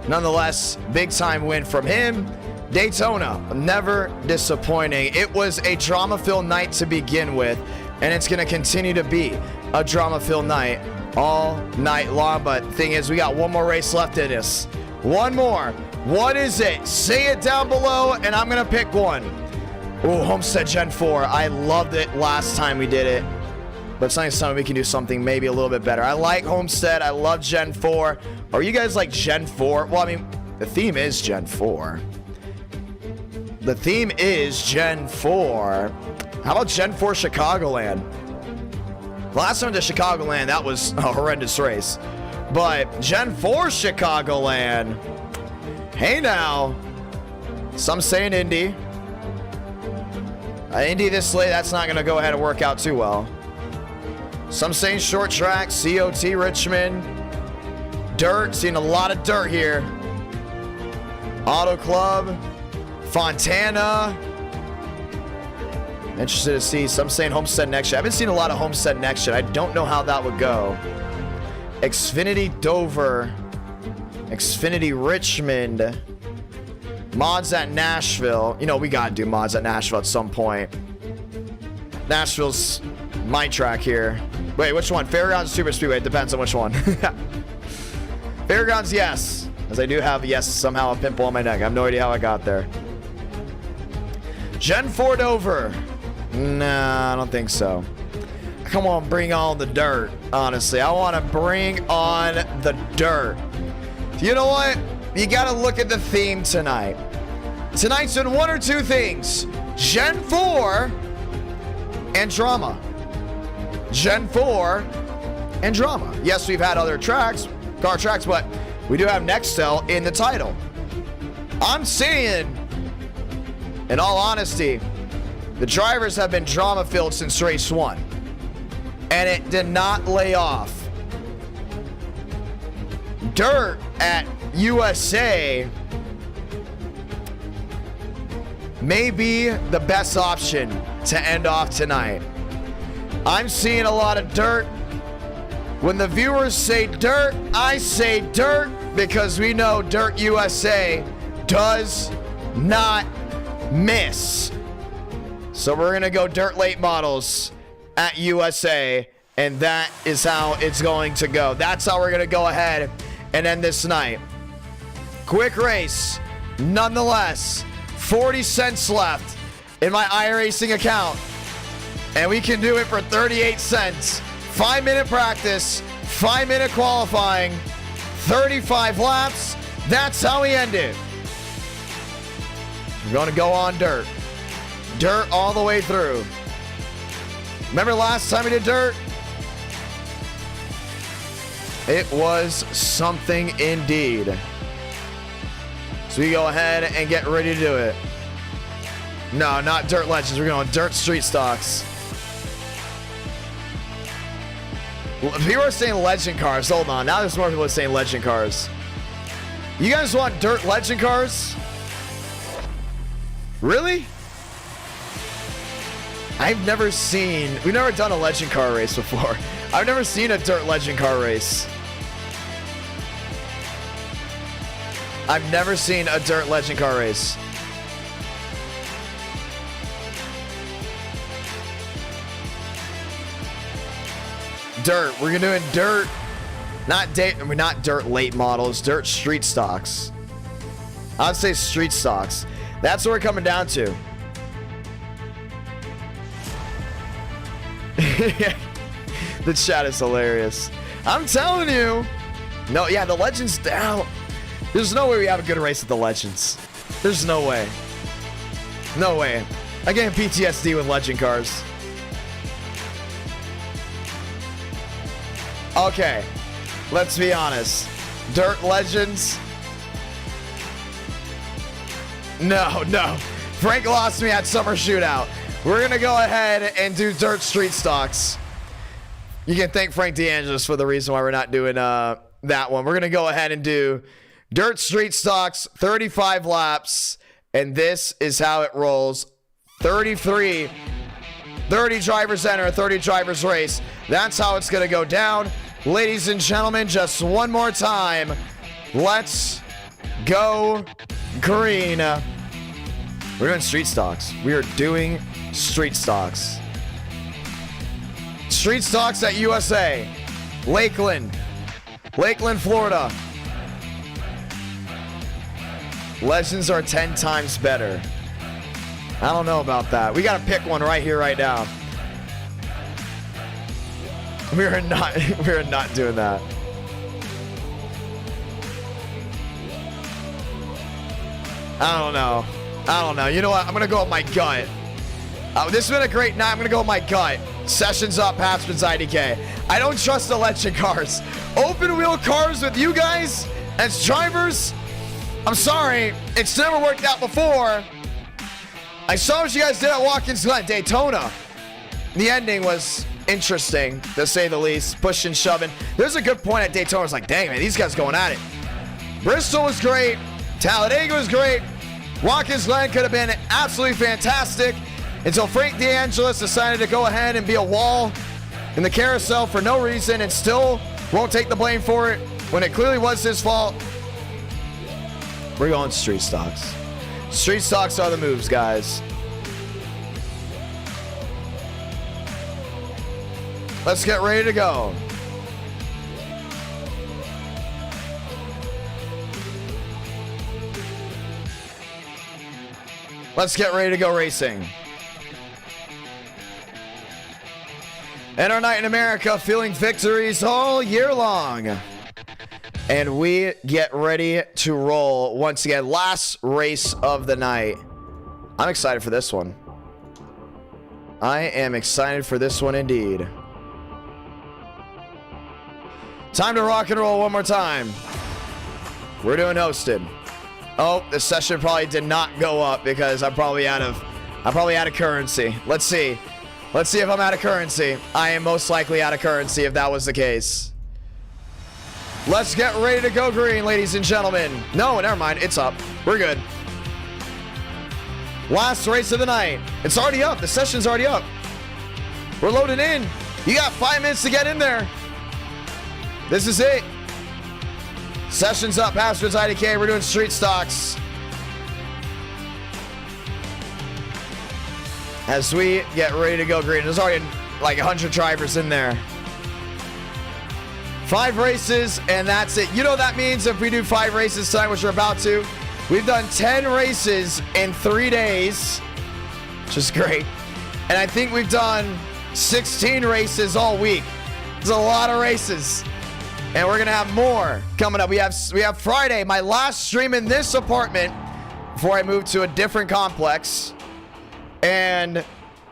Nonetheless, big time win from him. Daytona, never disappointing. It was a drama-filled night to begin with, and it's going to continue to be a drama-filled night all night long. But the thing is, we got one more race left in us. One more. What is it? Say it down below, and I'm going to pick one. Ooh, Homestead Gen 4. I loved it last time we did it. But it's nice time we can do something maybe a little bit better. I like Homestead. I love Gen 4. Are you guys like Gen 4? Well, I mean, the theme is Gen 4. The theme is Gen 4. How about Gen 4 Chicagoland? Last time to Chicagoland, that was a horrendous race. But Gen 4 Chicagoland. Hey now. Some saying Indy. Indy this late, that's not going to go ahead and work out too well. Some saying short track, COT Richmond. Dirt, seeing a lot of dirt here. Auto Club, Fontana. Interested to see. Some saying Homestead Next Gen. I haven't seen a lot of Homestead Next Gen. I don't know how that would go. Xfinity Dover. Xfinity Richmond. Mods at Nashville. You know, we gotta do mods at Nashville at some point. Nashville's my track here. Wait, which one? Fairgrounds, Super Speedway. It depends on which one. Fairgrounds, yes. As I do have, yes, somehow a pimple on my neck. I have no idea how I got there. Gen 4 Dover. Nah, I don't think so. come on, bring on the dirt. Honestly, I want to bring on the dirt. You know what? You got to look at the theme tonight. Tonight's been one or two things: Gen 4 and drama. Gen 4 and drama. Yes, we've had other tracks, car tracks, but we do have Nextel in the title. I'm saying, in all honesty, the drivers have been drama-filled since race 1, and it did not lay off. Dirt at USA may be the best option to end off tonight. I'm seeing a lot of dirt. When the viewers say dirt, I say dirt, because we know Dirt USA does not miss. So we're gonna go dirt late models at USA, and that is how it's going to go. That's how we're gonna go ahead and end this night. Quick race, nonetheless. 40 cents left in my iRacing account, and we can do it for 38 cents. 5-minute practice, 5-minute qualifying, 35 laps. That's how we end it. We're going to go on dirt. Dirt all the way through. Remember last time we did dirt? It was something indeed. So we go ahead and get ready to do it. No, not Dirt Legends. We're going Dirt Street Stocks. People are saying Legend Cars. Hold on. Now there's more people saying Legend Cars. You guys want Dirt Legend Cars? Really? I've never seen... We've never done a Legend Car race before. I've never seen a Dirt Legend Car race. I've never seen a Dirt Legend Car race. Dirt. We're doing dirt. Not dirt late models. Dirt street stocks. I'd say street stocks. That's what we're coming down to. The chat is hilarious. I'm telling you. No, yeah, the Legends down. There's no way we have a good race with the Legends. There's no way. No way. I get PTSD with Legend cars. Okay. Let's be honest. Dirt Legends. No. Frank lost me at Summer Shootout. We're going to go ahead and do Dirt Street Stocks. You can thank Frank DeAngelis for the reason why we're not doing that one. We're going to go ahead and do Dirt Street Stocks, 35 laps, and this is how it rolls. 30 drivers enter, 30 drivers race. That's how it's going to go down. Ladies and gentlemen, just one more time. Let's go green. We're doing street stocks. We are doing street stocks. Street stocks at USA. Lakeland, Florida. Legends are 10 times better. I don't know about that. We got to pick one right here, right now. We're not doing that. I don't know. You know what? I'm going to go with my gut. This has been a great night. I'm going to go with my gut. Sessions up, Passman's IDK. I don't trust the Legend cars. Open wheel cars with you guys as drivers. I'm sorry. It's never worked out before. I saw what you guys did at Watkins Glen, Daytona. The ending was interesting, to say the least. Pushing, shoving. There's a good point at Daytona. It's like, dang, man, these guys going at it. Bristol was great. Talladega was great. Watkins Glen could have been absolutely fantastic until Frank DeAngelis decided to go ahead and be a wall in the carousel for no reason and still won't take the blame for it when it clearly was his fault. We're going street stocks. Street stocks are the moves, guys. Let's get ready to go. Let's get ready to go racing. And our night in America, feeling victories all year long. And we get ready to roll once again. Last race of the night. I'm excited for this one. I am excited for this one indeed. Time to rock and roll one more time. We're doing hosted. Oh, the session probably did not go up because I'm probably out of currency. Let's see. Let's see if I'm out of currency. I am most likely out of currency if that was the case. Let's get ready to go green, ladies and gentlemen. No, never mind. It's up. We're good. Last race of the night. It's already up. The session's already up. We're loading in. You got 5 minutes to get in there. This is it. Session's up. Passwords IDK. We're doing street stocks. As we get ready to go green. There's already like 100 drivers in there. 5 races, and that's it. You know what that means if we do 5 races tonight, which we're about to. We've done 10 races in 3 days, which is great. And I think we've done 16 races all week. There's a lot of races. And we're gonna have more coming up. We have Friday, my last stream in this apartment before I move to a different complex. And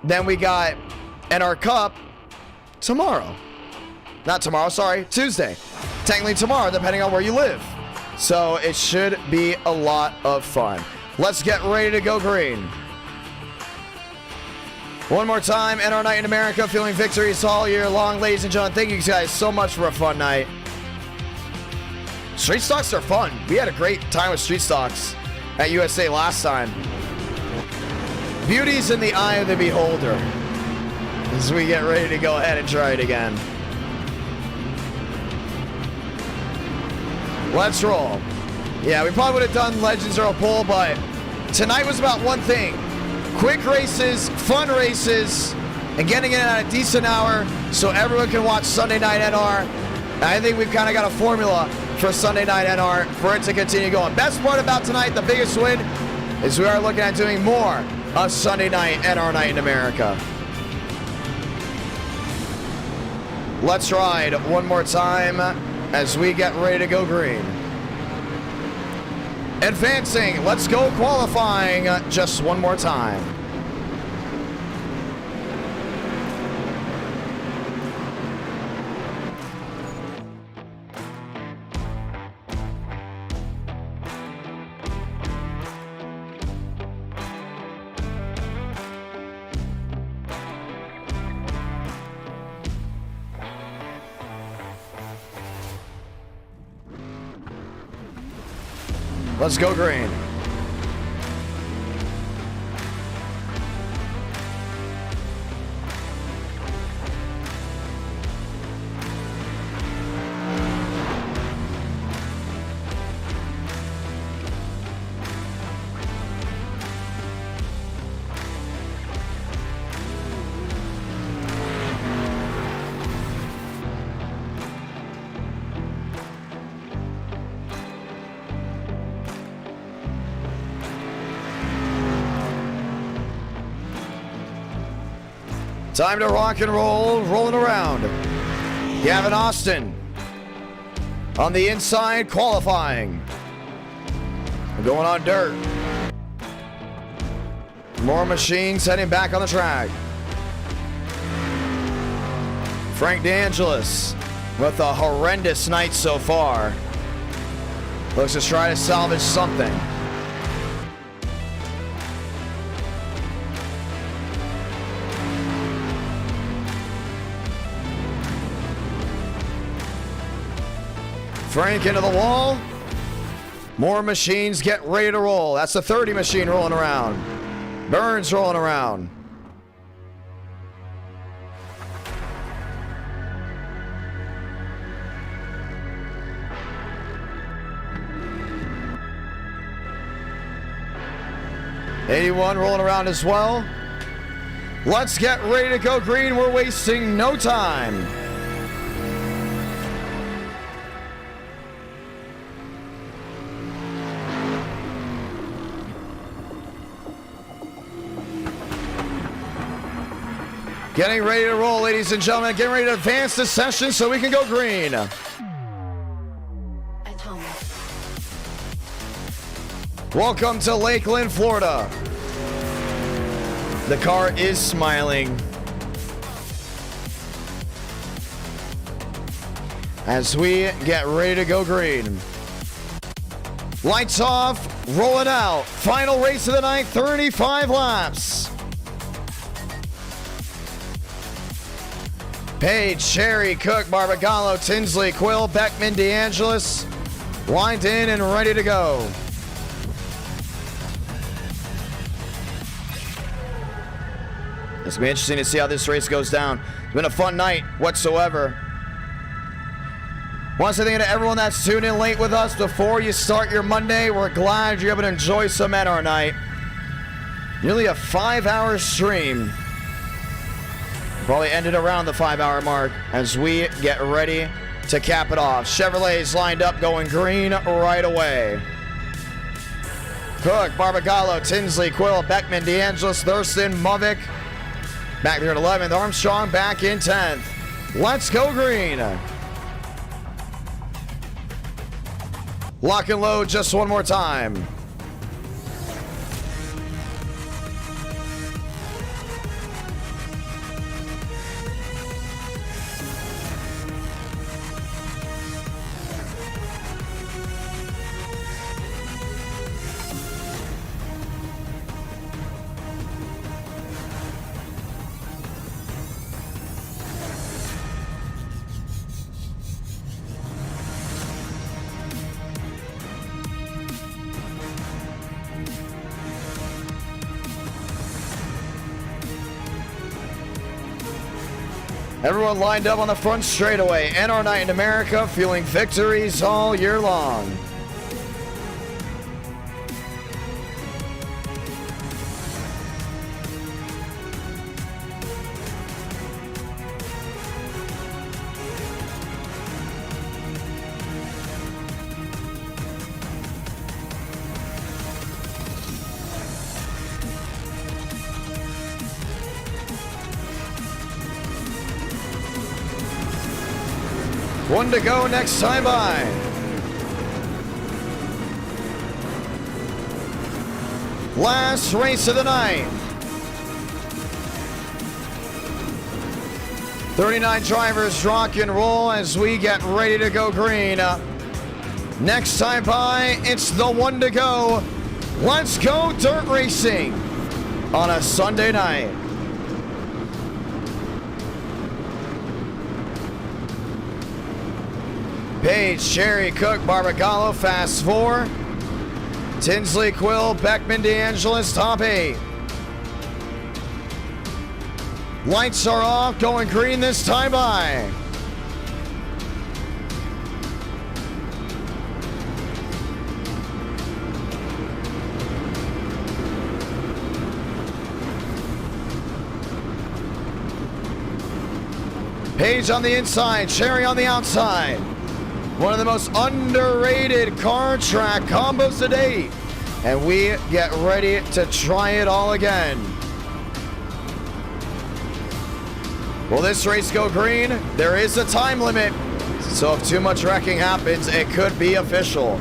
then we got NASCAR Cup tomorrow. Not tomorrow, sorry, Tuesday. Technically tomorrow, depending on where you live. So it should be a lot of fun. Let's get ready to go green. One more time, NASCAR Night in America, feeling victories all year long. Ladies and gentlemen, thank you guys so much for a fun night. Street stocks are fun. We had a great time with street stocks at USA last time. Beauty's in the eye of the beholder. As we get ready to go ahead and try it again. Let's roll. Yeah, we probably would have done Legends or a poll, but tonight was about one thing. Quick races, fun races, and getting in at a decent hour so everyone can watch Sunday Night NR. And I think we've kind of got a formula for Sunday Night NR for it to continue going. Best part about tonight, the biggest win, is we are looking at doing more of Sunday Night NR Night in America. Let's ride one more time as we get ready to go green. Advancing, let's go qualifying just one more time. Let's go green. Time to rock and roll, rolling around. Gavin Austin on the inside, qualifying. We're going on dirt. More machines heading back on the track. Frank DeAngelis with a horrendous night so far. Looks to try to salvage something. Frank into the wall. More machines get ready to roll. That's the 30 machine rolling around. Burns rolling around. '81 rolling around as well. Let's get ready to go green. We're wasting no time. Getting ready to roll, ladies and gentlemen. Getting ready to advance this session so we can go green. Welcome to Lakeland, Florida. The car is smiling as we get ready to go green. Lights off, roll it out. Final race of the night, 35 laps. Page, Cherry, Cook, Barbagallo, Tinsley, Quill, Beckman, DeAngelis, lined in and ready to go. It's going to be interesting to see how this race goes down. It's been a fun night whatsoever. Want to say thank you to everyone that's tuned in late with us before you start your Monday. We're glad you're able to enjoy some NR night. Nearly a 5-hour stream. Probably ended around the 5-hour mark as we get ready to cap it off. Chevrolet's lined up going green right away. Cook, Barbagallo, Tinsley, Quill, Beckman, DeAngelis, Thurston, Movick. Back there at 11th, Armstrong back in 10th. Let's go green. Lock and load just one more time. Everyone lined up on the front straightaway. NR Night in America, feeling victories all year long. One to go next time by. Last race of the night. 39 drivers rock and roll as we get ready to go green. Next time by, it's the one to go. Let's go dirt racing on a Sunday night. Page, Cherry, Cook, Barbagallo, fast 4. Tinsley, Quill, Beckman, DeAngelis, top 8. Lights are off, going green this time by. Page on the inside, Cherry on the outside. One of the most underrated car track combos to date. And we get ready to try it all again. Will this race go green? There is a time limit. So if too much wrecking happens, it could be official.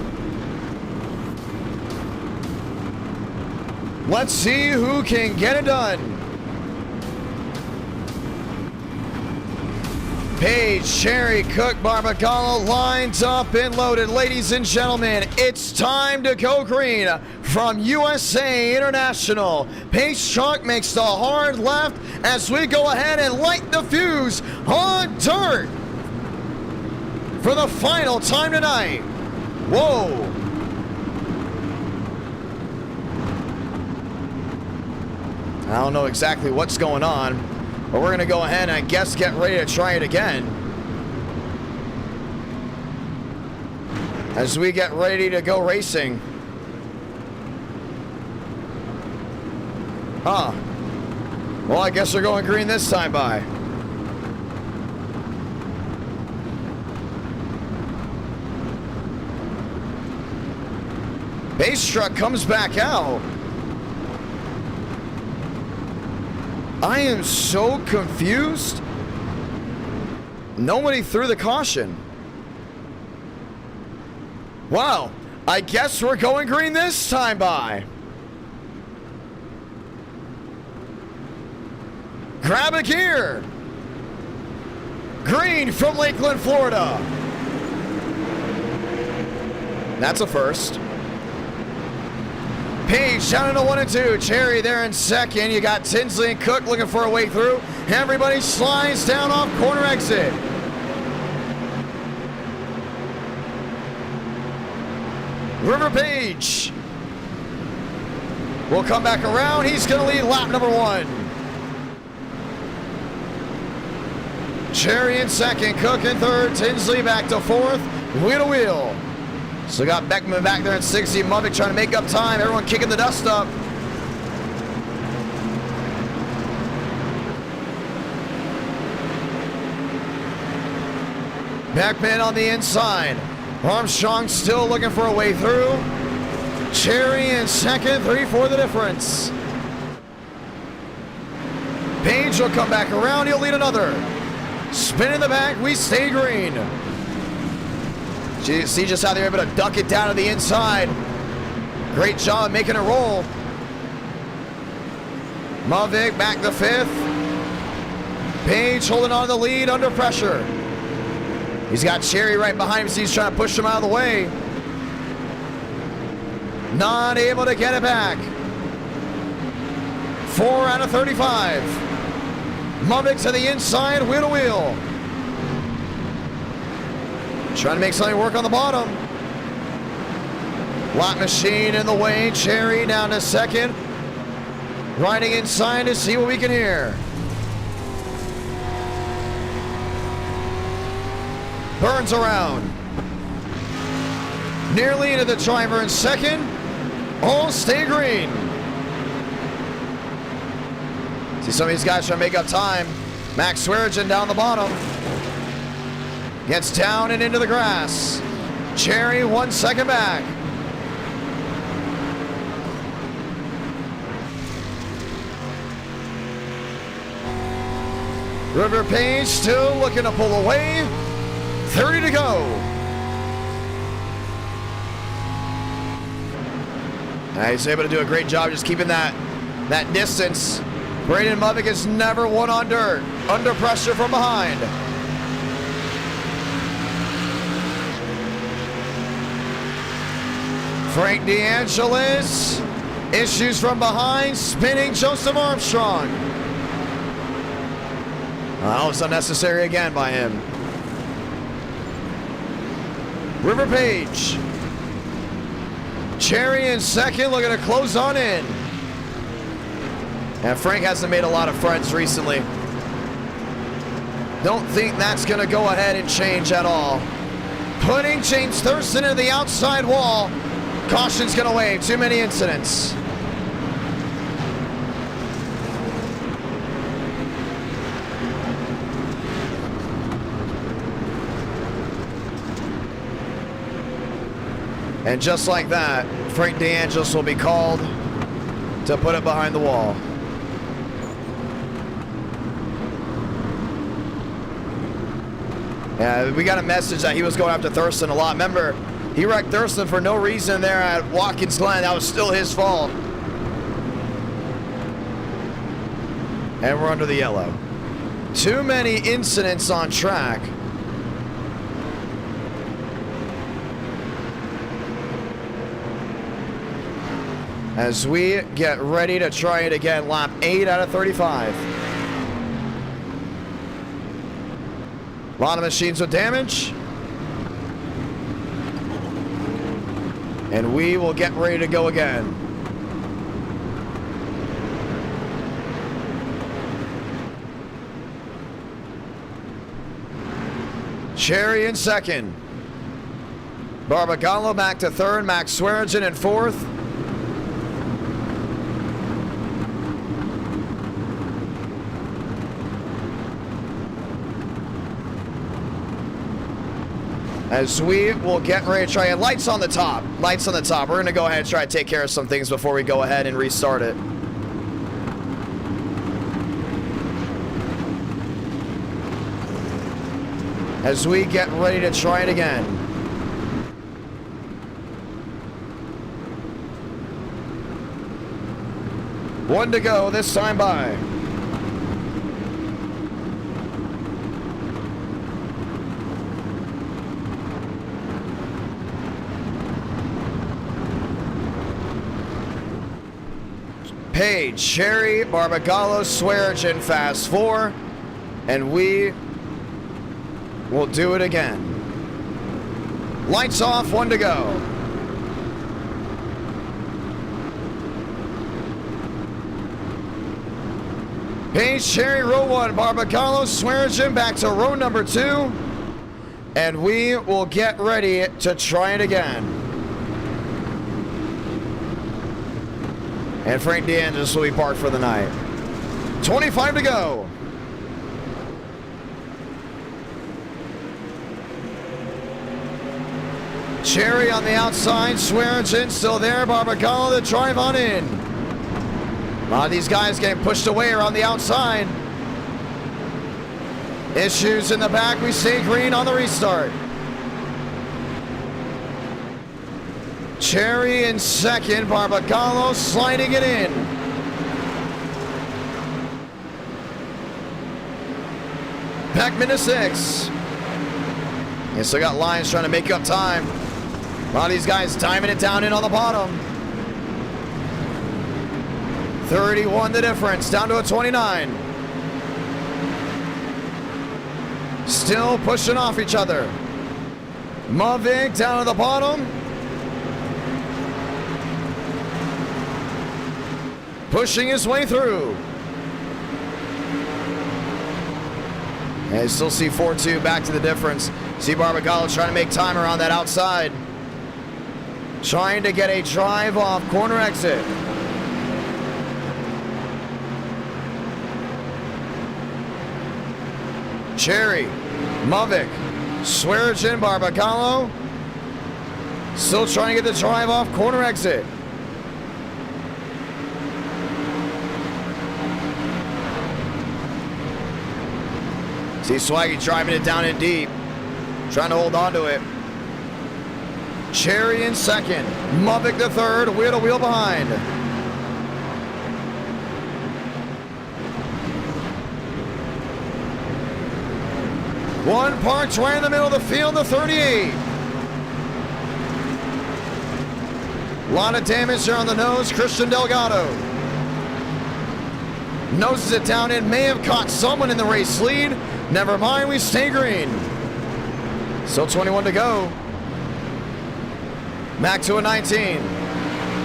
Let's see who can get it done. Page, Cherry, Cook, Barbagallo lines up and loaded. Ladies and gentlemen, it's time to go green from USA International. Pace truck makes the hard left as we go ahead and light the fuse on dirt for the final time tonight. Whoa. I don't know exactly what's going on, but we're going to go ahead and I guess get ready to try it again. As we get ready to go racing. Huh. Well, I guess we're going green this time by. Base truck comes back out. I am so confused. Nobody threw the caution. Wow, I guess we're going green this time by. Grab a gear. Green from Lakeland, Florida. That's a first. Page down into 1 and 2. Cherry there in second. You got Tinsley and Cook looking for a way through. Everybody slides down off corner exit. River Page will come back around. He's going to lead lap number 1. Cherry in second. Cook in third. Tinsley back to fourth. Wheel to wheel. So got Beckman back there at 60. Mubik trying to make up time. Everyone kicking the dust up. Beckman on the inside. Armstrong still looking for a way through. Cherry in second. 3-4 the difference. Page will come back around. He'll lead another. Spin in the back. We stay green. See just how they're able to duck it down to the inside. Great job making it roll. Muvik back to 5th. Page holding on to the lead under pressure. He's got Cherry right behind him, so he's trying to push him out of the way. Not able to get it back. 4 out of 35. Muvik to the inside, wheel to wheel. Trying to make something work on the bottom. Lot Machine in the way. Cherry down to second. Riding inside to see what we can hear. Burns around. Nearly into the driver in second. All stay green. See some of these guys trying to make up time. Max Swearigan down the bottom. Gets down and into the grass. Cherry 1 second back. River Page still looking to pull away. 30 to go. He's able to do a great job just keeping that distance. Braden Mubik has never won on dirt. Under pressure from behind. Frank DeAngelis, issues from behind, spinning Joseph Armstrong. That was unnecessary again by him. River Page. Cherry in second, looking to close on in. And Frank hasn't made a lot of friends recently. Don't think that's going to go ahead and change at all. Putting James Thurston into the outside wall. Caution's going to wave. Too many incidents. And just like that, Frank DeAngelis will be called to put it behind the wall. Yeah, we got a message that he was going after Thurston a lot. Remember, he wrecked Thurston for no reason there at Watkins Glen. That was still his fault. And we're under the yellow. Too many incidents on track. As we get ready to try it again, lap 8 out of 35. A lot of machines with damage. And we will get ready to go again. Cherry in second. Barbagallo back to third. Max Swearigan in fourth. As we will get ready to try it. Lights on the top. Lights on the top. We're going to go ahead and try to take care of some things before we go ahead and restart it. as we get ready to try it again. One to go this time by. Page, Cherry, Barbagallo, Swearigan, Fast 4, and we will do it again. Lights off, 1 to go. Page, Cherry, row 1, Barbagallo, Swearigan, back to row number 2, and we will get ready to try it again. And Frank DeAngelis will be parked for the night. 25 to go. Cherry on the outside, Swearigan still there, Barbagallo to drive on in. A lot of these guys getting pushed away around the outside. Issues in the back, we stay green on the restart. Cherry in second, Barbagallo sliding it in. Beckman to 6. They still got Lyons trying to make up time. A lot of these guys timing it down in on the bottom. 31 the difference, down to a 29. Still pushing off each other. Mavic down to the bottom. Pushing his way through. And you still see 4-2 back to the difference. See Barbagallo trying to make time around that outside. Trying to get a drive off corner exit. Cherry, Mavic, Swearigan, Barbagallo. Still trying to get the drive off corner exit. See Swaggy driving it down in deep. Trying to hold on to it. Cherry in second. Mavic the third. Wheel to wheel behind. One parked right in the middle of the field, the 38. A lot of damage there on the nose. Christian Delgado noses it down in. May have caught someone in the race lead. Never mind, we stay green. Still 21 to go. Back to a 19.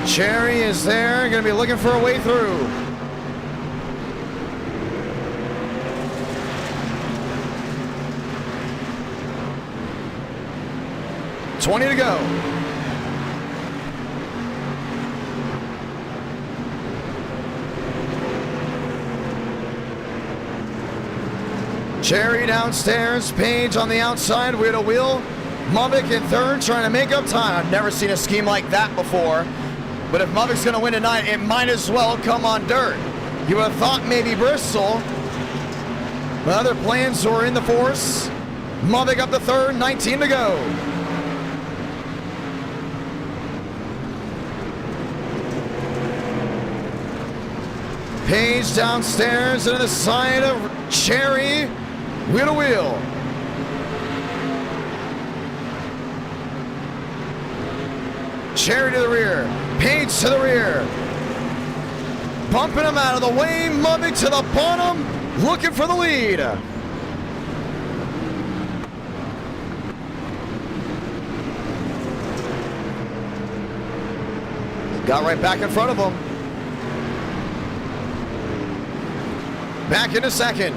Cherry is there, going to be looking for a way through. $20 to go. Cherry downstairs, Page on the outside, wheel to wheel. Mavic in third, trying to make up time. I've never seen a scheme like that before. But if Mavic's going to win tonight, it might as well come on dirt. You would have thought maybe Bristol. But other plans were in the force. Mavic up to third, 19 to go. Page downstairs into the side of Cherry. Wheel to wheel. Cherry to the rear. Page to the rear. Bumping him out of the way. Mavic to the bottom. Looking for the lead. Got right back in front of him. Back into second.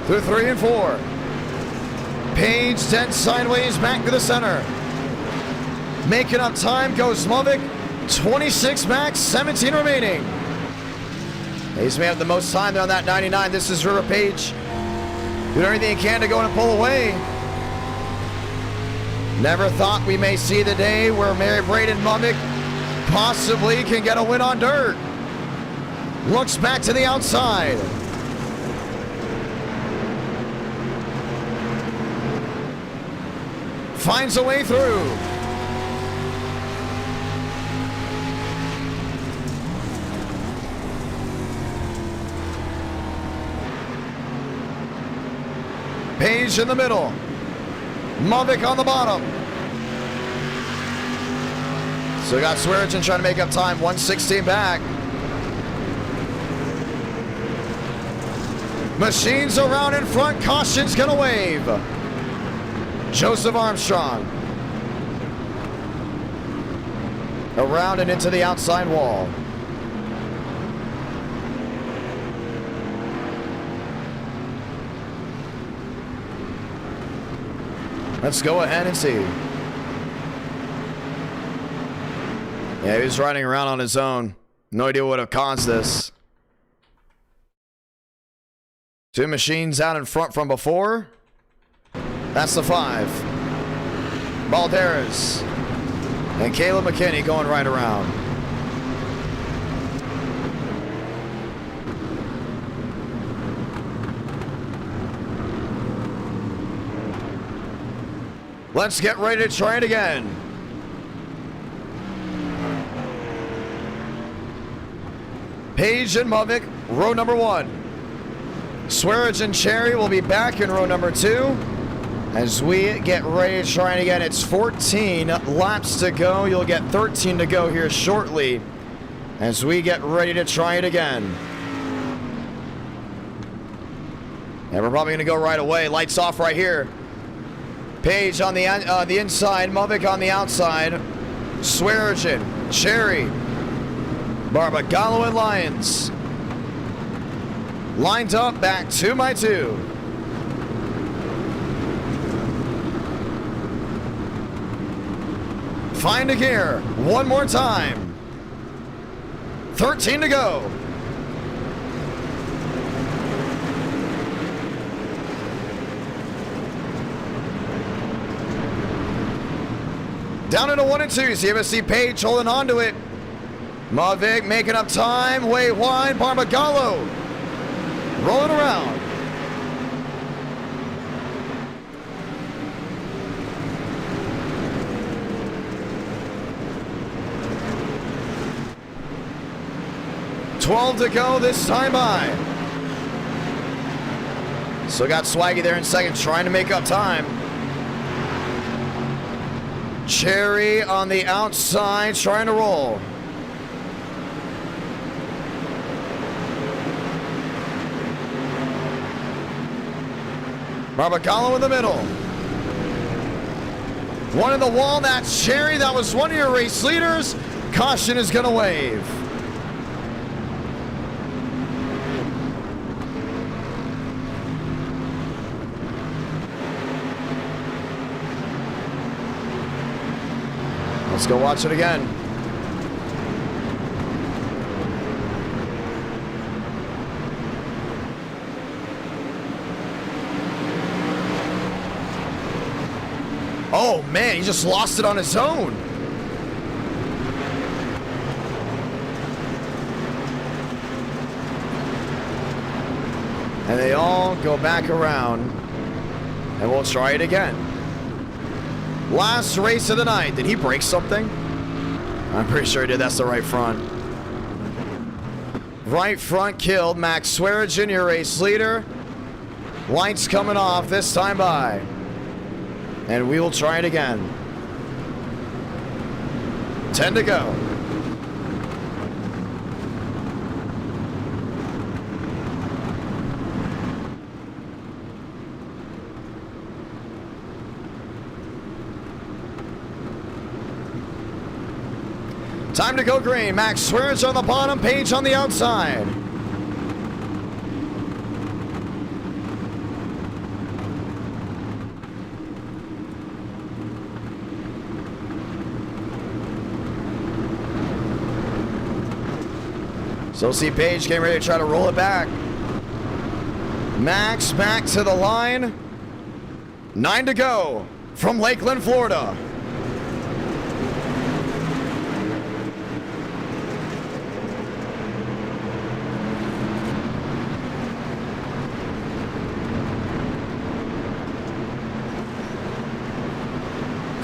Through 3 and 4. Page dead sideways back to the center. Making up time goes Mavic. 26 back, 17 remaining. He's may have the most time there on that 99. This is River Page doing everything he can to go and pull away. Never thought we may see the day where Mary Braden Mavic possibly can get a win on dirt. Looks back to the outside. Finds a way through. Page in the middle. Mavic on the bottom. So we got Swearigan trying to make up time. 116 back. Machines around in front. Caution's gonna wave. Joseph Armstrong. Around and into the outside wall. Let's go ahead and see. Yeah, he was riding around on his own. No idea what would have caused this. Two machines out in front from before. That's the 5. Balderas and Caleb McKinney going right around. Let's get ready to try it again. Page and Mavic, row number 1. Swearigan and Cherry will be back in row number 2. As we get ready to try it again, it's 14 laps to go. You'll get 13 to go here shortly as we get ready to try it again. And we're probably going to go right away. Lights off right here. Page on the inside, Mavic on the outside. Swearigan, Cherry, Barbagallo and Lyons. Lined up back 2x2. Find a gear. One more time. 13 to go. Down into 1 and 2. So you have to see Page holding on to it. Mavic making up time. Way wide. Barbagallo rolling around. $12 to go this time by. Still got Swaggy there in second, trying to make up time. Cherry on the outside, trying to roll. Barbagallo in the middle. One in the wall, that's Cherry. That was one of your race leaders. Caution is going to wave. Let's go watch it again. Oh man, he just lost it on his own. And they all go back around. And we'll try it again. Last race of the night. Did he break something? I'm pretty sure he did. That's the right front. Right front killed. Max Swearigan, your race leader. Lights coming off this time by. And we will try it again. 10 to go. Time to go green. Max Swearigan on the bottom, Page on the outside. So see Page getting ready to try to roll it back. Max back to the line. 9 to go from Lakeland, Florida.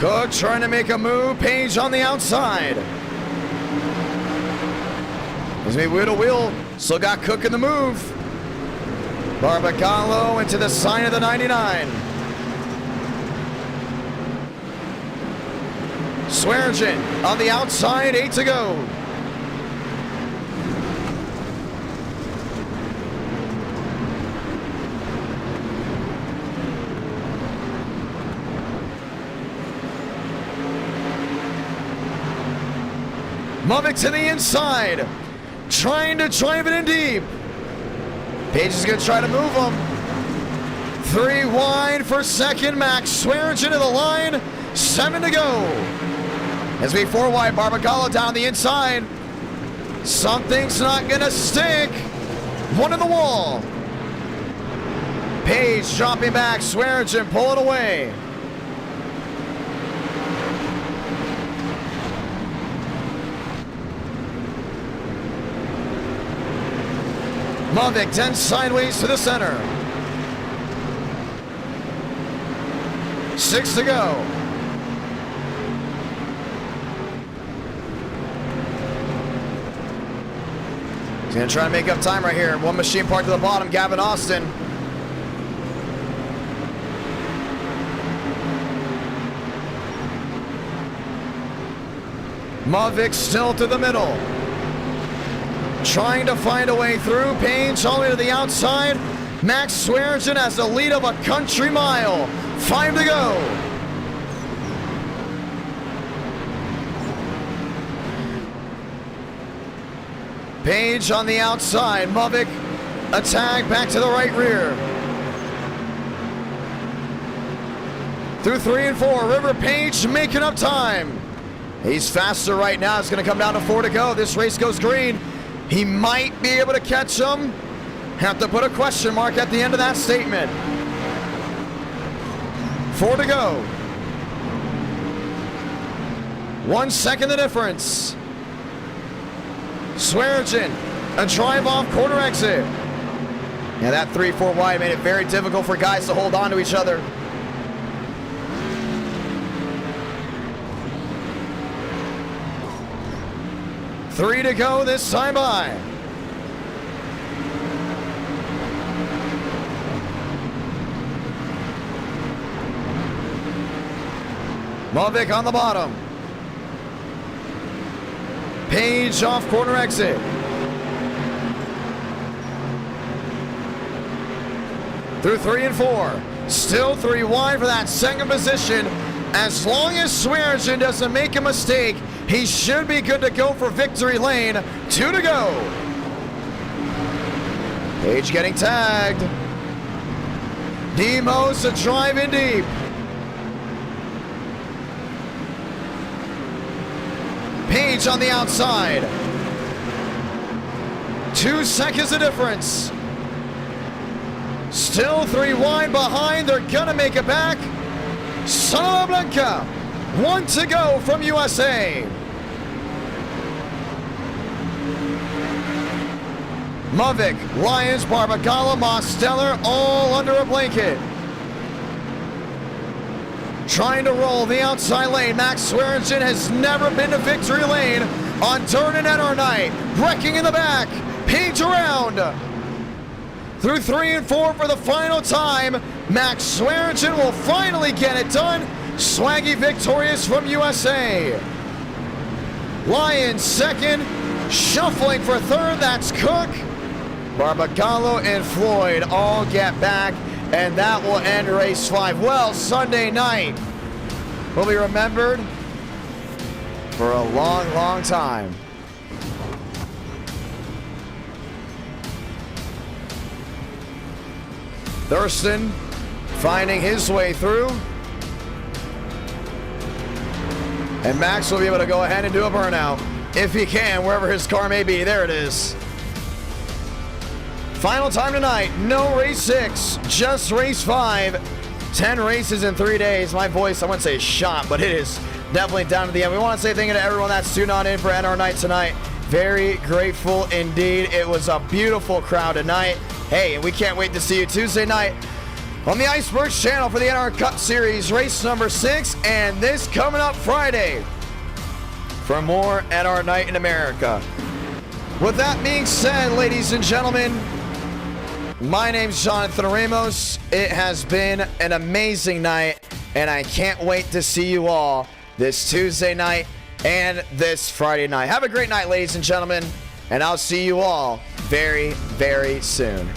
Cook trying to make a move. Page on the outside. As we wheel to wheel. Still got Cook in the move. Barbagallo into the sign of the 99. Swearingen on the outside, 8 to go. Mubik to the inside, trying to drive it in deep. Page is going to try to move him. 3 wide for second. Max Swearingen to the line, 7 to go. As we 4 wide, Barbagallo down the inside. Something's not going to stick. 1 in the wall. Page dropping back, Swearingen pulling away. Mubik then sideways to the center. 6 to go. He's going to try to make up time right here. One machine parked to the bottom, Gavin Austin. Mubik still to the middle. Trying to find a way through. Page all the way to the outside. Max Swearingen has the lead of a country mile. 5 to go. Page on the outside. Mubik attack back to the right rear. Through 3 and 4. River Page making up time. He's faster right now. It's going to come down to 4 to go. This race goes green. He might be able to catch him. Have to put a question mark at the end of that statement. 4 to go. 1 second the difference. Swearingen, a drive off corner exit. Yeah, that 3-4 wide made it very difficult for guys to hold on to each other. Three to go this time by. Mubik on the bottom. Page off corner exit. Through 3 and 4. Still 3 wide for that second position. As long as Swearingen doesn't make a mistake, he should be good to go for victory lane. 2 to go. Page getting tagged. Demos to drive in deep. Page on the outside. 2 seconds of difference. Still 3 wide behind. They're gonna make it back. Salamanca, 1 to go from USA. Mubik, Lyons, Barbagallo, Mosteller, all under a blanket. Trying to roll the outside lane. Max Swearingen has never been to victory lane on Durden and our night. Wrecking in the back. Page around. Through 3 and 4 for the final time. Max Swearingen will finally get it done. Swaggy victorious from USA. Lyons second. Shuffling for third. That's Cook. Barbagallo and Floyd all get back, and that will end race 5. Well, Sunday night will be remembered for a long, long time. Thurston finding his way through. And Max will be able to go ahead and do a burnout if he can, wherever his car may be. There it is. Final time tonight, no race 6, just race 5. 10 races in 3 days. My voice, I wouldn't say shot, but it is definitely down to the end. We want to say thank you to everyone that's tuned on in for NR Night tonight. Very grateful indeed. It was a beautiful crowd tonight. Hey, we can't wait to see you Tuesday night on the Icebergs channel for the NASCAR Cup Series, race number 6, and this coming up Friday for more NASCAR Night in America. With that being said, ladies and gentlemen, my name's Jonathan Ramos. It has been an amazing night, and I can't wait to see you all this Tuesday night and this Friday night. Have a great night, ladies and gentlemen, and I'll see you all very, very soon.